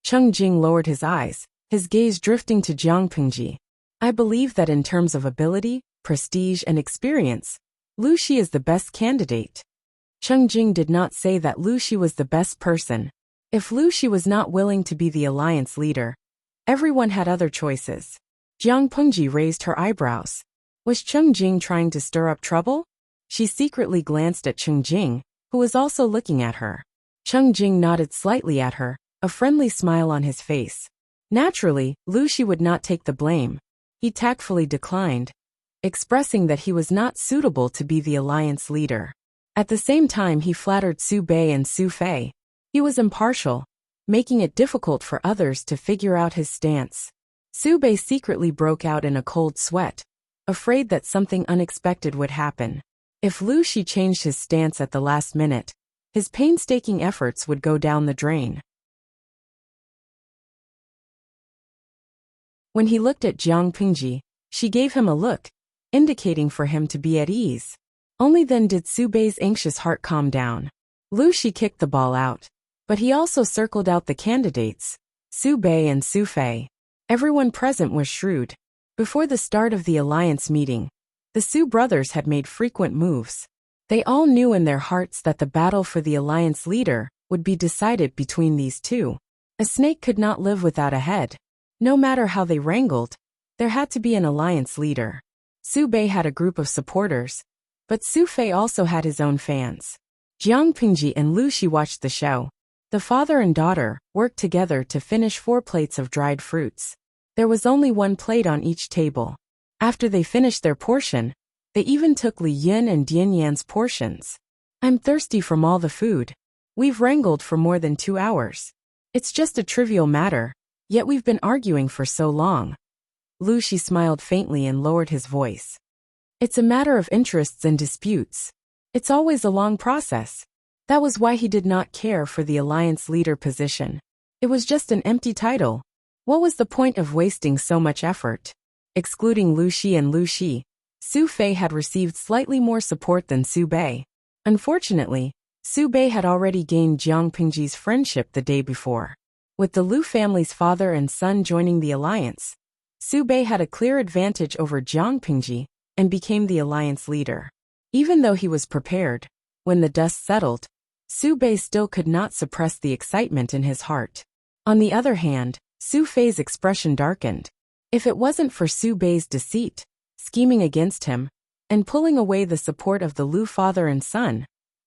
Cheng Jing lowered his eyes, his gaze drifting to Jiang Pingji. I believe that in terms of ability, prestige and experience, Lu Shi is the best candidate. Cheng Jing did not say that Lu Shi was the best person. If Lu Shi was not willing to be the alliance leader, everyone had other choices. Jiang Pingji raised her eyebrows. Was Cheng Jing trying to stir up trouble? She secretly glanced at Cheng Jing, who was also looking at her. Cheng Jing nodded slightly at her, a friendly smile on his face. Naturally, Lu Shi would not take the blame. He tactfully declined, expressing that he was not suitable to be the alliance leader. At the same time, he flattered Su Bei and Su Fei. He was impartial, making it difficult for others to figure out his stance. Su Bei secretly broke out in a cold sweat, afraid that something unexpected would happen. If Lu Shi changed his stance at the last minute, his painstaking efforts would go down the drain. When he looked at Jiang Pingji, she gave him a look, indicating for him to be at ease. Only then did Su Bei's anxious heart calm down. Lu Shi kicked the ball out, but he also circled out the candidates, Su Bei and Su Fei. Everyone present was shrewd. Before the start of the alliance meeting, the Su brothers had made frequent moves. They all knew in their hearts that the battle for the alliance leader would be decided between these two. A snake could not live without a head. No matter how they wrangled, there had to be an alliance leader. Su Bei had a group of supporters, but Su Fei also had his own fans. Jiang Pingji and Lu Shi watched the show. The father and daughter worked together to finish 4 plates of dried fruits. There was only 1 plate on each table. After they finished their portion, they even took Li Yin and Dian Yan's portions. I'm thirsty from all the food. We've wrangled for more than 2 hours. It's just a trivial matter, yet we've been arguing for so long. Lu Shi smiled faintly and lowered his voice. It's a matter of interests and disputes. It's always a long process. That was why he did not care for the alliance leader position. It was just an empty title. What was the point of wasting so much effort? Excluding Lu Shi and Lu Shi, Su Fei had received slightly more support than Su Bei. Unfortunately, Su Bei had already gained Jiang Pingji's friendship the day before. With the Lu family's father and son joining the alliance, Su Bei had a clear advantage over Jiang Pingji and became the alliance leader. Even though he was prepared, when the dust settled, Su Bei still could not suppress the excitement in his heart. On the other hand, Su Fei's expression darkened. If it wasn't for Su Bei's deceit, scheming against him, and pulling away the support of the Lu father and son,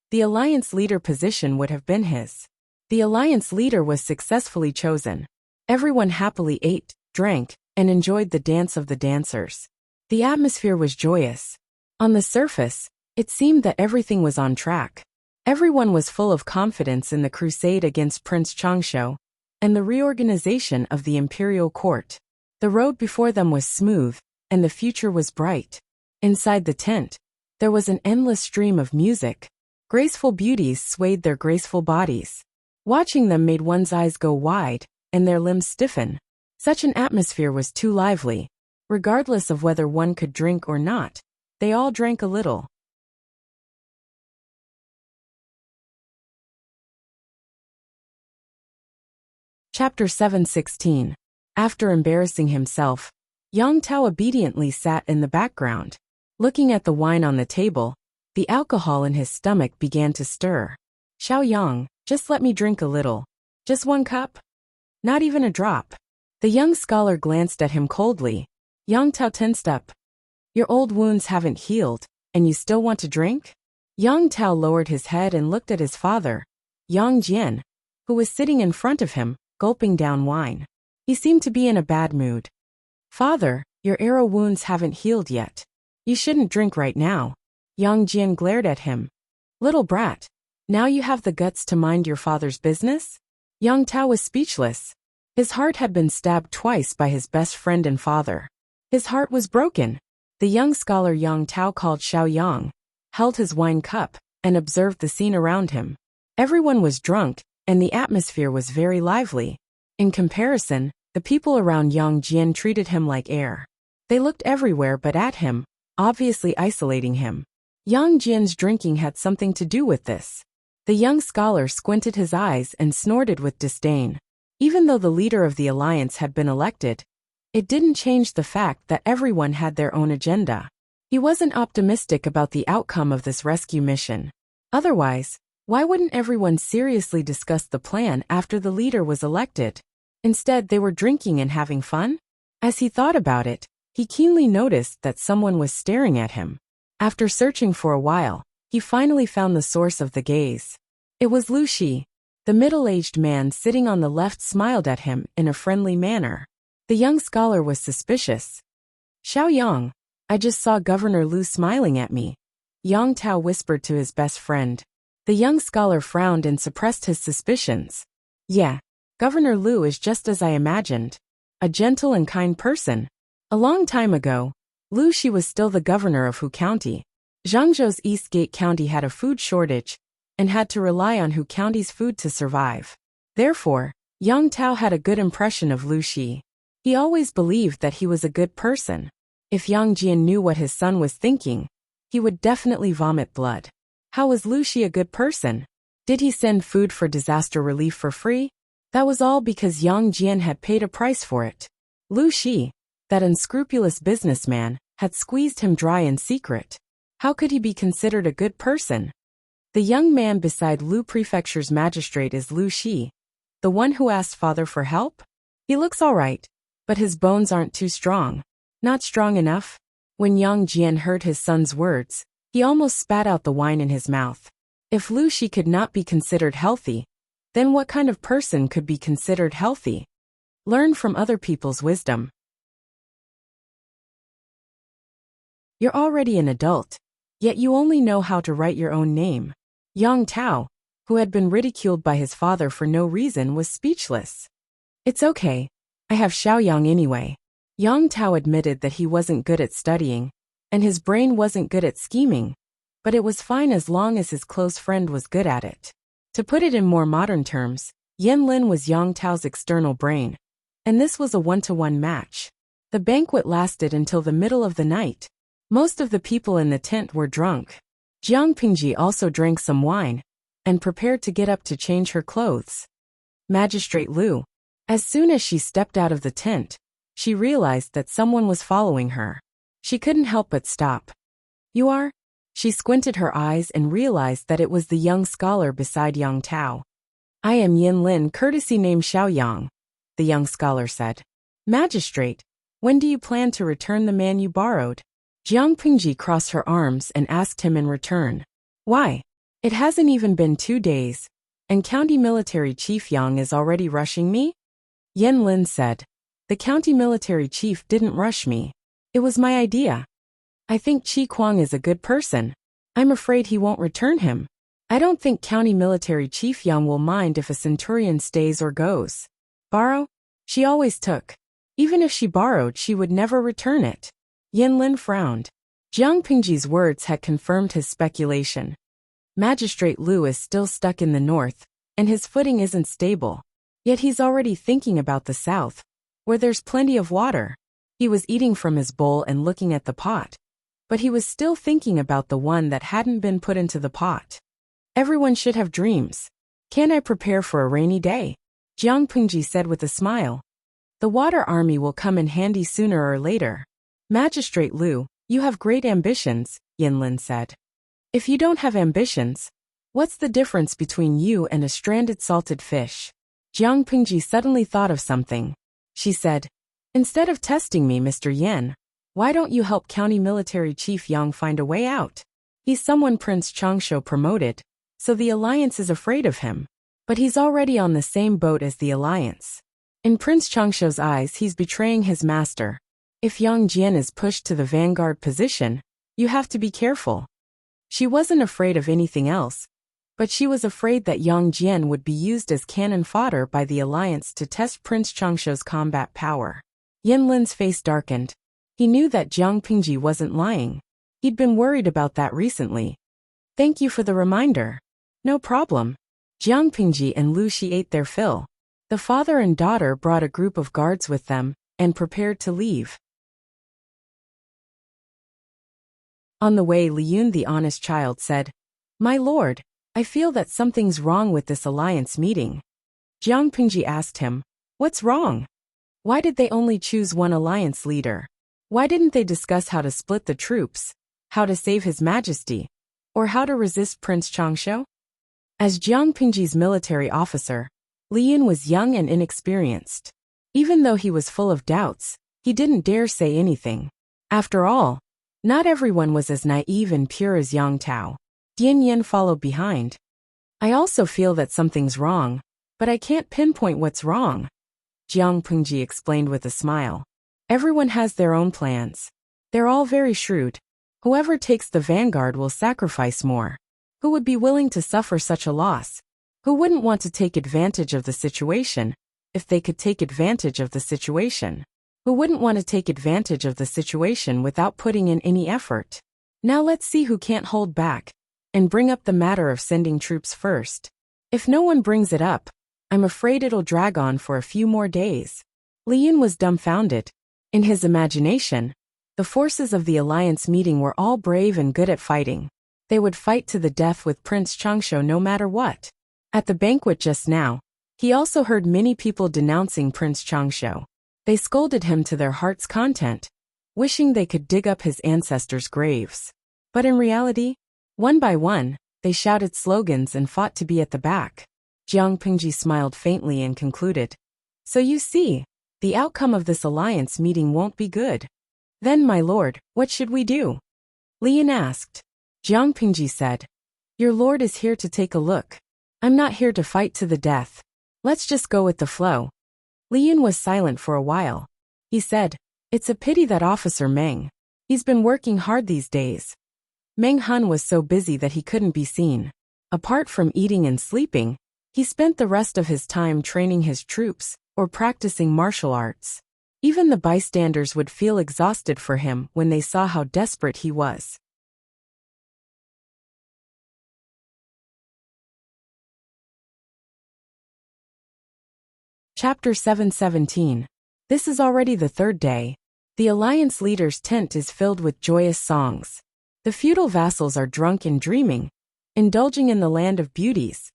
the alliance leader position would have been his. The alliance leader was successfully chosen. Everyone happily ate, drank, and enjoyed the dance of the dancers. The atmosphere was joyous. On the surface, it seemed that everything was on track. Everyone was full of confidence in the crusade against Prince Changsho and the reorganization of the imperial court. The road before them was smooth, and the future was bright. Inside the tent, there was an endless stream of music. Graceful beauties swayed their graceful bodies. Watching them made one's eyes go wide, and their limbs stiffen. Such an atmosphere was too lively. Regardless of whether one could drink or not, they all drank a little. Chapter 716. After embarrassing himself, Yang Tao obediently sat in the background. Looking at the wine on the table, the alcohol in his stomach began to stir. Xiao Yang, just let me drink a little. Just 1 cup? Not even a drop. The young scholar glanced at him coldly. Yang Tao tensed up. Your old wounds haven't healed, and you still want to drink? Yang Tao lowered his head and looked at his father, Yang Jian, who was sitting in front of him, gulping down wine. He seemed to be in a bad mood. Father, your arrow wounds haven't healed yet. You shouldn't drink right now. Yang Jian glared at him. Little brat, now you have the guts to mind your father's business? Yang Tao was speechless. His heart had been stabbed twice by his best friend and father. His heart was broken. The young scholar Yang Tao, called Xiao Yang, held his wine cup and observed the scene around him. Everyone was drunk, and the atmosphere was very lively. In comparison, the people around Yang Jian treated him like air. They looked everywhere but at him, obviously isolating him. Yang Jian's drinking had something to do with this. The young scholar squinted his eyes and snorted with disdain. Even though the leader of the alliance had been elected, it didn't change the fact that everyone had their own agenda. He wasn't optimistic about the outcome of this rescue mission. Otherwise, why wouldn't everyone seriously discuss the plan after the leader was elected? Instead, they were drinking and having fun? As he thought about it, he keenly noticed that someone was staring at him. After searching for a while, he finally found the source of the gaze. It was Lu Shi. The middle-aged man sitting on the left smiled at him in a friendly manner. The young scholar was suspicious. "Xiao Yang, I just saw Governor Lu smiling at me," Yang Tao whispered to his best friend. The young scholar frowned and suppressed his suspicions. "Yeah, Governor Lu is just as I imagined. A gentle and kind person." A long time ago, Lu Shi was still the governor of Hu County. Zhangzhou's Eastgate County had a food shortage and had to rely on Hu County's food to survive. Therefore, Yang Tao had a good impression of Lu Shi. He always believed that he was a good person. If Yang Jian knew what his son was thinking, he would definitely vomit blood. How was Lu Shi a good person? Did he send food for disaster relief for free? That was all because Yang Jian had paid a price for it. Lu Shi, that unscrupulous businessman, had squeezed him dry in secret. How could he be considered a good person? The young man beside Lu Prefecture's magistrate is Lu Shi, the one who asked father for help? He looks all right, but his bones aren't too strong. Not strong enough? When Yang Jian heard his son's words, he almost spat out the wine in his mouth. If Lu Shi could not be considered healthy, then what kind of person could be considered healthy? Learn from other people's wisdom. You're already an adult, yet you only know how to write your own name. Yang Tao, who had been ridiculed by his father for no reason, was speechless. "It's okay. I have Xiao Yang anyway." Yang Tao admitted that he wasn't good at studying, and his brain wasn't good at scheming, but it was fine as long as his close friend was good at it. To put it in more modern terms, Yan Lin was Yang Tao's external brain, and this was a one-to-one match. The banquet lasted until the middle of the night. Most of the people in the tent were drunk. Jiang Pingji also drank some wine, and prepared to get up to change her clothes. Magistrate Lu. As soon as she stepped out of the tent, she realized that someone was following her. She couldn't help but stop. "You are?" She squinted her eyes and realized that it was the young scholar beside Yang Tao. "I am Yin Lin, courtesy name Xiao Yang," the young scholar said. "Magistrate, when do you plan to return the man you borrowed?" Jiang Pingji crossed her arms and asked him in return. "Why? It hasn't even been 2 days, and County Military Chief Yang is already rushing me?" Yin Lin said. "The County Military Chief didn't rush me. It was my idea. I think Qi Kuang is a good person. I'm afraid he won't return him. I don't think County Military Chief Yang will mind if a centurion stays or goes. Borrow? She always took. Even if she borrowed, she would never return it." Yin Lin frowned. Jiang Pingji's words had confirmed his speculation. Magistrate Lu is still stuck in the north, and his footing isn't stable. Yet he's already thinking about the south, where there's plenty of water. He was eating from his bowl and looking at the pot, but he was still thinking about the one that hadn't been put into the pot. Everyone should have dreams. Can I prepare for a rainy day? Jiang Pingji said with a smile. The water army will come in handy sooner or later. Magistrate Lu, you have great ambitions, Yin Lin said. If you don't have ambitions, what's the difference between you and a stranded salted fish? Jiang Pingji suddenly thought of something. She said, instead of testing me, Mr. Yan, why don't you help County Military Chief Yang find a way out? He's someone Prince Changsho promoted, so the Alliance is afraid of him. But he's already on the same boat as the Alliance. In Prince Changsho's eyes, he's betraying his master. If Yang Jian is pushed to the vanguard position, you have to be careful. She wasn't afraid of anything else, but she was afraid that Yang Jian would be used as cannon fodder by the Alliance to test Prince Changsho's combat power. Yin Lin's face darkened. He knew that Jiang Pingji wasn't lying. He'd been worried about that recently. Thank you for the reminder. No problem. Jiang Pingji and Lu Shi ate their fill. The father and daughter brought a group of guards with them and prepared to leave. On the way, Liyun the honest child said, "My lord, I feel that something's wrong with this alliance meeting." Jiang Pingji asked him, "What's wrong? Why did they only choose one alliance leader? Why didn't they discuss how to split the troops, how to save His Majesty, or how to resist Prince Changsho?" As Jiang Pingji's military officer, Liyun was young and inexperienced. Even though he was full of doubts, he didn't dare say anything. After all, not everyone was as naive and pure as Yang Tao. Dian Yen followed behind. "I also feel that something's wrong, but I can't pinpoint what's wrong," Jiang Pingji explained with a smile. "Everyone has their own plans. They're all very shrewd. Whoever takes the vanguard will sacrifice more. Who would be willing to suffer such a loss? Who wouldn't want to take advantage of the situation if they could take advantage of the situation? Who wouldn't want to take advantage of the situation without putting in any effort? Now let's see who can't hold back and bring up the matter of sending troops first. If no one brings it up, I'm afraid it'll drag on for a few more days." Liyun was dumbfounded. In his imagination, the forces of the alliance meeting were all brave and good at fighting. They would fight to the death with Prince Changsho no matter what. At the banquet just now, he also heard many people denouncing Prince Changsho. They scolded him to their heart's content, wishing they could dig up his ancestors' graves. But in reality, one by one, they shouted slogans and fought to be at the back. Jiang Pingji smiled faintly and concluded, "So you see, the outcome of this alliance meeting won't be good. Then, my lord, what should we do?" Liyun asked. Jiang Pingji said, "Your lord is here to take a look. I'm not here to fight to the death. Let's just go with the flow." Liyun was silent for a while. He said, "It's a pity that Officer Meng. He's been working hard these days." Meng Han was so busy that he couldn't be seen. Apart from eating and sleeping, he spent the rest of his time training his troops or practicing martial arts. Even the bystanders would feel exhausted for him when they saw how desperate he was. Chapter 717. This is already the third day. The alliance leader's tent is filled with joyous songs. The feudal vassals are drunk and dreaming, indulging in the land of beauties.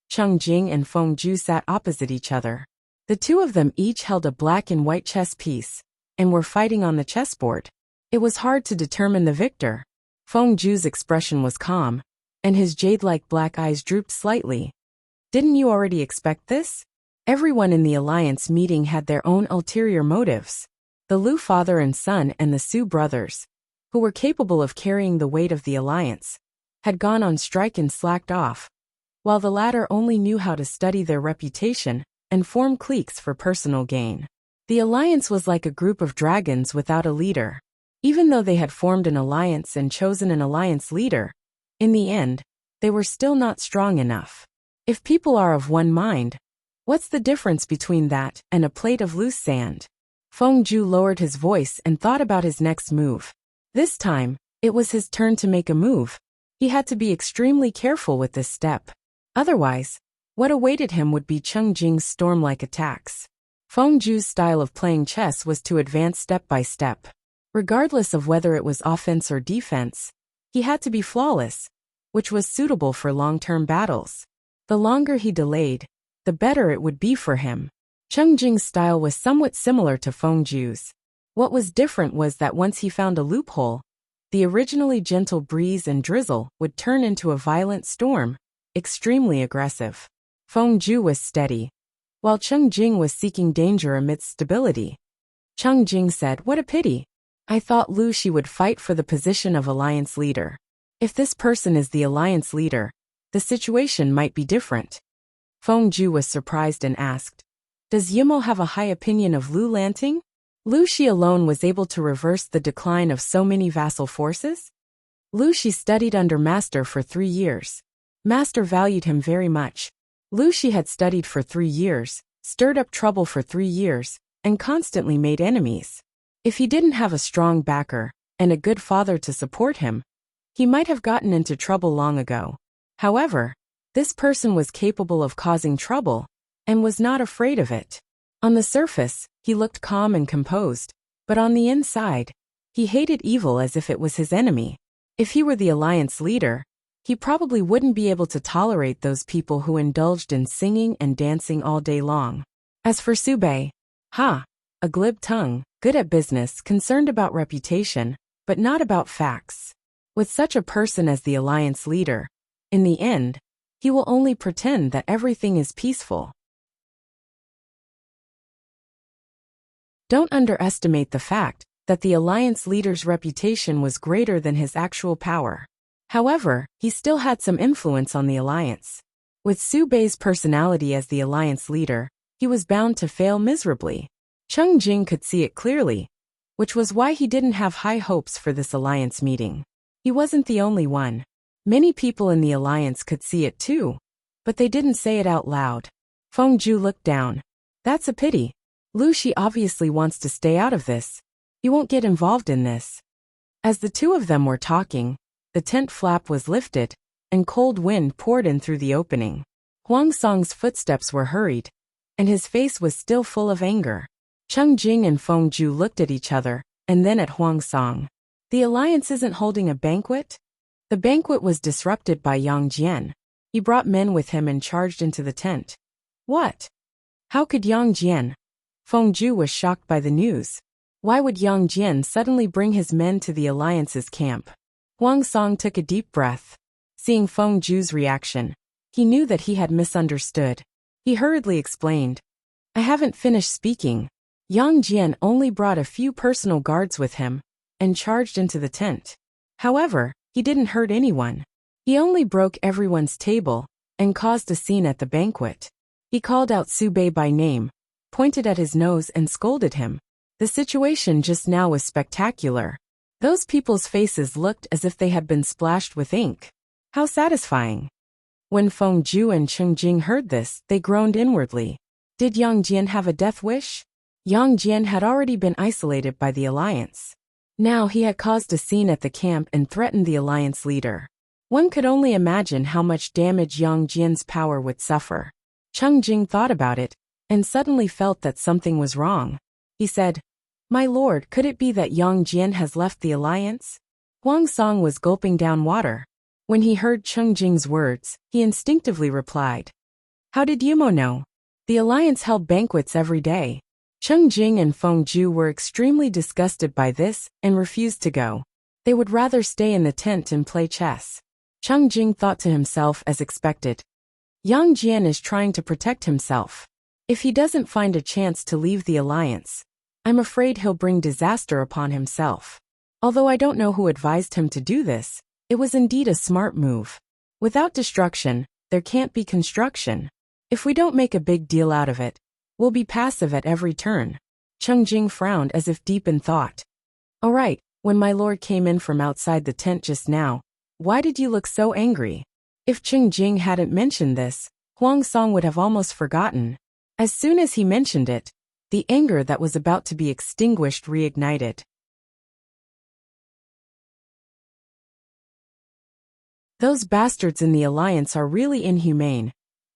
Cheng Jing and Feng Ju sat opposite each other. The two of them each held a black and white chess piece, and were fighting on the chessboard. It was hard to determine the victor. Feng Ju's expression was calm, and his jade-like black eyes drooped slightly. "Didn't you already expect this?" Everyone in the alliance meeting had their own ulterior motives. The Lu father and son and the Su brothers, who were capable of carrying the weight of the alliance, had gone on strike and slacked off, while the latter only knew how to study their reputation and form cliques for personal gain. The alliance was like a group of dragons without a leader. Even though they had formed an alliance and chosen an alliance leader, in the end, they were still not strong enough. If people are of one mind, what's the difference between that and a plate of loose sand? Feng Ju lowered his voice and thought about his next move. This time, it was his turn to make a move. He had to be extremely careful with this step. Otherwise, what awaited him would be Cheng Jing's storm-like attacks. Feng Ju's style of playing chess was to advance step by step. Regardless of whether it was offense or defense, he had to be flawless, which was suitable for long-term battles. The longer he delayed, the better it would be for him. Cheng Jing's style was somewhat similar to Feng Ju's. What was different was that once he found a loophole, the originally gentle breeze and drizzle would turn into a violent storm, extremely aggressive. Feng Ju was steady, while Cheng Jing was seeking danger amidst stability. Cheng Jing said, "What a pity. I thought Lu Shi would fight for the position of alliance leader. If this person is the alliance leader, the situation might be different." Feng Ju was surprised and asked, "Does Yimo have a high opinion of Lu Lanting? Lu Shi alone was able to reverse the decline of so many vassal forces?" Lu Shi studied under Master for 3 years. Master valued him very much. Lu Shi had studied for 3 years, stirred up trouble for 3 years, and constantly made enemies. If he didn't have a strong backer and a good father to support him, he might have gotten into trouble long ago. However, this person was capable of causing trouble, and was not afraid of it. On the surface, he looked calm and composed, but on the inside, he hated evil as if it was his enemy. If he were the alliance leader, he probably wouldn't be able to tolerate those people who indulged in singing and dancing all day long. As for Sube, a glib tongue, good at business, concerned about reputation, but not about facts. With such a person as the alliance leader, in the end, he will only pretend that everything is peaceful. Don't underestimate the fact that the alliance leader's reputation was greater than his actual power. However, he still had some influence on the alliance. With Subei's personality as the alliance leader, he was bound to fail miserably. Cheng Jing could see it clearly, which was why he didn't have high hopes for this alliance meeting. He wasn't the only one. Many people in the alliance could see it too, but they didn't say it out loud. Feng Zhu looked down. That's a pity. Lu Shi obviously wants to stay out of this. He won't get involved in this. As the two of them were talking, the tent flap was lifted, and cold wind poured in through the opening. Huang Song's footsteps were hurried, and his face was still full of anger. Cheng Jing and Feng Zhu looked at each other, and then at Huang Song. The alliance isn't holding a banquet? The banquet was disrupted by Yang Jian. He brought men with him and charged into the tent. What? How could Yang Jian? Feng Zhu was shocked by the news. Why would Yang Jian suddenly bring his men to the alliance's camp? Huang Song took a deep breath. Seeing Feng Zhu's reaction, he knew that he had misunderstood. He hurriedly explained. I haven't finished speaking. Yang Jian only brought a few personal guards with him and charged into the tent. However, he didn't hurt anyone. He only broke everyone's table and caused a scene at the banquet. He called out Subei by name, pointed at his nose and scolded him. The situation just now was spectacular. Those people's faces looked as if they had been splashed with ink. How satisfying. When Feng Zhu and Cheng Jing heard this, they groaned inwardly. Did Yang Jian have a death wish? Yang Jian had already been isolated by the alliance. Now he had caused a scene at the camp and threatened the alliance leader. One could only imagine how much damage Yang Jian's power would suffer. Cheng Jing thought about it, and suddenly felt that something was wrong. He said, My lord, could it be that Yang Jian has left the alliance? Huang Song was gulping down water. When he heard Cheng Jing's words, he instinctively replied. How did Yumo know? The alliance held banquets every day. Cheng Jing and Feng Zhu were extremely disgusted by this and refused to go. They would rather stay in the tent and play chess. Cheng Jing thought to himself as expected. Yang Jian is trying to protect himself. If he doesn't find a chance to leave the alliance, I'm afraid he'll bring disaster upon himself. Although I don't know who advised him to do this, it was indeed a smart move. Without destruction, there can't be construction. If we don't make a big deal out of it, we'll be passive at every turn. Cheng Jing frowned as if deep in thought. All right, when my lord came in from outside the tent just now, why did you look so angry? If Cheng Jing hadn't mentioned this, Huang Song would have almost forgotten. As soon as he mentioned it, the anger that was about to be extinguished reignited. Those bastards in the alliance are really inhumane,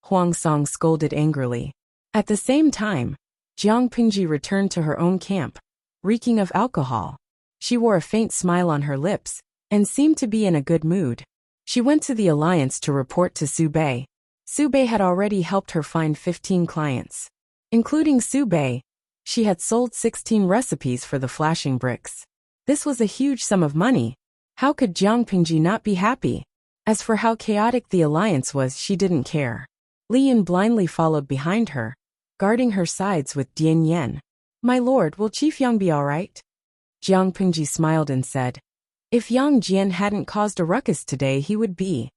Huang Song scolded angrily. At the same time, Jiang Pingji returned to her own camp, reeking of alcohol. She wore a faint smile on her lips and seemed to be in a good mood. She went to the alliance to report to Subei. Subei had already helped her find 15 clients. Including Subei, she had sold 16 recipes for the flashing bricks. This was a huge sum of money. How could Jiang Pingji not be happy? As for how chaotic the alliance was, she didn't care. Li Yin blindly followed behind her, guarding her sides with Dian Yen. My lord, will Chief Yang be all right? Jiang Pingji smiled and said, If Yang Jian hadn't caused a ruckus today, he would be.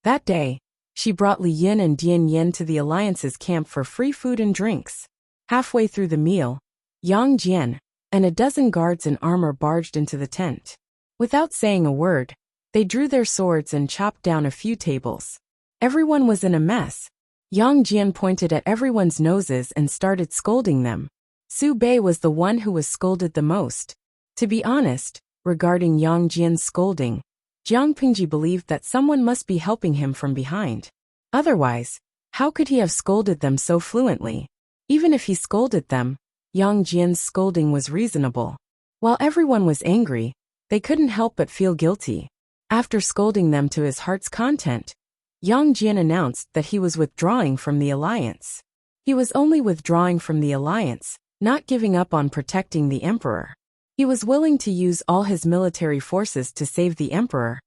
That day, she brought Li Yin and Dian Yen to the alliance's camp for free food and drinks. Halfway through the meal, Yang Jian and a dozen guards in armor barged into the tent. Without saying a word, they drew their swords and chopped down a few tables. Everyone was in a mess. Yang Jian pointed at everyone's noses and started scolding them. Subei was the one who was scolded the most. To be honest, regarding Yang Jian's scolding, Jiang Pingji believed that someone must be helping him from behind. Otherwise, how could he have scolded them so fluently? Even if he scolded them, Yang Jian's scolding was reasonable. While everyone was angry, they couldn't help but feel guilty. After scolding them to his heart's content, Yang Jian announced that he was withdrawing from the alliance. He was only withdrawing from the alliance, not giving up on protecting the emperor. He was willing to use all his military forces to save the emperor,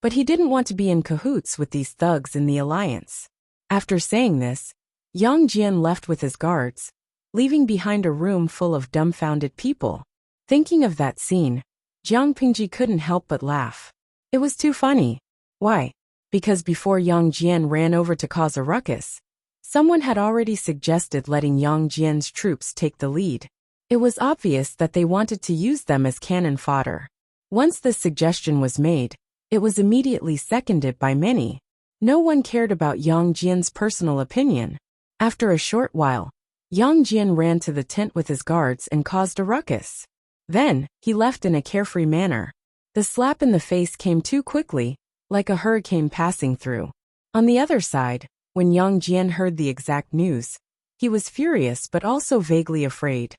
but he didn't want to be in cahoots with these thugs in the alliance. After saying this, Yang Jian left with his guards, leaving behind a room full of dumbfounded people. Thinking of that scene, Jiang Pingji couldn't help but laugh. It was too funny. Why? Because before Yang Jian ran over to cause a ruckus, someone had already suggested letting Yang Jian's troops take the lead. It was obvious that they wanted to use them as cannon fodder. Once this suggestion was made, it was immediately seconded by many. No one cared about Yang Jian's personal opinion. After a short while, Yang Jian ran to the tent with his guards and caused a ruckus. Then, he left in a carefree manner. The slap in the face came too quickly, like a hurricane passing through. On the other side, when Yang Jian heard the exact news, he was furious but also vaguely afraid.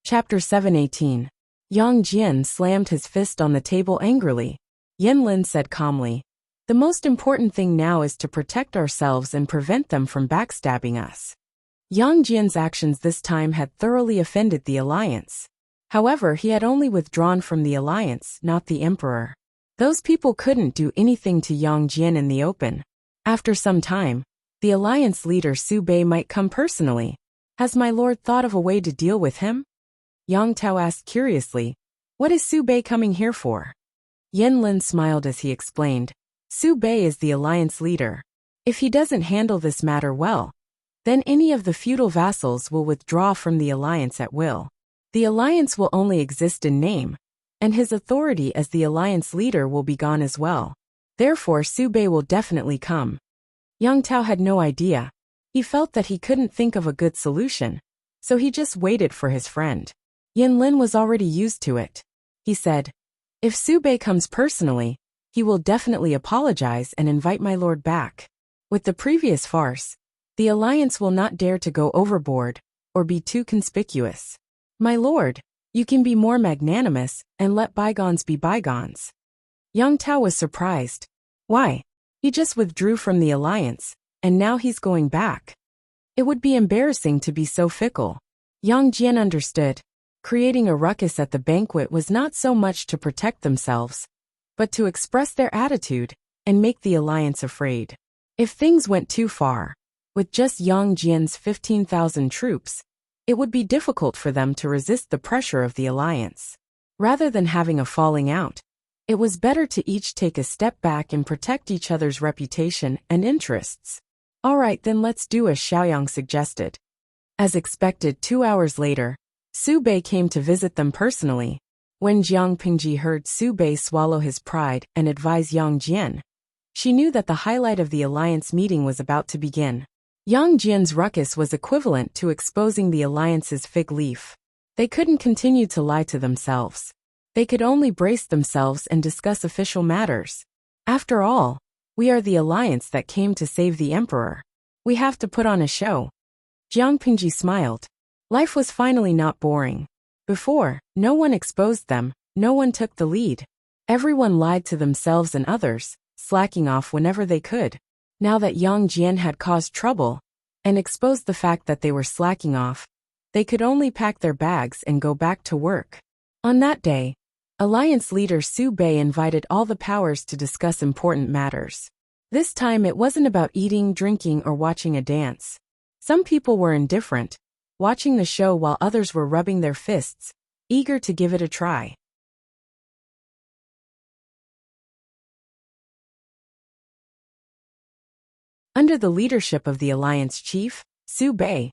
Chapter 7:18. Yang Jian slammed his fist on the table angrily. Yin Lin said calmly, "The most important thing now is to protect ourselves and prevent them from backstabbing us." Yang Jian's actions this time had thoroughly offended the alliance. However, he had only withdrawn from the alliance, not the emperor. Those people couldn't do anything to Yang Jian in the open. After some time, the alliance leader Su Bei might come personally. Has my lord thought of a way to deal with him? Yang Tao asked curiously, "What is Su Bei coming here for?" Yin Lin smiled as he explained, "Su Bei is the alliance leader. If he doesn't handle this matter well, then any of the feudal vassals will withdraw from the alliance at will. The alliance will only exist in name, and his authority as the alliance leader will be gone as well. Therefore Su Bei will definitely come." Yang Tao had no idea. He felt that he couldn't think of a good solution, so he just waited for his friend. Yin Lin was already used to it. He said, "If Su Bei comes personally, he will definitely apologize and invite my lord back. With the previous farce, the alliance will not dare to go overboard or be too conspicuous. My lord, you can be more magnanimous and let bygones be bygones." Yang Tao was surprised. Why? He just withdrew from the alliance, and now he's going back. It would be embarrassing to be so fickle. Yang Jian understood. Creating a ruckus at the banquet was not so much to protect themselves, but to express their attitude and make the alliance afraid. If things went too far, with just Yang Jian's 15,000 troops, it would be difficult for them to resist the pressure of the alliance. Rather than having a falling out, it was better to each take a step back and protect each other's reputation and interests. All right, then let's do as Xiaoyang suggested. As expected, 2 hours later, Su Bei came to visit them personally. When Jiang Pingji heard Su Bei swallow his pride and advise Yang Jian, she knew that the highlight of the alliance meeting was about to begin. Yang Jian's ruckus was equivalent to exposing the alliance's fig leaf. They couldn't continue to lie to themselves. They could only brace themselves and discuss official matters. After all, we are the alliance that came to save the emperor. We have to put on a show. Jiang Pingji smiled. Life was finally not boring. Before, no one exposed them, no one took the lead. Everyone lied to themselves and others, slacking off whenever they could. Now that Yang Jian had caused trouble and exposed the fact that they were slacking off, they could only pack their bags and go back to work. On that day, alliance leader Su Bei invited all the powers to discuss important matters. This time it wasn't about eating, drinking, or watching a dance. Some people were indifferent, watching the show while others were rubbing their fists, eager to give it a try. Under the leadership of the alliance chief, Su Bei,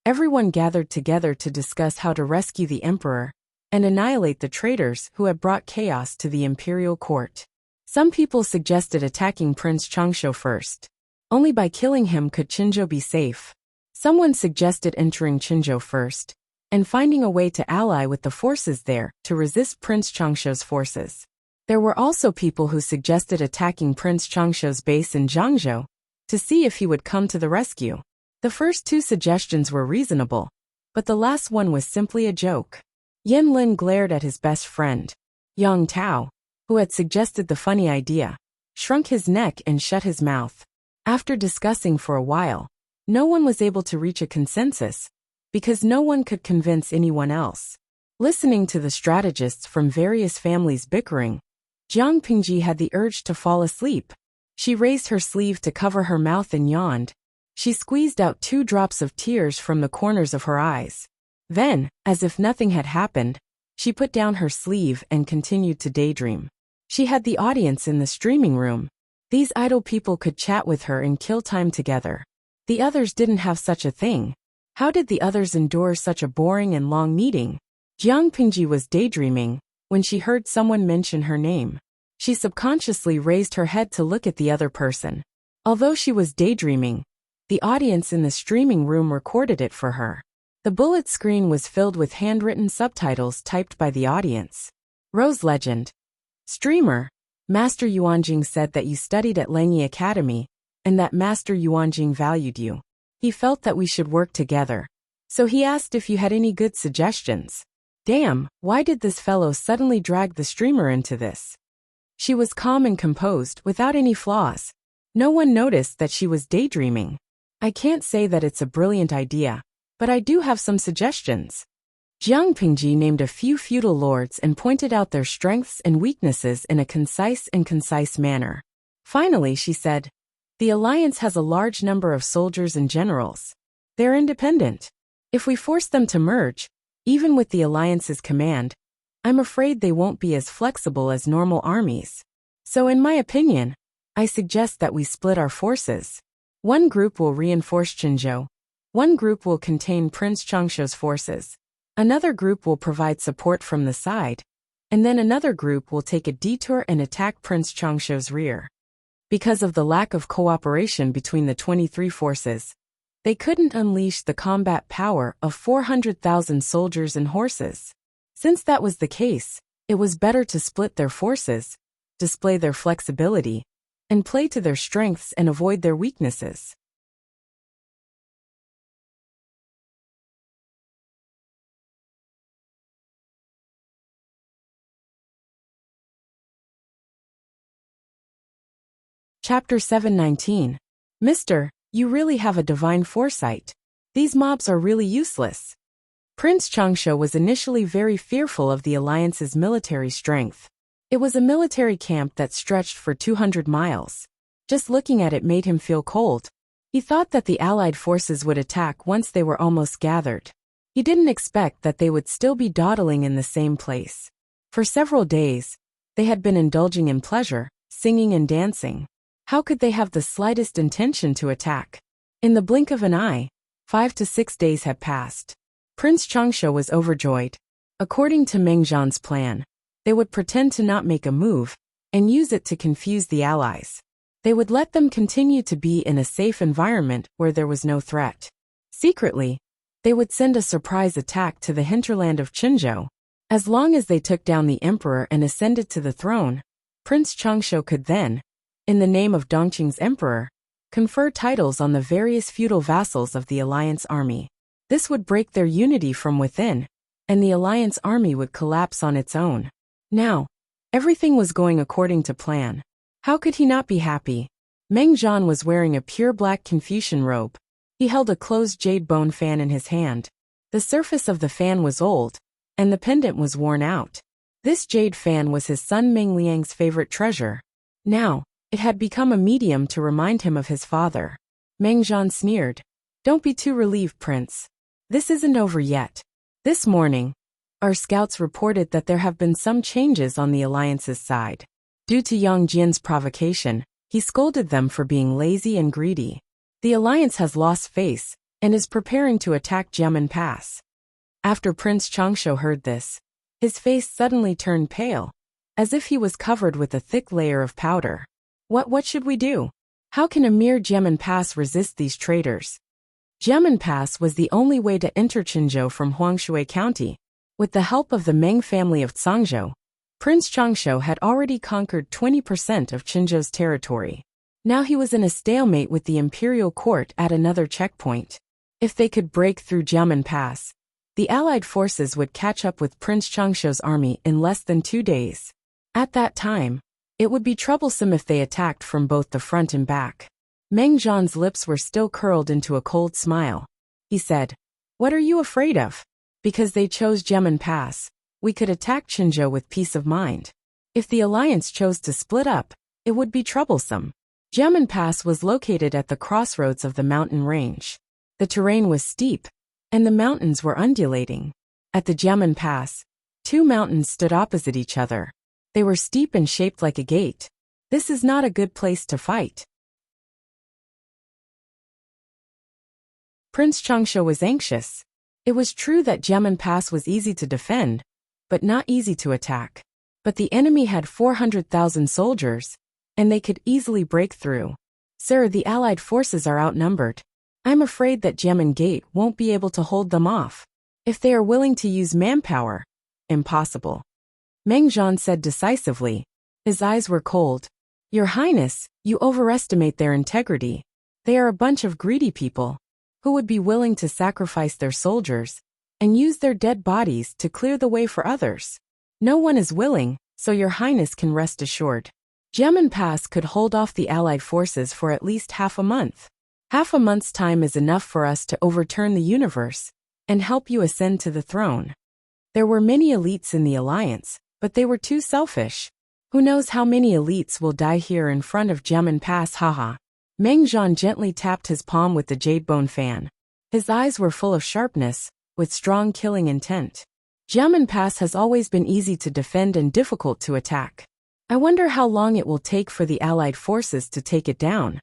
everyone gathered together to discuss how to rescue the emperor and annihilate the traitors who had brought chaos to the imperial court. Some people suggested attacking Prince Changsho first. Only by killing him could Qinzhou be safe. Someone suggested entering Qinzhou first and finding a way to ally with the forces there to resist Prince Changsho's forces. There were also people who suggested attacking Prince Changsho's base in Jiangzhou to see if he would come to the rescue. The first two suggestions were reasonable, but the last one was simply a joke. Yin Lin glared at his best friend, Yang Tao, who had suggested the funny idea, shrunk his neck and shut his mouth. After discussing for a while, no one was able to reach a consensus, because no one could convince anyone else. Listening to the strategists from various families bickering, Jiang Pingji had the urge to fall asleep. She raised her sleeve to cover her mouth and yawned. She squeezed out 2 drops of tears from the corners of her eyes. Then, as if nothing had happened, she put down her sleeve and continued to daydream. She had the audience in the streaming room. These idle people could chat with her and kill time together. The others didn't have such a thing. How did the others endure such a boring and long meeting? Jiang Pingji was daydreaming when she heard someone mention her name. She subconsciously raised her head to look at the other person. Although she was daydreaming, the audience in the streaming room recorded it for her. The bullet screen was filled with handwritten subtitles typed by the audience. Rose Legend. Streamer, Master Yuanjing said that you studied at Langyi Academy, and that Master Yuanjing valued you. He felt that we should work together. So he asked if you had any good suggestions. Damn, why did this fellow suddenly drag the streamer into this? She was calm and composed, without any flaws. No one noticed that she was daydreaming. I can't say that it's a brilliant idea, but I do have some suggestions. Jiang Pingji named a few feudal lords and pointed out their strengths and weaknesses in a concise manner. Finally, she said, the alliance has a large number of soldiers and generals. They're independent. If we force them to merge, even with the alliance's command, I'm afraid they won't be as flexible as normal armies. So in my opinion, I suggest that we split our forces. One group will reinforce Qinzhou. One group will contain Prince Changshuo's forces. Another group will provide support from the side. And then another group will take a detour and attack Prince Changshuo's rear. Because of the lack of cooperation between the 23 forces, they couldn't unleash the combat power of 400,000 soldiers and horses. Since that was the case, it was better to split their forces, display their flexibility, and play to their strengths and avoid their weaknesses. Chapter 719. Mister, you really have a divine foresight. These mobs are really useless. Prince Changshuo was initially very fearful of the alliance's military strength. It was a military camp that stretched for 200 miles. Just looking at it made him feel cold. He thought that the allied forces would attack once they were almost gathered. He didn't expect that they would still be dawdling in the same place. For several days, they had been indulging in pleasure, singing and dancing. How could they have the slightest intention to attack? In the blink of an eye, 5 to 6 days had passed. Prince Changshuo was overjoyed. According to Meng Zhan's plan, they would pretend to not make a move and use it to confuse the allies. They would let them continue to be in a safe environment where there was no threat. Secretly, they would send a surprise attack to the hinterland of Qinzhou. As long as they took down the emperor and ascended to the throne, Prince Changshuo could then, in the name of Dongqing's emperor, confer titles on the various feudal vassals of the alliance army. This would break their unity from within, and the alliance army would collapse on its own. Now, everything was going according to plan. How could he not be happy? Meng Zhan was wearing a pure black Confucian robe. He held a closed jade bone fan in his hand. The surface of the fan was old, and the pendant was worn out. This jade fan was his son Meng Liang's favorite treasure. Now, it had become a medium to remind him of his father. Meng Zhan sneered. Don't be too relieved, Prince. This isn't over yet. This morning, our scouts reported that there have been some changes on the alliance's side. Due to Yang Jian's provocation, he scolded them for being lazy and greedy. The alliance has lost face and is preparing to attack Jiamen Pass. After Prince Changshuo heard this, his face suddenly turned pale, as if he was covered with a thick layer of powder. What should we do? How can a mere Jiamen Pass resist these traitors? Jiamen Pass was the only way to enter Qinzhou from Huangshui County. With the help of the Meng family of Cangzhou, Prince Changshuo had already conquered 20% of Qinzhou's territory. Now he was in a stalemate with the imperial court at another checkpoint. If they could break through Jiamen Pass, The Allied forces would catch up with Prince Changshuo's army in less than 2 days. At that time, it would be troublesome if they attacked from both the front and back. Meng Zhan's lips were still curled into a cold smile. He said, "What are you afraid of? Because they chose Gemin Pass, we could attack Qinzhou with peace of mind. If the alliance chose to split up, it would be troublesome." Gemin Pass was located at the crossroads of the mountain range. The terrain was steep, and the mountains were undulating. At the Gemin Pass, 2 mountains stood opposite each other. They were steep and shaped like a gate. This is not a good place to fight. Prince Changshuo was anxious. It was true that Gemin Pass was easy to defend, but not easy to attack. But the enemy had 400,000 soldiers, and they could easily break through. "Sir, the Allied forces are outnumbered. I'm afraid that Gemin Gate won't be able to hold them off. If they are willing to use manpower, impossible," Meng Zhan said decisively. His eyes were cold. "Your Highness, you overestimate their integrity. They are a bunch of greedy people who would be willing to sacrifice their soldiers and use their dead bodies to clear the way for others. No one is willing, so your Highness can rest assured. Gemin Pass could hold off the Allied forces for at least half a month. Half a month's time is enough for us to overturn the universe and help you ascend to the throne." There were many elites in the alliance, but they were too selfish. Who knows how many elites will die here in front of Gemin Pass, haha. Meng Zhan gently tapped his palm with the jadebone fan. His eyes were full of sharpness, with strong killing intent. Gemin Pass has always been easy to defend and difficult to attack. I wonder how long it will take for the Allied forces to take it down.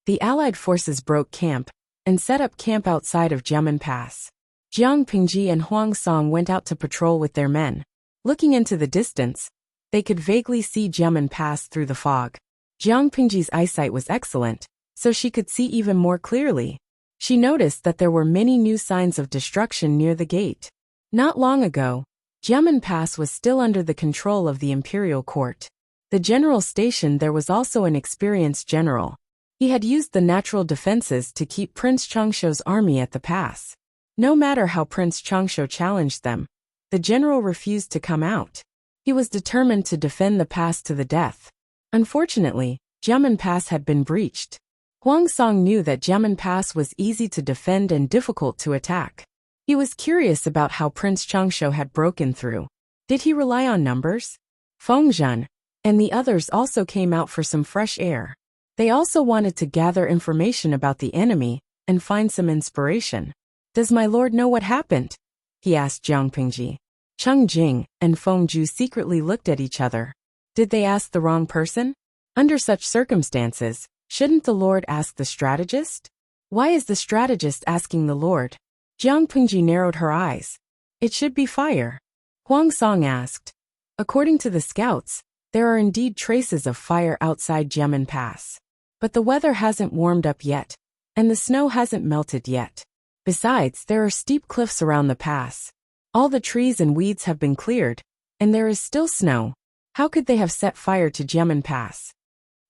The Allied forces broke camp and set up camp outside of Gemin Pass. Jiang Pingji and Huang Song went out to patrol with their men. Looking into the distance, they could vaguely see Gemin Pass through the fog. Jiang Pingji's eyesight was excellent, so she could see even more clearly. She noticed that there were many new signs of destruction near the gate. Not long ago, Gemin Pass was still under the control of the imperial court. The general station there was also an experienced general. He had used the natural defenses to keep Prince Changshuo's army at the pass. No matter how Prince Changshuo challenged them, the general refused to come out. He was determined to defend the pass to the death. Unfortunately, Gemin Pass had been breached. Huang Song knew that Gemin Pass was easy to defend and difficult to attack. He was curious about how Prince Changshuo had broken through. Did he rely on numbers? Feng Zhan and the others also came out for some fresh air. They also wanted to gather information about the enemy and find some inspiration. "Does my lord know what happened?" he asked Jiang Pingji. Cheng Jing and Feng Ju secretly looked at each other. Did they ask the wrong person? Under such circumstances, shouldn't the lord ask the strategist? Why is the strategist asking the lord? Jiang Pingji narrowed her eyes. "It should be fire." Huang Song asked. "According to the scouts, there are indeed traces of fire outside Gemin Pass. But the weather hasn't warmed up yet, and the snow hasn't melted yet. Besides, there are steep cliffs around the pass. All the trees and weeds have been cleared, and there is still snow. How could they have set fire to Gemin Pass?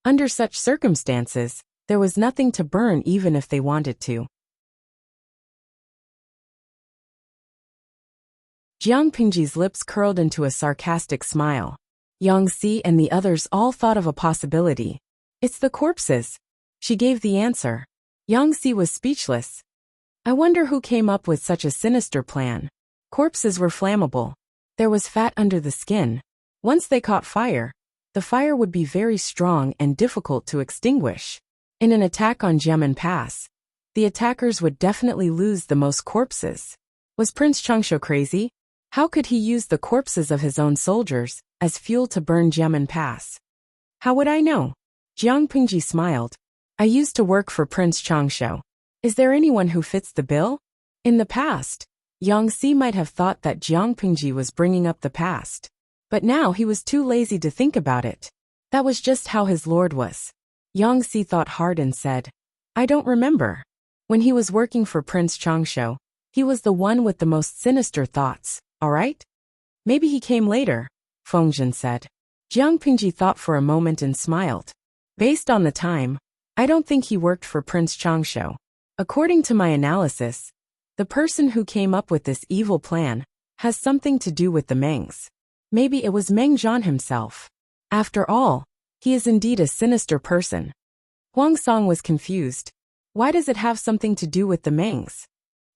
Under such circumstances, there was nothing to burn even if they wanted to." Jiang Pingji's lips curled into a sarcastic smile. Yang Si and the others all thought of a possibility. "It's the corpses." She gave the answer. Yang Si was speechless. I wonder who came up with such a sinister plan. Corpses were flammable. There was fat under the skin. Once they caught fire, the fire would be very strong and difficult to extinguish. In an attack on Gemin Pass, the attackers would definitely lose the most corpses. Was Prince Changshuo crazy? How could he use the corpses of his own soldiers as fuel to burn Gemin Pass? How would I know? Jiang Pingji smiled. I used to work for Prince Changshuo. Is there anyone who fits the bill? In the past, Yang Si might have thought that Jiang Pingji was bringing up the past. But now he was too lazy to think about it. That was just how his lord was. Yang Si thought hard and said, I don't remember. When he was working for Prince Changshuo, he was the one with the most sinister thoughts, alright? Maybe he came later, Feng Zhan said. Jiang Pingji thought for a moment and smiled. Based on the time, I don't think he worked for Prince Changshuo. According to my analysis, The person who came up with this evil plan has something to do with the Mengs. Maybe it was Meng Zhan himself. After all, he is indeed a sinister person. Huang Song was confused. Why does it have something to do with the Mengs?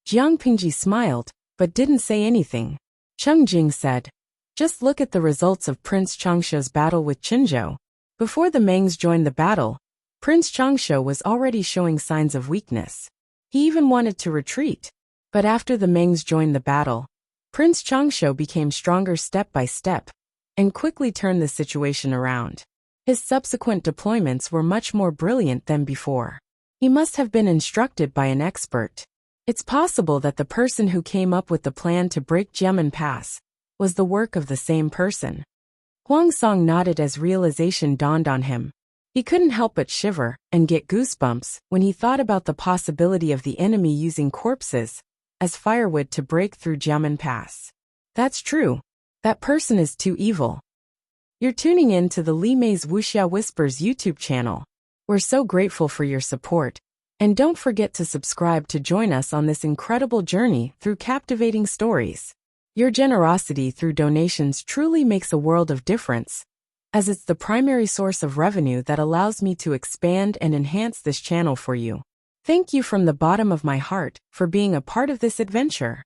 Jiang Pingji smiled, but didn't say anything. Cheng Jing said, just look at the results of Prince Changsho's battle with Qinzhou. Before the Mengs joined the battle, Prince Changsho was already showing signs of weakness. He even wanted to retreat. But after the Mengs joined the battle, Prince Changsho became stronger step by step and quickly turned the situation around. His subsequent deployments were much more brilliant than before. He must have been instructed by an expert. It's possible that the person who came up with the plan to break Jiamen Pass was the work of the same person. Huang Song nodded as realization dawned on him. He couldn't help but shiver and get goosebumps when he thought about the possibility of the enemy using corpses as firewood to break through Jiamen Pass. That's true. That person is too evil. You're tuning in to the Li Mei's Wuxia Whispers YouTube channel. We're so grateful for your support. And don't forget to subscribe to join us on this incredible journey through captivating stories. Your generosity through donations truly makes a world of difference, as it's the primary source of revenue that allows me to expand and enhance this channel for you. Thank you from the bottom of my heart for being a part of this adventure.